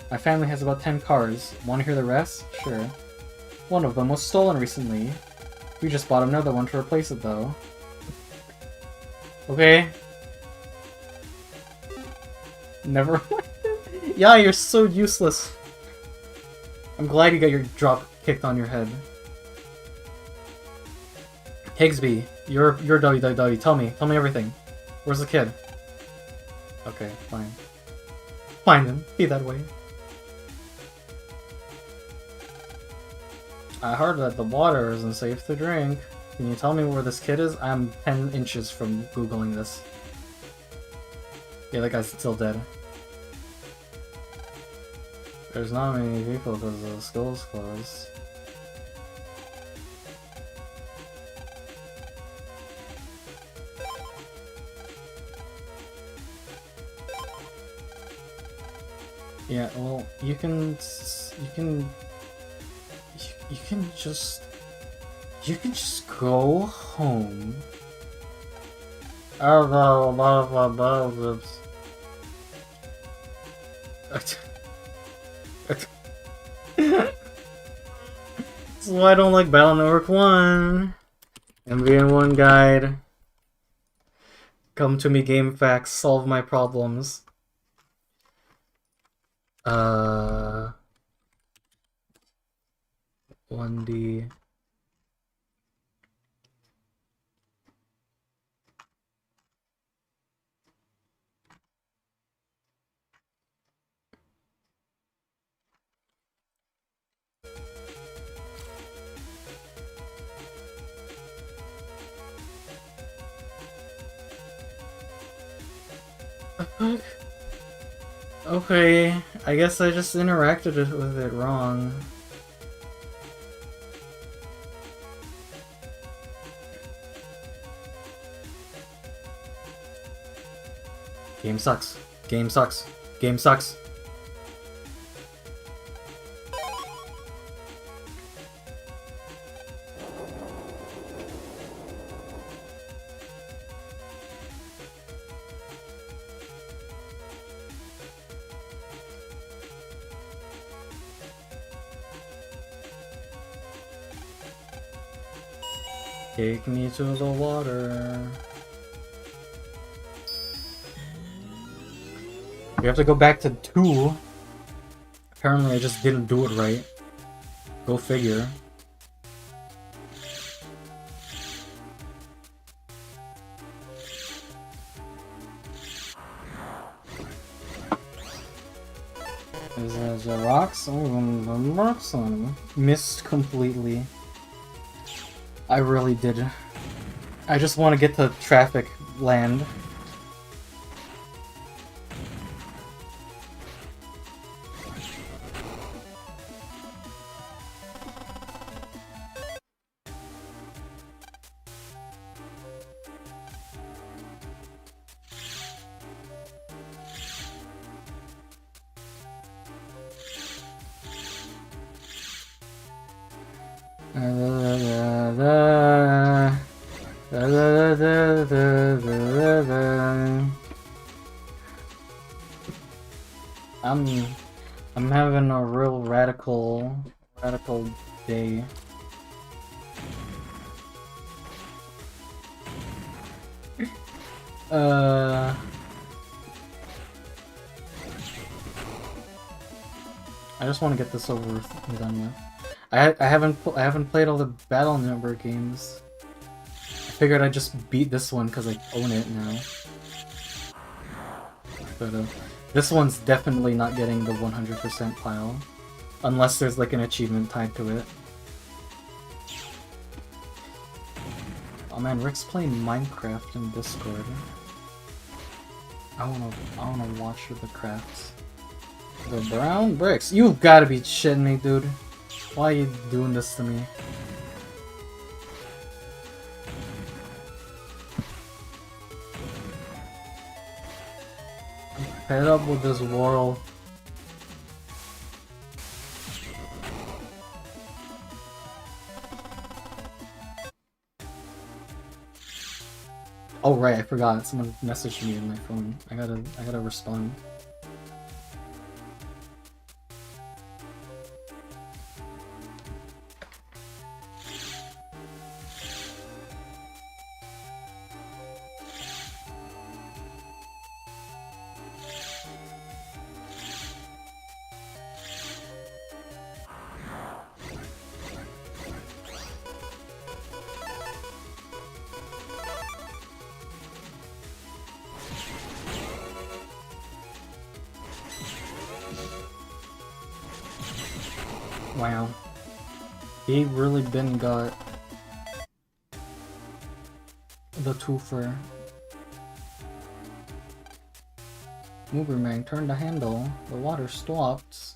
My family has about 10 cars. Want to hear the rest? Sure. One of them was stolen recently. We just bought another one to replace it, though. Okay. Never mind. Yeah, you're so useless. I'm glad you got your drop kicked on your head. Higsby, you're WWW. Tell me everything. Where's the kid? Okay, fine. Fine then, be that way. I heard that the water isn't safe to drink. Can you tell me where this kid is? I'm 10 inches from Googling this. Yeah, that guy's still dead. There's not many people because the school's closed. Yeah, well, you can just go home. That's why I don't like Battle Network 1. MVN1 guide. Come to me, game facts, solve my problems. 1D. Okay, I guess I just interacted with it wrong. Game sucks. Game sucks. Game sucks. Take me to the water. We have to go back to 2. Apparently I just didn't do it right. Go figure. Is there rocks? Oh, the rocks on them. Missed completely. I really did. I just want to get to traffic land. I'm having a real radical day. I just want to get this over and done with. I haven't played all the Battle Network games. I figured I'd just beat this one because I own it now. But this one's definitely not getting the 100% pile, unless there's like an achievement tied to it. Oh man, Rick's playing Minecraft in Discord. I wanna watch the crafts. The brown bricks. You've gotta be shitting me, dude. Why are you doing this to me? I'm fed up with this world. Oh right, I forgot. Someone messaged me on my phone. I gotta respond. Wow. He really been got the twofer. Moobermang turned the handle. The water stopped.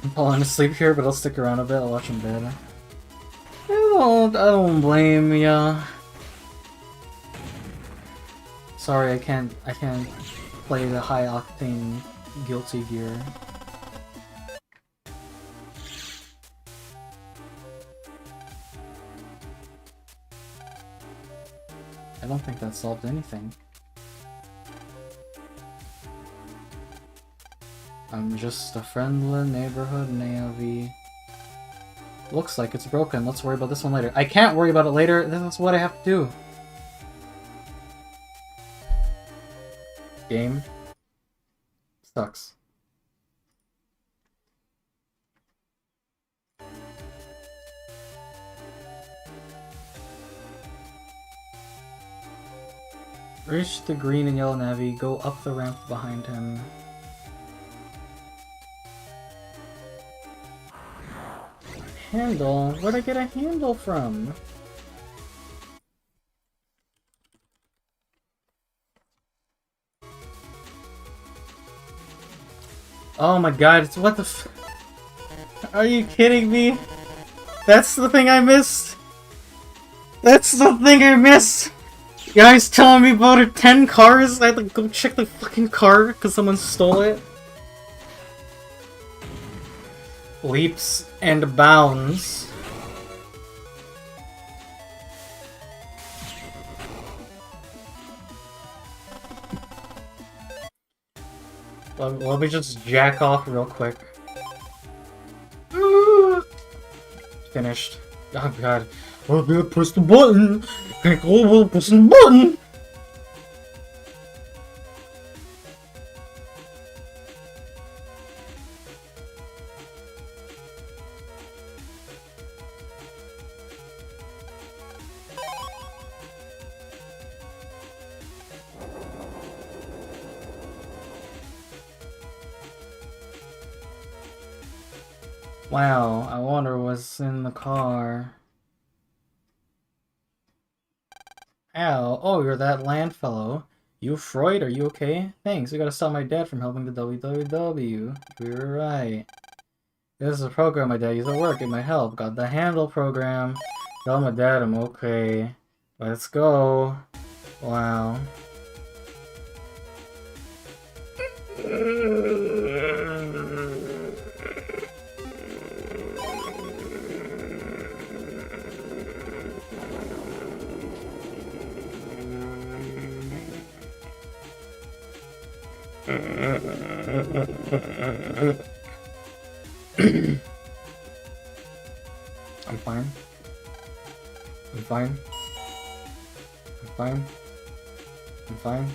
I'm falling asleep here, but I'll stick around a bit. I'll watch in bed. I don't blame ya. Sorry, I can't play the high octane Guilty Gear. I don't think that solved anything. I'm just a friendly neighborhood Navy. Looks like it's broken. Let's worry about this one later. I can't worry about it later. This is what I have to do. Game. Sucks. Reach the green and yellow navy. Go up the ramp behind him. Handle? Where'd I get a handle from? Oh my god, it's what the f- Are you kidding me? That's the thing I missed! That's the thing I missed! You guys telling me about it 10 cars? I had to go check the fucking car because someone stole it? Leaps and bounds. Let me just jack off real quick. Finished. Oh god. Oh god, press the button! Can't go without pressing the button! Wow, I wonder what's in the car. Ow, oh, you're that land fellow. You Freud, are you okay? Thanks, we gotta stop my dad from helping the WWW. You're right. This is a program my dad used at work, it might help. Got the handle program. Tell my dad I'm okay. Let's go. Wow. I'm fine. I'm fine. I'm fine. I'm fine.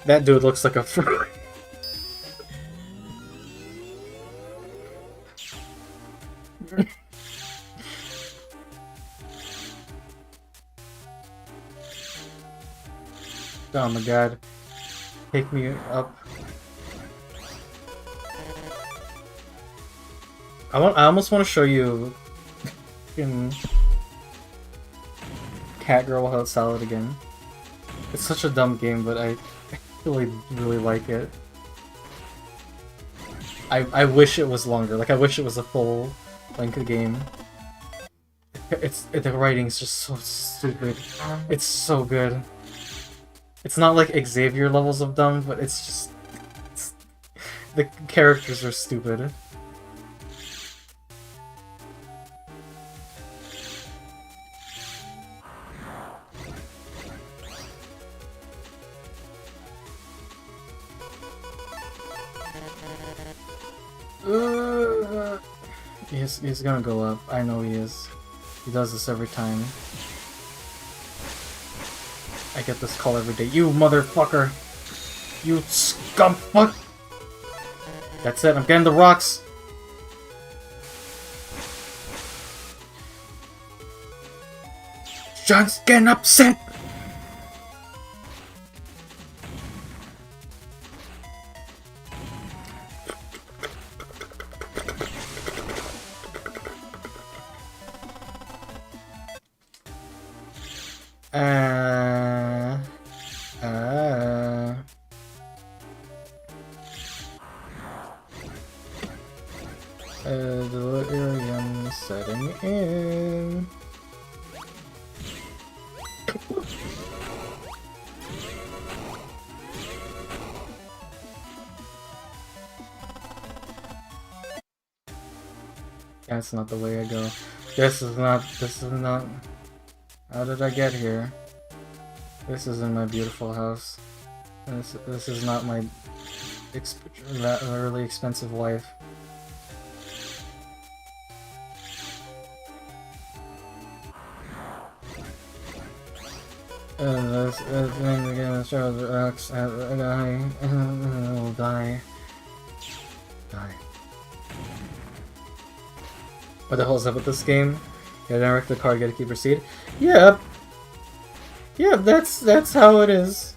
That dude looks like a fruit. Oh my god. Take me up. I almost want to show you in Catgirl without salad again. It's such a dumb game, but I really like it. I wish it was longer. Like I wish it was a full length game. The writing's just so stupid. It's so good. It's not like Xavier levels of dumb, but it's just the characters are stupid. He's gonna go up. I know he is. He does this every time. I get this call every day. You motherfucker! You scumfuck! That's it, I'm getting the rocks! John's getting upset! Delirium setting in. That's not the way I go. This is not. How did I get here? This isn't my beautiful house. This is not my really expensive wife. This thing again shows the rocks will die. What the hell is up with this game? Yeah, direct the card, get a keep receipt. Yeah. Yeah, that's how it is.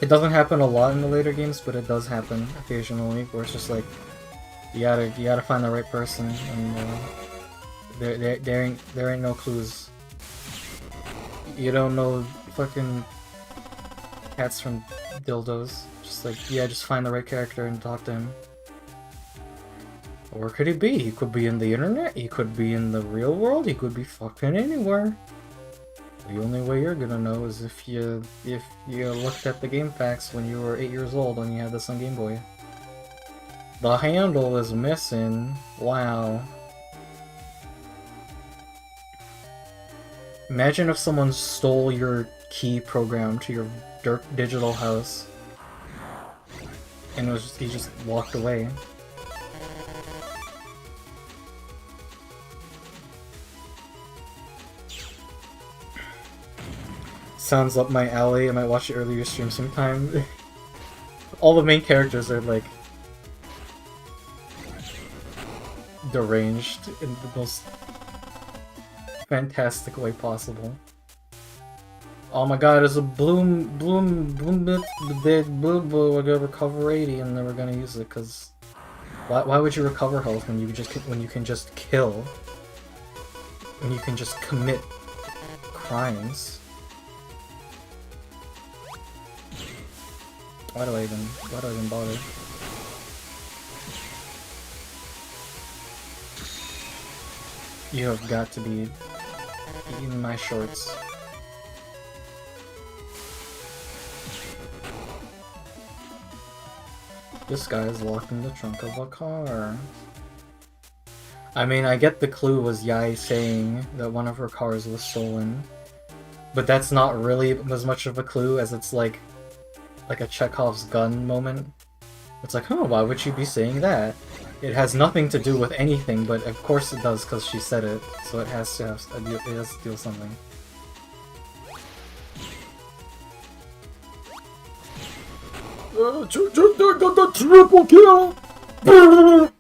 It doesn't happen a lot in the later games, but it does happen occasionally, where it's just like you gotta find the right person, and there ain't no clues. You don't know fucking cats from dildos. Just like, yeah, just find the right character and talk to him. Where could he be? He could be in the internet, he could be in the real world, he could be fucking anywhere. The only way you're gonna know is if you looked at the game facts when you were 8 years old when you had this on Game Boy. The handle is missing. Wow. Imagine if someone stole your key program to your digital house and he just walked away. Sounds up my alley. I might watch the earlier stream sometime. All the main characters are like deranged in the most fantastic way possible. Oh my god, there's a bloom bit we're gonna recover 80 and then we're gonna use it, cause why would you recover health when you can just kill? When you can just commit crimes? Why do I even bother? You have got to be eating my shorts. This guy is locked in the trunk of a car. I mean, I get the clue was Yai saying that one of her cars was stolen, but that's not really as much of a clue as it's like a Chekhov's gun moment. It's like, huh, why would she be saying that? It has nothing to do with anything, but of course it does because she said it, so it has to do with something. Triple kill! You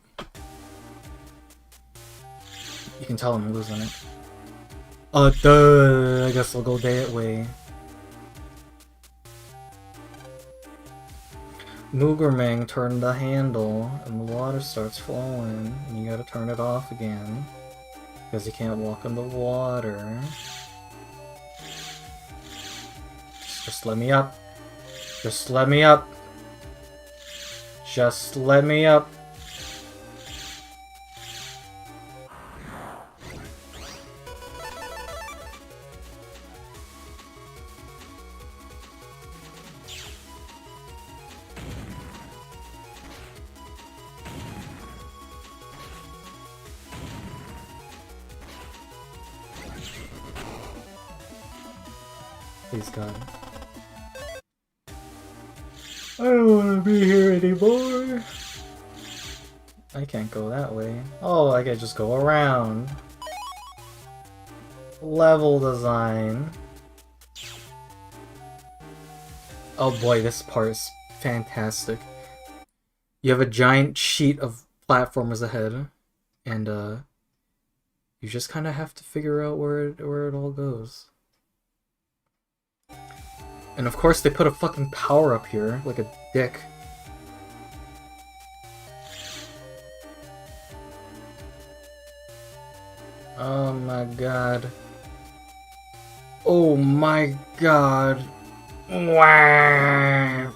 can tell I'm losing it. I guess we'll go that way. Moogermang turned the handle, and the water starts flowing, and you gotta turn it off again, because you can't walk in the water. Just let me up. Just let me up. Just let me up. Please, God. I don't want to be here anymore. I can't go that way. Oh, I can just go around. Level design. Oh boy, this part is fantastic. You have a giant sheet of platformers ahead. and you just kind of have to figure out where it all goes. And of course they put a fucking power up here, like a dick. Oh my god. Oh my god. Wow.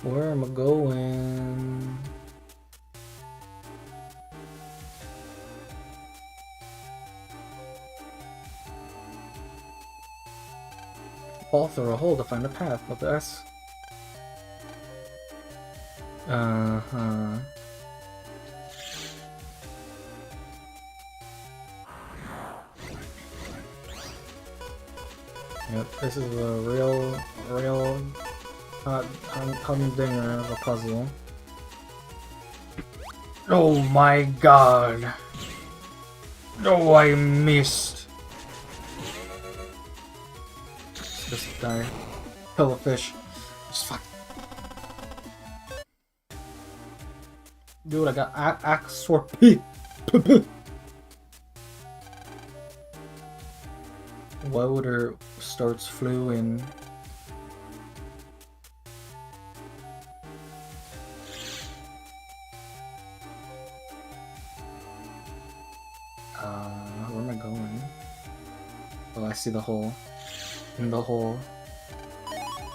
Where am I going? Fall through a hole to find a path, but that's... Uh-huh. Yep, this is a real humdinger of a puzzle. Oh my god! Oh, I missed! Just die. Kill a fish. Just fuck. Dude, I got axe for pee. Water starts flowing. Where am I going? Oh, I see the hole. In the hole.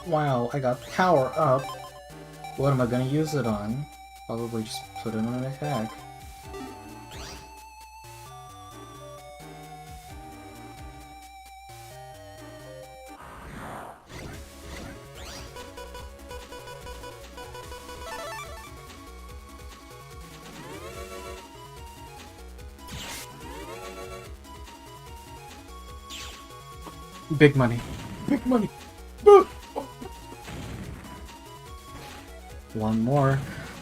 Wow, I got power up. What am I gonna use it on? Probably just put it on an attack. Big money. Big money. One more.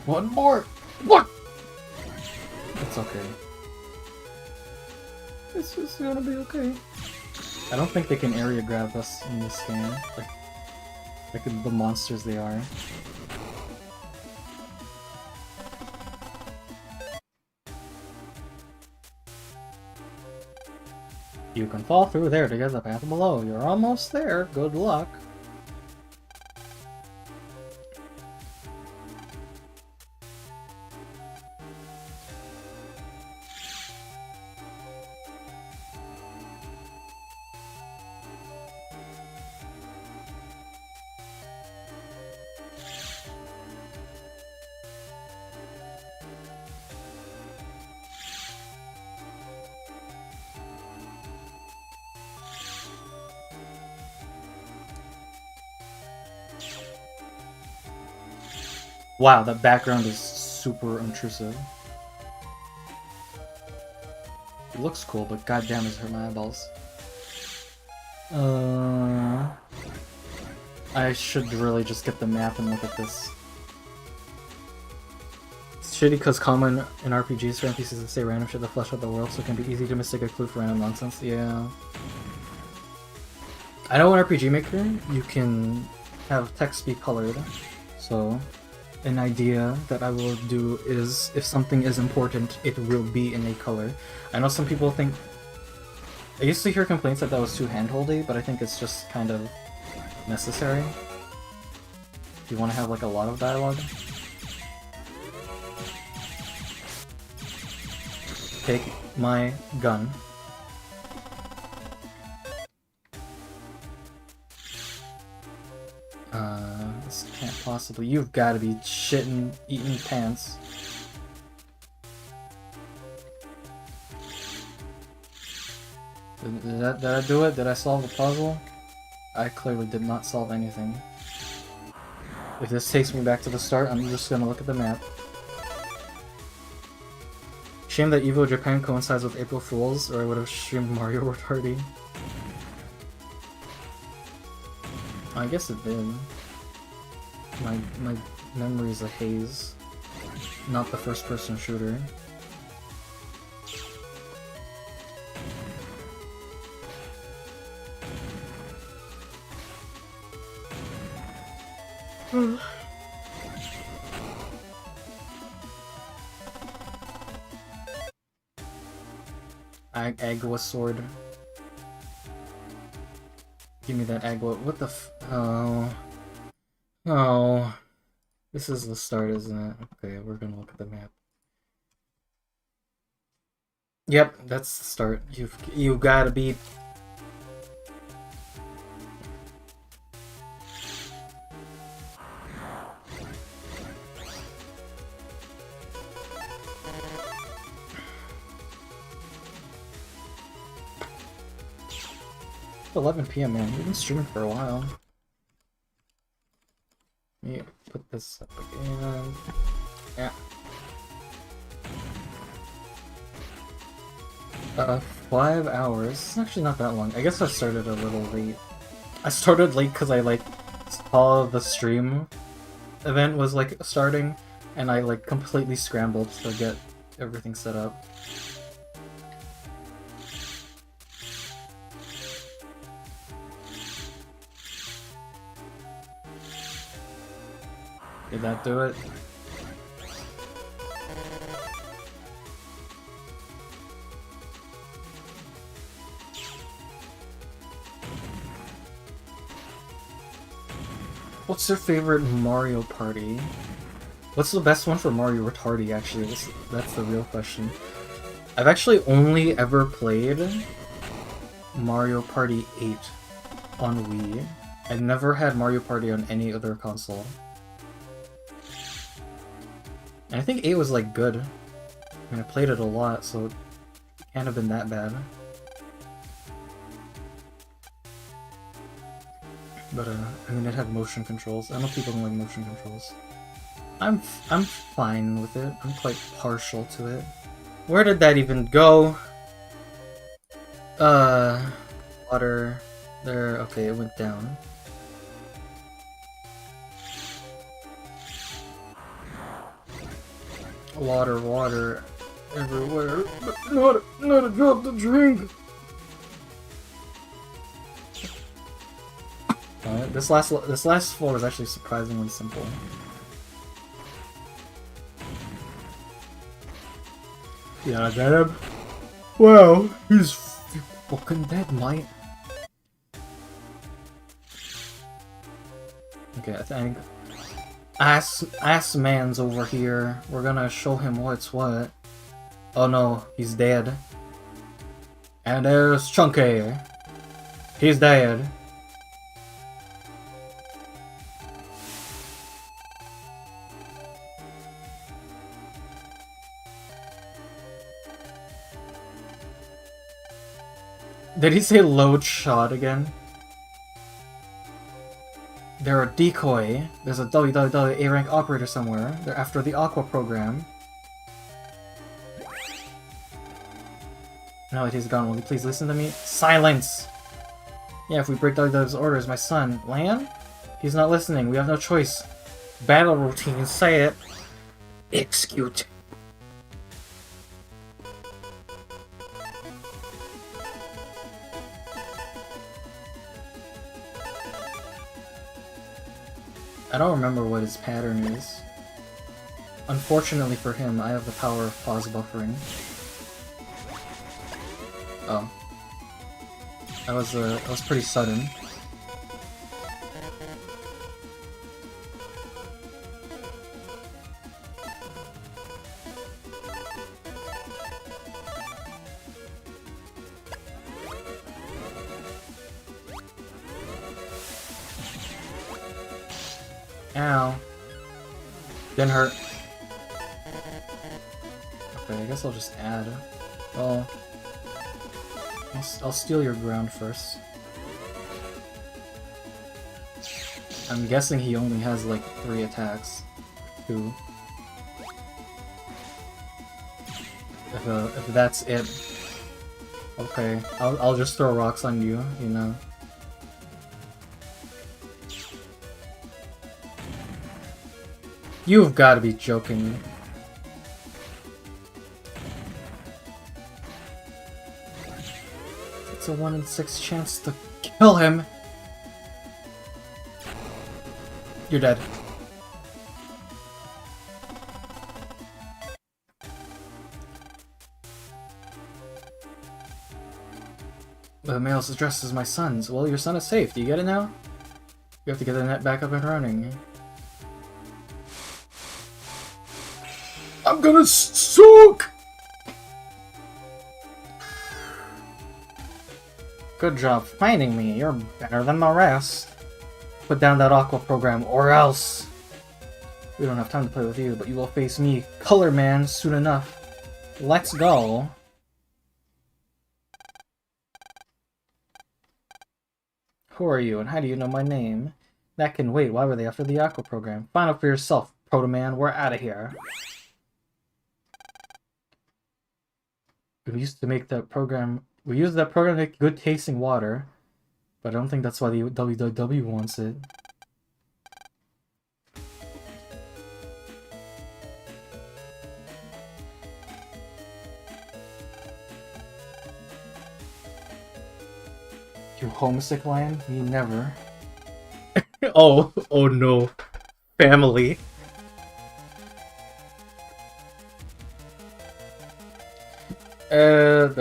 One more. What? It's okay. It's just gonna be okay. I don't think they can area grab us in this game. Like the monsters they are. You can fall through there to get the path below. You're almost there. Good luck. Wow, that background is super intrusive. It looks cool, but goddamn, it's hurt my eyeballs. I should really just get the map and look at this. It's shitty because common in RPGs for NPCs to say random shit to flesh out the world, so it can be easy to mistake a clue for random nonsense. Yeah. I know in RPG Maker, you can have text be colored, so an idea that I will do is if something is important, it will be in a color. I know some people think... I used to hear complaints that was too handholdy, but I think it's just kind of necessary. If you want to have like a lot of dialogue. Take my gun. This can't possibly... You've got to be shitting, eating pants. Did I do it? Did I solve the puzzle? I clearly did not solve anything. If this takes me back to the start, I'm just gonna look at the map. Shame that Evo Japan coincides with April Fools, or I would have streamed Mario Party. I guess it did. My memory's a haze. Not the first-person shooter. Agua sword. Give me that Agua. What the oh. Oh. This is the start, isn't it? Okay, we're gonna look at the map. Yep, that's the start. You've gotta be. It's 11 PM, man. We've been streaming for a while. Let me put this up again. Yeah. 5 hours. It's actually not that long. I guess I started a little late. I started late because I like saw the stream event was like starting, and I like completely scrambled to get everything set up. Did that do it? What's your favorite Mario Party? What's the best one for Mario Retardy, actually? That's the real question. I've actually only ever played Mario Party 8 on Wii. I've never had Mario Party on any other console. And I think 8 was like good. I mean, I played it a lot, so it can't have been that bad. But I mean, it had motion controls. I know people don't like motion controls. I'm fine with it. I'm quite partial to it. Where did that even go? Water. There. Okay, it went down. Water everywhere, but not a drop to drink. This last floor is actually surprisingly simple. Yeah, Deb. Wow, he's fucking dead, mate. Okay, I think Ass man's over here. We're gonna show him what's what. Oh no, he's dead. And there's Chunky. He's dead. Did he say load shot again? They're a decoy. There's a WWW A-rank operator somewhere. They're after the Aqua program. No, he's gone. Will you please listen to me? Silence! Yeah, if we break WWW's orders, my son, Lan? He's not listening. We have no choice. Battle routine, say it. Execute. I don't remember what his pattern is. Unfortunately for him, I have the power of pause buffering. Oh. That was pretty sudden. Ow. Didn't hurt. Okay, I guess I'll just add. Well, I'll steal your ground first. I'm guessing he only has like 3 attacks. 2. If that's it. Okay, I'll just throw rocks on you, you know. You've got to be joking me. It's a 1 in 6 chance to kill him. You're dead. The mail's addressed as my son's. Well, your son is safe. Do you get it now? You have to get the net back up and running. I'm gonna suck! Good job finding me. You're better than the rest. Put down that aqua program, or else! We don't have time to play with you, but you will face me, Color Man, soon enough. Let's go. Who are you, and how do you know my name? That can wait. Why were they after the aqua program? Find out for yourself, Proto Man. We're out of here. We used that program to make good tasting water, but I don't think that's why the WWW wants it. You homesick lion? Me never. oh no. Family. Good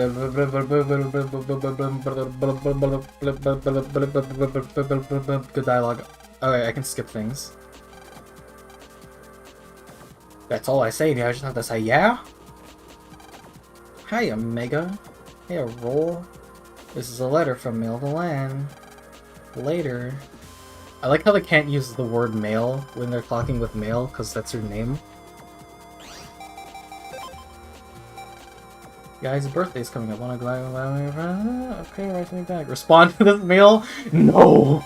dialogue. Alright, I can skip things. That's all I say, I just have to say yeah? Hi, Omega. Hey, Roll. This is a letter from Mail to Land. Later. I like how they can't use the word mail when they're talking with Mail, because that's her name. Guy's birthday's coming up. Wanna go out? Okay, write me back. Respond to this mail? No!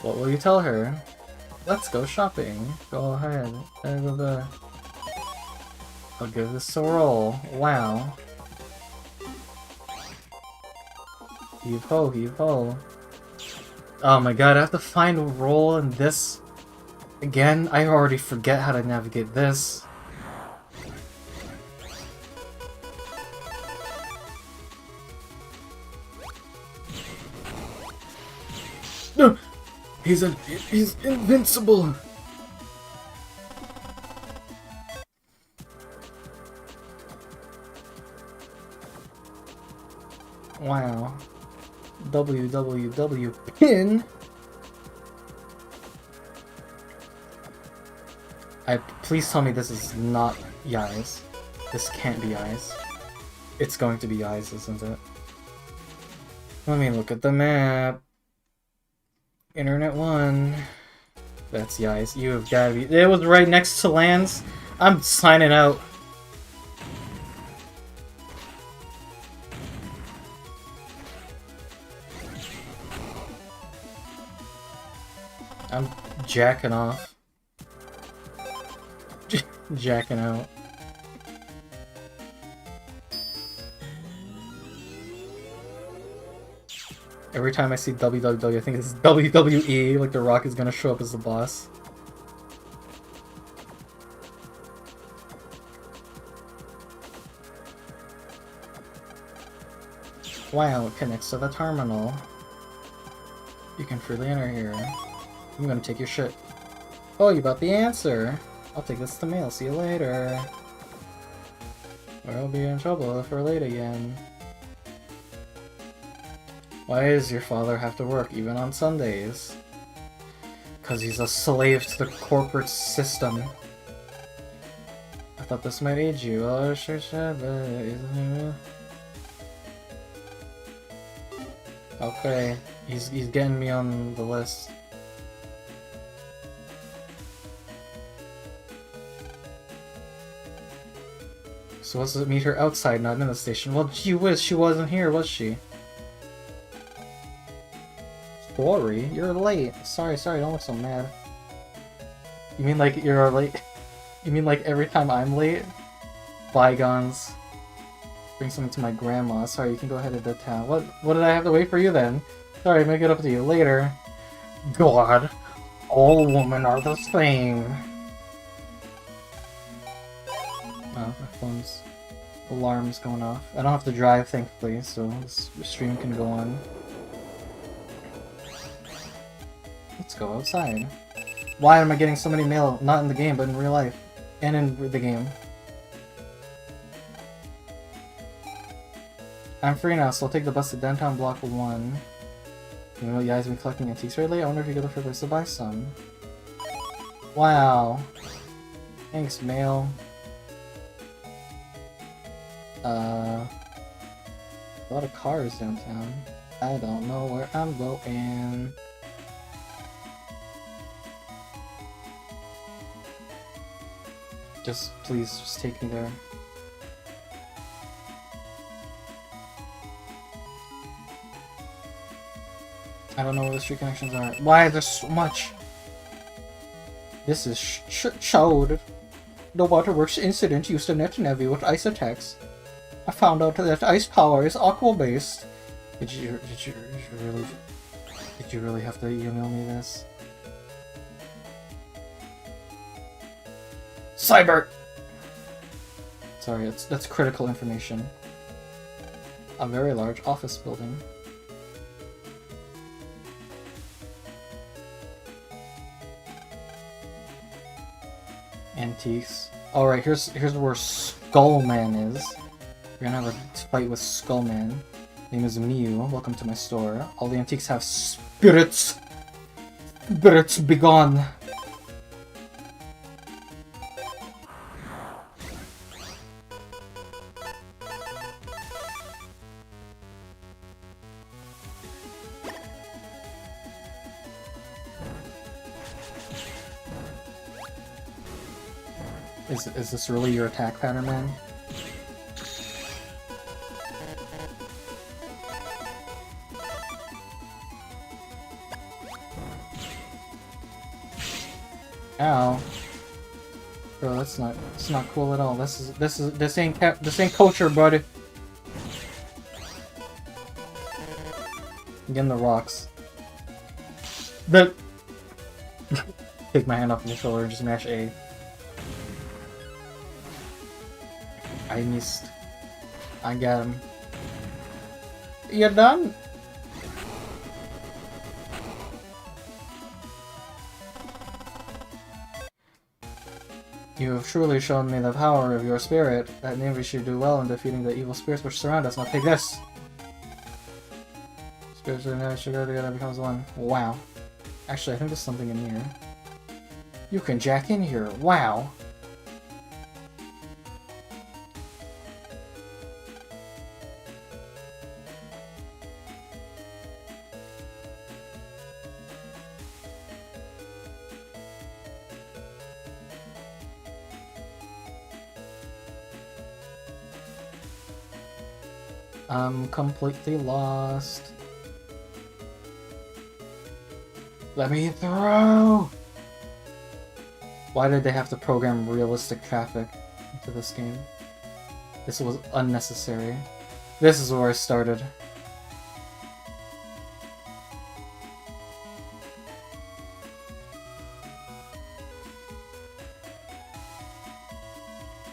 What will you tell her? Let's go shopping. Go ahead. I'll give this a roll. Wow. Heave ho, heave ho. Oh my god, I have to find a roll in this again? I already forget how to navigate this. No! He's invincible! Wow. WWW pin? Please tell me this is not Yai's. This can't be Yai's. It's going to be Yai's, isn't it? Let me look at the map. Internet 1. That's Yai's. You have gotta be. It was right next to Lands. I'm signing out. I'm jacking off. Jacking out. Every time I see WWW, I think it's WWE, like The Rock is gonna show up as the boss. Wow, it connects to the terminal. You can freely enter here. I'm gonna take your shit. Oh, you got the answer! I'll take this to mail, see you later. Or I'll be in trouble if we're late again. Why does your father have to work even on Sundays? Because he's a slave to the corporate system. I thought this might age you. Oh, sure, but isn't it? Okay, he's getting me on the list. So let's meet her outside, not in the station. Well, gee whiz, she wasn't here, was she? Tori, you're late. Sorry, don't look so mad. You mean like you're late? You mean like every time I'm late? Bygones. Bring something to my grandma. Sorry, you can go ahead and the town. What did I have to wait for you then? Sorry, make it up to you later. God, all women are the same. Oh, my phone's alarm's going off. I don't have to drive, thankfully, so this stream can go on. Let's go outside. Why am I getting so many mail? Not in the game, but in real life. And in the game. I'm free now, so I'll take the bus to downtown block 1. You know, you guys been collecting antiques lately? I wonder if you go to place to buy some. Wow. Thanks, mail. A lot of cars downtown. I don't know where I'm going. Please, just take me there. I don't know where the street connections are. Why are there so much? This is showed. The waterworks incident used a net Nevi with ice attacks. I found out that ice power is aqua-based. Did you really have to email me this? Cyber! Sorry, that's critical information. A very large office building. Antiques. Alright, here's where Skullman is. We're gonna have a fight with Skullman. Name is Mew. Welcome to my store. All the antiques have spirits! Spirits begone! Is this really your attack pattern, man? Ow. Bro, that's not cool at all. This ain't culture, buddy. Again, the rocks. Take my hand off your shoulder and just mash A. I missed. I got him. You're done? You have truly shown me the power of your spirit. That means we should do well in defeating the evil spirits which surround us. Now take this! Spirits and I should go together becomes one. Wow. Actually, I think there's something in here. You can jack in here. Wow. I'm completely lost. Let me through! Why did they have to program realistic traffic into this game? This was unnecessary. This is where I started.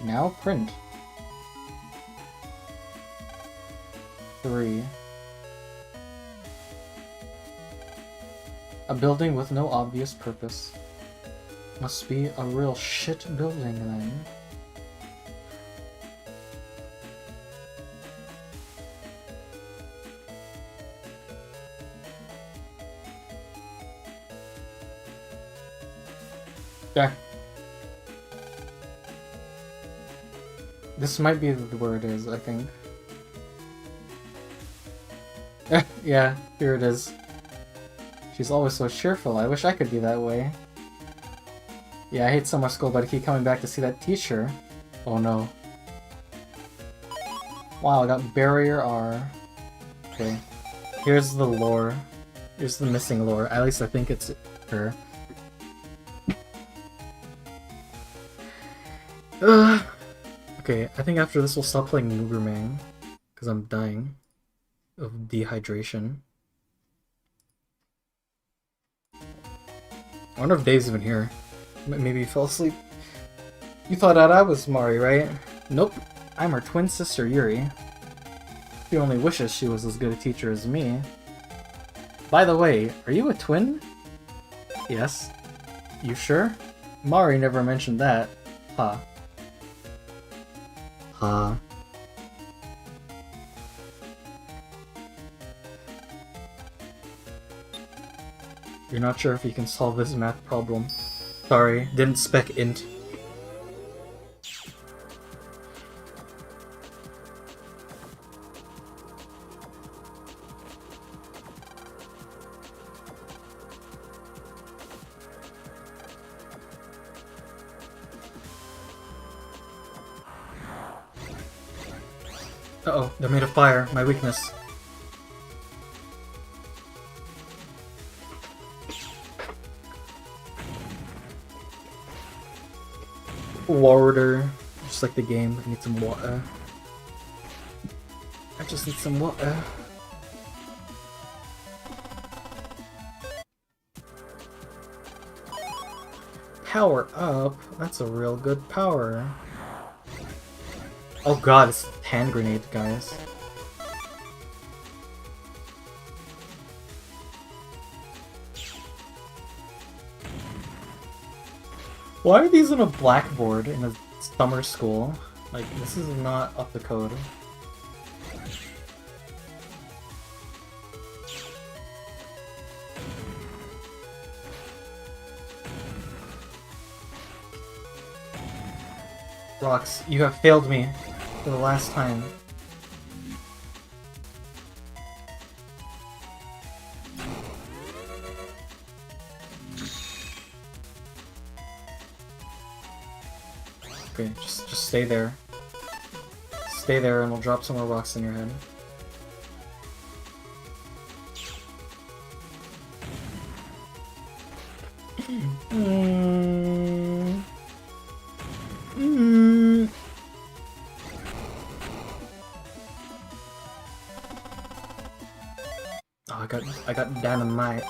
Now print. 3. A building with no obvious purpose. Must be a real shit building then. Yeah. This might be where it is, I think. Yeah, here it is. She's always so cheerful. I wish I could be that way. Yeah, I hate summer school, but I keep coming back to see that teacher. Oh no. Wow, I got barrier R. Okay. Here's the lore. Here's the missing lore. At least I think it's her. Okay, I think after this we'll stop playing Moogermang, because I'm dying of dehydration. I wonder if Dave's even here. Maybe he fell asleep. You thought that I was Mari, right? Nope. I'm her twin sister, Yuri. She only wishes she was as good a teacher as me. By the way, are you a twin? Yes. You sure? Mari never mentioned that. Ha. Ha. You're not sure if you can solve this math problem. Sorry, didn't spec int. Uh-oh, they're made of fire, my weakness. Water, just like the game, I need some water. I just need some water. Power up? That's a real good power. Oh god, it's hand grenade, guys. Why are these on a blackboard in a summer school? Like, this is not up to code. Rox, you have failed me for the last time. Okay, just stay there. Stay there and we'll drop some more rocks in your head. Oh, I got dynamite.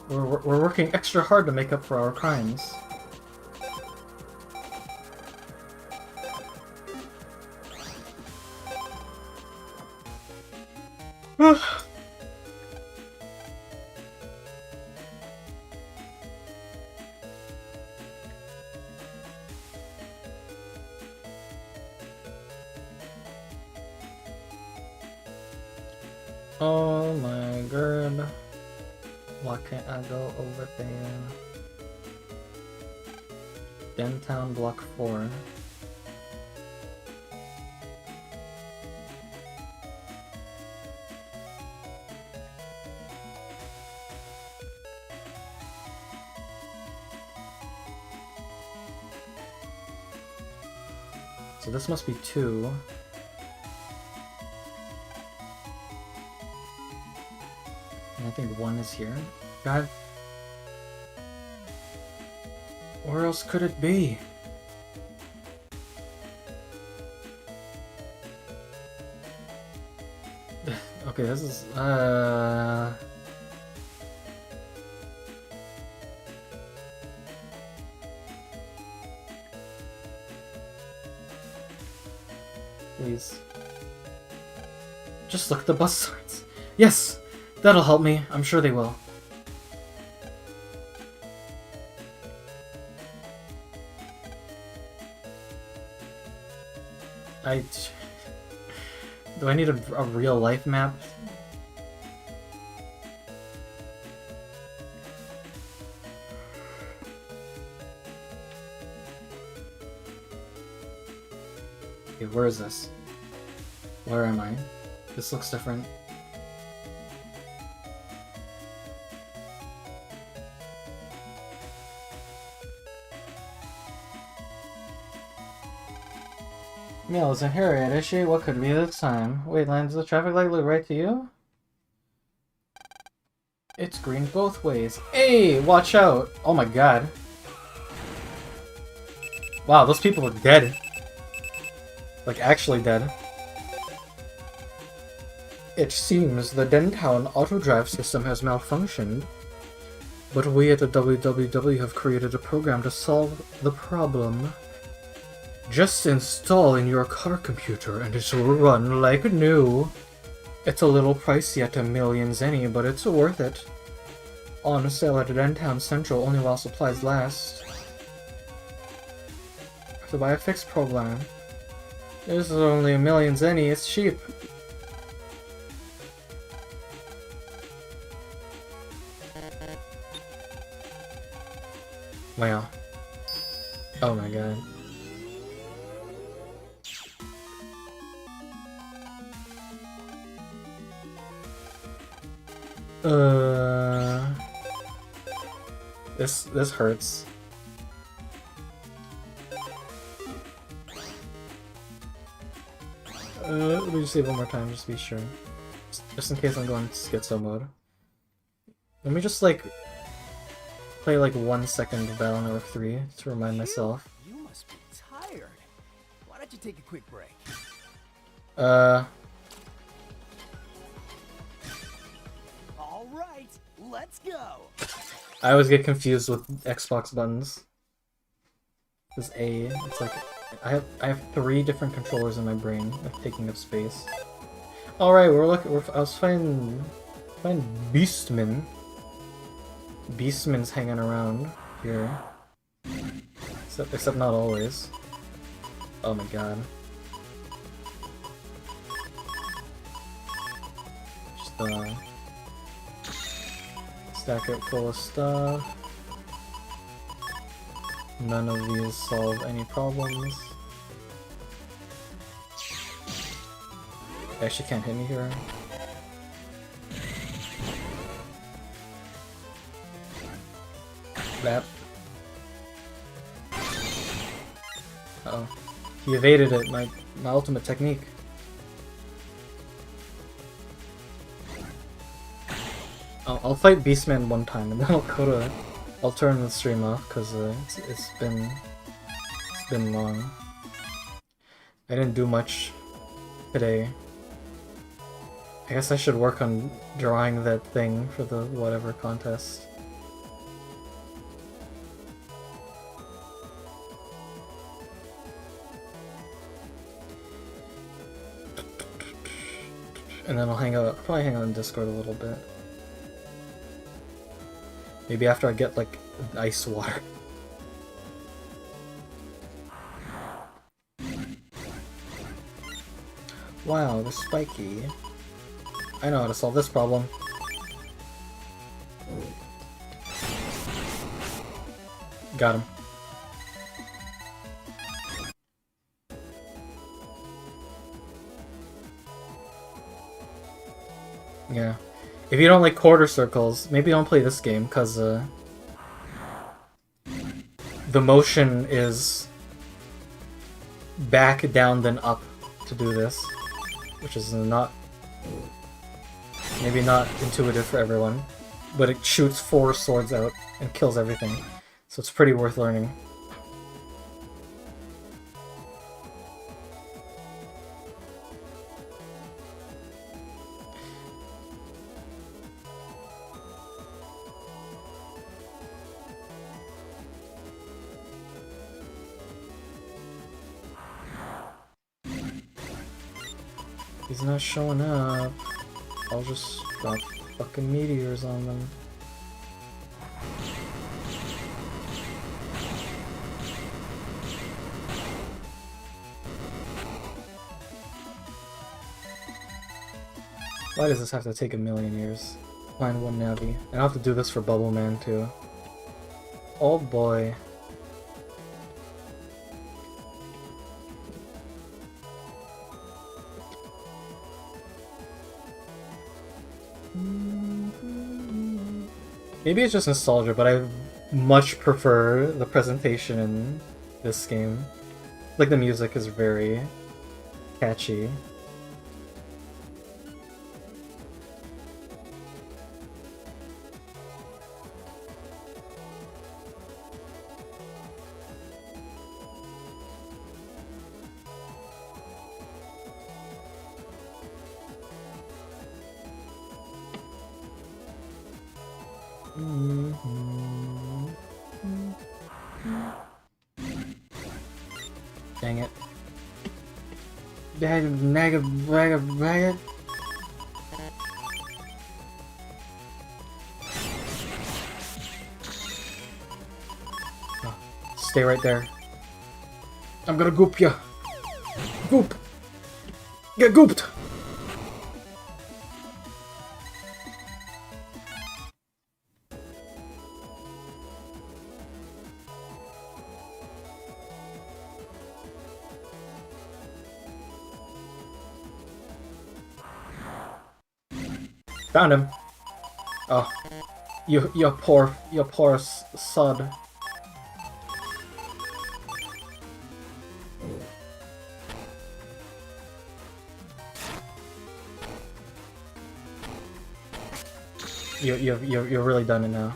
We're working extra hard to make up for our crimes. Oh my god. Why can't I go over there? Dentown Block 4. So this must be 2. And I think 1 is here. God. Where else could it be? Okay, this is, Please. Just look at the bus signs. Yes! That'll help me. I'm sure they will. Do I need a real life map? Okay, where is this? Where am I? This looks different. Meal isn't here yet, is she? What could be this time? Wait, lands the traffic light look right to you? It's green both ways. Hey, watch out! Oh my god. Wow, those people are dead. Like, actually dead. It seems the Dentown auto-drive system has malfunctioned. But we at the WWW have created a program to solve the problem. Just install in your car computer and it'll run like new. It's a little pricey at 1,000,000 zenny, but it's worth it. On sale at Dentown Central only while supplies last. To buy a fixed program. This is only 1,000,000 zenny, it's cheap. Wow. Oh my god. This hurts. Let me just save one more time, just to be sure. Just in case I'm going schizo mode. Let me just like play like 1 second of Battle Network 3 to remind myself. You must be tired. Why don't you take a quick break? All right, let's go. I always get confused with Xbox buttons. This A, it's like I have 3 different controllers in my brain, like taking up space. All right, I was fighting Beastman. Beastman's hanging around here. Except not always. Oh my god. Just stack it full of stuff. None of these solve any problems. They actually can't hit me here. That. Uh-oh. He evaded it, my ultimate technique. I'll fight Beastman one time and then I'll turn the stream off because it's been long. I didn't do much today. I guess I should work on drawing that thing for the whatever contest. And then I'll probably hang out in Discord a little bit. Maybe after I get like ice water. Wow, the spiky. I know how to solve this problem. Got him. Yeah. If you don't like quarter circles, maybe don't play this game, because the motion is back, down, then up to do this, which is maybe not intuitive for everyone, but it shoots 4 swords out and kills everything, so it's pretty worth learning. He's not showing up. I'll just drop fucking meteors on them. Why does this have to take 1,000,000 years? Find one Navi. And I'll have to do this for Bubble Man too. Oh boy. Maybe it's just nostalgia, but I much prefer the presentation in this game. Like, the music is very Catchy. Dang it. Bag it. Oh, stay right there. I'm gonna goop ya. Goop. Get gooped. Found him. Oh, you poor sod. You're really done it now.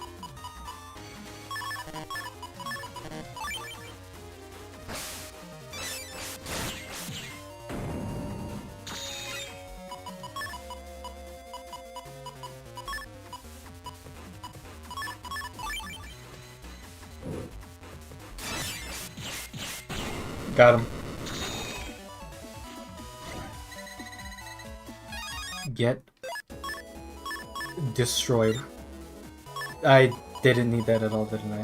Got him. Get destroyed. I didn't need that at all, didn't I?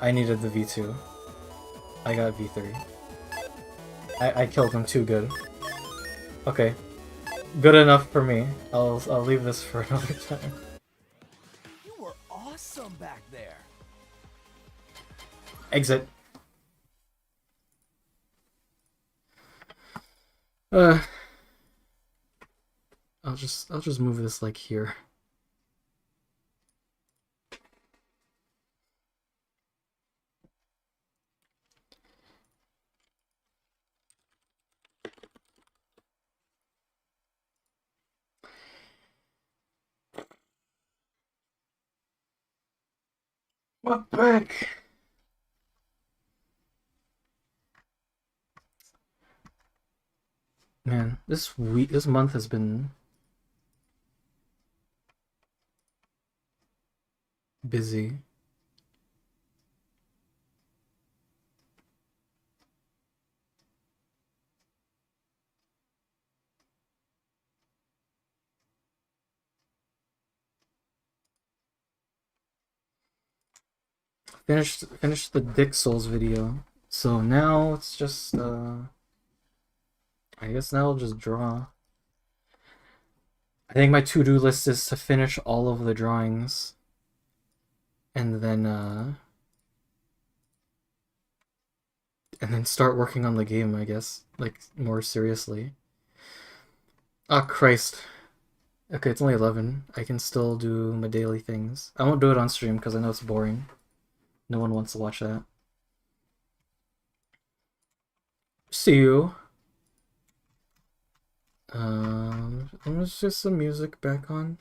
I needed the V2. I got V3. I killed him too good. Okay. Good enough for me. I'll leave this for another time. You were awesome back there. Exit. I'll just move this like here. What back? Man, this month has been busy. Finished the Dick Souls video. So now it's just I guess now I'll just draw. I think my to-do list is to finish all of the drawings. And then start working on the game, I guess. Like, more seriously. Ah, Christ. Okay, it's only 11. I can still do my daily things. I won't do it on stream because I know it's boring. No one wants to watch that. See you. Let's just some music back on.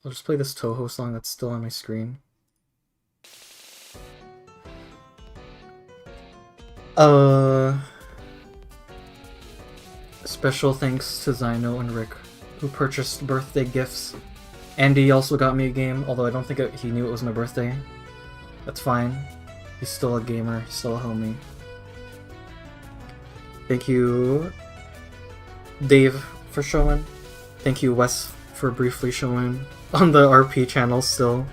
I'll just play this Toho song that's still on my screen. Special thanks to Zyno and Rick, who purchased birthday gifts. Andy also got me a game, although I don't think he knew it was my birthday. That's fine. He's still a gamer, he's still a homie. Thank you, Dave, for showing. Thank you, Wes, for briefly showing on the RP channel still.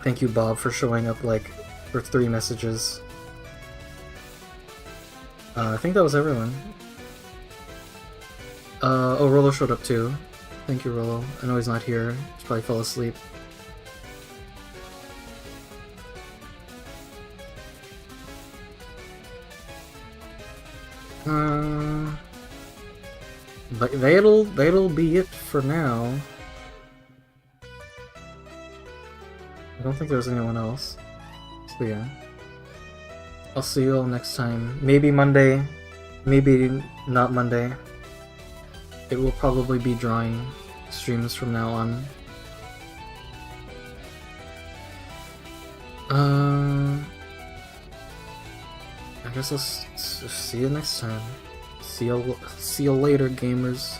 Thank you, Bob, for showing up like for 3 messages. I think that was everyone. Oh, Rolo showed up too. Thank you, Rolo. I know he's not here. He probably fell asleep. But that'll be it for now. I don't think think there's anyone else. So yeah. I'll see you all next time. Maybe Monday, maybe not Monday. It will probably be drawing streams from now on. I guess I'll see you next time. See you later, gamers.